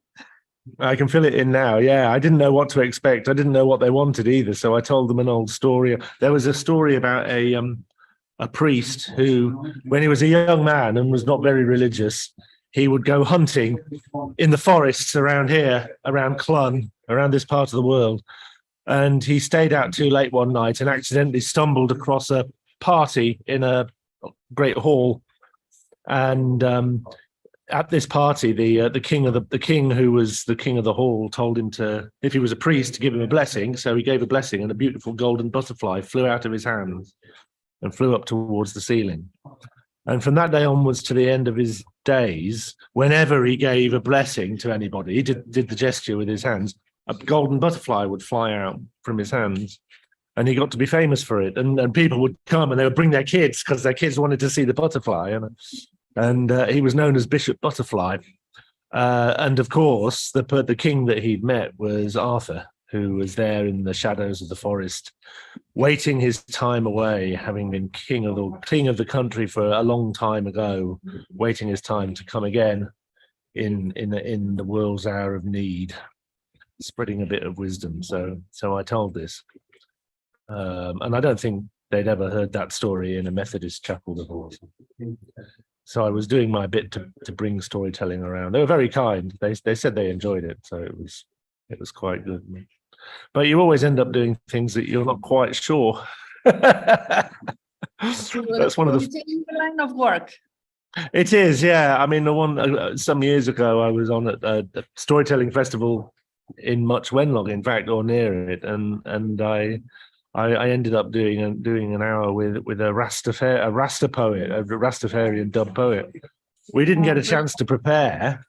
I can fill it in now. Yeah, I didn't know what to expect. I didn't know what they wanted either. So I told them an old story. There was a story about a priest who, when he was a young man and was not very religious, he would go hunting in the forests around here, around Clun, around this part of the world. And he stayed out too late one night and accidentally stumbled across a party in a great hall. And at this party, the king who was the king of the hall told him to, if he was a priest, to give him a blessing. So he gave a blessing, and a beautiful golden butterfly flew out of his hands and flew up towards the ceiling. And from that day onwards to the end of his days, whenever he gave a blessing to anybody, he did the gesture with his hands, a golden butterfly would fly out from his hands. And he got to be famous for it. And people would come and they would bring their kids because their kids wanted to see the butterfly. And he was known as Bishop Butterfly. And of course, the king that he'd met was Arthur, who was there in the shadows of the forest, waiting his time away, having been king of the country for a long time ago, waiting his time to come again in the world's hour of need, spreading a bit of wisdom. So I told this, and I don't think they'd ever heard that story in a Methodist chapel before. So I was doing my bit to bring storytelling around. They were very kind. They said they enjoyed it, so it was quite good. But you always end up doing things that you're not quite sure. That's one of the line of work. It is, yeah. I mean, the one some years ago, I was on a storytelling festival in Much Wenlock, in fact, or near it, and I ended up doing an hour with a Rasta poet, a Rastafarian dub poet. We didn't get a chance to prepare.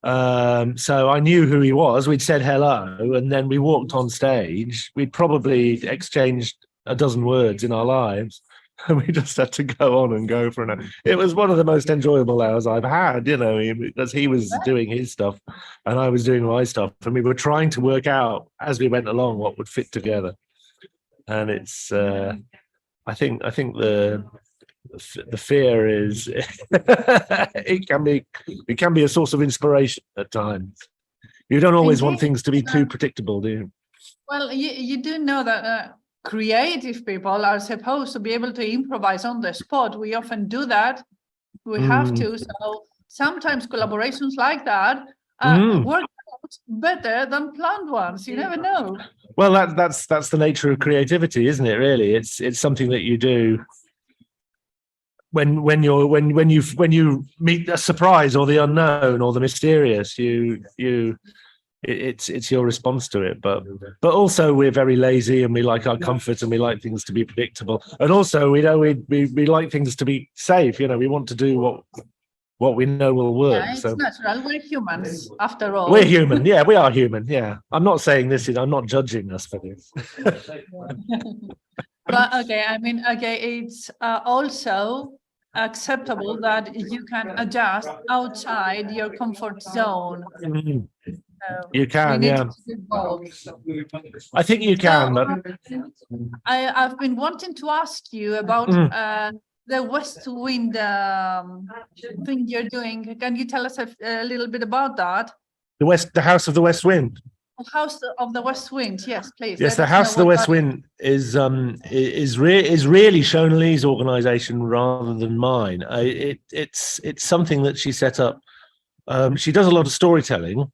So I knew who he was. We'd said hello, and then we walked on stage. We'd probably exchanged a dozen words in our lives, and we just had to go on and go for an hour. It was one of the most enjoyable hours I've had, because he was doing his stuff and I was doing my stuff, and we were trying to work out as we went along what would fit together. And it's, I think the fear is it can be a source of inspiration at times. You don't always want things to be too predictable, do you? Well, you do know that creative people are supposed to be able to improvise on the spot. We often do that. We have to. So sometimes collaborations like that work out better than planned ones. You never know. Well, that's the nature of creativity, isn't it? Really, it's something that you do when you meet a surprise or the unknown or the mysterious. It's your response to it. But also we're very lazy and we like our comfort and we like things to be predictable. And also we like things to be safe. We want to do what we know will work. Yeah, it's so natural. We're humans, after all. we're human. Yeah, we are human. Yeah, I'm not saying this. I'm not judging us for this. But it's also acceptable that you can adjust outside your comfort zone. You can, yeah. I think you can, but I've been wanting to ask you about the West Wind thing you're doing. Can you tell us a little bit about that? the House of the West Wind. The House of the West Wind, yes, please. Yes, the House of the West Wind is really Shona Lee's organisation rather than mine. It's something that she set up. She does a lot of storytelling,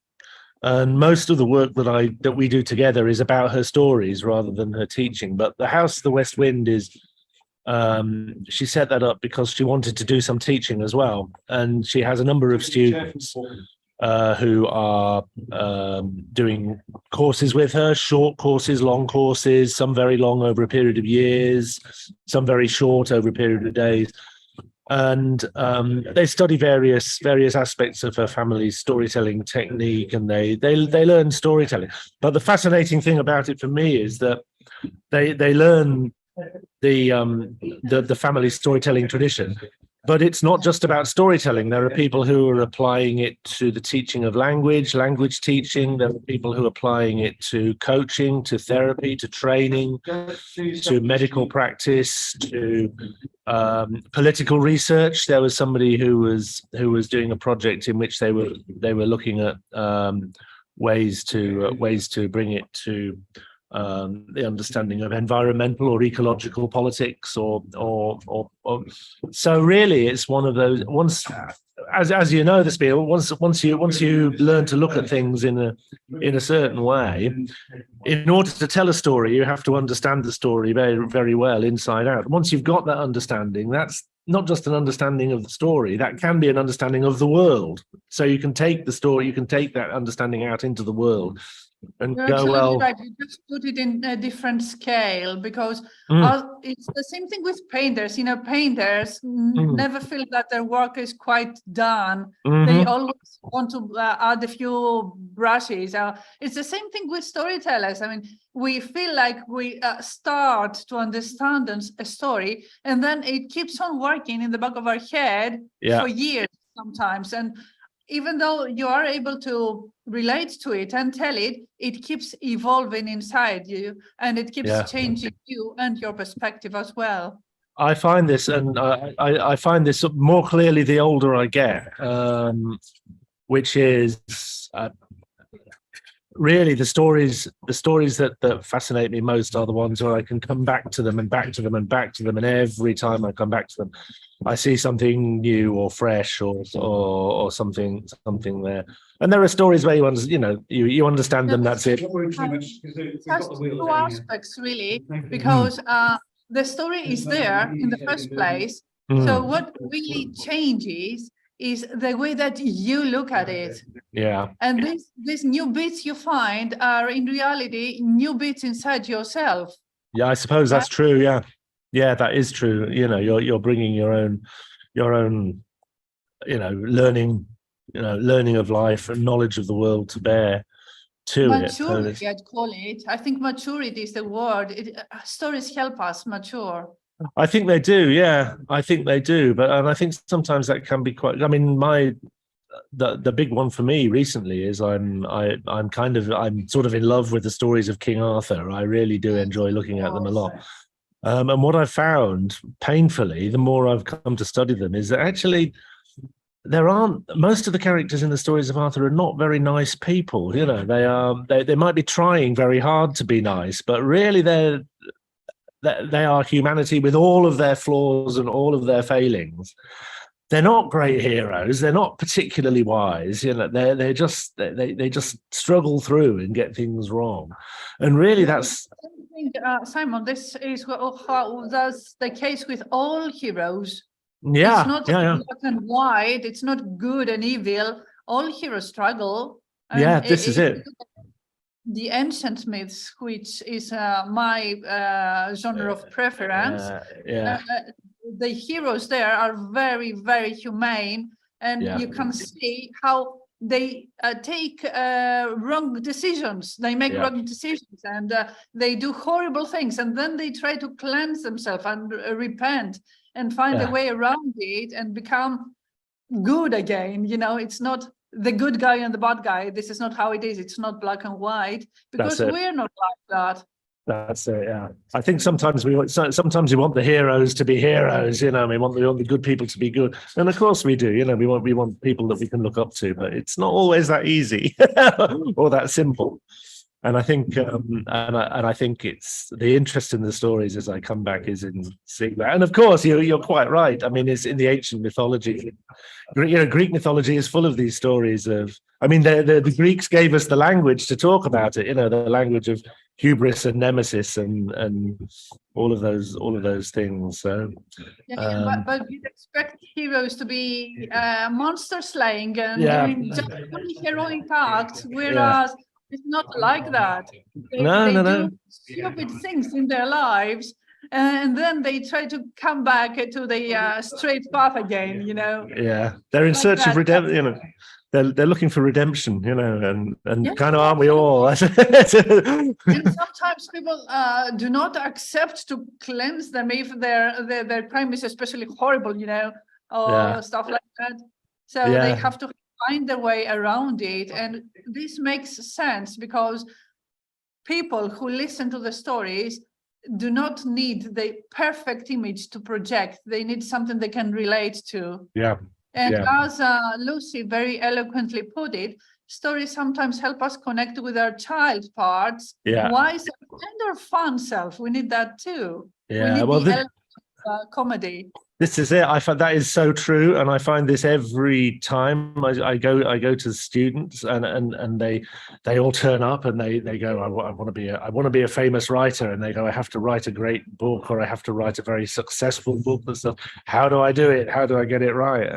and most of the work that we do together is about her stories rather than her teaching. But the House of the West Wind is she set that up because she wanted to do some teaching as well, and she has a number of students who are doing courses with her, short courses, long courses, some very long over a period of years, some very short over a period of days. And they study various aspects of her family's storytelling technique, and they learn storytelling. But the fascinating thing about it for me is that they learn the family storytelling tradition, But it's not just about storytelling. There are people who are applying it to the teaching of language teaching. There are people who are applying it to coaching, to therapy, to training, to medical practice, to political research. There was somebody who was doing a project in which they were looking at ways to bring it to the understanding of environmental or ecological politics, or so really it's one of those, as you know, once you learn to look at things in a certain way, in order to tell a story you have to understand the story very, very well inside out. Once you've got that understanding, that's not just an understanding of the story, that can be an understanding of the world. So you can take the story, you can take that understanding out into the world and You're go, absolutely well, right. You just put it in a different scale, because it's the same thing with painters. You know, painters never feel that their work is quite done. They always want to add a few brushes. It's the same thing with storytellers. I mean, we feel like we start to understand a story, and then it keeps on working in the back of our head for years sometimes. And even though you are able to relate to it and tell it, it keeps evolving inside you, and it keeps changing you and your perspective as well. I find this, and I find this more clearly the older I get, which is really the stories that fascinate me most are the ones where I can come back to them and back to them and back to them, and every time I come back to them, I see something new or fresh or something there. And there are stories where you understand them. That's it. It has two aspects really, because the story is there in the first place. So what really changes is the way that you look at it. Yeah. And these new bits you find are in reality new bits inside yourself. Yeah, I suppose that's true. Yeah. Yeah, that is true. You know, you're bringing your own, learning of life and knowledge of the world to bear to maturity, I'd call it. I think maturity is the word. Stories help us mature. I think they do. Yeah, I think they do. But I think sometimes that can be quite. I mean, the big one for me recently is I'm sort of in love with the stories of King Arthur. I really do enjoy looking at them a lot. And what I've found painfully, the more I've come to study them, is that actually most of the characters in the stories of Arthur are not very nice people. You know, they might be trying very hard to be nice, but really they are humanity with all of their flaws and all of their failings. They're not great heroes. They're not particularly wise. You know, they just struggle through and get things wrong. And really, that's. I think, Simon, this is how that's the case with all heroes. Yeah, it's not black and white. It's not good and evil. All heroes struggle. And this is it. The ancient myths, which is my genre of preference, the heroes there are very, very humane, and you can see how they take wrong decisions. They make wrong decisions, and they do horrible things, and then they try to cleanse themselves and repent and find a way around it and become good again. You know, it's not the good guy and the bad guy. This is not how it is. It's not black and white, because we're not like that. That's it. Yeah, I think sometimes we want the heroes to be heroes. You know, we want the good people to be good, and of course we do. You know, we want people that we can look up to, but it's not always that easy or that simple. And I think, I think it's the interest in the stories as I come back is in seeing that. And of course, you're quite right. I mean, it's in the ancient mythology. You know, Greek mythology is full of these stories of. I mean, the Greeks gave us the language to talk about it. You know, the language of hubris and nemesis and all of those things. So, but you'd expect heroes to be monster slaying and doing just only heroic acts, whereas. It's not like that. They do stupid things in their lives, and then they try to come back to the straight path again. You know. Yeah, they're in search of redemption. You know, they're looking for redemption. You know, and kind of aren't we all? And sometimes people do not accept to cleanse them if their crime is especially horrible. You know, or stuff like that. So they Yeah. have to find their way around it. And this makes sense because people who listen to the stories do not need the perfect image to project. They need something they can relate to. Yeah. And Yeah. as Lucy very eloquently put it, stories sometimes help us connect with our child parts. Yeah. Wise and our fun self. We need that too. We Yeah, need well, the element of, comedy. this is it. I find that is so true, and I find this every time I go to students, and they all turn up and they go, I want to be a famous writer, and they go, I have to write a great book, or I have to write a very successful book and stuff. How do I do it? How do I get it right?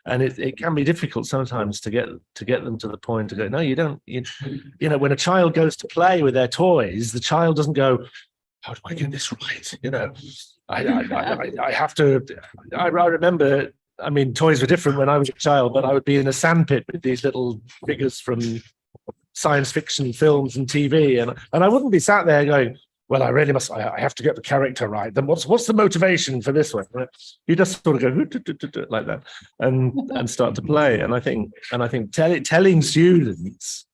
And it can be difficult sometimes to get them to the point to go, no, you don't. You know, when a child goes to play with their toys, the child doesn't go, how do I get this right? You know, I have to. I remember. I mean, toys were different when I was a child, but I would be in a sandpit with these little figures from science fiction films and TV, and I wouldn't be sat there going, well, I really must. I have to get the character right. Then what's the motivation for this one? You just sort of go like that and start to play. And I think telling students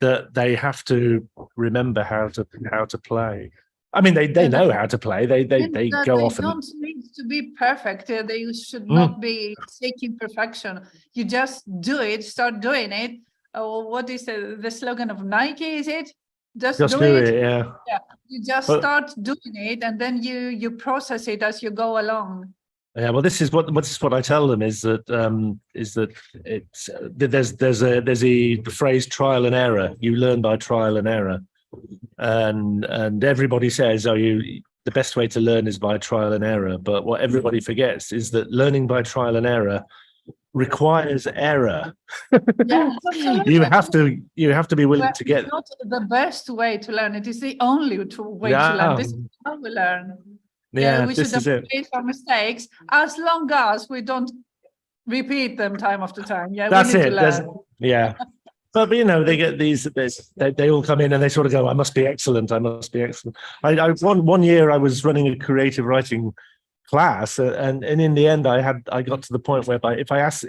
that they have to remember how to play. I mean, they know how to play. They go off and don't need to be perfect. They should not be seeking perfection. You just do it. Start doing it. What is the slogan of Nike? Is it? Just do it. Yeah. Yeah. You just start doing it, and then you process it as you go along. Yeah, well, this is what I tell them is that it's there's a phrase trial and error. You learn by trial and error, and everybody says, the best way to learn is by trial and error. But what everybody forgets is that learning by trial and error requires error. Yeah, you have to be willing to get. It's not the best way to learn. It is the only way to learn. This is how we learn. Yeah, we this should is it. appreciate our mistakes as long as we don't repeat them time after time. Yeah, That's we need it. to learn. Yeah. But you know, they get these. They all come in and they sort of go, "I must be excellent. I must be excellent." One year I was running a creative writing class, and in the end I got to the point whereby if I asked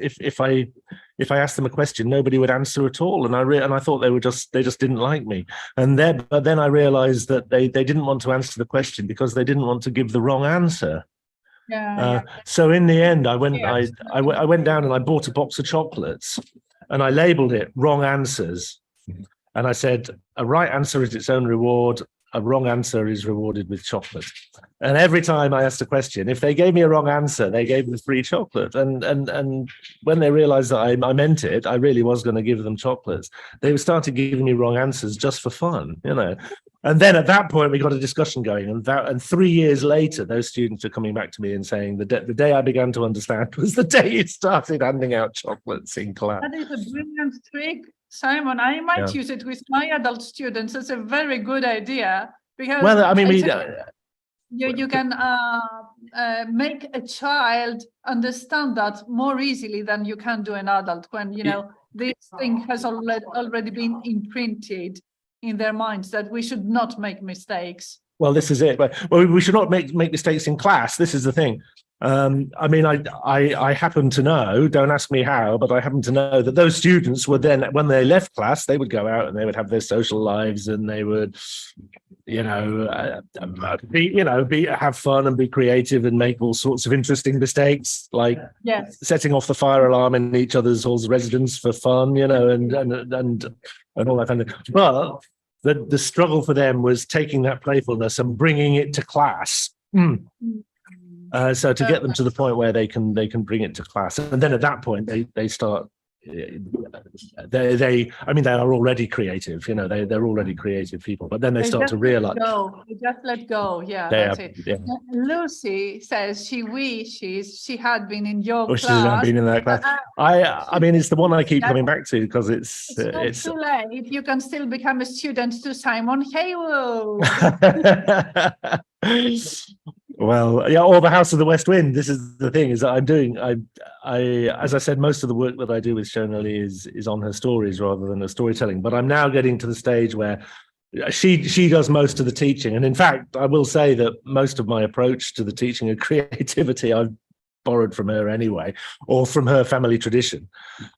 them a question, nobody would answer at all, and I thought they just didn't like me. But then I realized that they didn't want to answer the question because they didn't want to give the wrong answer. So in the end, I went down and I bought a box of chocolates, and I labeled it wrong answers, and I said a right answer is its own reward. A wrong answer is rewarded with chocolate. And every time I asked a question, if they gave me a wrong answer, they gave me free chocolate. And when they realized that I meant it, I really was going to give them chocolates, they started giving me wrong answers just for fun, you know. And then at that point, we got a discussion going. And 3 years later, those students are coming back to me and saying the day I began to understand was the day you started handing out chocolates in class. That is a brilliant trick, Simon. I might use it with my adult students. It's a very good idea because you can make a child understand that more easily than you can do an adult when this thing has already been imprinted in their minds that we should not make mistakes. Well, this is it. Well, we should not make mistakes in class. This is the thing. I mean, I happen to know, don't ask me how, but I happen to know that those students would then, when they left class, they would go out and they would have their social lives and they would, have fun and be creative and make all sorts of interesting mistakes, like setting off the fire alarm in each other's halls of residence for fun, and all that kind of. But the struggle for them was taking that playfulness and bringing it to class. So to get them to the point where they can bring it to class, and then at that point they start. They are already creative. They're already creative people, but then they start to realize. They just let go. Yeah, that's it. Yeah. Lucy says she wishes she had been in your She class. had been in that class. I mean, it's the one I keep coming back to because it's not too late. You can still become a student to Simon Haywood. Well, yeah, or the House of the West Wind. This is the thing: is that I'm doing. As I said, most of the work that I do with Shonali is on her stories rather than her storytelling. But I'm now getting to the stage where she does most of the teaching. And in fact, I will say that most of my approach to the teaching of creativity, I've borrowed from her anyway, or from her family tradition.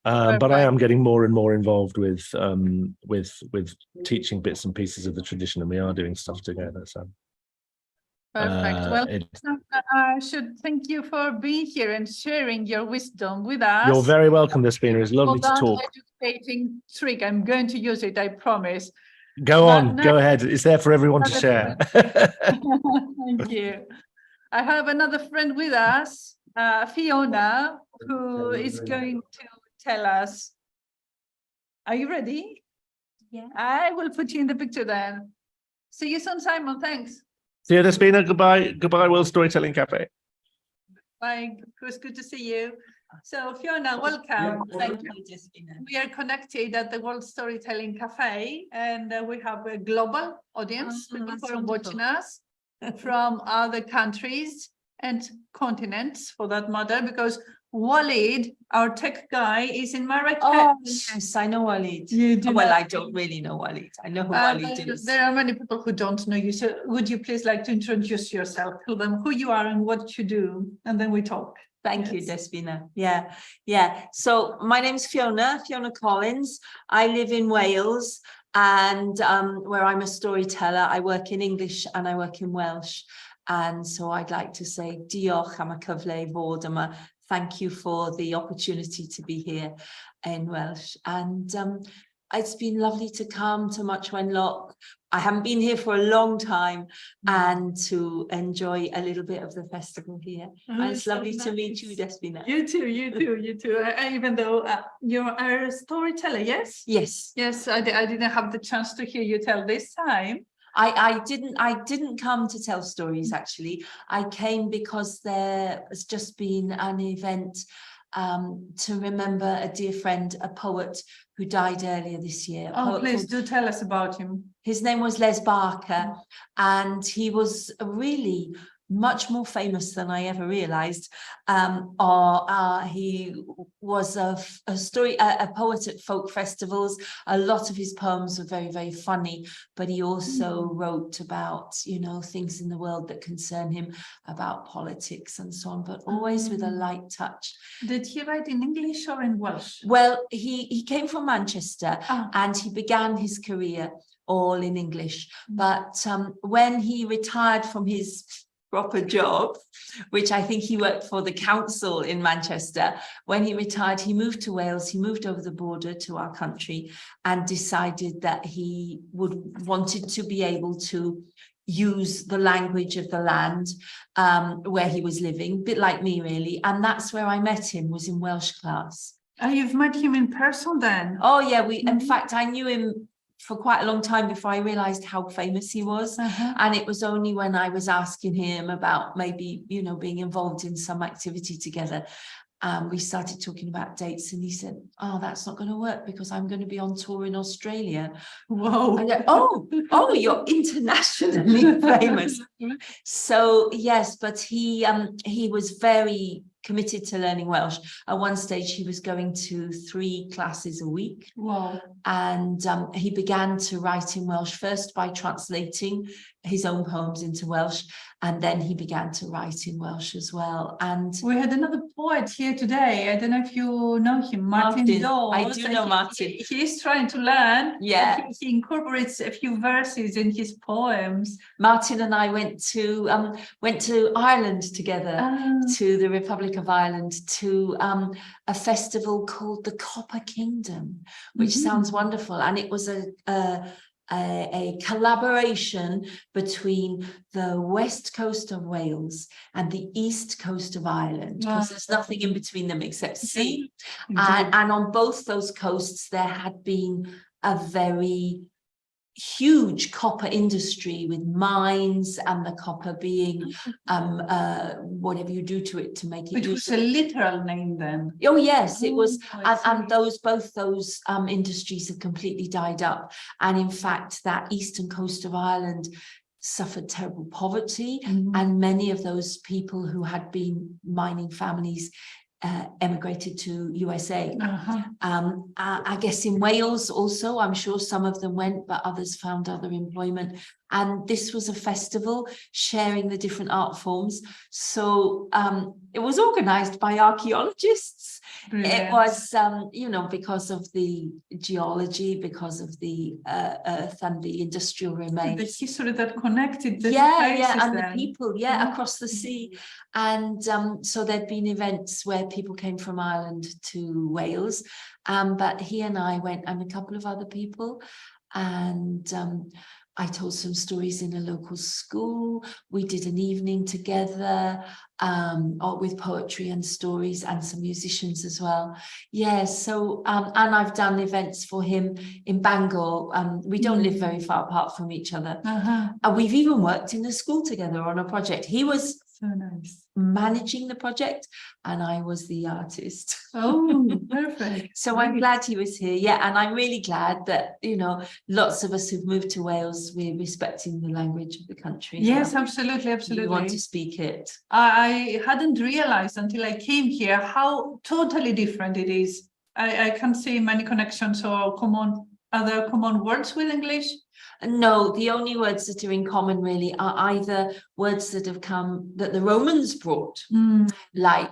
But I am getting more and more involved with teaching bits and pieces of the tradition, and we are doing stuff together. So perfect. Well, I should thank you for being here and sharing your wisdom with us. You're very welcome, Despina. It's lovely to talk. Educating trick. I'm going to use it, I promise. Go on, go ahead. It's there for everyone to share. Thank you. I have another friend with us, Fiona, who is going to tell us. Are you ready? Yeah. I will put you in the picture then. See you soon, Simon. Thanks. See you, Despina. Goodbye. Goodbye, World Storytelling Cafe. Bye. It was good to see you. So Fiona, welcome. Thank you, Despina. We are connected at the World Storytelling Cafe, and we have a global audience, people who are watching us from other countries and continents, for that matter, because Walid, our tech guy, is in Marrakesh. Oh, yes, I know Walid. You do Well, know I don't really know Walid. I know who Walid is. There are many people who don't know you. So would you please like to introduce yourself, tell them who you are and what you do, and then we talk. Thank you, Despina. Yeah. So my name is Fiona Collins. I live in Wales, and where I'm a storyteller. I work in English and I work in Welsh. And so I'd like to say diolch am y cyfle I fod yma. Thank you for the opportunity to be here in Welsh. And it's been lovely to come to Much Wenlock. I haven't been here for a long time, and to enjoy a little bit of the festival here. And it's lovely to meet you, Despina. You too. Even though you're a storyteller, yes? Yes. Yes, I didn't have the chance to hear you tell this time. I didn't come to tell stories, actually. I came because there has just been an event to remember a dear friend, a poet who died earlier this year. Oh, please do tell us about him. His name was Les Barker, and he was really much more famous than I ever realized. He was a poet at folk festivals. A lot of his poems were very, very funny, but he also wrote about, things in the world that concern him, about politics and so on, but always with a light touch. Did he write in English or in Welsh? Well, he came from Manchester, and he began his career all in English. But when he retired from his proper job, which I think he worked for the council in Manchester, when he retired, he moved to Wales. He moved over the border to our country and decided that he wanted to be able to use the language of the land where he was living, a bit like me, really. And that's where I met him, was in Welsh class. Oh, you've met him in person then? Oh, yeah. In fact, I knew him for quite a long time before I realized how famous he was. And it was only when I was asking him about maybe, being involved in some activity together, we started talking about dates, and he said, oh, that's not going to work because I'm going to be on tour in Australia. Whoa. And oh, you're internationally famous. So yes, but he was very committed to learning Welsh. At one stage, he was going to 3 classes a week. Wow. And he began to write in Welsh, first by translating his own poems into Welsh, and then he began to write in Welsh as well. And we had another poet here today. I don't know if you know him, Martin Dawes. I do know Martin. He's trying to learn. Yeah. He incorporates a few verses in his poems. Martin and I went to Ireland together, to the Republic of Ireland, to a festival called the Copper Kingdom, which sounds wonderful. And it was a collaboration between the west coast of Wales and the east coast of Ireland, because there's nothing in between them except sea. And on both those coasts, there had been a very huge copper industry with mines, and the copper being whatever you do to it to make it. Which was a literal name then. Oh yes, it was, and both those industries have completely died up. And in fact, that eastern coast of Ireland suffered terrible poverty, and many of those people who had been mining families emigrated to USA. I guess in Wales also, I'm sure some of them went, but others found other employment. And this was a festival sharing the different art forms. So it was organized by archaeologists. It Brilliant. was, you know, because of the geology, because of the earth and the industrial remains. The history that connected the Yeah, places and then. the people, yeah, Mhm. across the sea. And so there'd been events where people came from Ireland to Wales. But he and I went, and a couple of other people, and I told some stories in a local school. We did an evening together with poetry and stories and some musicians as well. Yeah, so, and I've done events for him in Bangor. We don't live very far apart from each other. And we've even worked in the school together on a project. He was so nice managing the project and I was the artist. Oh, perfect. So I'm glad he was here. Yeah, and I'm really glad that, you know, lots of us who've moved to Wales, we're respecting the language of the country. Yes, now. absolutely, absolutely. You want to speak it. I hadn't realized until I came here how totally different it is. I can see many connections or other common words with English. No, the only words that are in common really are either words that have come that the Romans brought, like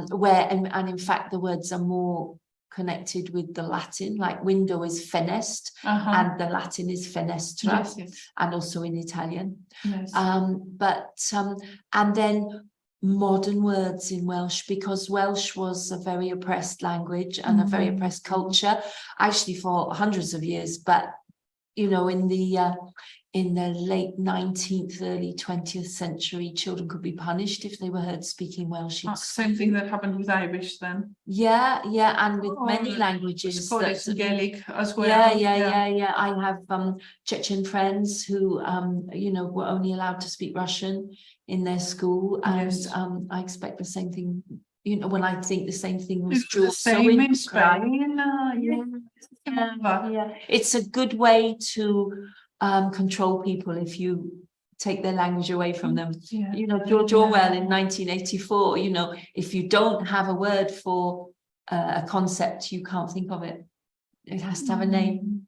where and in fact the words are more connected with the Latin, like window is fenest, and the Latin is fenestra, Yes, yes. and also in Italian. Yes. And then modern words in Welsh, because Welsh was a very oppressed language and a very oppressed culture, actually for hundreds of years, but you know, in the late 19th, early 20th century, children could be punished if they were heard speaking Welsh. Same thing that happened with Irish then. Yeah, and with many languages. Scottish, Gaelic as well. Yeah. I have Chechen friends who, you know, were only allowed to speak Russian in their school, and I expect the same thing. You know, when I think the same thing was true. The same in Spain. Yeah. It's a good way to control people if you take their language away from them. You know, George Orwell in 1984, you know, if you don't have a word for a concept, you can't think of it. It has to have a name.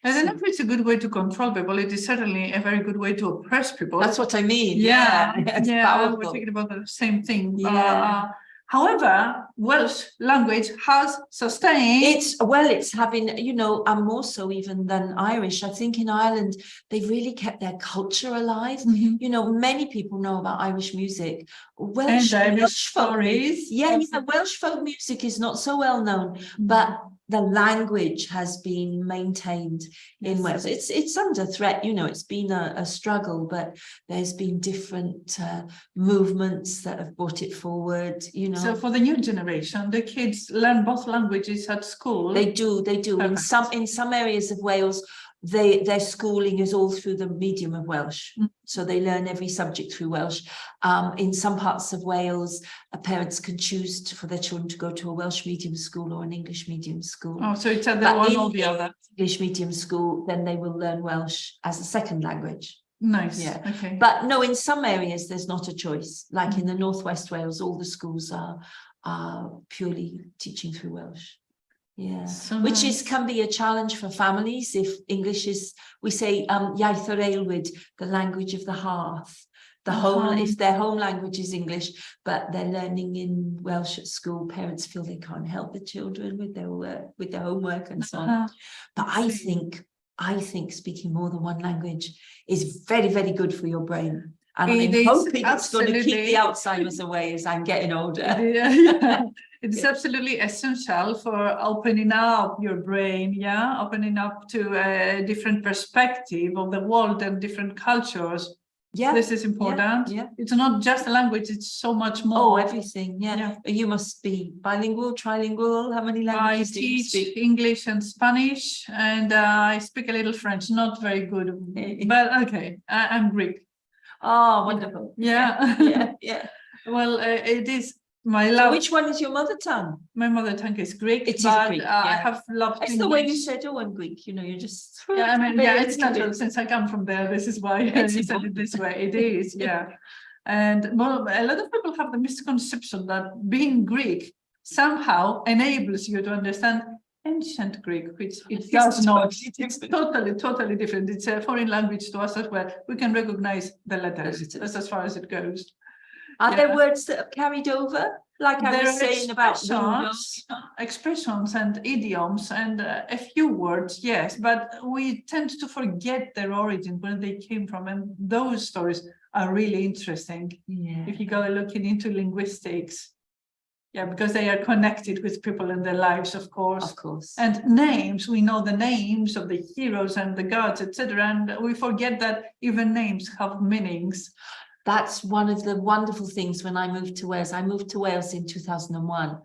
I don't know if it's a good way to control people. It is certainly a very good way to oppress people. That's what I mean. It's Powerful. we're talking about the same thing. Yeah. However, Welsh language has sustained. It's having, you know, and more so even than Irish. I think in Ireland, they've really kept their culture alive. You know, many people know about Irish music. Welsh stories. Welsh folk music is not so well known, but the language has been maintained in Wales. It's under threat, you know, it's been a struggle, but there's been different movements that have brought it forward, you know. So for the new generation, the kids learn both languages at school. They do. In some areas of Wales, their schooling is all through the medium of Welsh. So they learn every subject through Welsh. In some parts of Wales, parents can choose for their children to go to a Welsh medium school or an English medium school. Oh, so it's either one or the other. English medium school, then they will learn Welsh as a second language. Nice. Yeah. Okay. But no, in some areas there's not a choice. Like in the Northwest Wales, all the schools are purely teaching through Welsh. Yeah, which can be a challenge for families if English is, we say, iaith yr aelwyd, the language of the hearth. If their home language is English, but they're learning in Welsh at school, parents feel they can't help the children with their work, with their homework and so on. But I think speaking more than one language is very, very good for your brain. And I'm hoping it's going to keep the Alzheimer's away as I'm getting older. It's absolutely essential for opening up your brain, opening up to a different perspective of the world and different cultures. Yeah, this is important. It's not just a language, it's so much more. Oh, everything. You must be bilingual, trilingual. How many languages do you speak? I teach English and Spanish, and I speak a little French. Not very good, but okay. I'm Greek. Oh, wonderful. Yeah. Well, it is my love. So which one is your mother tongue? My mother tongue is Greek. It is Greek. I have loved It's English. the way you said, "Oh, I'm Greek." You know, you just. It's natural since I come from there. This is why you said it this way. It is, And a lot of people have the misconception that being Greek somehow enables you to understand ancient Greek, which it does not. It's totally different. It's a foreign language to us as well. We can recognize the letters. That's as far as it goes. Are there words that have carried over? Like I was saying about expressions and idioms and a few words, yes, but we tend to forget their origin, where they came from, and those stories are really interesting. Yeah. If you go looking into linguistics, yeah, because they are connected with people in their lives, of course. Of course. And names, we know the names of the heroes and the gods, etc., and we forget that even names have meanings. That's one of the wonderful things when I moved to Wales. I moved to Wales in 2001.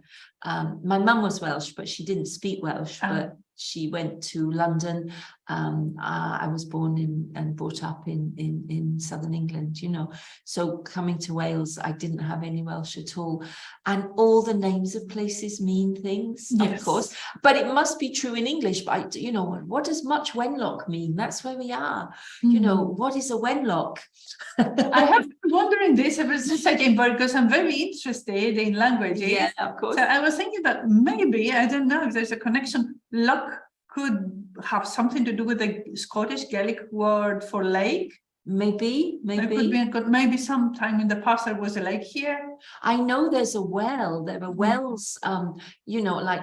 My mum was Welsh, but she didn't speak Welsh, but she went to London. I was born in and brought up in southern England, you know. So coming to Wales, I didn't have any Welsh at all. And all the names of places mean things, yes, of course. But it must be true in English. But, you know, what does Much Wenlock mean? That's where we are. You know, what is a Wenlock? I have been wondering this ever since I came back, because I'm very interested in languages. Yeah, of course. So I was thinking that maybe, I don't know if there's a connection, loch could have something to do with the Scottish Gaelic word for lake. Maybe. Maybe sometime in the past there was a lake here. I know there's a well. There are wells, you know, like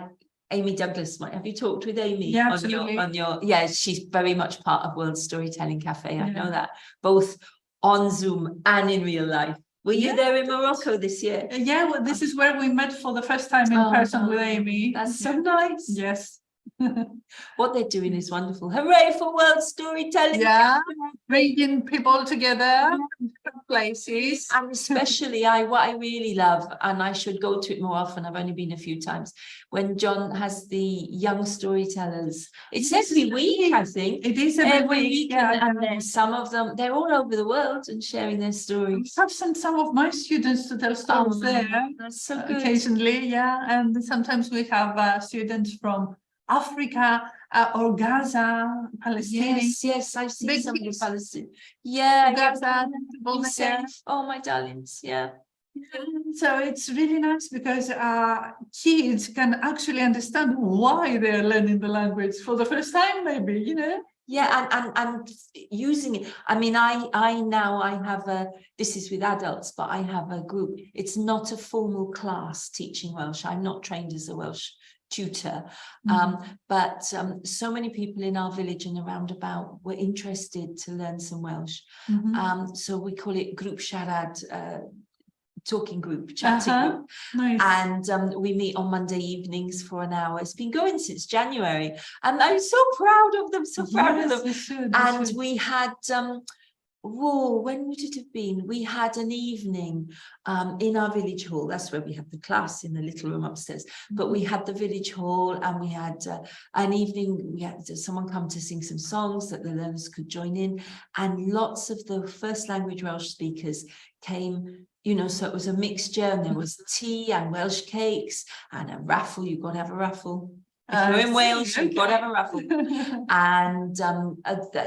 Amy Douglas. Have you talked with Amy? Yeah, absolutely. Yeah, she's very much part of World Storytelling Cafe. I know that, both on Zoom and in real life. Were you there in Morocco this year? Yeah, well, this is where we met for the first time in person with Amy. That's so nice. Yes. What they're doing is wonderful. Hooray for World Storytelling. Yeah, bringing people together, places. And especially what I really love, and I should go to it more often, I've only been a few times, when John has the young storytellers. It's every week, I think. It is every week. Yeah, and then some of them, they're all over the world and sharing their stories. I've sent some of my students to tell stories there. That's so good. Occasionally, yeah. And sometimes we have students from Africa or Gaza, Palestine. Yes, I've seen some of the Palestine. Yeah, Gaza. Oh, my darlings, yeah. So it's really nice because kids can actually understand why they're learning the language for the first time, maybe, you know. Yeah, and using it. I mean, I now have this is with adults, but I have a group. It's not a formal class teaching Welsh. I'm not trained as a Welsh tutor, but so many people in our village and around about were interested to learn some Welsh. So we call it group siarad, talking group, chatting group. Nice. And we meet on Monday evenings for an hour. It's been going since January, and I'm so proud of them, we had when would it have been? We had an evening in our village hall. That's where we had the class, in the little room upstairs. But we had the village hall, and we had an evening. We had someone come to sing some songs that the learners could join in, and lots of the first language Welsh speakers came. You know, so it was a mixture, and there was tea and Welsh cakes and a raffle. You've got to have a raffle. If you're in Wales, you've got to have a raffle. And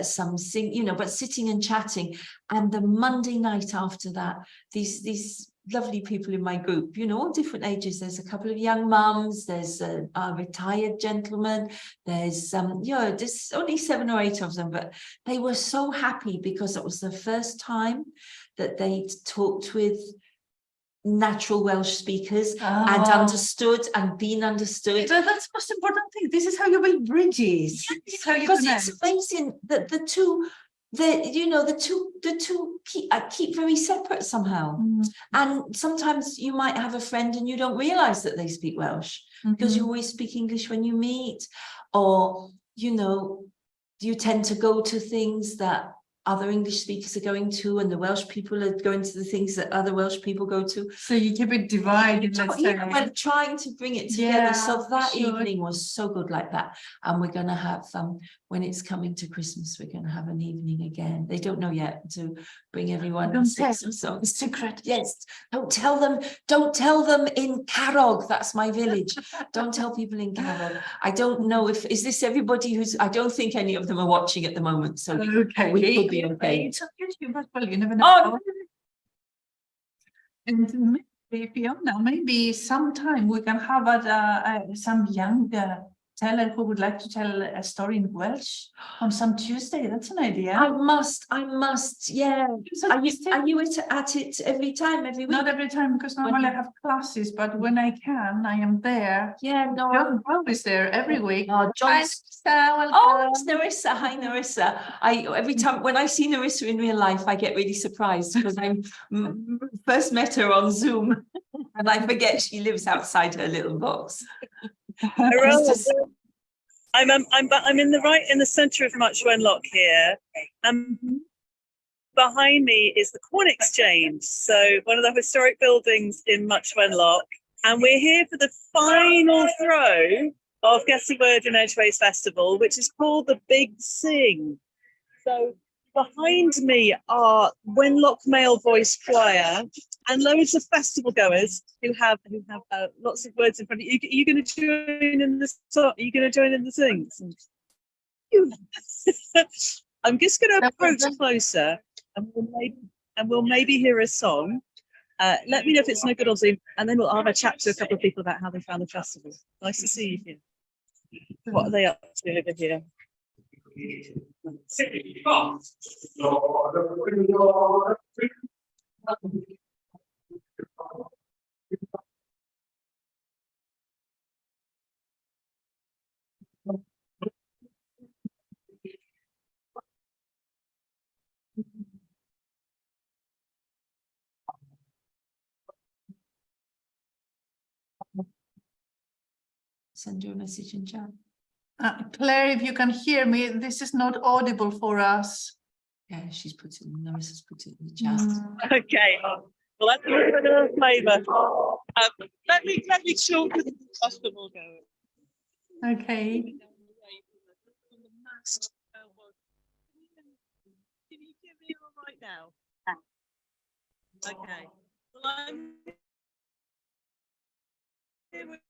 some sing, you know, but sitting and chatting. And the Monday night after that, these lovely people in my group, you know, all different ages. There's a couple of young mums, there's a retired gentleman, there's there's only 7 or 8 of them, but they were so happy because it was the first time that they'd talked with natural Welsh speakers and understood and been understood. So that's the most important thing. This is how you build bridges. Because it's amazing that the two keep very separate somehow. And sometimes you might have a friend and you don't realize that they speak Welsh because you always speak English when you meet, or you know, you tend to go to things that other English speakers are going to, and the Welsh people are going to the things that other Welsh people go to. So you keep it divided, let's say. We're trying to bring it together. So that evening was so good like that. And we're going to have, when it's coming to Christmas, we're going to have an evening again. They don't know yet, to bring everyone and sing some songs. Secret. Yes. Don't tell them in Carrog. That's my village. Don't tell people in Carrog. I don't know is this everybody I don't think any of them are watching at the moment. So okay. We could be okay. It's on YouTube as well, you never know. And maybe, Fiona, maybe sometime we can have some younger teller who would like to tell a story in Welsh on some Tuesday? That's an idea. I must, yeah. So Are you at it every time, every week? Not every time, because normally I have classes, but when I can, I am there. Yeah, no. John Grove is there every week. Oh, John's. Oh, it's Narissa. Hi, Narissa. Every time when I see Narissa in real life, I get really surprised because I first met her on Zoom, and I forget she lives outside her little box. I'm in the centre of Much Wenlock here, and behind me is the Corn Exchange, so one of the historic buildings in Much Wenlock, and we're here for the final throw of Guess the Word in Edgeways Festival, which is called the Big Sing. So behind me are Wenlock Male Voice Choir and loads of festival goers who have lots of words in front of you. Are you going to join in the song? Are you going to join in the sings? I'm just going to approach closer, and we'll maybe hear a song. Let me know if it's no good on Zoom, and then I'll have a chat to a couple of people about how they found the festival. Nice to see you here. What are they up to over here? Send you a message in chat. Claire, if you can hear me, this is not audible for us. Yeah, Narissa's put it in the chat. Okay. Well, that's a little flavour. Let me shorten the festival going. Okay. Can you hear me all right now? Okay. Well, I'm here with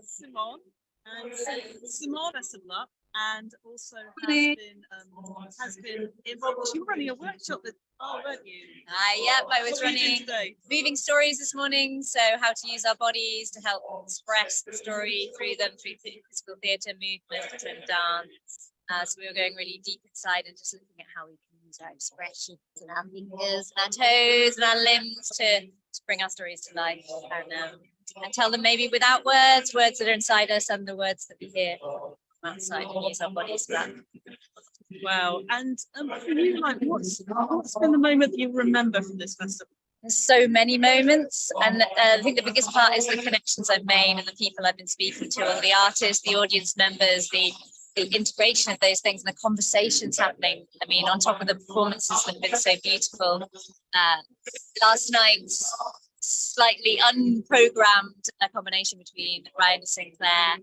Simon, and Simon, best of luck, and also has been involved. You were running a workshop with, weren't you? Yeah, I was What were you doing running today? moving stories this morning, so how to use our bodies to help express the story through physical theatre, movement and dance. So we were going really deep inside and just looking at how we can use our expressions and our fingers and our toes and our limbs to bring our stories to life and tell them maybe without words that are inside us and the words that we hear from outside, and use our bodies for that. Wow. And for you, like, what's been the moment you remember from this festival? There's so many moments, and I think the biggest part is the connections I've made and the people I've been speaking to, all the artists, the audience members, the integration of those things and the conversations happening. I mean, on top of the performances that have been so beautiful. Last night, slightly unprogrammed combination between Ryan Sinclair,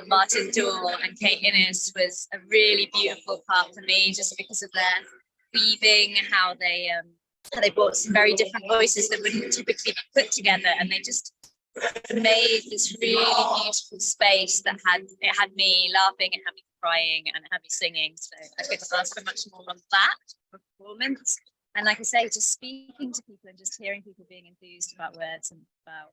Martin Dool and Kate Innes was a really beautiful part for me, just because of their weaving, how they brought some very different voices that wouldn't typically be put together, and they just made this really beautiful space that had me laughing, it had me crying, and it had me singing. So I couldn't ask for much more on that performance. And like I say, just speaking to people and just hearing people being enthused about words and about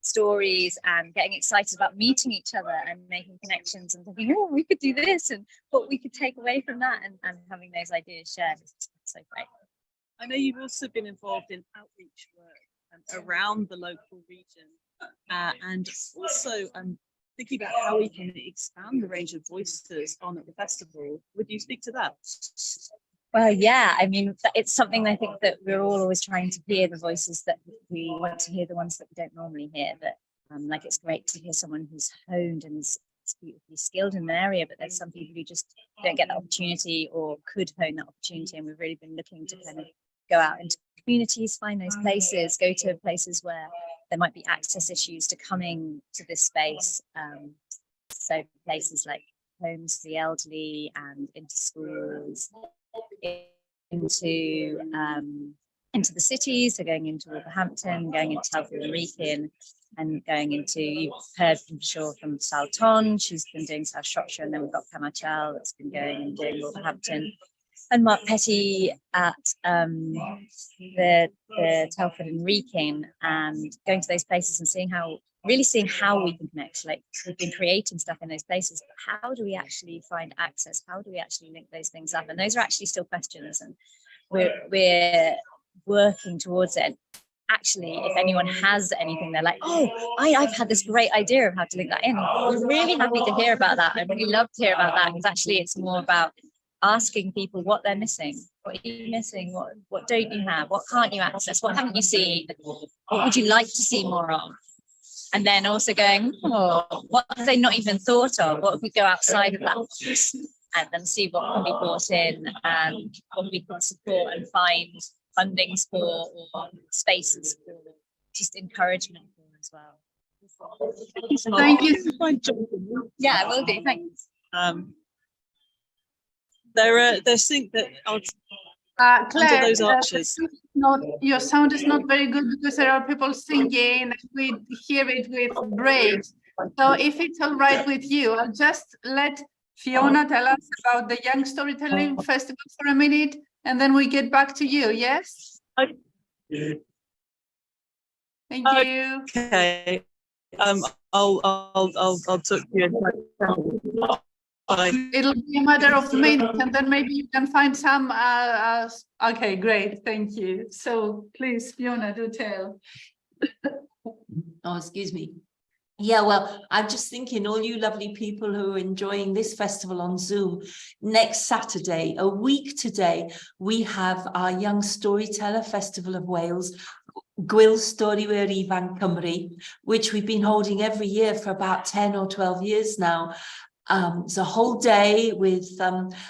stories and getting excited about meeting each other and making connections and thinking, oh, we could do this and what we could take away from that, and having those ideas shared is so great. I know you've also been involved in outreach work around the local region, and also thinking about how we can expand the range of voices on at the festival. Would you speak to that? Well, yeah, I mean, it's something I think that we're all always trying to hear the voices that we want to hear, the ones that we don't normally hear. But like, it's great to hear someone who's honed and is beautifully skilled in an area, but there's some people who just don't get that opportunity or could hone that opportunity. And we've really been looking to kind of go out into communities, find those places, go to places where there might be access issues to coming to this space. So places like homes for the elderly and into schools, into the cities, so going into Wolverhampton, going into Telford and Wrekin, and going into, you've heard from sure from Salton, she's been doing South Shropshire, and then we've got Camachel that's been going and doing Wolverhampton, and Mark Petty at the Telford and Wrekin, and going to those places and seeing how really seeing how we can connect. Like we've been creating stuff in those places, but how do we actually find access? How do we actually link those things up? And those are actually still questions, and we're working towards it. Actually, if anyone has anything, they're like, oh, I've had this great idea of how to link that in. We're really happy to hear about that. I really love to hear about that, because actually it's more about asking people what they're missing. What are you missing? What don't you have? What can't you access? What haven't you seen? What would you like to see more of? And then also going, oh, what have they not even thought of? What if we go outside of that and then see what can be brought in and what we can support and find fundings for, or spaces for, just encouragement for as well. Thank you. Yeah, I will do. Thanks. There's think that Claire, under those arches. Your sound is not very good because there are people singing. We hear it with breaks. So if it's all right with you, I'll just let Fiona tell us about the Young Storytelling Festival for a minute, and then we get back to you. Yes. Okay. Thank you. Okay. I'll talk to you. It'll be a matter of minutes, and then maybe you can find some. Okay, great, thank you. So please, Fiona, do tell. Oh, excuse me. Yeah, well, I'm just thinking, all you lovely people who are enjoying this festival on Zoom, next Saturday, a week today, we have our Young Storyteller Festival of Wales, Gwyl Storywyr Ifanc Cymru, which we've been holding every year for about 10 or 12 years now. It's a whole day with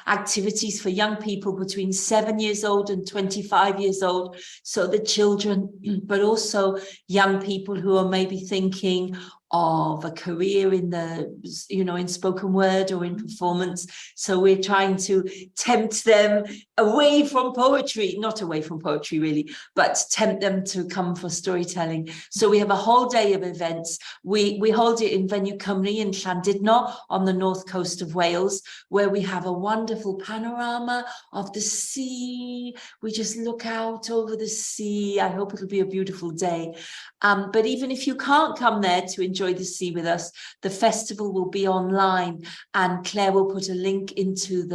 activities for young people between 7 years old and 25 years old. So the children, but also young people who are maybe thinking of a career in the, in spoken word or in performance. So we're trying to tempt them away from poetry, not away from poetry really, but tempt them to come for storytelling. So we have a whole day of events. We hold it in Venue Cymru in Llandudno on the north coast of Wales, where we have a wonderful panorama of the sea. We just look out over the sea. I hope it'll be a beautiful day. But even if you can't come there to enjoy the sea with us, the festival will be online, and Claire will put a link into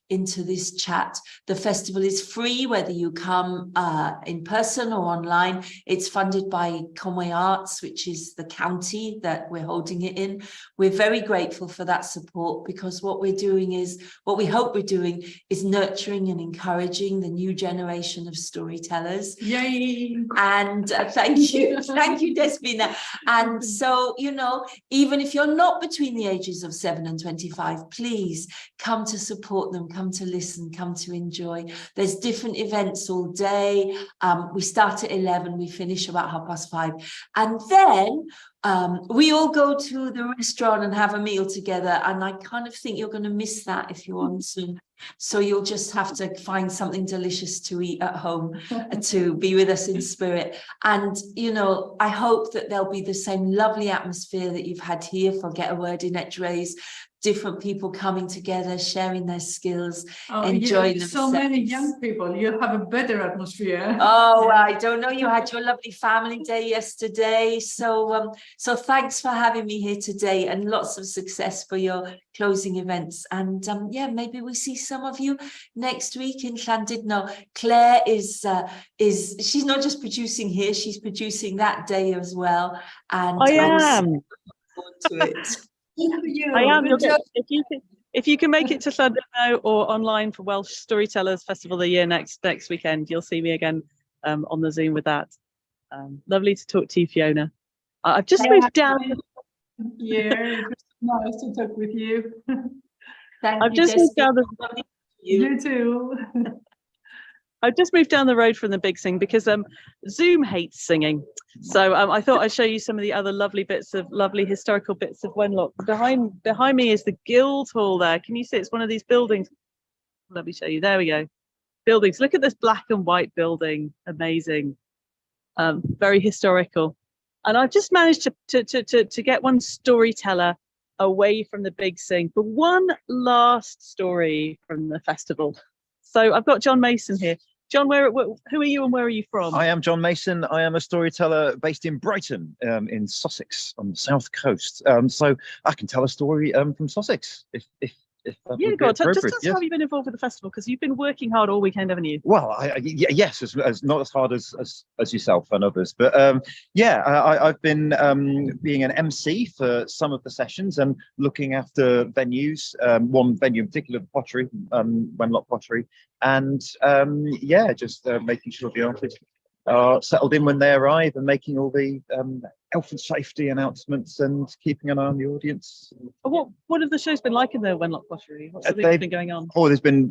this chat. The festival is free whether you come in person or online. It's funded by Conway Arts, which is the county that we're holding it in. We're very grateful for that support, because what we hope we're doing is nurturing and encouraging the new generation of storytellers. Yay! And thank you. Thank you, Despina. And so, even if you're not between the ages of 7 and 25, please come to support them, come to listen, come to enjoy. There's different events all day. We start at 11, we finish about 5:30. And then we all go to the restaurant and have a meal together. And I kind of think you're going to miss that if you want to. So you'll just have to find something delicious to eat at home to be with us in spirit. And, I hope that there'll be the same lovely atmosphere that you've had here for Get a Word in Edgeways. Different people coming together, sharing their skills, enjoying themselves. So many young people, you have a better atmosphere. Oh, I don't know. You had your lovely family day yesterday. So thanks for having me here today, and lots of success for your closing events. And yeah, maybe we see some of you next week in Llandudno. Claire is she's not just producing here, she's producing that day as well. And I am. looking forward to it. I am. If you can make it to Llandudno or online for Welsh Storytellers Festival of the Year next weekend, you'll see me again on the Zoom with that. Lovely to talk to you, Fiona. I've just moved down. Yeah, it's nice to talk with you. I've just moved down You too. I've just moved down the road from the big sing because Zoom hates singing. So I thought I'd show you some of the other lovely historical bits of Wenlock. Behind me is the Guildhall there. Can you see? It's one of these buildings. Let me show you. There we go. Buildings. Look at this black and white building. Amazing. Very historical. And I've just managed to get one storyteller away from the big sing for one last story from the festival. So I've got John Mason here. John, who are you and where are you from? I am John Mason. I am a storyteller based in Brighton, in Sussex on the south coast. So I can tell a story from Sussex if that Yeah, would go be on. Just appropriate. tell us how you've been involved with the festival, because you've been working hard all weekend, haven't you? Well, yes, as not as hard as yourself and others, but yeah, I've been being an MC for some of the sessions and looking after venues. One venue in particular, the Pottery, Wenlock Pottery, and yeah, just making sure the artists are settled in when they arrive and making all the health and safety announcements and keeping an eye on the audience. What have the shows been like in the Wenlock Pottery? What's been going on? Oh, there's been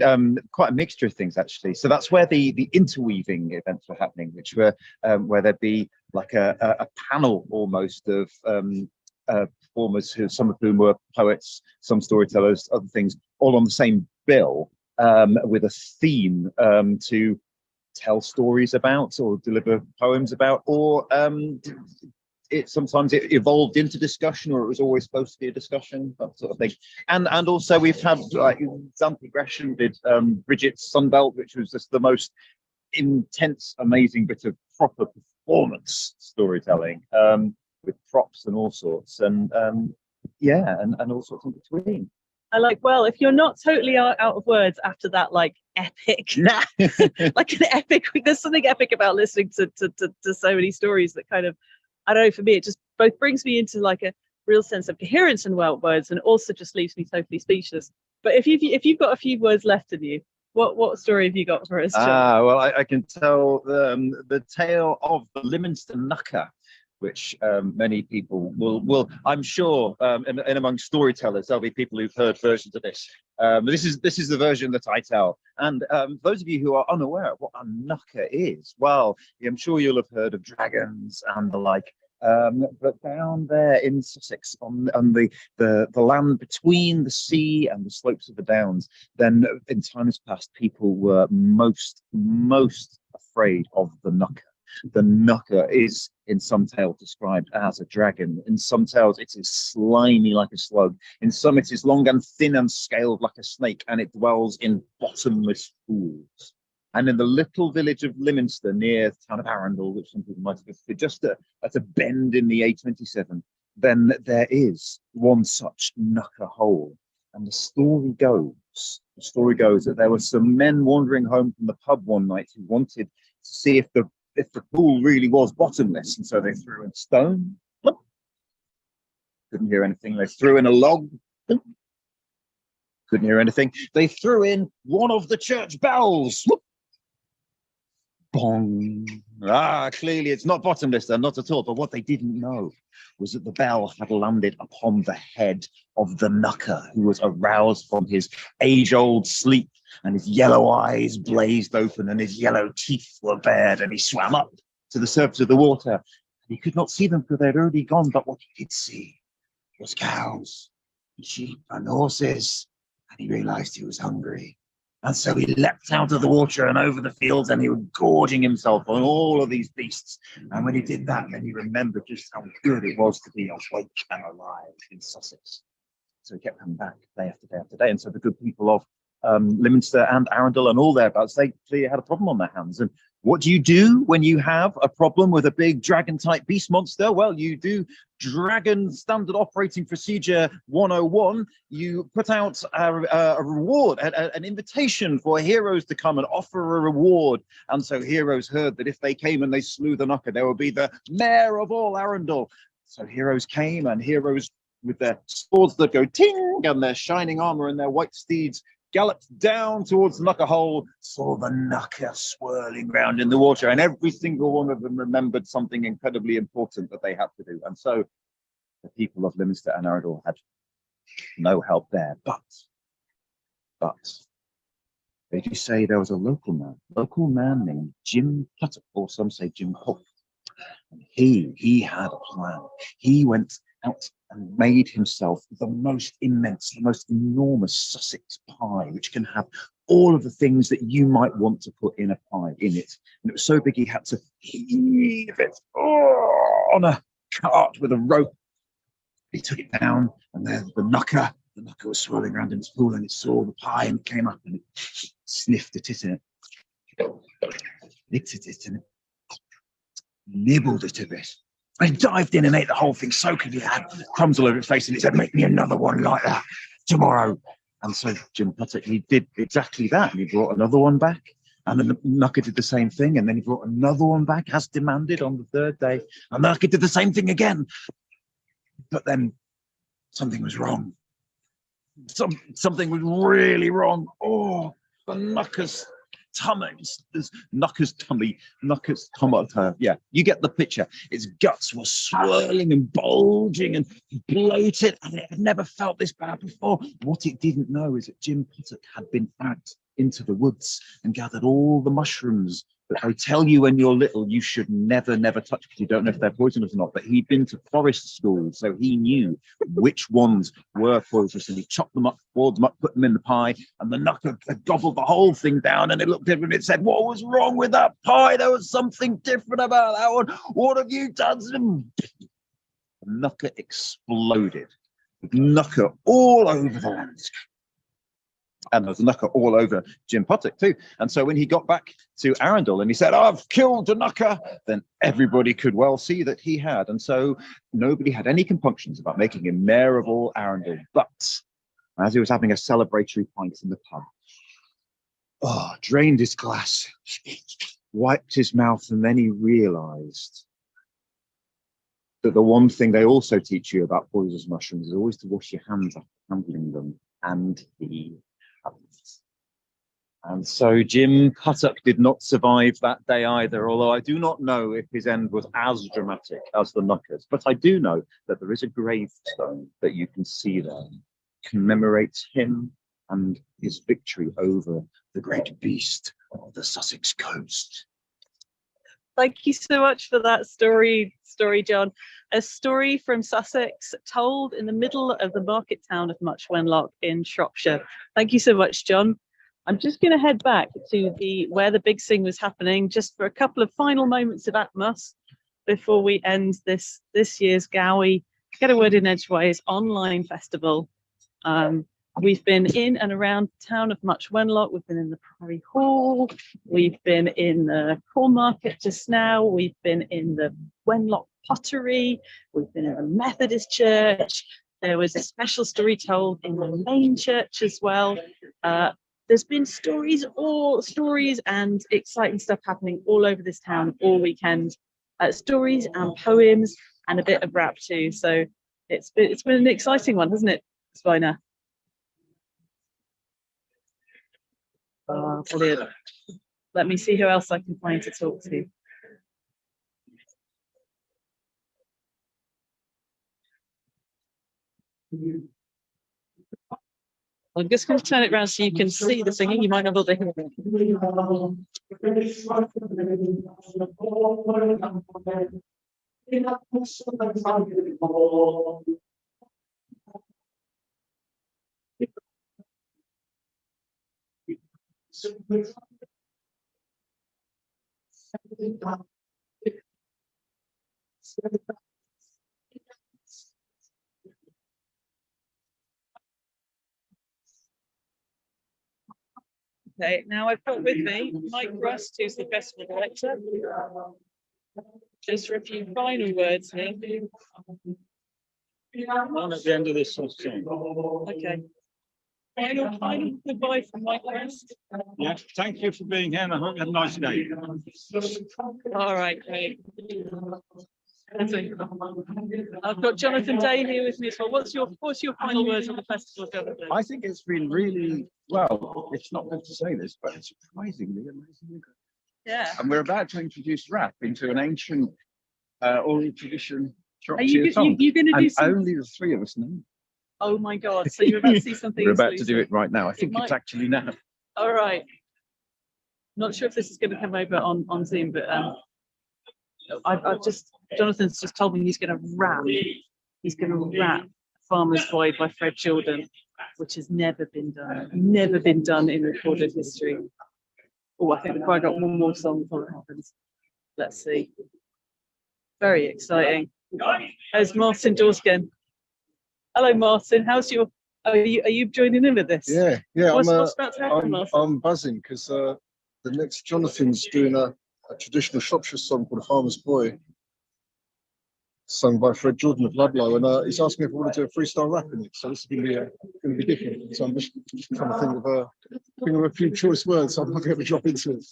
quite a mixture of things actually. So that's where the interweaving events were happening, which were where there'd be like a panel almost of performers who, some of whom were poets, some storytellers, other things, all on the same bill with a theme to tell stories about or deliver poems about, or sometimes it evolved into discussion, or it was always supposed to be a discussion, that sort of thing. And also we've had like Zanti Gresham did Bridget's Sunbelt, which was just the most intense, amazing bit of proper performance storytelling with props and all sorts, and yeah, and all sorts in between. I like, well, if you're not totally out of words after that, like epic, like an epic, there's something epic about listening to so many stories that kind of, I don't know, for me, it just both brings me into like a real sense of coherence and words, and also just leaves me totally speechless. But if you've got a few words left in you, what story have you got for us, John? Well, I can tell the tale of the Lyminster Knucker, which many people will I'm sure, and among storytellers, there'll be people who've heard versions of this. This is the version that I tell. And those of you who are unaware of what a knucker is, well, I'm sure you'll have heard of dragons and the like. But down there in Sussex, on the land between the sea and the slopes of the downs, then in times past, people were most afraid of the knucker. The knucker is in some tales described as a dragon. In some tales it is slimy like a slug. In some it is long and thin and scaled like a snake, and it dwells in bottomless pools. And in the little village of Lyminster near the town of Arundel, which some people might have visited, just at a bend in the A27, then there is one such knucker hole. And the story goes that there were some men wandering home from the pub one night who wanted to see if the pool really was bottomless, and so they threw in a stone. Couldn't hear anything. They threw in a log. Couldn't hear anything. They threw in one of the church bells. Bong. Clearly it's not bottomless, then, not at all. But what they didn't know was that the bell had landed upon the head of the knucker, who was aroused from his age-old sleep, and his yellow eyes blazed open and his yellow teeth were bared, and he swam up to the surface of the water. And he could not see them because they'd already gone, but what he did see was cows and sheep and horses, and he realized he was hungry. And so he leapt out of the water and over the fields, and he was gorging himself on all of these beasts. And when he did that, then he remembered just how good it was to be awake and alive in Sussex. So he kept coming back day after day after day. And so the good people of Lyminster and Arundel and all thereabouts, they clearly had a problem on their hands. And what do you do when you have a problem with a big dragon-type beast monster? Well, you do Dragon Standard Operating Procedure 101. You put out a reward, an invitation for heroes to come and offer a reward. And so heroes heard that if they came and they slew the knucker, there would be the mayor of all Arundel. So heroes came, and heroes with their swords that go ting and their shining armor and their white steeds galloped down towards the knucker hole, saw the knucker swirling round in the water, and every single one of them remembered something incredibly important that they had to do. And so the people of Lyminster and Arundel had no help there. But they do say there was a local man named Jim Clutter, or some say Jim Hope. And he had a plan. He went out and made himself the most immense, the most enormous Sussex pie, which can have all of the things that you might want to put in a pie in it. And it was so big he had to heave it on a cart with a rope. He took it down, and there the knucker was swirling around in its pool, and it saw the pie and it came up and it sniffed at it, and it licked at it and nibbled it a bit. I dived in and ate the whole thing, soaking it, had crumbs all over its face, and he said, "Make me another one like that tomorrow." And so Jim Puttock, he did exactly that, and he brought another one back. And then the Knucker did the same thing, and then he brought another one back as demanded on the third day. And the Knucker did the same thing again. But then something was wrong. Something was really wrong. Oh, the Knucker's tummy, Knucker's tummy. Yeah, you get the picture. Its guts were swirling and bulging and bloated, and it had never felt this bad before. What it didn't know is that Jim Puttock had been out into the woods and gathered all the mushrooms that they tell you when you're little you should never touch because you don't know if they're poisonous or not. But he'd been to forest school, so he knew which ones were poisonous, and he chopped them up, boiled them up, put them in the pie, and the Knucker gobbled the whole thing down, and it looked different. It said, "What was wrong with that pie? There was something different about that one. What have you done?" The Knucker exploded. The Knucker all over the landscape. And there was a Knucker all over Jim Puttock too. And so when he got back to Arundel and he said, "I've killed the Knucker," then everybody could well see that he had. And so nobody had any compunctions about making him mayor of all Arundel. But as he was having a celebratory pint in the pub, drained his glass, wiped his mouth, and then he realized that the one thing they also teach you about poisonous mushrooms is always to wash your hands after handling them. And he And so Jim Puttock did not survive that day either, although I do not know if his end was as dramatic as the Knuckers. But I do know that there is a gravestone that you can see there, commemorates him and his victory over the great beast of the Sussex coast. Thank you so much for that story, John. A story from Sussex told in the middle of the market town of Much Wenlock in Shropshire. Thank you so much, John. I'm just going to head back to where the big sing was happening, just for a couple of final moments of Atmos before we end this year's Gowie Get a Word in Edgeways online festival. We've been in and around the town of Much Wenlock. We've been in the Priory Hall. We've been in the Corn Market just now. We've been in the Wenlock Pottery. We've been in the Methodist Church. There was a special story told in the main church as well. There's been stories and exciting stuff happening all over this town all weekend. Stories and poems and a bit of rap too. So it's been an exciting one, hasn't it, Svina? Brilliant. Let me see who else I can find to talk to. I'm just going to turn it around so you can see the singing. You might not be able to hear Okay, now I've got with me Mike Rust, who's the festival director. Just for a few final words here. On at the end of this song. Okay. Final goodbye from Mike Rust. Yeah, thank you for being here and I hope you had a nice day. All right, great. I've got Jonathan Day here with me as well. What's your final words on the festival, Jonathan? I think it's been really, well, it's not good to say this, but it's surprisingly amazingly good. Yeah. And we're about to introduce rap into an ancient oral tradition. Are you going to do some... Only the three of us know. Oh my God, so you're about to see something We're about to do it right now. I think it's actually now. All right. Not sure if this is going to come over on Zoom, but Jonathan's just told me he's going to rap. He's going to rap Farmer's Boy by Fred Jordan, which has never been done in recorded history. Oh, I think I got one more song before it happens. Let's see. Very exciting. There's Martin Dorsken. Hello, Martin. How's your? Are you joining in with this? Yeah. What's about to happen, Martin? I'm buzzing because the next Jonathan's doing a traditional Shropshire song called Farmer's Boy, sung by Fred Jordan of Ludlow, and he's asked me if I want to do a freestyle rap in it. So this is going to be different. So I'm just trying to think of a few choice words. I'm not going to drop into it.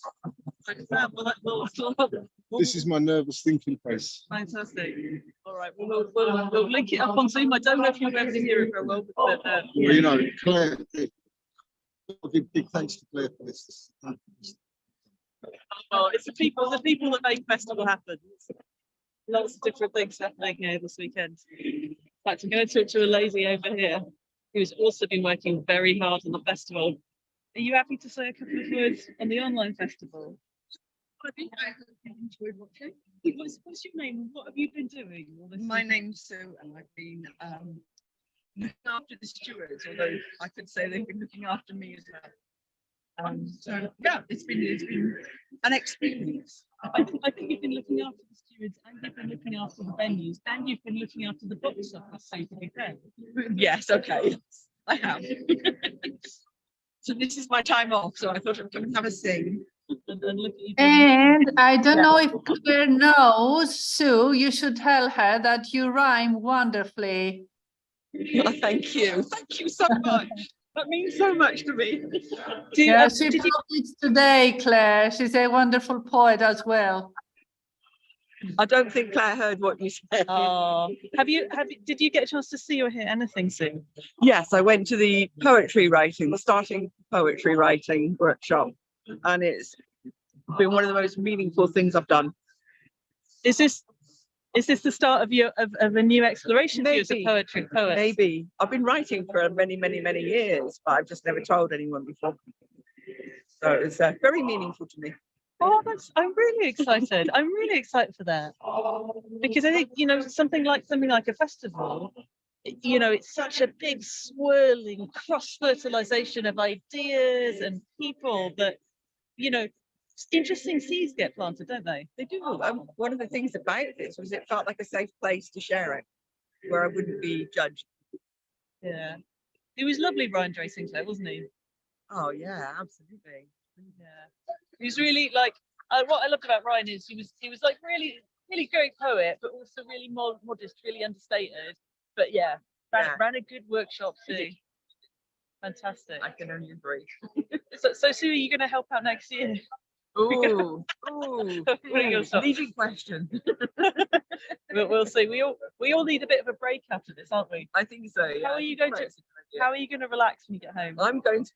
This is my nervous thinking face. Fantastic. All right, we'll link it up on Zoom. I don't know if you'll be able to hear it very well, but Well, you know, Claire, big thanks to Claire for this. well, it's the people that make festival happen. Lots of different things happening here this weekend. In fact, I'm going to talk to a lady over here who's also been working very hard on the festival. Are you happy to say a couple of words on the online festival? I think I enjoyed watching. What's your name? What have you been doing? My name's Sue, and I've been looking after the stewards, although I could say they've been looking after me as well. So yeah, it's been an experience. I think you've been looking after the stewards, and you've been looking after the venues, and you've been looking after the box office, so to be fair. Yes, okay, I have. So this is my time off, so I thought I'd come and have a sing. And look at you. And I don't know if Claire knows, Sue, you should tell her that you rhyme wonderfully. Oh, thank you so much. That means so much to me. Yeah, she published today, Claire. She's a wonderful poet as well. I don't think Claire heard what you said. Did you get a chance to see or hear anything, Sue? Yes, I went to the starting poetry writing workshop, and it's been one of the most meaningful things I've done. Is this the start of a new exploration for you as a poet? Maybe. I've been writing for many years, but I've just never told anyone before. So it's very meaningful to me. Oh, I'm really excited. I'm really excited for that. Because I think, something like a festival, it's such a big swirling cross-fertilization of ideas and people that, interesting seeds get planted, don't they? They do. One of the things about this was it felt like a safe place to share it, where I wouldn't be judged. Yeah. It was lovely, Ryan Dre Sinclair, wasn't he? Oh, yeah, absolutely. Yeah. He was really what I loved about Ryan is he was like really great poet, but also really modest, really understated. But yeah, ran a good workshop too. Fantastic. I can only agree. So Sue, are you going to help out next year? Ooh, leading question. We'll see. We all need a bit of a break after this, aren't we? I think so. Yeah. How are you going to relax when you get home? I'm going to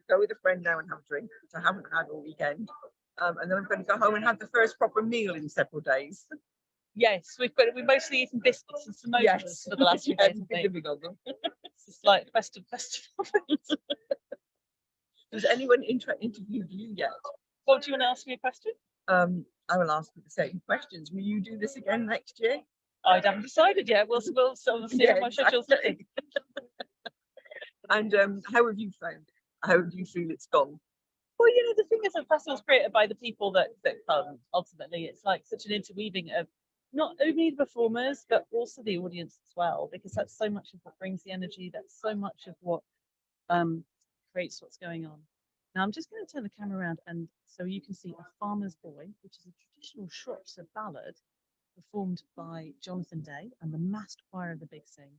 go with a friend now and have a drink, which I haven't had all weekend. And then I'm going to go home and have the first proper meal in several days. Yes, we've mostly eaten biscuits and samosas for the last few days. Living on them. It's just like festive. Does anyone interviewed you yet? What, do you want to ask me a question? I will ask you the same questions. Will you do this again next year? I haven't decided yet. We'll see how my schedule's looking. And how have you found it? How do you feel it's gone? Well, the thing is that festivals created by the people that come. Ultimately, it's like such an interweaving of not only the performers, but also the audience as well, because that's so much of what brings the energy. That's so much of what creates what's going on. Now, I'm just going to turn the camera around and so you can see A Farmer's Boy, which is a traditional Shropshire ballad performed by Jonathan Day and the massed choir of the Big Sing.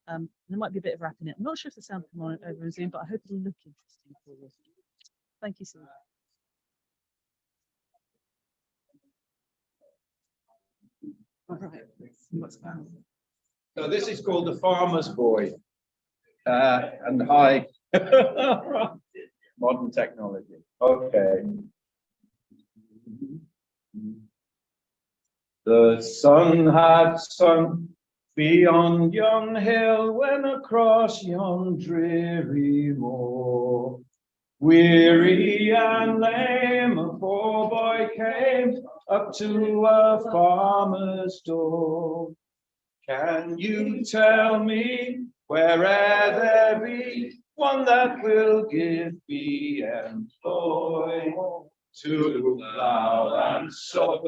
There might be a bit of rap in it. I'm not sure if the sound will come on over on Zoom, but I hope it'll look interesting for you. Thank you, Sue. All right, what's that? So this is called The Farmer's Boy. And hi. Modern technology. Okay. The sun had sunk beyond yon hill when across yon dreary moor, weary and lame, a poor boy came up to a farmer's door. Can you tell me where'er there be one that will give me employ to plough and sow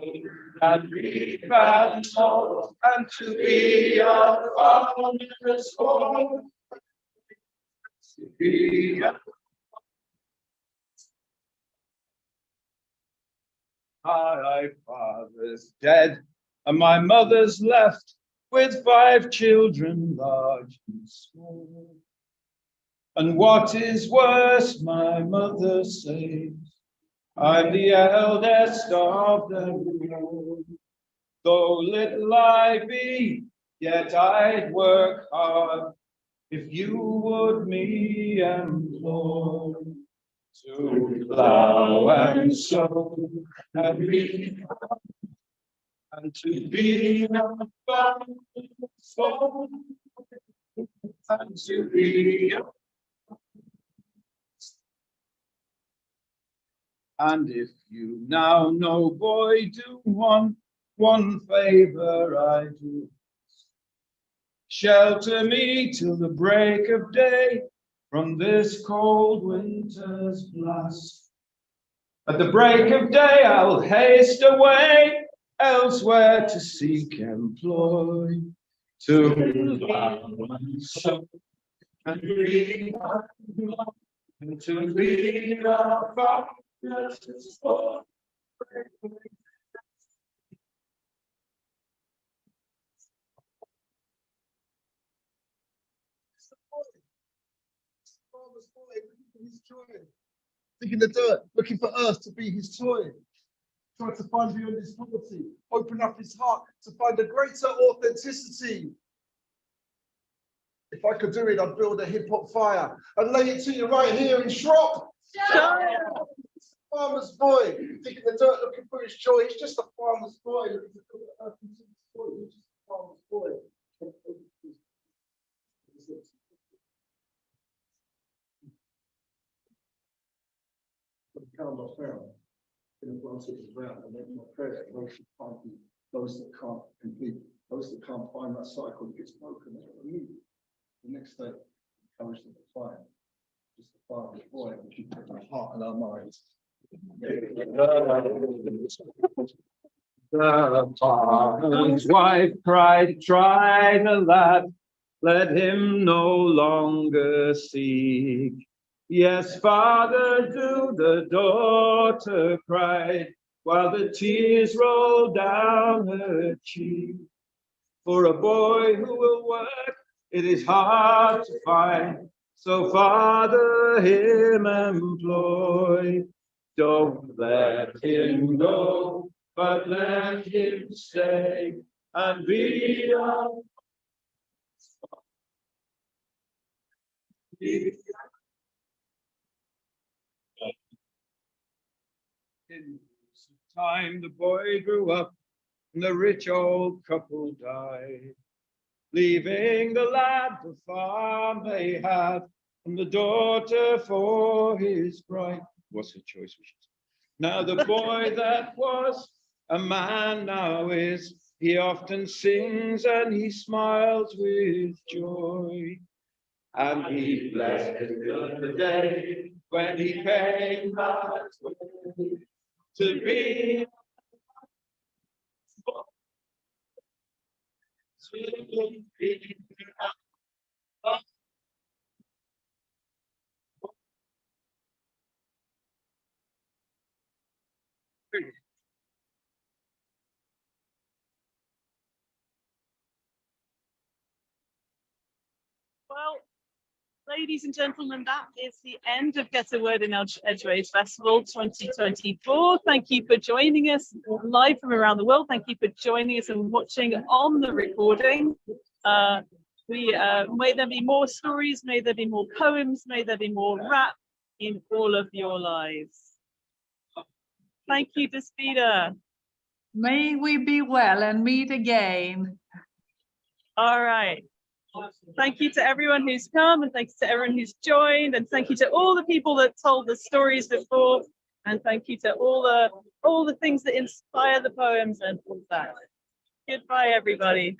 and reap and mow and to be a farmer's boy? To be a My father's dead, and my mother's left with 5 children, large and small. And what is worse, my mother says, I'm the eldest of them all. Though little I be, yet I'd work hard if you would me employ. To plow and sow and reap and to be a farmer's soul and to be a. And if you now know, boy, do one favor I do. Shelter me till the break of day from this cold winter's blast. At the break of day I'll haste away elsewhere to seek employ. To plow and sow and reap and to be a farmer's boy. Digging the dirt, looking for earth to be his toy. Try to find beyond his poverty, open up his heart to find a greater authenticity. If I could do it, I'd build a hip hop fire and lay it to you right here in Shrop. Farmer's boy, digging the dirt, looking for his joy. He's just a farmer's boy. Looking for earth into his toy. He's just a farmer's boy. Count off found in a process around and make my prayer for those that can't be, those that can't complete, those that can't find that cycle that gets broken, they remove it. The next day, encourage them to find just the father's boy and keep it in our heart and our minds. The farmer's wife cried, try the lad, let him no longer seek. Yes, father, do, the daughter cried, while the tears rolled down her cheek. For a boy who will work, it is hard to find, so father him employ. Don't let him go, but let him stay and be a. In time the boy grew up and the rich old couple died, leaving the lad the farm they had and the daughter for his bride. What's her choice? Now the boy that was a man now is, he often sings and he smiles with joy. And he blessed the day when he came back to be Well, ladies and gentlemen, that is the end of Get a Word in Edgeways Festival 2024. Thank you for joining us live from around the world. Thank you for joining us and watching on the recording. May there be more stories, may there be more poems, may there be more rap in all of your lives. Thank you, Despida. May we be well and meet again. All right. Thank you to everyone who's come, and thanks to everyone who's joined, and thank you to all the people that told the stories before, and thank you to all the things that inspire the poems and all that. Goodbye, everybody.